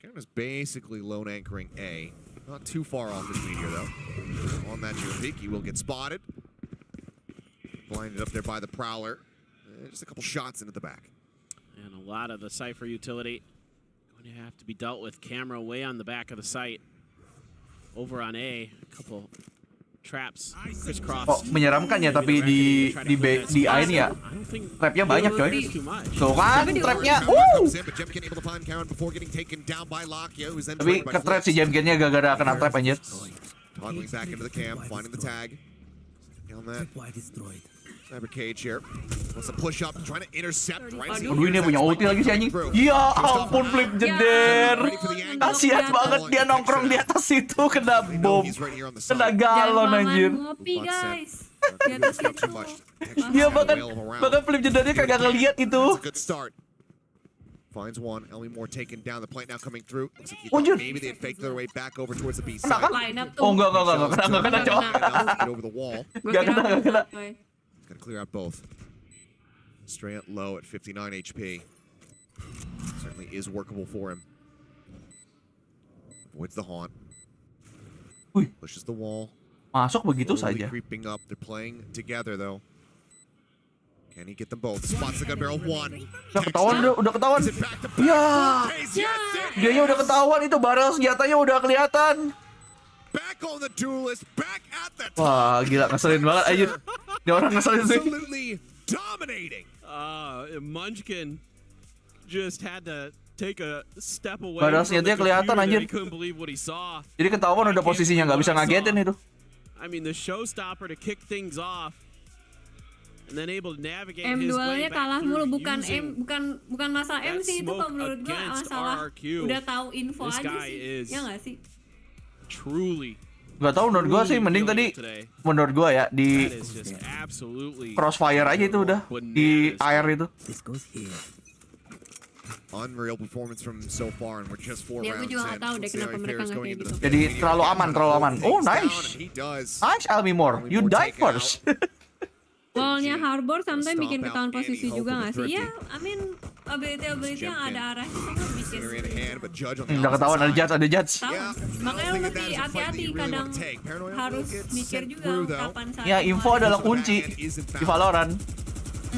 Speaker 12: Karen is basically lone anchoring A. Not too far off his lead here, though. On that peak, he will get spotted. Blinded up there by the Prowler. Just a couple shots into the back.
Speaker 13: And a lot of the Cypher utility going to have to be dealt with. Camera way on the back of the site. Over on A, a couple traps.
Speaker 1: Kok menyeramkan ya, tapi di A ini ya trapnya banyak coy. Tuh kan trapnya. Tapi ke trap si Gen.G-nya gara-gara kena trap anjir. Aduh, ini punya ulti lagi si anjing. Ya ampun, flip jeder. Kasihan banget dia nongkrong di atas itu, kena bom, kena galon anjir.
Speaker 2: Ngopi guys.
Speaker 1: Dia bahkan flip jedernya kagak ngeliat itu.
Speaker 12: Finds one, Ellie Moore taken down. The plate now coming through.
Speaker 1: Maybe
Speaker 12: they faked their way back over towards the B
Speaker 1: side.
Speaker 12: Kena
Speaker 1: Oh enggak kena coy.
Speaker 12: Get over the wall.
Speaker 1: Enggak kena.
Speaker 12: He's got to clear out both. Straight low at 59 HP. Certainly is workable for him. Avoids the haunt. Pushes the wall.
Speaker 1: Masuk begitu saja.
Speaker 12: Creeping up. They're playing together though. Can he get them both? Spots the gun barrel one.
Speaker 1: Udah ketahuan. Ya. Dianya udah ketahuan, itu barrel senjatanya udah kelihatan.
Speaker 12: Back on the duelist, back at the top.
Speaker 1: Wah, gila ngeselin banget anjir. Ini orang ngeselin sih.
Speaker 12: Absolutely dominating.
Speaker 13: Munchkin just had to take a step away.
Speaker 1: Barrel senjatanya kelihatan anjir. Jadi ketahuan udah posisinya nggak bisa ngagetin itu.
Speaker 13: I mean the showstopper to kick things off. And then able to navigate
Speaker 2: M2-nya kalah mulu, bukan masalah M sih, itu kalau menurut gua masalah udah tahu info aja sih. Ya nggak sih?
Speaker 13: Truly.
Speaker 1: Gak tau, menurut gua sih mending tadi menurut gua ya di crossfire aja itu udah di air itu.
Speaker 12: Unreal performance from so far, and we're just 4
Speaker 2: Ya, gue
Speaker 12: rounds
Speaker 2: juga nggak
Speaker 12: in.
Speaker 2: tahu deh
Speaker 12: See how
Speaker 2: kenapa
Speaker 12: he
Speaker 2: mereka
Speaker 12: fares
Speaker 2: nggak
Speaker 12: going
Speaker 2: kayak
Speaker 12: into
Speaker 2: gitu.
Speaker 12: the
Speaker 1: Jadi
Speaker 12: fifth.
Speaker 1: terlalu aman, terlalu aman. Oh,
Speaker 12: Takes down,
Speaker 1: nice.
Speaker 12: and he does.
Speaker 1: Nice, Almimore. You died first.
Speaker 2: Wallnya Harbor sometimes bikin ketahuan
Speaker 12: Stomp out
Speaker 2: posisi
Speaker 12: any
Speaker 2: juga
Speaker 12: hope
Speaker 2: nggak
Speaker 12: of
Speaker 2: sih?
Speaker 12: the
Speaker 2: Iya, I mean ability yang ada arahnya semua bikin.
Speaker 12: Seiren in hand, but Judge on the
Speaker 1: Udah ketahuan ada judge, ada judge.
Speaker 2: Tahu.
Speaker 12: Yeah,
Speaker 2: Makanya
Speaker 12: I
Speaker 2: lu
Speaker 12: don't think
Speaker 2: mesti
Speaker 12: that is a fight that
Speaker 2: hati-hati
Speaker 12: you really
Speaker 2: kadang
Speaker 12: want to take. Paranoia
Speaker 2: harus
Speaker 12: will get
Speaker 2: mikir
Speaker 12: sent
Speaker 2: juga
Speaker 12: through, though.
Speaker 2: kapan saat.
Speaker 1: Ya, info adalah kunci di Valorant.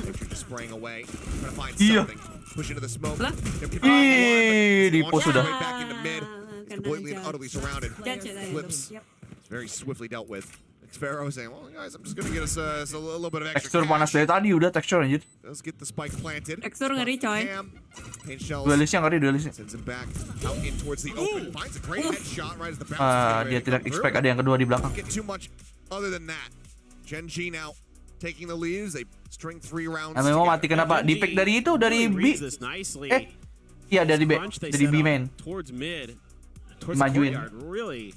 Speaker 12: They're just spraying away, trying to find
Speaker 1: Iya.
Speaker 12: something. Push into the smoke.
Speaker 2: Lah?
Speaker 1: Ih, di pos sudah.
Speaker 12: Right back into mid.
Speaker 2: Kena
Speaker 12: Completely and
Speaker 2: judge.
Speaker 12: utterly surrounded.
Speaker 2: Judge ya,
Speaker 12: Flips.
Speaker 2: Yep.
Speaker 12: It's very swiftly dealt with. Sparrow saying, well, guys, I'm just going to get us a little bit of extra
Speaker 1: Tekstur panas dari tadi udah tekstur anjir.
Speaker 12: Let's get the spike planted.
Speaker 2: Tekstur ngeri coy.
Speaker 12: Paint shells.
Speaker 1: Dualisnya ngeri, dualisnya.
Speaker 12: Sends him back out in towards the open. Finds a great headshot right as the bounce.
Speaker 1: Dia tidak expect ada yang kedua di belakang.
Speaker 12: Get too much other than that. Gen.G now taking the lead as they string 3 rounds.
Speaker 1: Nah, memang mati kenapa? Di pick dari itu, dari B. Iya dari B, dari B main.
Speaker 13: Towards mid, towards
Speaker 1: Majuin.
Speaker 13: courtyard, really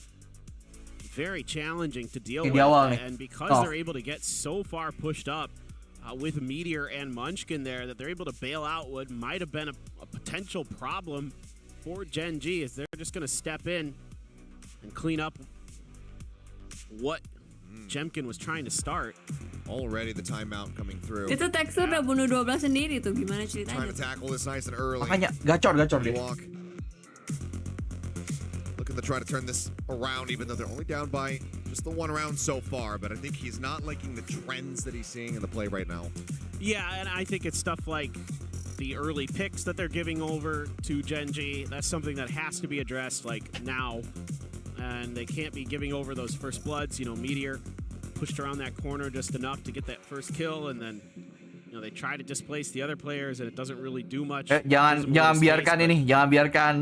Speaker 13: very challenging to deal
Speaker 1: Di
Speaker 13: with.
Speaker 1: awal nih.
Speaker 13: And because
Speaker 1: Oh.
Speaker 13: they're able to get so far pushed up with Meteor and Munchkin there, that they're able to bail out what might have been a potential problem for Gen.G, is they're just going to step in and clean up what G.E.N.G was trying to start.
Speaker 12: Already the timeout coming through.
Speaker 2: Itu tekstur udah bunuh 12 sendiri tuh, gimana
Speaker 12: Trying
Speaker 2: ceritanya?
Speaker 12: to tackle this nice and early.
Speaker 1: Makanya gacor dia.
Speaker 12: Walk. Looking to try to turn this around, even though they're only down by just the 1 round so far. But I think he's not liking the trends that he's seeing in the play right now.
Speaker 13: Yeah, and I think it's stuff like the early picks that they're giving over to Gen.G. That's something that has to be addressed like now. And they can't be giving over those first bloods. You know, Meteor pushed around that corner just enough to get that first kill, and then they try to displace the other players, and it doesn't really do much.
Speaker 1: Jangan biarkan ini, jangan biarkan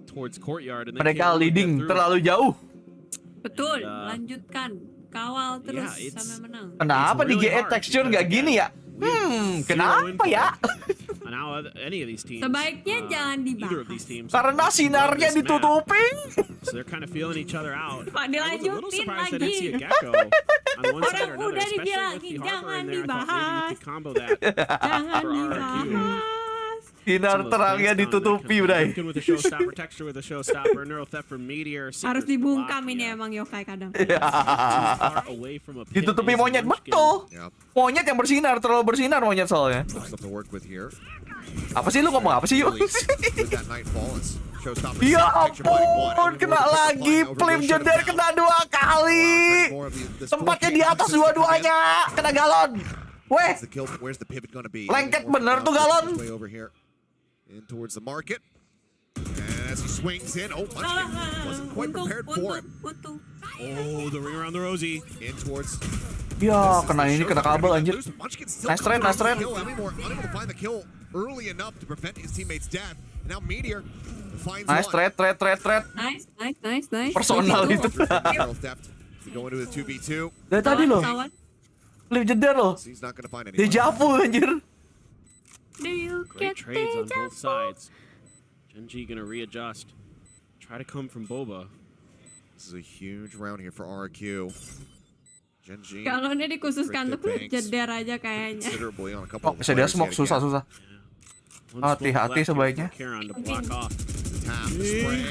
Speaker 13: towards courtyard, and they
Speaker 1: mereka
Speaker 13: can't really
Speaker 1: leading
Speaker 13: get through.
Speaker 1: terlalu jauh.
Speaker 2: Betul, lanjutkan. Kawal terus
Speaker 13: yeah,
Speaker 2: sampai menang.
Speaker 1: Kenapa di GE tekstur nggak gini ya? Kenapa ya?
Speaker 13: And now any of these teams,
Speaker 2: Sebaiknya jangan
Speaker 13: either of
Speaker 2: dibahas.
Speaker 13: these teams,
Speaker 1: Karena sinarnya ditutupi.
Speaker 13: so they're kind of feeling each other out.
Speaker 2: Pak,
Speaker 13: I was a little
Speaker 2: dilanjutin
Speaker 13: surprised I didn't see a
Speaker 2: lagi.
Speaker 13: gecko on one side or
Speaker 2: Orang
Speaker 13: another,
Speaker 2: udah
Speaker 13: especially with
Speaker 2: dibilangin,
Speaker 13: the harbor
Speaker 2: jangan
Speaker 13: in there. I thought maybe you
Speaker 2: dibahas.
Speaker 13: could combo that
Speaker 2: Jangan
Speaker 13: for RRQ.
Speaker 2: dibahas.
Speaker 1: Sinar terangnya ditutupi, Bray.
Speaker 13: With a showstopper, texture with a showstopper, neural theft from Meteor.
Speaker 2: Harus dibungkam ini emang yokai kadang.
Speaker 1: Ditutupi monyet, betul. Monyet yang bersinar, terlalu bersinar monyet soalnya.
Speaker 12: Stuff to work with here.
Speaker 1: Apa sih lu ngomong apa sih yuk?
Speaker 12: With that Nightfall as Showstopper
Speaker 1: Ya
Speaker 12: picture playing one.
Speaker 1: ampun, kena lagi. Flip jeder kena 2 kali. Tempatnya di atas dua-duanya. Kena galon. Weh,
Speaker 12: Where's the pivot gonna be?
Speaker 1: lengket bener tuh galon.
Speaker 12: Way over here. In towards the market. And as he swings in, Munchkin wasn't quite prepared for him.
Speaker 13: Oh, the ring around the Rosie.
Speaker 12: In towards.
Speaker 1: Ya, kena ini, kena kabel anjir. Nice trade, nice trade.
Speaker 12: Unable to find the kill early enough to prevent his teammate's death. And now Meteor finds
Speaker 1: Nice
Speaker 12: one.
Speaker 1: trade.
Speaker 2: Nice.
Speaker 1: Personal itu.
Speaker 12: Neural theft to go into the 2v2.
Speaker 1: Dari tadi loh. Flip jeder loh.
Speaker 12: He's not gonna find anyone.
Speaker 1: Dejavu anjir.
Speaker 2: Do you
Speaker 13: Great
Speaker 2: get
Speaker 13: trades on both sides. Gen.G gonna readjust. Try to come from Boba.
Speaker 12: This is a huge round here for RRQ. Gen.G.
Speaker 2: Kalau ini dikhususkan untuk
Speaker 12: Banks
Speaker 2: jeder aja kayaknya.
Speaker 12: considerably on a couple of
Speaker 1: Bisa dia
Speaker 12: players
Speaker 1: smoke
Speaker 12: yet again.
Speaker 1: susah. Hati-hati sebaiknya.
Speaker 13: Karen to block off.
Speaker 12: Tap, spray.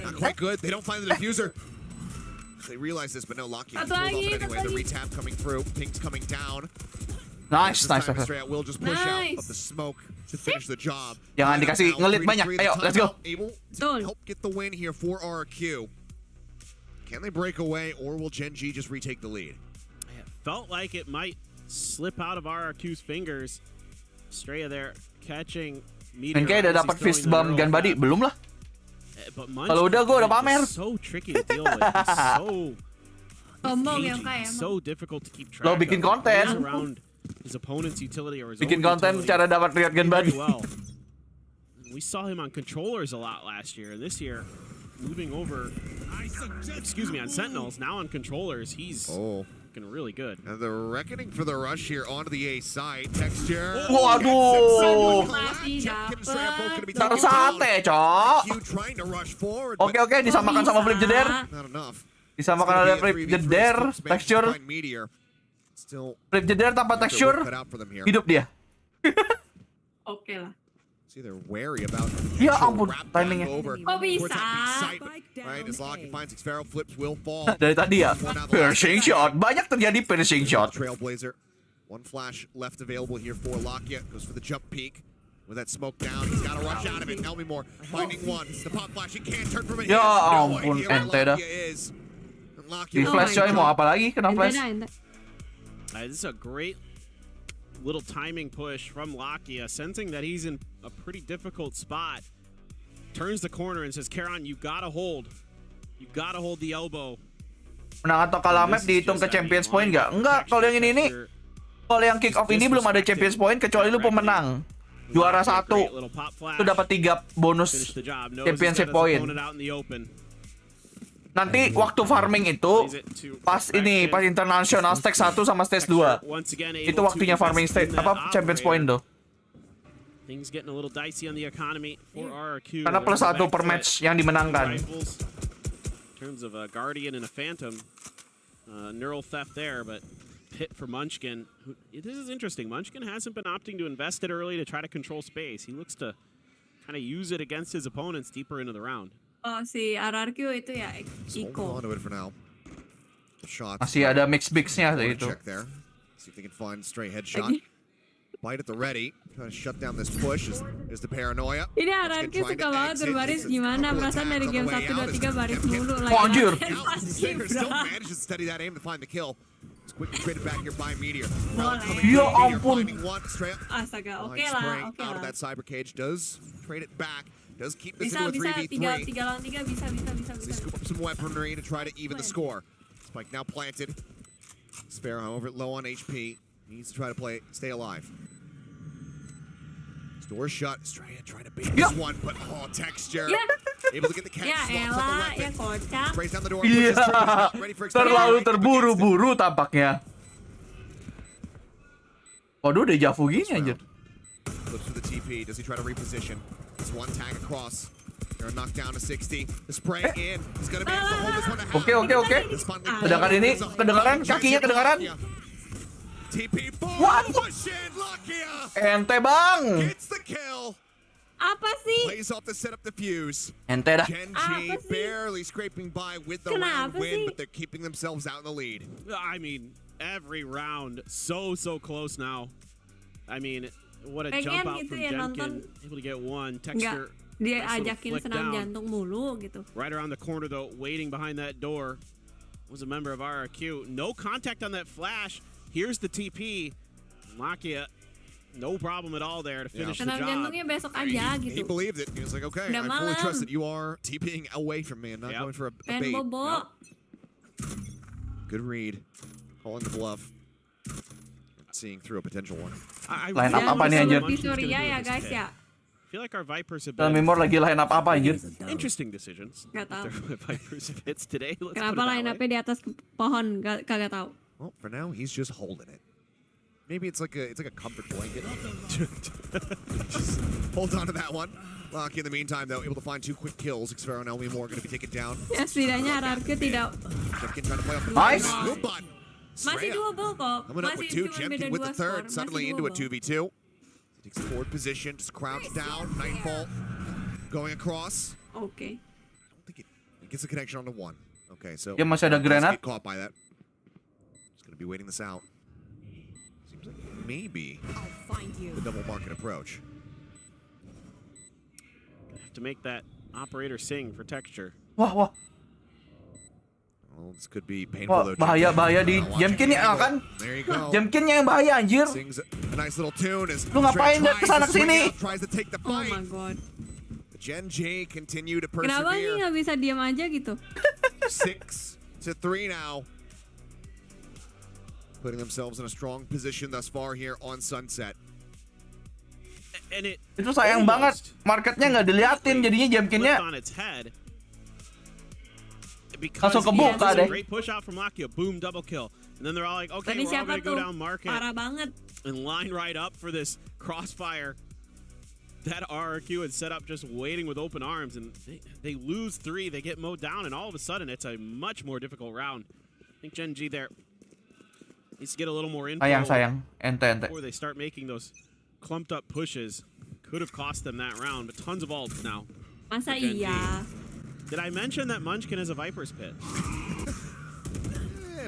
Speaker 12: Not quite good. They don't find the diffuser. They realize this, but no, Locky pulled off it anyway. The retap coming through. Pink's coming down.
Speaker 1: Nice.
Speaker 12: Straight will just push out of the smoke to finish the job.
Speaker 1: Jangan dikasih ngelit banyak. Ayo, let's go.
Speaker 12: Able to help get the win here for RRQ. Can they break away, or will Gen.G just retake the lead?
Speaker 13: It felt like it might slip out of RRQ's fingers. Straya there catching Meteor.
Speaker 1: Kayak udah dapat fist bump gun body, belum lah. Kalau udah gue udah pamer.
Speaker 13: So tricky to deal with. He's
Speaker 2: Sombong yang kayak
Speaker 13: so difficult to keep track.
Speaker 1: Lo bikin konten.
Speaker 13: Around his opponent's utility or his
Speaker 1: Bikin
Speaker 13: own
Speaker 1: konten
Speaker 13: utility
Speaker 1: cara dapat lihat gun body.
Speaker 13: well. We saw him on controllers a lot last year, and this year, moving over, on Sentinels, now on controllers, he's looking really good.
Speaker 12: And the reckoning for the rush here onto the A side. Texture.
Speaker 1: Waduh. Tersate, cok. Oke, disamakan sama flip jeder.
Speaker 12: Not enough.
Speaker 1: Disamakan oleh flip jeder, texture. Flip jeder tanpa texture, hidup dia.
Speaker 2: Oke lah.
Speaker 12: See, they're wary about
Speaker 1: Ya
Speaker 12: potential
Speaker 1: ampun,
Speaker 12: wrap back
Speaker 1: timingnya.
Speaker 12: over
Speaker 2: Kok bisa?
Speaker 12: towards that B site, right? As Locky finds Xfero, flips will fall.
Speaker 1: Dari tadi ya, piercing shot. Banyak terjadi piercing shot.
Speaker 12: Trailblazer. One flash left available here for Locky. Goes for the jump peek. With that smoke down, he's got to rush out of it. Elmimore finding one. The pop flash, he can't turn from it.
Speaker 1: Ya
Speaker 12: No
Speaker 1: ampun,
Speaker 12: idea where
Speaker 1: ente dah.
Speaker 12: Locky is. And Locky
Speaker 1: Di flash coy, mau apa lagi? Kena flash.
Speaker 13: This is a great little timing push from Lakia, sensing that he's in a pretty difficult spot. Turns the corner and says, ke-1, you gotta hold. You gotta hold the elbow.
Speaker 1: Menang atau kalah map dihitung ke Champions Point nggak? Enggak, kalau yang ini kalau yang Kickoff ini belum ada Champions Point kecuali lu pemenang. Juara 1 itu dapat 3 bonus Championship Point. Nanti waktu farming itu pas internasional stage 1 sama stage 2. Itu waktunya farming stage Champions Point tuh. Karena plus 1 per match yang dimenangkan.
Speaker 13: Terms of a Guardian and a Phantom, neural theft there, but hit for Munchkin. This is interesting. Munchkin hasn't been opting to invest it early to try to control space. He looks to kind of use it against his opponents deeper into the round.
Speaker 2: Oh, si RRQ itu ya Iko.
Speaker 1: Masih ada mix-mixnya itu.
Speaker 12: Check there. See if they can find stray headshot. Bite at the ready. Trying to shut down this push is the paranoia.
Speaker 2: Ini RRQ suka banget berbaris gimana perasaan dari game 1 2 3 baris mulu lagi.
Speaker 1: Oh, anjir.
Speaker 12: Still manages to steady that aim to find the kill. It's quickly traded back here by Meteor.
Speaker 1: Ya ampun.
Speaker 2: Astaga, oke lah.
Speaker 12: Out of that cyber cage does trade it back. Does keep this
Speaker 2: Bisa,
Speaker 12: into a 3v3.
Speaker 2: 3 lawan 3 bisa.
Speaker 12: They scoop up some weaponry to try to even the score. Spike now planted. Sparrow, however, low on HP. Needs to try to stay alive. Door shut. Estrella trying to bait this one, but texture. Able to get the catch. Swaps up the weapon. Sprays down the door. Ready for
Speaker 1: terlalu terburu-buru tampaknya. Waduh, deja vu gini anjir.
Speaker 12: Looks for the TP. Does he try to reposition? It's one tag across. They're knocked down to 60. The spray in. He's gonna be able to hold this one to half.
Speaker 1: Oke. Sedangkan ini kedengaran kakinya kedengaran.
Speaker 12: TP forward. Push in, Lakia.
Speaker 1: Ente bang.
Speaker 12: Gets the kill.
Speaker 2: Apa sih?
Speaker 12: Plays off to set up the fuse.
Speaker 1: Ente dah.
Speaker 12: Gen.G barely scraping by with the round win, but they're keeping themselves out in the lead.
Speaker 13: I mean, every round so close now. I mean, what a jump out from Gen.G. Able to get one. Texture.
Speaker 2: Dia ajakin senam jantung mulu gitu.
Speaker 13: Right around the corner though, waiting behind that door, was a member of RRQ. No contact on that flash. Here's the TP. Lakia, no problem at all there to finish the job.
Speaker 2: Jantungnya besok aja gitu.
Speaker 12: He believed it. He was like, okay, I fully trust that you are TPing away from me and not going for a bait.
Speaker 2: Bobo.
Speaker 12: Good read. Calling the bluff. Seeing through a potential one.
Speaker 1: Line up apa nih anjir?
Speaker 2: Ya guys ya.
Speaker 13: I feel like our Vipers have been
Speaker 1: Mimor lagi line up apa anjir?
Speaker 13: interesting decisions.
Speaker 2: Gak tahu.
Speaker 13: Vipers hits today.
Speaker 2: Kenapa line up-nya di atas pohon? Kagak tahu.
Speaker 12: Well, for now, he's just holding it. Maybe it's like a comfort blanket. Just hold on to that one. Locky in the meantime, though, able to find 2 quick kills. Xfero and Elmimore going to be taken down.
Speaker 2: Ya setidaknya RRQ tidak.
Speaker 1: Nice.
Speaker 2: Masih double kok.
Speaker 12: Coming up with 2. Jemkin with the third. Suddenly into a 2v2. Takes a forward position, just crouch down. Nightbot going across.
Speaker 2: Okay.
Speaker 12: I don't think it gets a connection onto 1. Okay, so
Speaker 1: Ya masih ada granat.
Speaker 12: get caught by that. Going to be waiting this out. Seems like maybe the double market approach.
Speaker 13: Have to make that operator sing for texture.
Speaker 1: Wah.
Speaker 12: Well, this could be painful though.
Speaker 1: Bahaya di Gen.G ya kan? Gen.G-nya yang bahaya anjir.
Speaker 12: Sings a nice little tune as
Speaker 1: lu ngapain kesana kesini?
Speaker 12: Tries to take the fight.
Speaker 2: Oh my god.
Speaker 12: Gen.G continue to persevere.
Speaker 2: Kenapa sih nggak bisa diam aja gitu?
Speaker 12: 6-3 now. Putting themselves in a strong position thus far here on Sunset.
Speaker 13: And
Speaker 1: itu sayang banget, marketnya nggak diliatin, jadinya Gen.G-nya langsung kebuka deh.
Speaker 13: Great push out from Lakia, boom, double kill. And then they're all like, okay, we're all gonna go down market.
Speaker 2: Parah banget.
Speaker 13: And line right up for this crossfire. That RRQ had set up just waiting with open arms, and they lose 3, they get mowed down, and all of a sudden it's a much more difficult round. I think Gen.G there needs to get a little more info
Speaker 1: sayang ente
Speaker 13: before they start making those clumped up pushes. could have cost them that round, but tons of ults now.
Speaker 2: Masa
Speaker 13: for Gen.G.
Speaker 2: iya?
Speaker 13: Did I mention that Munchkin has a Viper's Pit?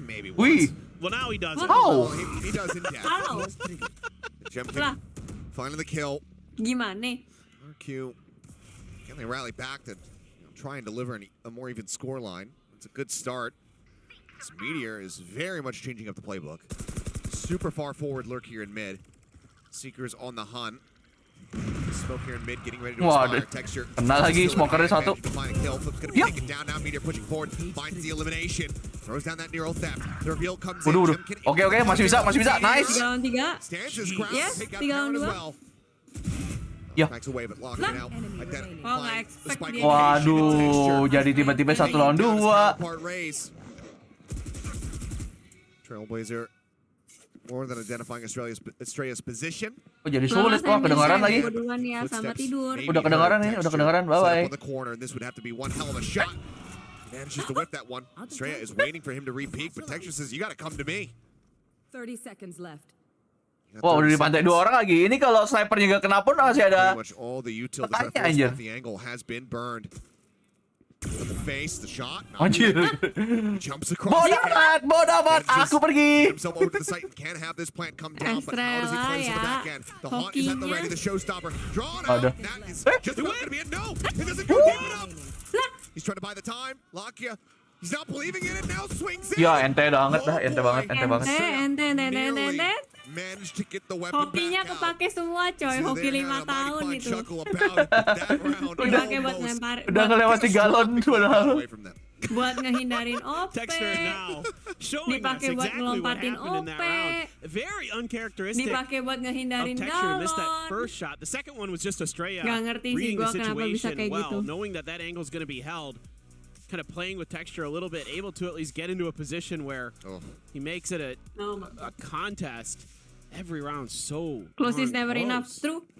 Speaker 12: Maybe
Speaker 1: Wih.
Speaker 12: once.
Speaker 13: Well, now he doesn't.
Speaker 1: How?
Speaker 12: He does in depth.
Speaker 2: Halo,
Speaker 12: GEN.G finding the kill.
Speaker 2: gimana?
Speaker 12: RRQ, can they rally back to try and deliver a more even score line? It's a good start. This Meteor is very much changing up the playbook. Super far forward lurk here in mid. Seekers on the hunt. Smoke here in mid, getting ready to
Speaker 1: Waduh.
Speaker 12: expire. Texture.
Speaker 1: Kena lagi smokernya satu.
Speaker 12: Find a kill. Flip's gonna be taken down now. Meteor pushing forward, finds the elimination. Throws down that neural theft. The reveal comes in.
Speaker 1: Waduh, waduh. Oke, masih bisa. Nice.
Speaker 2: 3 lawan 3.
Speaker 12: Stands his ground.
Speaker 2: Yes,
Speaker 12: Take out
Speaker 2: 3 lawan
Speaker 12: Karen as
Speaker 2: 2.
Speaker 12: well.
Speaker 1: Ya.
Speaker 12: Backs away, but locking out.
Speaker 2: Oh, nggak expect dia.
Speaker 1: Waduh, jadi tiba-tiba 1 lawan 2.
Speaker 12: Trailblazer more than identifying Australia's position.
Speaker 1: Oh, jadi sulit. Wah, kedengaran lagi.
Speaker 2: Gua duluan ya, selamat tidur.
Speaker 1: Udah kedengaran nih, udah kedengaran. Bye bye.
Speaker 12: On the corner, and this would have to be one hell of a shot. Manages to whip that one. Australia is waiting for him to re-peek, but Texture says, "You got to come to me."
Speaker 15: 30 seconds left.
Speaker 1: Wah, udah dipantai 2 orang lagi. Ini kalau snipernya nggak kena pun masih ada.
Speaker 12: Pretty much all the util to
Speaker 1: Petanya,
Speaker 12: try to force
Speaker 1: anjir.
Speaker 12: off the angle has been burned. The face, the shot.
Speaker 1: Anjir.
Speaker 12: Jumps across.
Speaker 1: Bodoh amat, aku pergi.
Speaker 12: Himself over to the site and can't have this plant come down, but how does he place on the back end? The haunt is at the ready, the showstopper. Drawn out. That is just about going to be it. No, it doesn't go deep enough. He's trying to buy the time. Lakia, he's not believing in it now. Swings in.
Speaker 1: Ya, ente banget dah, ente banget.
Speaker 2: Ente.
Speaker 12: Managed to get the weapon
Speaker 2: Hokinya
Speaker 12: back out.
Speaker 2: kepake semua coy, hoki 5 tahun itu.
Speaker 12: Dipakai
Speaker 2: Dipakai buat lempar.
Speaker 1: Udah ngelewati galon padahal.
Speaker 2: Buat ngehindarin OP.
Speaker 13: Texture now showing us
Speaker 2: Dipakai buat
Speaker 13: exactly what
Speaker 2: ngelompatin
Speaker 13: happened in that
Speaker 2: OP.
Speaker 13: round. Very uncharacteristic
Speaker 2: Dipakai buat
Speaker 13: of
Speaker 2: ngehindarin
Speaker 13: Texture to miss that
Speaker 2: galon.
Speaker 13: first shot. The second one was just Australia
Speaker 2: Nggak ngerti sih
Speaker 13: reading
Speaker 2: gua
Speaker 13: the
Speaker 2: kenapa bisa
Speaker 13: situation
Speaker 2: kayak
Speaker 13: well,
Speaker 2: gitu.
Speaker 13: knowing that that angle is going to be held, kind of playing with Texture a little bit, able to at least get into a position where he makes it a contest. Every round so
Speaker 2: Close is
Speaker 13: darn
Speaker 2: never
Speaker 13: close.
Speaker 2: enough.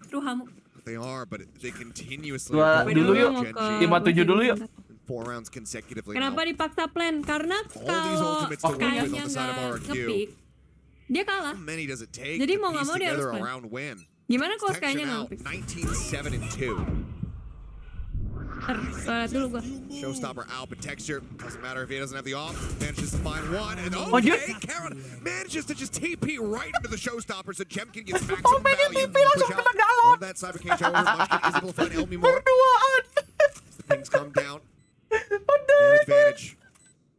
Speaker 2: True Hamu.
Speaker 12: They are, but they continuously.
Speaker 1: Dua dulu yuk, 57 dulu yuk.
Speaker 12: 4 rounds consecutively.
Speaker 2: Kenapa dipaksa plan? Karena kalau kayaknya nggak ngepick, dia kalah.
Speaker 12: Many does it take
Speaker 2: Jadi
Speaker 12: to
Speaker 2: mau nggak
Speaker 12: piece
Speaker 2: mau dia
Speaker 12: together
Speaker 2: harus
Speaker 12: a
Speaker 2: plan.
Speaker 12: round win?
Speaker 2: Gimana kalau
Speaker 12: Texture
Speaker 2: kayaknya
Speaker 12: now,
Speaker 2: ngepick?
Speaker 12: 19-7-2.
Speaker 2: Toilet dulu gua.
Speaker 12: Showstopper out, but Texture doesn't matter if he doesn't have the off. Manages to find one, and Karen manages to just TP right into the Showstopper, so G.E.N.G gets maximum value. Push out on that cyber cage over. Munchkin is able to find Elmi more. As the pings come down. Man advantage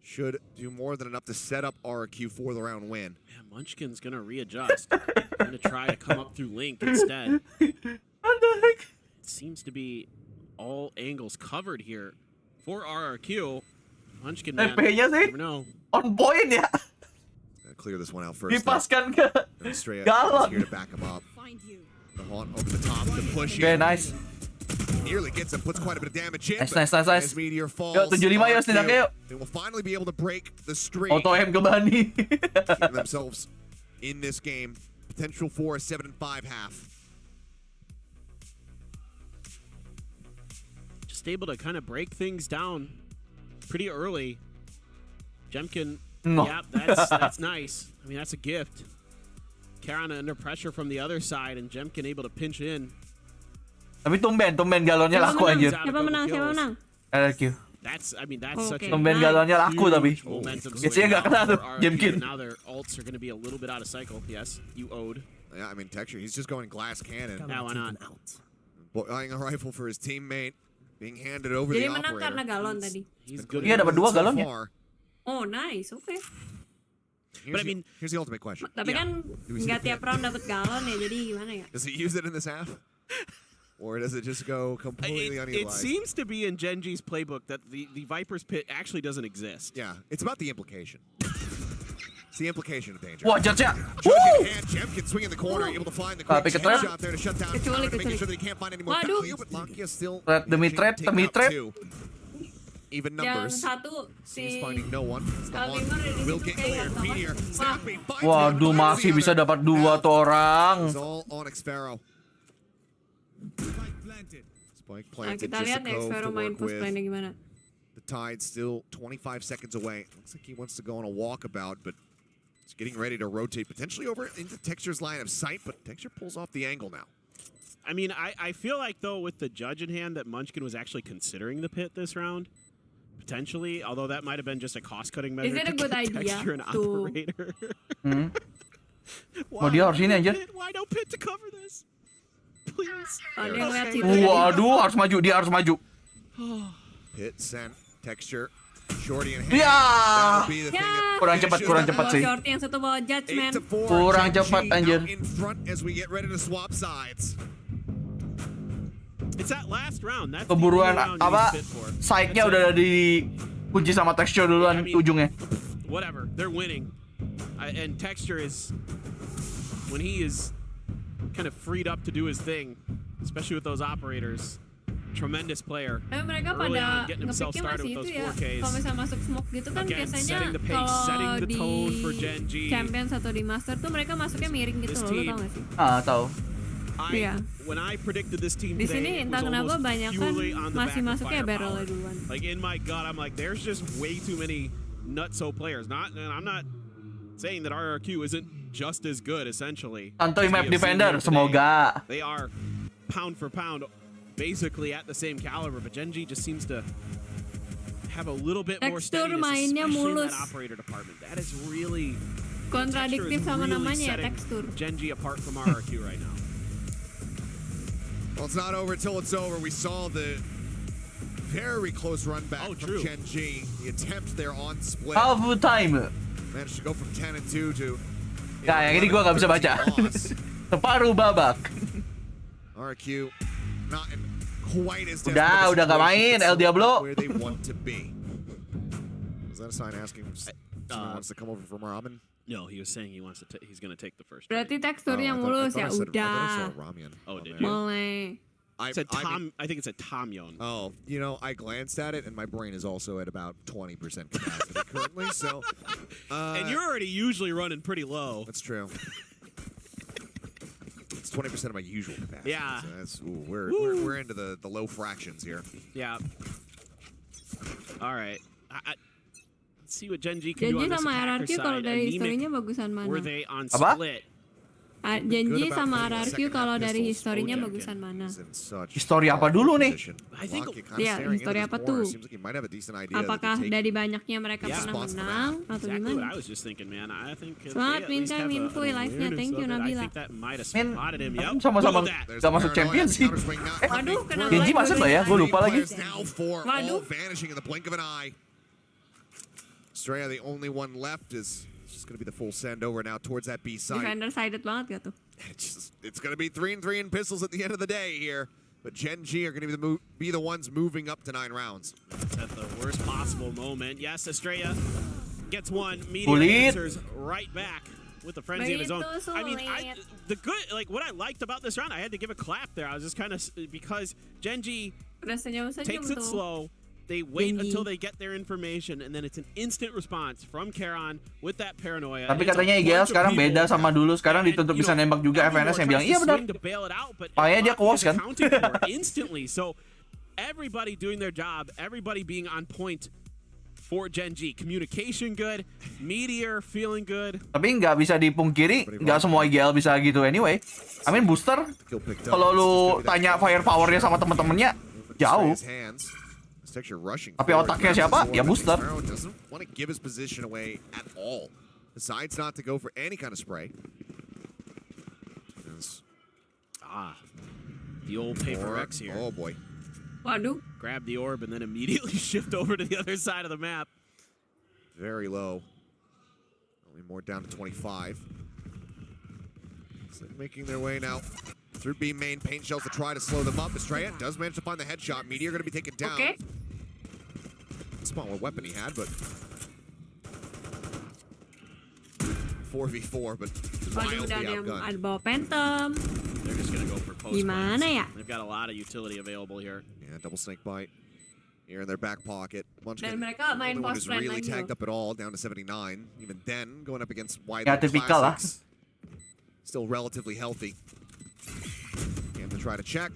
Speaker 12: should do more than enough to set up RRQ for the round win.
Speaker 13: Yeah, Munchkin's gonna readjust. Gonna try to come up through Link instead. It seems to be all angles covered here for RRQ. Munchkin, man,
Speaker 1: TP-nya sih
Speaker 13: never know.
Speaker 1: on point ya.
Speaker 12: Gotta clear this one out first.
Speaker 1: Dipaskan ke
Speaker 12: Australia
Speaker 1: galon.
Speaker 12: is here to back him up. The haunt over the top, the push.
Speaker 1: Okay, nice.
Speaker 12: Nearly gets him, puts quite a bit of damage in.
Speaker 1: Nice.
Speaker 12: As Meteor falls,
Speaker 1: Yuk, 75 yuk, setidaknya yuk.
Speaker 12: they will finally be able to break the streak.
Speaker 1: Auto aim ke Bani.
Speaker 12: Keeping themselves in this game. Potential for a 7-5 half.
Speaker 13: Just able to kind of break things down pretty early. Jemkin,
Speaker 1: No.
Speaker 13: yeah, that's nice. I mean, that's a gift. Karen under pressure from the other side, and Jemkin able to pinch in.
Speaker 1: Tapi tumben galonnya laku anjir.
Speaker 2: Siapa menang?
Speaker 1: RRQ.
Speaker 13: That's such a
Speaker 1: Tumben galonnya laku tapi.
Speaker 13: momentum
Speaker 1: Biasanya nggak kena tuh,
Speaker 13: for
Speaker 1: Jemkin.
Speaker 13: RRQ. Now their ults are going to be a little bit out of cycle. Yes, you owed.
Speaker 12: Yeah, I mean, Texture, he's just going glass cannon.
Speaker 13: Yeah, why not?
Speaker 12: Buying a rifle for his teammate. Being handed over
Speaker 2: Jadi
Speaker 12: the
Speaker 2: menang
Speaker 12: operator.
Speaker 2: karena galon tadi.
Speaker 13: He's good.
Speaker 1: Iya, dapat 2 galon ya.
Speaker 2: Oh nice, oke.
Speaker 12: But I mean, here's the ultimate question.
Speaker 2: Tapi kan nggak tiap round dapat galon ya, jadi gimana ya?
Speaker 12: Does he use it in this half? Or does it just go completely
Speaker 13: It
Speaker 12: unutilized?
Speaker 13: seems to be in Gen.G's playbook that the Viper's Pit actually doesn't exist.
Speaker 12: Yeah, it's about the implication. It's the implication of danger.
Speaker 1: Wah, judge-nya.
Speaker 12: Jemkin swing in the corner, able to find the
Speaker 1: Tapi
Speaker 12: quick
Speaker 1: ketrap.
Speaker 12: shot there to shut down.
Speaker 2: Kecuali,
Speaker 12: Making sure that he can't find any more
Speaker 2: Waduh.
Speaker 12: value, but Lakia still
Speaker 1: Trap demi trap,
Speaker 12: taking
Speaker 1: demi
Speaker 12: out
Speaker 1: trap.
Speaker 12: 2. Even
Speaker 2: Yang
Speaker 12: numbers.
Speaker 2: satu
Speaker 12: He's
Speaker 2: si
Speaker 12: finding no one. It's the
Speaker 2: Kalbimmer
Speaker 12: haunt.
Speaker 2: di
Speaker 12: Will
Speaker 2: situ
Speaker 12: get
Speaker 2: kayak
Speaker 12: clear. Meteor. Snapping. Finds
Speaker 1: Waduh,
Speaker 12: one, finds
Speaker 1: masih
Speaker 12: the
Speaker 1: bisa
Speaker 12: other.
Speaker 1: dapat 2 tuh orang.
Speaker 12: It's all on Xfaro. Spike
Speaker 2: Nah,
Speaker 12: planted.
Speaker 2: kita
Speaker 12: Just
Speaker 2: lihat
Speaker 12: a
Speaker 2: nih
Speaker 12: cove
Speaker 2: Xfero
Speaker 12: to
Speaker 2: main
Speaker 12: work
Speaker 2: push
Speaker 12: with.
Speaker 2: plannya gimana.
Speaker 12: The tide still 25 seconds away. Looks like he wants to go on a walkabout, but he's getting ready to rotate potentially over into Texture's line of sight, but Texture pulls off the angle now.
Speaker 13: I mean, I feel like, though, with the judge in hand, that Munchkin was actually considering the pit this round. Potentially, although that might have been just a cost-cutting measure.
Speaker 2: Is it a
Speaker 13: to
Speaker 2: good
Speaker 13: get
Speaker 2: idea
Speaker 13: Texture and
Speaker 2: to-
Speaker 13: operator.
Speaker 1: Oh, dia harus ini anjir.
Speaker 13: Why no pit to cover this? Please.
Speaker 2: Oh, dia ngeliat situ.
Speaker 1: Waduh, harus maju, dia harus maju.
Speaker 12: Pit, sent, texture, shorty in hand.
Speaker 1: Ya.
Speaker 12: That'll be the thing that
Speaker 1: Kurang cepat sih.
Speaker 2: Shorty yang satu bawa judgment.
Speaker 12: 8-4.
Speaker 1: Kurang
Speaker 12: Gen.G
Speaker 1: cepat, anjir.
Speaker 12: out in front as we get ready to swap sides.
Speaker 13: It's that last round. That's
Speaker 1: Keburuan
Speaker 13: the only round
Speaker 1: apa?
Speaker 13: you fit for.
Speaker 1: Side-nya udah dikunci sama texture duluan ujungnya.
Speaker 13: Whatever, they're winning. And Texture is, when he is kind of freed up to do his thing, especially with those operators, tremendous player.
Speaker 2: Tapi mereka
Speaker 13: Early
Speaker 2: pada
Speaker 13: on, getting himself
Speaker 2: ngepiknya
Speaker 13: started
Speaker 2: masih
Speaker 13: with
Speaker 2: itu
Speaker 13: those
Speaker 2: ya.
Speaker 13: 4Ks.
Speaker 2: Kalau misalnya masuk smoke gitu kan
Speaker 13: Again,
Speaker 2: biasanya
Speaker 13: setting the pace, setting
Speaker 2: kalau
Speaker 13: the
Speaker 2: di
Speaker 13: tone for Gen.G.
Speaker 2: Champions atau di Master tuh mereka masuknya miring gitu
Speaker 13: This
Speaker 2: loh, lo
Speaker 13: team-
Speaker 2: tau gak sih?
Speaker 1: Tahu.
Speaker 2: Iya.
Speaker 13: When I predicted this team
Speaker 2: Di
Speaker 13: today,
Speaker 2: sini
Speaker 13: it
Speaker 2: entah
Speaker 13: was
Speaker 2: kenapa
Speaker 13: almost
Speaker 2: banyak kan
Speaker 13: purely on the
Speaker 2: masih
Speaker 13: back of
Speaker 2: masuknya
Speaker 13: firepower.
Speaker 2: barrelnya duluan.
Speaker 13: Like in my gut, I'm like, there's just way too many nutso players. And I'm not saying that RRQ isn't just as good, essentially.
Speaker 1: Santuy
Speaker 13: as we
Speaker 1: map
Speaker 13: have seen
Speaker 1: defender,
Speaker 13: them today.
Speaker 1: semoga.
Speaker 13: They are pound for pound, basically at the same caliber, but Gen.G just seems to have a little bit more
Speaker 2: Tekstur
Speaker 13: steadiness,
Speaker 2: mainnya
Speaker 13: especially in
Speaker 2: mulus.
Speaker 13: that operator department. That is really
Speaker 2: Kontradiktif sama namanya ya,
Speaker 13: setting
Speaker 2: tekstur.
Speaker 13: Gen.G apart from RRQ right now.
Speaker 12: Well, it's not over until it's over. We saw the very close run back from Gen.G. The attempt there on split.
Speaker 1: Half time.
Speaker 12: Managed to go from 10 and 2 to.
Speaker 1: Nah, yang ini gua nggak bisa baca. Separuh babak.
Speaker 12: RRQ not in quite as desperate
Speaker 1: Udah
Speaker 12: of a
Speaker 1: nggak main
Speaker 12: situation,
Speaker 1: El Diablo.
Speaker 12: where they want to be. Is that a sign asking if someone wants to come over from Ramen?
Speaker 13: No, he was saying he's going to take the first.
Speaker 2: Berarti teksturnya mulus ya udah.
Speaker 13: Oh, did you?
Speaker 2: Mulai.
Speaker 13: I think it's a Tom Yon.
Speaker 12: Oh, you know, I glanced at it, and my brain is also at about 20% capacity currently. So,
Speaker 13: and you're already usually running pretty low.
Speaker 12: That's true. It's 20% of my usual capacity.
Speaker 13: Yeah.
Speaker 12: So that's, we're into the low fractions here.
Speaker 13: Yeah. All right. Let's see what Gen.G can do on
Speaker 2: Gen.G
Speaker 13: this
Speaker 2: sama
Speaker 13: attacker
Speaker 2: RRQ kalau
Speaker 13: side.
Speaker 2: dari
Speaker 13: Anemic,
Speaker 2: historinya bagusan mana?
Speaker 13: were they on
Speaker 1: Apa?
Speaker 13: split?
Speaker 2: Gen.G sama RRQ kalau dari historinya bagusan mana?
Speaker 1: Histori apa dulu nih?
Speaker 2: Ya, histori apa tuh? Apakah dari banyaknya mereka pernah menang atau
Speaker 13: Exactly what
Speaker 2: gimana?
Speaker 13: I was just thinking, man. I think if
Speaker 2: Semangat
Speaker 13: they at least
Speaker 2: Minta
Speaker 13: have
Speaker 2: Minfo
Speaker 13: an
Speaker 2: live-nya,
Speaker 13: awareness
Speaker 2: thank you
Speaker 13: of it, I
Speaker 2: Nabila.
Speaker 13: think that might have
Speaker 1: Men,
Speaker 13: spotted him. Yep.
Speaker 1: sama-sama
Speaker 13: Look at that.
Speaker 1: gak masuk champion sih.
Speaker 2: Waduh, kenapa?
Speaker 1: Gen.G masuk nggak ya? Gue lupa lagi.
Speaker 12: Now four, all vanishing in the blink of an eye. Straya, the only one left, is just going to be the full send over now towards that B site.
Speaker 2: Defender sided banget gak tuh?
Speaker 12: It's going to be 3 and 3 in pistols at the end of the day here. But Gen.G are going to be the ones moving up to 9 rounds.
Speaker 13: At the worst possible moment. Yes, Estrella gets one. Media
Speaker 1: Bullied.
Speaker 13: answers right back with the frenzy of his own. I mean, the good, like what I liked about this round, I had to give a clap there. I was just kind of, because Gen.G takes it slow. They wait until they get their information, and then it's an instant response from ke-1 with that paranoia.
Speaker 1: Tapi katanya IGL sekarang beda sama dulu. Sekarang dituntut bisa nembak juga FNS yang bilang, iya benar. Makanya dia ke-was kan.
Speaker 13: Instantly. So everybody doing their job, everybody being on point for Gen.G. Communication good, Meteor feeling good.
Speaker 1: Tapi nggak bisa dipungkiri, nggak semua IGL bisa gitu anyway. I mean booster, kalau lu tanya firepower-nya sama temen-temennya, jauh. Tapi otaknya siapa? Ya booster.
Speaker 12: Doesn't want to give his position away at all. Decides not to go for any kind of spray.
Speaker 13: The old paper X here.
Speaker 12: Oh boy.
Speaker 2: Waduh.
Speaker 13: Grab the orb and then immediately shift over to the other side of the map.
Speaker 12: Very low. Only more down to 25. So making their way now through B main. Paint shells to try to slow them up. Estrella does manage to find the headshot. Meteor going to be taken down.
Speaker 2: Okay.
Speaker 12: Spot what weapon he had, but 4v4, but
Speaker 2: Waduh, udah ada bawa Phantom.
Speaker 13: They're just gonna go for post.
Speaker 2: Gimana ya?
Speaker 13: They've got a lot of utility available here.
Speaker 12: Yeah, double snake bite here in their back pocket.
Speaker 2: Dan mereka main
Speaker 12: one
Speaker 2: post
Speaker 12: is
Speaker 2: plan
Speaker 12: really
Speaker 2: lagi
Speaker 12: tagged
Speaker 2: loh.
Speaker 12: up at all, down to 79. Even then, going up against wide
Speaker 1: Ya tipikal lah.
Speaker 12: still relatively healthy. And to try to check.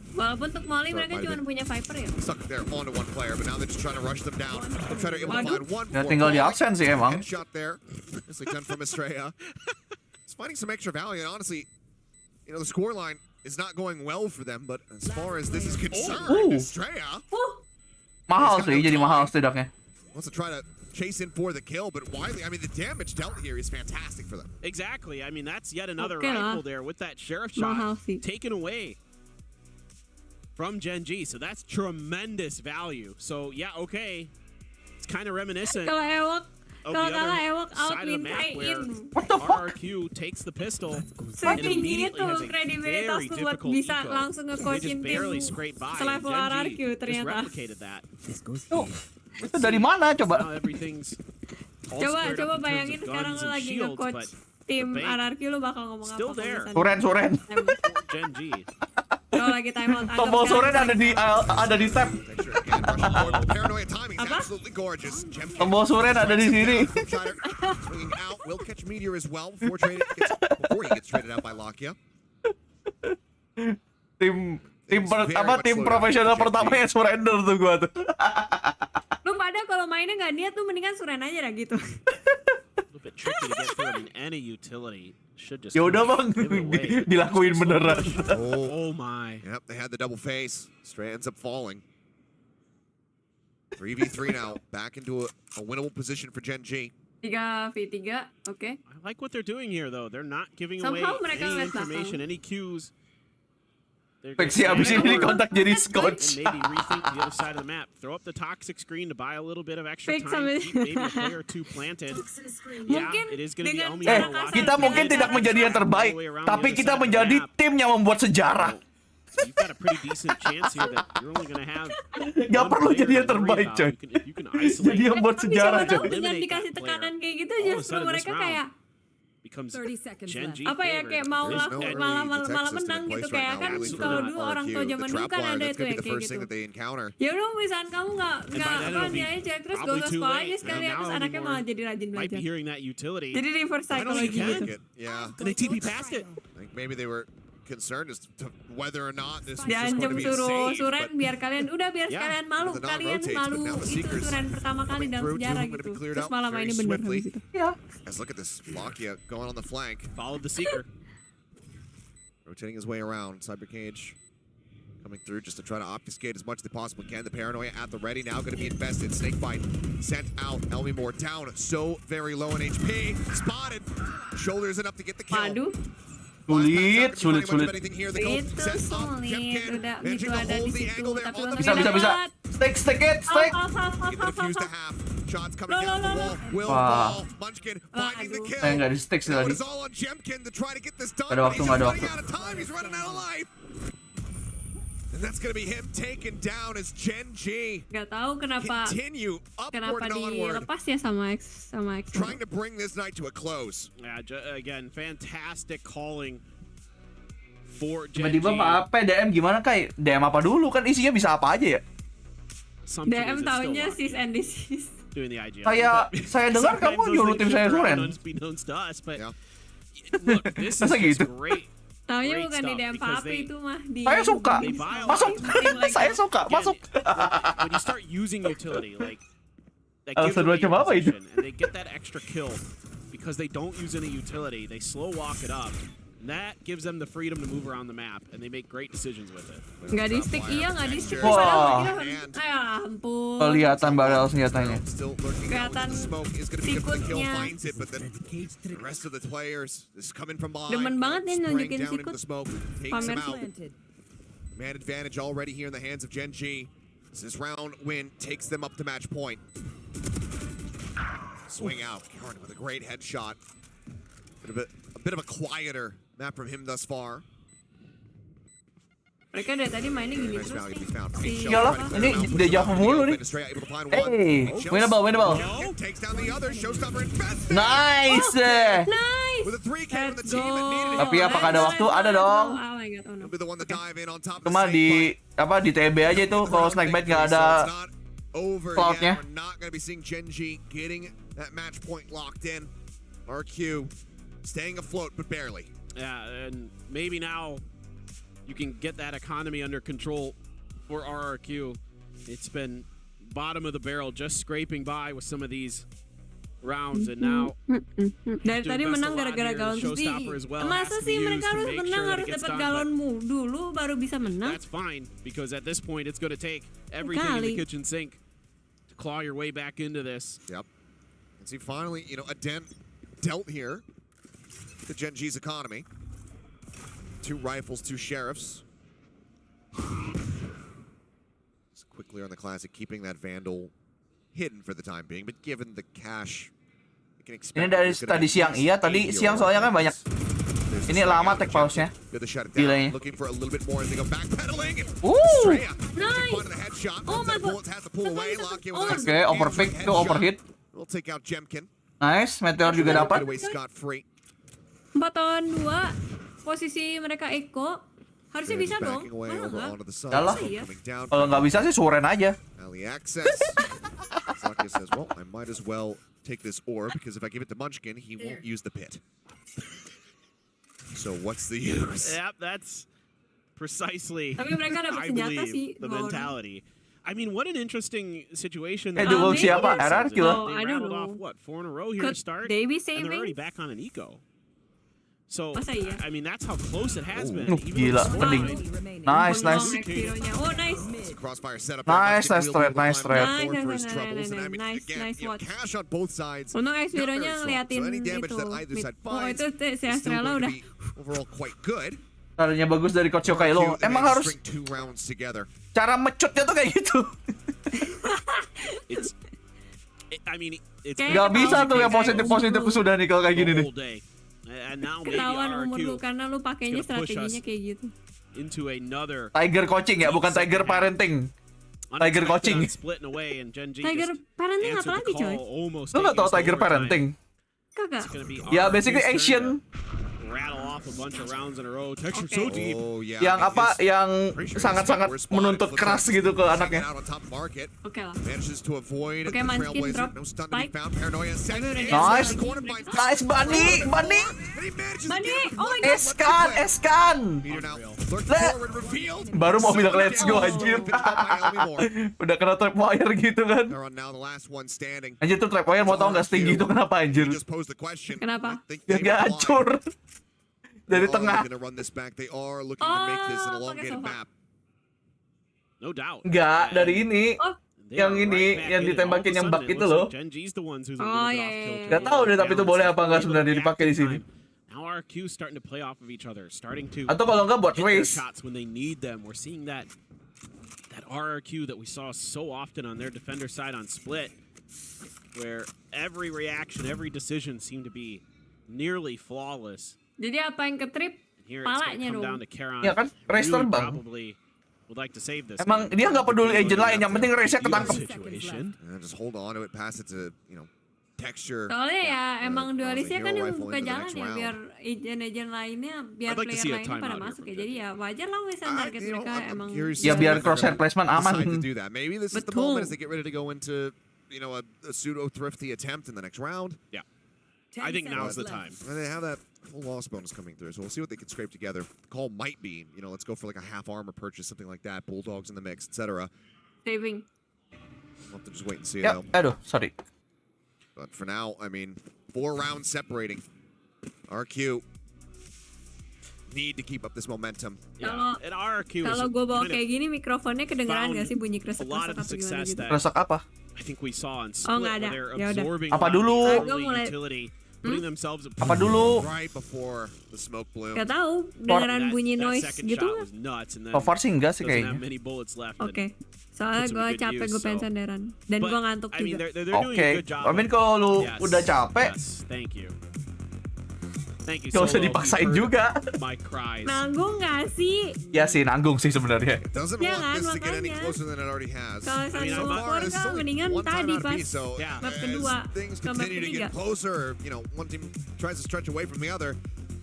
Speaker 2: Walaupun untuk Molly mereka cuma punya Viper ya.
Speaker 12: Stuck there onto one player, but now they're just trying to rush them down. They're trying to find one
Speaker 1: Ya
Speaker 12: more
Speaker 1: tinggal di
Speaker 12: ball.
Speaker 1: absen sih emang.
Speaker 12: Headshot there. Nicely done from Estrella. It's finding some extra value, and honestly, You know, the scoreline is not going well for them, but as far as this is concerned, Estrella
Speaker 1: Mahal sih, jadi mahal setidaknya.
Speaker 12: wants to try to chase in for the kill, but Wiley, I mean, the damage dealt here is fantastic for them.
Speaker 13: Exactly. I mean, that's yet another rifle there with that sheriff shot taken away from Gen.G. So that's tremendous value. So yeah, okay. It's kind of reminiscent
Speaker 2: Kalau Ewok,
Speaker 13: of
Speaker 2: kalau
Speaker 13: the
Speaker 2: kalah
Speaker 13: other
Speaker 2: Ewok
Speaker 13: side of the map where
Speaker 2: outwin.
Speaker 13: RRQ takes the pistol and
Speaker 2: Setinggi
Speaker 13: immediately
Speaker 2: itu
Speaker 13: has a
Speaker 2: kredibilitas
Speaker 13: very
Speaker 2: tuh buat
Speaker 13: difficult
Speaker 2: bisa
Speaker 13: eco.
Speaker 2: langsung
Speaker 13: They
Speaker 2: nge-coachin
Speaker 13: just barely
Speaker 2: tim
Speaker 13: scraped by.
Speaker 2: selevel RRQ
Speaker 13: Gen.G just
Speaker 2: ternyata.
Speaker 13: replicated that.
Speaker 1: Itu dari mana coba?
Speaker 13: Now everything's all
Speaker 2: Coba
Speaker 13: squared up in terms
Speaker 2: bayangin
Speaker 13: of
Speaker 2: sekarang
Speaker 13: guns
Speaker 2: lu
Speaker 13: and
Speaker 2: lagi
Speaker 13: shields,
Speaker 2: nge-coach
Speaker 13: but
Speaker 2: tim
Speaker 13: the bank
Speaker 2: RRQ lu bakal ngomong apa?
Speaker 13: still there.
Speaker 1: Suren.
Speaker 13: Gen.G.
Speaker 2: Kalau lagi time out
Speaker 1: Tombol Suren ada di tab.
Speaker 12: Paranoia timing is absolutely gorgeous.
Speaker 1: Tombol Suren ada di sini.
Speaker 12: Swinging out, will catch Meteor as well before he gets traded out by Lakia.
Speaker 1: Tim profesional pertamanya surrender tuh gua tuh.
Speaker 2: Lu pada kalau mainnya nggak niat tuh mendingan Suren aja dah gitu.
Speaker 13: A little bit tricky to get through. I mean, any utility should just
Speaker 1: Ya udah bang, dilakuin beneran.
Speaker 13: Oh my.
Speaker 12: Yep, they had the double face. Stray ends up falling. 3v3 now, back into a winnable position for Gen.G.
Speaker 2: 3v3, oke.
Speaker 13: I like what they're doing here, though. They're not giving
Speaker 2: Somehow
Speaker 13: away
Speaker 2: mereka
Speaker 13: any
Speaker 2: nggak
Speaker 13: information,
Speaker 2: tahu.
Speaker 13: any cues.
Speaker 1: Peksi abis ini dikontak jadi scotch.
Speaker 13: And maybe rethink the other side of the map. Throw up the toxic screen to buy a little bit of extra
Speaker 2: Fix
Speaker 13: time.
Speaker 2: sampai-
Speaker 13: Keep maybe a player or two planted. Yeah,
Speaker 2: Mungkin
Speaker 13: it is going to be
Speaker 2: dengan
Speaker 13: Elmi
Speaker 2: cara
Speaker 13: Miller
Speaker 2: kasar
Speaker 1: Kita mungkin tidak menjadi yang terbaik, tapi kita menjadi tim yang membuat sejarah.
Speaker 13: You've got a pretty decent chance here that you're only going to have
Speaker 1: Gak perlu jadi yang terbaik, coy.
Speaker 13: you can isolate.
Speaker 1: Jadi yang buat sejarah,
Speaker 2: Siapa tahu
Speaker 1: coy.
Speaker 2: dengan dikasih tekanan kayak gitu
Speaker 13: All of a
Speaker 2: justru
Speaker 13: sudden, this
Speaker 2: mereka
Speaker 13: round
Speaker 2: kayak
Speaker 13: becomes
Speaker 15: 30 seconds
Speaker 13: Gen.G
Speaker 2: apa ya kayak mau
Speaker 12: There's no
Speaker 2: laku-
Speaker 12: early
Speaker 2: malah
Speaker 12: detect
Speaker 2: malah
Speaker 12: system
Speaker 2: menang
Speaker 12: in
Speaker 2: gitu
Speaker 12: place
Speaker 2: kayak
Speaker 12: right
Speaker 2: kan
Speaker 12: now, at least
Speaker 2: kalau
Speaker 12: for
Speaker 2: dulu orang tua
Speaker 12: RRQ.
Speaker 2: zaman
Speaker 12: The
Speaker 2: dulu
Speaker 12: trap
Speaker 2: kan
Speaker 12: wire,
Speaker 2: ada
Speaker 12: that's
Speaker 2: itu
Speaker 12: gonna
Speaker 2: ya
Speaker 12: be the
Speaker 2: kayak
Speaker 12: first thing
Speaker 2: gitu.
Speaker 12: that they encounter.
Speaker 2: Ya udah misalkan kamu nggak
Speaker 13: by then it'll
Speaker 2: apa
Speaker 13: be
Speaker 2: aja terus gak
Speaker 13: probably
Speaker 2: usah
Speaker 13: too
Speaker 2: sekolah
Speaker 13: late.
Speaker 2: aja sekalian
Speaker 13: Now
Speaker 2: terus
Speaker 13: it'll be
Speaker 2: anaknya
Speaker 13: more-
Speaker 2: malah jadi rajin
Speaker 13: Might be
Speaker 2: belajar.
Speaker 13: hearing that utility.
Speaker 2: Jadi reverse
Speaker 12: I don't
Speaker 2: psychology
Speaker 12: think
Speaker 2: gitu.
Speaker 12: Yeah.
Speaker 13: And they TP past it.
Speaker 12: I think maybe they were concerned as to whether or not this was just
Speaker 2: Diancam
Speaker 12: going to be a
Speaker 2: suruh
Speaker 12: save.
Speaker 2: Suren biar kalian udah biar
Speaker 12: Yeah,
Speaker 2: sekalian malu
Speaker 12: the
Speaker 2: kalian
Speaker 12: non-rotates,
Speaker 2: malu
Speaker 12: but now the
Speaker 2: itu
Speaker 12: Seekers
Speaker 2: Suren pertama kali
Speaker 12: coming
Speaker 2: dalam
Speaker 12: through,
Speaker 2: sejarah
Speaker 12: two gonna
Speaker 2: gitu
Speaker 12: be cleared
Speaker 2: terus
Speaker 12: out
Speaker 2: malah
Speaker 12: very
Speaker 2: mainnya bener
Speaker 12: swiftly.
Speaker 2: habis itu.
Speaker 12: Guys, look at this. Lakia going on the flank.
Speaker 13: Followed the Seeker.
Speaker 12: Rotating his way around. Cyber Cage coming through just to try to obfuscate as much as they possibly can. The Paranoia at the ready. Now going to be infested. Snakebite sent out. Elmi Moore down. So very low in HP. Spotted. Shoulders enough to get the kill.
Speaker 2: Waduh.
Speaker 1: Sulit.
Speaker 2: Itu sulit, udah gitu ada di situ tapi
Speaker 1: Bisa. Stick it.
Speaker 12: Get the defuse to half. Shots coming down the wall. Will fall. Munchkin finding the kill.
Speaker 1: Nggak di stick sih
Speaker 12: Now
Speaker 1: tadi.
Speaker 12: it is all on Jemkin to try to get this done.
Speaker 1: Nggak ada
Speaker 12: but
Speaker 1: waktu,
Speaker 12: he's
Speaker 1: nggak ada
Speaker 12: running
Speaker 1: waktu.
Speaker 12: out of time. He's running out of life. And that's going to be him taken down as Gen.G
Speaker 2: nggak tahu kenapa
Speaker 12: continue upward and onward.
Speaker 2: dilepas ya sama X.
Speaker 12: Trying to bring this night to a close.
Speaker 13: Yeah, again, fantastic calling for Gen.G.
Speaker 1: Tiba-tiba apa DM gimana Kai? DM apa dulu kan isinya bisa apa aja ya?
Speaker 2: DM taunya sis and disease.
Speaker 13: Doing the IGL.
Speaker 1: Saya dengar kamu nyuruh tim saya Suren. Masa gitu?
Speaker 2: Taunya bukan di DM Papi itu mah di.
Speaker 1: Saya suka. Masuk. Saya suka. Masuk.
Speaker 13: When you start using utility, like that gives
Speaker 1: Alasan
Speaker 13: away
Speaker 1: macam
Speaker 13: your
Speaker 1: apa itu?
Speaker 13: position, and they get that extra kill because they don't use any utility. They slow walk it up. And that gives them the freedom to move around the map, and they make great decisions with it.
Speaker 2: Nggak di stick nggak di stick.
Speaker 1: Wah.
Speaker 2: Ya ampun.
Speaker 1: Kelihatan barrel senjatanya.
Speaker 2: Kelihatan sikutnya.
Speaker 12: The rest of the players is coming from
Speaker 2: Demen
Speaker 12: behind.
Speaker 2: banget nih nunjukin
Speaker 12: Spraying down into
Speaker 2: sikut.
Speaker 12: the smoke. Takes
Speaker 2: Pamer
Speaker 12: him out.
Speaker 2: sikut.
Speaker 12: Man advantage already here in the hands of Gen.G. This round win takes them up to match point. Swing out. Karen with a great headshot. A bit of a quieter map from him thus far.
Speaker 2: Mereka dari tadi mainnya gini
Speaker 12: Nice
Speaker 2: terus
Speaker 12: value to
Speaker 2: nih.
Speaker 12: be found.
Speaker 1: Iyalah, ini deja vu mulu nih. Hey, winnable.
Speaker 12: Takes down the other. Showstopper invested.
Speaker 1: Nice.
Speaker 2: Nice.
Speaker 12: With a 3K from the
Speaker 2: Let's
Speaker 12: team that needed it.
Speaker 1: Tapi apakah ada waktu? Ada dong.
Speaker 2: Oh my god, oh no.
Speaker 12: He'll be the one to dive in on top of
Speaker 1: Cuma
Speaker 12: the
Speaker 1: di TB aja itu kalau Snakebite nggak ada
Speaker 12: over
Speaker 1: cloudnya.
Speaker 12: yet. We're not going to be seeing Gen.G getting that match point locked in. RQ staying afloat, but barely.
Speaker 13: Yeah, and maybe now you can get that economy under control for RRQ. It's been bottom of the barrel, just scraping by with some of these rounds, and now
Speaker 2: Dari tadi
Speaker 13: best
Speaker 2: menang
Speaker 13: of
Speaker 2: gara-gara
Speaker 13: here,
Speaker 2: galon
Speaker 13: the showstopper as well has
Speaker 2: Masa
Speaker 13: to
Speaker 2: sih
Speaker 13: be
Speaker 2: mereka
Speaker 13: used to
Speaker 2: harus
Speaker 13: make
Speaker 2: menang
Speaker 13: sure that
Speaker 2: harus
Speaker 13: it gets
Speaker 2: dapat
Speaker 13: done, but
Speaker 2: galonmu dulu baru bisa menang?
Speaker 13: that's fine because at this point it's going to take everything in the kitchen sink to claw your way back into this.
Speaker 12: Yep. And see, finally, you know, a dent dealt here to Gen.G's economy. 2 rifles, 2 sheriffs. Just quickly on the classic, keeping that Vandal hidden for the time being, but given the cash, you can expect.
Speaker 1: Ini dari tadi siang, iya tadi siang soalnya kan banyak. Ini lama tech pause-nya. Delaynya.
Speaker 12: Looking for a little bit more as they go backpedaling.
Speaker 2: Nice.
Speaker 12: Oh my god. Has to pull away.
Speaker 1: Oke, overpick itu overhit.
Speaker 12: We'll take out Jemkin.
Speaker 1: Nice, meteor juga dapat.
Speaker 12: 4
Speaker 2: lawan 2. Posisi mereka Eko. Harusnya bisa dong. Mana enggak?
Speaker 1: Yalah. Kalau nggak bisa sih Seiren aja.
Speaker 12: Alley access. Zaki says, well, I might as well take this orb because if I give it to Munchkin, he won't use the pit. So what's the use?
Speaker 13: Yep, that's precisely,
Speaker 2: Tapi mereka dapat
Speaker 13: I
Speaker 2: senjata
Speaker 13: believe,
Speaker 2: sih.
Speaker 13: the mentality. I mean, what an interesting situation.
Speaker 1: Duel siapa? RRQ lah.
Speaker 2: I don't
Speaker 13: rattled
Speaker 2: know.
Speaker 13: off, what, 4 in a row here
Speaker 2: Could
Speaker 13: to start?
Speaker 2: they be
Speaker 13: And they're already
Speaker 2: saving?
Speaker 13: back on an eco. So,
Speaker 2: Masa iya?
Speaker 13: I mean, that's how close it has been.
Speaker 1: Gila, mending. Nice, nice.
Speaker 2: Oh, nice.
Speaker 12: Crossfire setup.
Speaker 1: Nice thread, nice thread.
Speaker 2: Nice watch.
Speaker 12: Cash on both sides.
Speaker 2: Untung X-Hero-nya ngeliatin itu. Oh, itu si Astrella udah.
Speaker 12: Overall quite good.
Speaker 1: Caranya bagus dari Coach Yokai lo. Emang harus cara mecutnya tuh kayak gitu. Gak bisa tuh yang positif sudah nih kalau kayak gini nih.
Speaker 2: Ketahuan umur lu karena lu pakainya strateginya kayak gitu.
Speaker 1: Tiger coaching ya, bukan tiger parenting. Tiger coaching.
Speaker 2: Tiger parenting apa lagi coy?
Speaker 1: Lu gak tau tiger parenting?
Speaker 2: Kagak.
Speaker 1: Ya basically Asian.
Speaker 13: Rattle off a bunch of rounds in a row. Texture so deep.
Speaker 1: Yang apa? Yang sangat-sangat menuntut keras gitu ke anaknya.
Speaker 2: Oke lah.
Speaker 12: Oke,
Speaker 2: Munchkin drop. Spike.
Speaker 1: Nice. Nice Bunny. Bunny.
Speaker 2: Bunny. Oh my god.
Speaker 1: Eskan. Baru mau bilang let's go anjir. Udah kena tripwire gitu kan. Anjir tuh tripwire mau tau gak setinggi itu kenapa anjir?
Speaker 2: Kenapa?
Speaker 1: Biar gak hancur. Dari tengah.
Speaker 13: No doubt.
Speaker 1: Enggak, dari ini. Yang ini, yang ditembakin yang bug itu loh.
Speaker 2: Oh iya.
Speaker 1: Gak tau deh tapi itu boleh apa enggak sebenarnya dipakai di sini.
Speaker 13: RRQ starting to play off of each other, starting to
Speaker 1: atau kalau enggak buat race
Speaker 13: shots when they need them. We're seeing that RRQ that we saw so often on their defender side on split, where every reaction, every decision seemed to be nearly flawless.
Speaker 2: Jadi apa yang ketrip? Palanya dong.
Speaker 1: Ya kan, race terbang. Emang dia nggak peduli agent lain, yang penting race-nya ketangkep.
Speaker 12: Just hold on to it, pass it to, you know, texture.
Speaker 2: Soalnya ya emang dualisnya kan yang buka jalan ya biar agent lainnya, biar player lainnya pada masuk ya. Jadi ya wajar lah misalnya target mereka emang.
Speaker 1: Ya biar crosshair placement aman.
Speaker 12: Maybe this is the moment as they get ready to go into, you know, a pseudo thrifty attempt in the next round.
Speaker 13: Yeah. I think now's the time.
Speaker 12: And they have that full loss bonus coming through, so we'll see what they can scrape together. The call might be, you know, let's go for like a half armor purchase, something like that, bulldogs in the mix, etc.
Speaker 2: Saving.
Speaker 12: We'll have to just wait and see
Speaker 1: though. Aduh, sorry.
Speaker 12: But for now, I mean, 4 rounds separating. RQ need to keep up this momentum.
Speaker 2: Kalau gue bawa kayak gini mikrofonnya kedengeran gak sih bunyi kresek apa gimana gitu?
Speaker 1: Kresek apa?
Speaker 13: I think we saw on
Speaker 2: Oh nggak ada. Ya udah.
Speaker 1: Apa dulu? Apa dulu?
Speaker 12: Right before the smoke bloom.
Speaker 2: Gak tahu, dengeran bunyi noise gitu nggak?
Speaker 1: So far sih enggak sih kayaknya.
Speaker 2: Oke. Soalnya gue capek, gue pengen sandaran. Dan gue ngantuk juga.
Speaker 1: Oke. I mean kalau lu udah capek, gak usah dipaksain juga.
Speaker 2: Nanggung gak sih?
Speaker 1: Ya sih, nanggung sih sebenarnya.
Speaker 2: Ya kan, makanya. Kalau sandaran kan mendingan tadi pas map kedua ke map ketiga.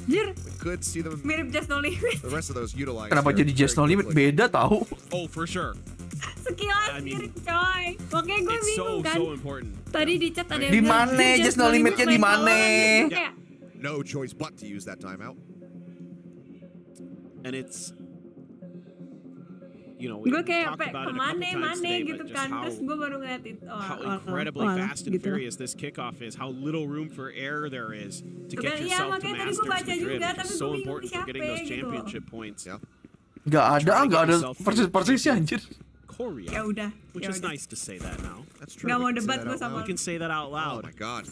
Speaker 2: Jir, mirip Just No Limit.
Speaker 1: Kenapa jadi Just No Limit? Beda tahu.
Speaker 13: Oh, for sure.
Speaker 2: Sekilas mirip coy. Makanya gue bingung kan. Tadi di chat ada yang
Speaker 1: di mana Just No Limitnya di mana?
Speaker 12: No choice but to use that timeout.
Speaker 13: And it's you know,
Speaker 2: Gue
Speaker 13: we
Speaker 2: kayak
Speaker 13: talked about it a couple
Speaker 2: kemana
Speaker 13: times today,
Speaker 2: gitu
Speaker 13: but just
Speaker 2: kan,
Speaker 13: how
Speaker 2: terus gue baru ngeliat itu.
Speaker 13: how incredibly fast and furious this kickoff is, how little room for error there is to get
Speaker 2: Iya,
Speaker 13: yourself to
Speaker 2: makanya tadi gue
Speaker 13: masters
Speaker 2: baca
Speaker 13: Madrid,
Speaker 2: juga,
Speaker 13: which
Speaker 2: tapi
Speaker 13: is
Speaker 2: gue
Speaker 13: so
Speaker 2: bingung
Speaker 13: important for
Speaker 2: siapa
Speaker 13: getting those
Speaker 2: gitu.
Speaker 13: championship points.
Speaker 1: Nggak ada persis-persisnya anjir.
Speaker 13: Korea,
Speaker 2: Ya udah,
Speaker 13: which
Speaker 2: ya
Speaker 13: is
Speaker 2: udah.
Speaker 13: nice to say that now.
Speaker 12: That's true.
Speaker 2: Nggak
Speaker 12: We
Speaker 2: mau
Speaker 12: can say
Speaker 2: debat
Speaker 12: that
Speaker 2: gue
Speaker 12: out
Speaker 2: sama
Speaker 12: loud.
Speaker 13: We can say that out
Speaker 12: Oh
Speaker 13: loud.
Speaker 12: my god.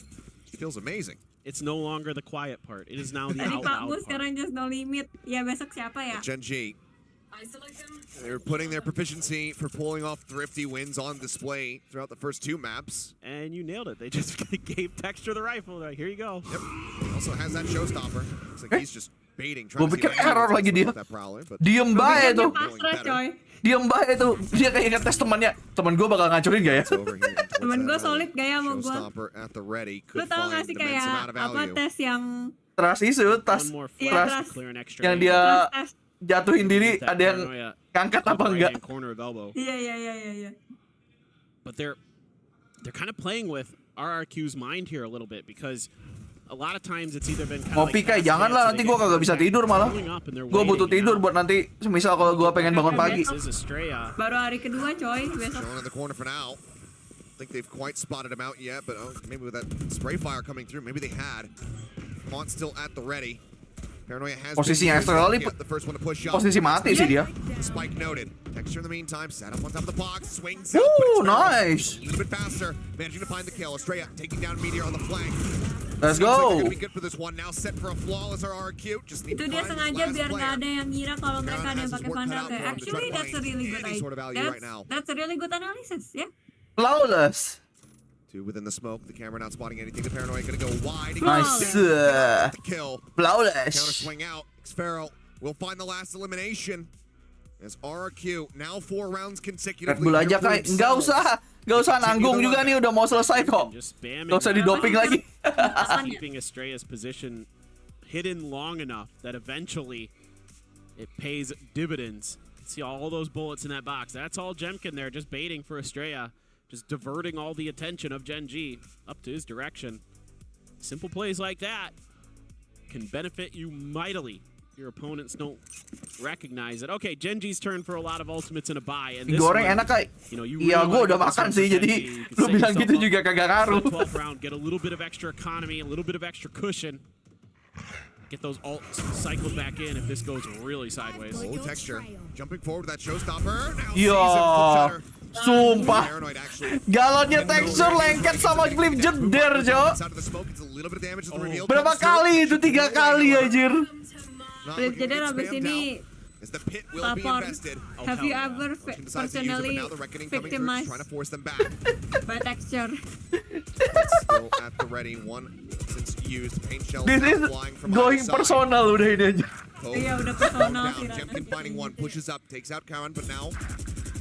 Speaker 12: Feels amazing.
Speaker 13: It's no longer the quiet part. It is now the
Speaker 2: Tadi
Speaker 13: out
Speaker 2: Pak
Speaker 13: loud
Speaker 2: Gus
Speaker 13: part.
Speaker 2: sekarang just no limit. Ya besok siapa ya?
Speaker 12: Gen.G. They're putting their proficiency for pulling off thrifty wins on display throughout the first two maps.
Speaker 13: And you nailed it. They just gave Texture the rifle. They're like, here you go.
Speaker 12: Yep. Also has that showstopper. Looks like he's just baiting.
Speaker 1: Gue pikir error lagi dia. Diem bae tuh.
Speaker 2: Pasrah coy.
Speaker 1: Diem bae tuh. Dia kayak ngetes temannya. Teman gue bakal ngancurin gak ya?
Speaker 2: Temen gue solid gak ya sama gue?
Speaker 12: Showstopper at the ready.
Speaker 2: Lu
Speaker 12: Could
Speaker 2: tau gak
Speaker 12: find
Speaker 2: sih
Speaker 12: immense amount
Speaker 2: kayak
Speaker 12: of
Speaker 2: apa
Speaker 12: value.
Speaker 2: tes yang
Speaker 1: Trust isu, tas
Speaker 2: trust
Speaker 1: yang dia jatuhin diri, ada yang ngangkat apa enggak?
Speaker 13: Corner of elbow.
Speaker 2: Iya.
Speaker 13: But they're kind of playing with RRQ's mind here a little bit, because a lot of times it's either been kind of
Speaker 1: Ngopi kayak jangan lah, nanti gue kagak bisa tidur malah. Gue butuh tidur buat nanti misal kalau gue pengen bangun pagi.
Speaker 2: Baru hari kedua coy besok.
Speaker 12: Showing in the corner for now. I think they've quite spotted him out yet, but maybe with that spray fire coming through, maybe they had. Pont still at the ready. Paranoia has
Speaker 1: Posisinya Australia
Speaker 12: the first one to push up.
Speaker 1: posisi mati sih dia.
Speaker 12: Spike noted. Texture in the meantime, set up on top of the box, swings.
Speaker 1: Ooh, nice.
Speaker 12: A little bit faster, managing to find the kill. Estrella taking down Meteor on the flank.
Speaker 1: Let's
Speaker 12: Seems like
Speaker 1: go.
Speaker 12: they're gonna be good for this one. Now set for a flawless RRQ. Just need
Speaker 2: Itu
Speaker 12: to
Speaker 2: dia
Speaker 12: find
Speaker 2: sengaja
Speaker 12: this
Speaker 2: biar
Speaker 12: last
Speaker 2: nggak
Speaker 12: player.
Speaker 2: ada yang ngira kalau mereka ada yang pakai Vandal kayak. Actually that's a really good
Speaker 12: Any sort of value right now.
Speaker 2: That's a really good analysis, ya.
Speaker 1: Flawless.
Speaker 12: Two within the smoke. The camera not spotting anything. The Paranoia gonna go wide.
Speaker 1: Nice.
Speaker 12: The kill.
Speaker 1: Flawless.
Speaker 12: Counter swing out. Xfero will find the last elimination. As RRQ now 4 rounds consecutively.
Speaker 1: Red Bull aja kayak nggak usah nanggung juga nih, udah mau selesai kok. Nggak usah didoping lagi.
Speaker 13: Keeping Estrella's position hidden long enough that eventually it pays dividends. See all those bullets in that box. That's all Jemkin there, just baiting for Estrella, just diverting all the attention of Gen.G up to his direction. Simple plays like that can benefit you mightily. Your opponents don't recognize it. Okay, Gen.G's turn for a lot of ultimates in a buy. And this
Speaker 1: Goreng
Speaker 13: one,
Speaker 1: enak kayak.
Speaker 13: you know, you
Speaker 1: Iya,
Speaker 13: really
Speaker 1: gue
Speaker 13: wanna
Speaker 1: udah
Speaker 13: get
Speaker 1: makan
Speaker 13: this
Speaker 1: sih,
Speaker 13: one for
Speaker 1: jadi
Speaker 13: Gen.G. You can
Speaker 1: lu
Speaker 13: set
Speaker 1: bilang
Speaker 13: yourself
Speaker 1: gitu
Speaker 13: up
Speaker 1: juga kagak ngaruh.
Speaker 13: for the 12th round, get a little bit of extra economy, a little bit of extra cushion. Get those ults cycled back in if this goes really sideways.
Speaker 12: Oh, Texture jumping forward with that showstopper. Now
Speaker 1: Yo, sumpah. Galonnya Texture lengket sama flip jeder, Jo. Berapa kali itu? 3 kali anjir.
Speaker 2: Flip jeder abis ini lapor. Have you ever personally victimized by Texture?
Speaker 12: Still at the ready. One since used. Paint shell
Speaker 1: This is
Speaker 12: flying from
Speaker 1: going
Speaker 12: outside.
Speaker 1: personal udah ini aja.
Speaker 2: Iya udah personal sih.
Speaker 12: Jemkin finding one, pushes up, takes out Karen, but now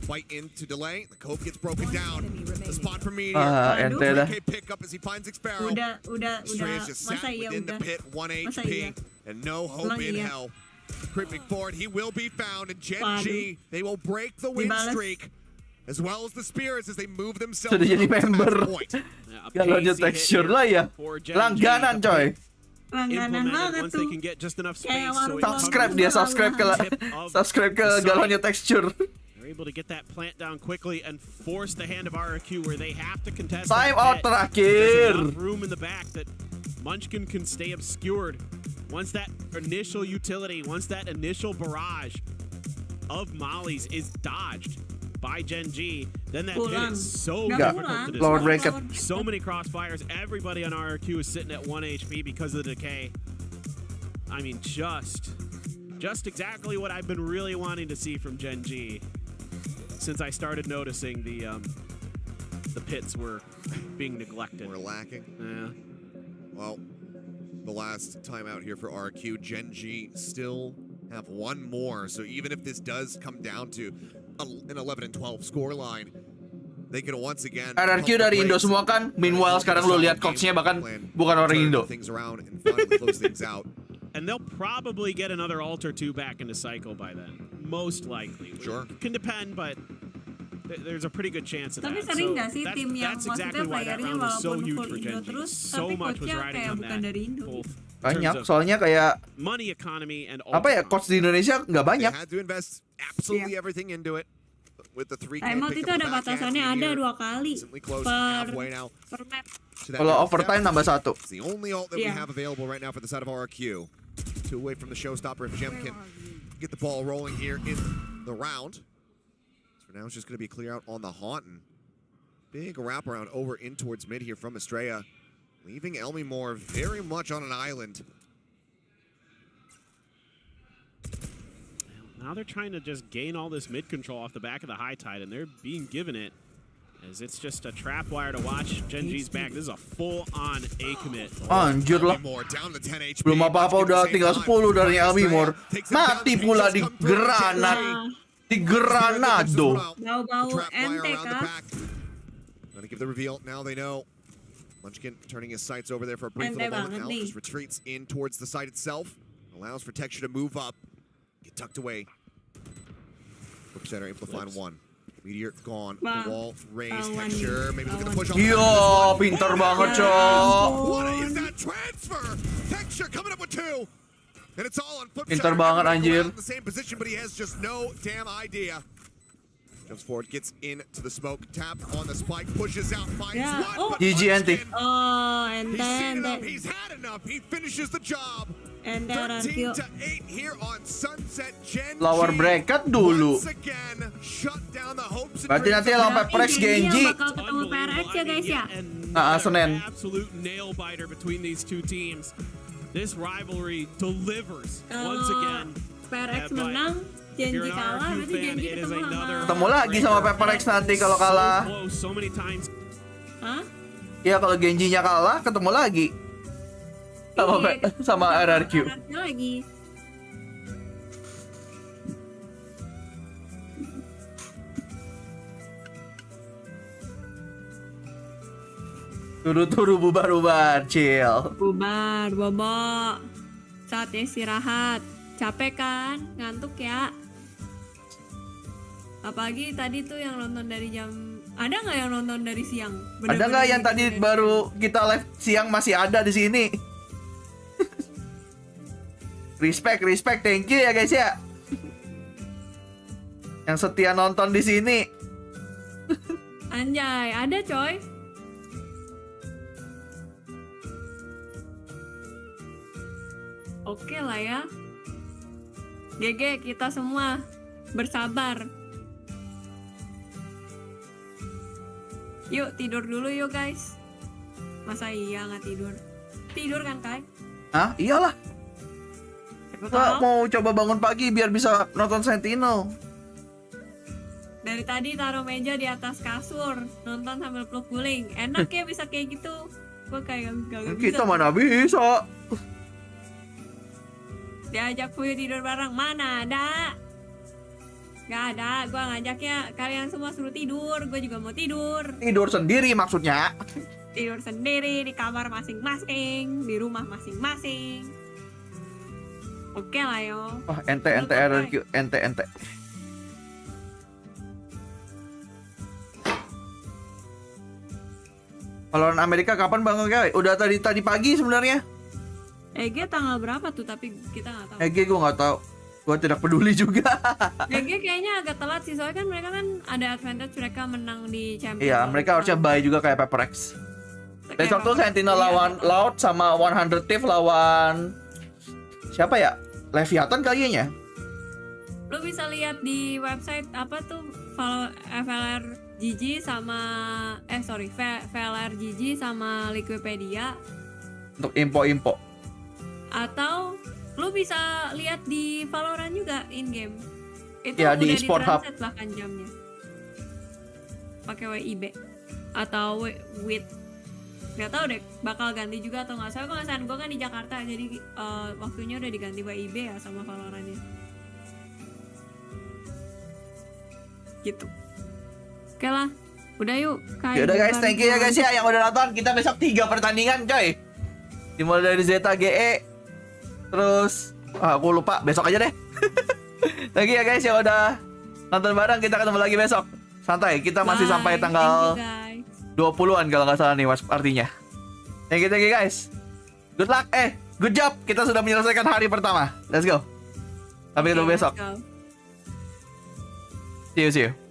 Speaker 12: fight in to delay. The Cove gets broken down. The spot for Meteor.
Speaker 1: Ente dah.
Speaker 12: Pick up as he finds Xfero.
Speaker 2: Udah.
Speaker 12: Stray's just sat
Speaker 2: Masa iya
Speaker 12: within the
Speaker 2: udah.
Speaker 12: pit, 1
Speaker 2: Masa
Speaker 12: HP,
Speaker 2: iya?
Speaker 12: and no hope
Speaker 2: Ulang
Speaker 12: in
Speaker 2: iya.
Speaker 12: hell. Creeping forward, he will be found, and Gen.G,
Speaker 2: Waduh.
Speaker 12: they will break the win
Speaker 2: Dibalas.
Speaker 12: streak, as well as the Spirits as they move themselves
Speaker 1: Sudah jadi
Speaker 12: up to match
Speaker 1: member.
Speaker 12: point.
Speaker 1: Galonnya Texture lah ya. Langganan coy.
Speaker 2: Langganan banget
Speaker 13: Once they
Speaker 2: tuh.
Speaker 13: can get just enough
Speaker 2: Kayak
Speaker 13: space so
Speaker 2: warung
Speaker 13: it
Speaker 1: Subscribe
Speaker 13: covers
Speaker 1: dia,
Speaker 13: the
Speaker 1: subscribe ke
Speaker 13: side.
Speaker 1: galonnya Texture.
Speaker 13: They're able to get that plant down quickly and force the hand of RRQ where they have to contest.
Speaker 1: Time
Speaker 13: that
Speaker 1: out
Speaker 13: pit.
Speaker 1: terakhir.
Speaker 13: There's enough room in the back that Munchkin can stay obscured. Once that initial utility, once that initial barrage of mollies is dodged by Gen.G, then that pit is so difficult to
Speaker 1: Lower bracket.
Speaker 13: disrupt. So many crossfires. Everybody on RRQ is sitting at 1 HP because of the decay. I mean, just exactly what I've been really wanting to see from Gen.G since I started noticing the pits were being neglected.
Speaker 12: We're lacking.
Speaker 13: Yeah.
Speaker 12: Well, the last time out here for RRQ, Gen.G still have one more. So even if this does come down to an 11 and 12 scoreline, they can once again.
Speaker 1: RRQ dari Indo semua kan. Meanwhile sekarang lu lihat coachnya bahkan bukan orang Indo.
Speaker 12: Things around and finally close things out.
Speaker 13: And they'll probably get another ult or two back into cycle by then. Most likely.
Speaker 12: Sure.
Speaker 13: It can depend, but there's a pretty good chance of
Speaker 2: Tapi
Speaker 13: that.
Speaker 2: sering
Speaker 13: So
Speaker 2: nggak sih tim yang
Speaker 13: that's
Speaker 2: maksudnya
Speaker 13: exactly why that
Speaker 2: playernya
Speaker 13: round was so
Speaker 2: walaupun
Speaker 13: huge
Speaker 2: full
Speaker 13: for
Speaker 2: Indo
Speaker 13: Gen.G.
Speaker 2: terus
Speaker 13: So
Speaker 2: tapi
Speaker 13: much was
Speaker 2: coachnya
Speaker 13: riding
Speaker 2: kayak
Speaker 13: on
Speaker 2: bukan
Speaker 13: that
Speaker 2: dari Indo.
Speaker 13: full
Speaker 1: Banyak, soalnya kayak
Speaker 13: money economy and
Speaker 1: apa ya, coach di Indonesia nggak banyak.
Speaker 12: They had to invest absolutely everything into it. With the 3K
Speaker 2: Timeout
Speaker 12: pick
Speaker 2: itu
Speaker 12: up
Speaker 2: ada
Speaker 12: the back
Speaker 2: batasannya,
Speaker 12: end
Speaker 2: ada
Speaker 12: here.
Speaker 2: 2 kali
Speaker 12: Recently close
Speaker 2: per
Speaker 12: halfway now
Speaker 2: map.
Speaker 12: to that
Speaker 1: Kalau
Speaker 12: next
Speaker 1: overtime
Speaker 12: step.
Speaker 1: nambah 1.
Speaker 12: It's the only ult that we
Speaker 2: Yeah.
Speaker 12: have available right now for the side of RRQ. 2 away from the showstopper if Gem can get the ball rolling here in the round. So for now it's just going to be clear out on the Haunton. Big wraparound over in towards mid here from Estrella, leaving Elmimore very much on an island.
Speaker 13: Now they're trying to just gain all this mid control off the back of the high tide, and they're being given it as it's just a trap wire to watch. Gen.G's back. This is a full-on A commit.
Speaker 1: Anjir lah.
Speaker 12: Elmimore down to 10 HP.
Speaker 1: Belum apa-apa udah tinggal 10 dari Elmimore. Mati pula di granat. Di granado.
Speaker 2: Bau-bau ente kah?
Speaker 12: Gonna give the reveal. Now they know. Munchkin turning his sights over there for a brief
Speaker 2: Ente
Speaker 12: little moment.
Speaker 2: banget nih.
Speaker 12: Just retreats in towards the site itself. Allows for Texture to move up. Get tucked away. Hook center able to find one. Meteor gone.
Speaker 2: Bang.
Speaker 12: The wall raised.
Speaker 2: Bang,
Speaker 12: Texture maybe looking to push on.
Speaker 1: Yo, pintar banget, Cok.
Speaker 12: What is that transfer? Texture coming up with 2. And it's all on flip
Speaker 1: Pintar
Speaker 12: shot.
Speaker 1: banget,
Speaker 12: Everybody
Speaker 1: anjir.
Speaker 12: around in the same position, but he has just no damn idea. Jumps forward, gets into the smoke, tap on the spike, pushes out, finds
Speaker 2: Yeah.
Speaker 12: one. but
Speaker 1: GG anti.
Speaker 2: Oh,
Speaker 12: He's
Speaker 2: ente
Speaker 12: seen enough,
Speaker 2: ente.
Speaker 12: he's had enough, he finishes the job.
Speaker 2: Ente
Speaker 12: 13
Speaker 2: RRQ.
Speaker 12: to 8 here on Sunset Gen.G.
Speaker 1: Lower bracket dulu.
Speaker 12: Once again, shut down the hopes and
Speaker 1: Berarti
Speaker 12: dreams
Speaker 1: nanti
Speaker 12: of
Speaker 1: lawan Prex
Speaker 2: Gen.G
Speaker 1: Gen.G.
Speaker 2: bakal ketemu PRX ya guys ya.
Speaker 1: Senin.
Speaker 13: Absolute nail biter between these two teams. This rivalry delivers once again.
Speaker 2: PRX
Speaker 13: But
Speaker 2: menang,
Speaker 13: if you're
Speaker 2: Gen.G
Speaker 13: an
Speaker 2: kalah,
Speaker 13: RRQ
Speaker 2: berarti
Speaker 13: fan,
Speaker 2: Gen.G
Speaker 13: it is
Speaker 2: ketemu
Speaker 13: another
Speaker 2: sama.
Speaker 1: Ketemu lagi sama Prex nanti kalau kalah.
Speaker 13: So close so many times.
Speaker 2: Hah?
Speaker 1: Ya kalau Gen.G-nya kalah, ketemu lagi. Sama
Speaker 2: Iya,
Speaker 1: sama RRQ.
Speaker 2: RRQ lagi.
Speaker 1: Turu-turu bubar-bubar, chill.
Speaker 2: Bubar, bobo. Saatnya istirahat. Capek kan? Ngantuk ya? Apalagi tadi tuh yang nonton dari jam... Ada nggak yang nonton dari siang?
Speaker 1: Ada nggak yang tadi baru kita live siang masih ada di sini? Respect, thank you ya guys ya. Yang setia nonton di sini.
Speaker 2: Anjay, ada coy. Oke lah ya. GG kita semua bersabar. Yuk tidur dulu yuk guys. Masa iya nggak tidur? Tidur kan Kai?
Speaker 1: Hah? Iyalah.
Speaker 2: Siapa
Speaker 1: Gua
Speaker 2: tahu.
Speaker 1: mau coba bangun pagi biar bisa nonton Sentinel.
Speaker 2: Dari tadi taruh meja di atas kasur, nonton sambil peluk guling. Enak ya bisa kayak gitu. Gue kayak gak bisa.
Speaker 1: Kita mana bisa.
Speaker 2: Diajak Fuyu tidur bareng, mana ada? Gak ada, gue ngajaknya kalian semua suruh tidur. Gue juga mau tidur.
Speaker 1: Tidur sendiri maksudnya.
Speaker 2: Tidur sendiri di kamar masing-masing, di rumah masing-masing. Oke lah yo.
Speaker 1: Wah, ente RRQ, ente. Kalau Amerika kapan Bang Oke? Udah tadi pagi sebenarnya.
Speaker 2: EG tanggal berapa tuh? Tapi kita nggak tahu.
Speaker 1: EG gue nggak tahu. Gue tidak peduli juga.
Speaker 2: EG kayaknya agak telat sih, soalnya kan mereka kan ada advantage mereka menang di champion.
Speaker 1: Iya, mereka harusnya buy juga kayak Pepperex. Besok tuh Sentinel lawan Loud sama 100 Thief lawan siapa ya? Leviathan kayaknya.
Speaker 2: Lu bisa lihat di website apa tuh, follow FLR GG sama VLR GG sama Liquipedia,
Speaker 1: Untuk info-info.
Speaker 2: atau lu bisa lihat di Valorant juga in game. Itu
Speaker 1: Ya,
Speaker 2: udah
Speaker 1: di eSport Hub.
Speaker 2: di-translate bahkan jamnya. Pakai WIB atau WIT. Gak tau deh bakal ganti juga atau nggak. Soalnya pengasaran gue kan di Jakarta, jadi waktunya udah diganti WIB ya sama Valorantnya. Gitu. Oke lah, udah yuk.
Speaker 1: Yaudah guys, thank you ya guys ya yang udah nonton. Kita besok 3 pertandingan coy. Dimulai dari Zeta GE. Terus aku lupa, besok aja deh. Thank you ya guys yang udah nonton bareng. Kita ketemu lagi besok. Santai, kita masih sampai tanggal 20-an kalau nggak salah nih artinya. Thank you guys. Good luck. Good job, kita sudah menyelesaikan hari pertama. Let's go. Sampai ketemu besok.
Speaker 2: Let's go.
Speaker 1: See you.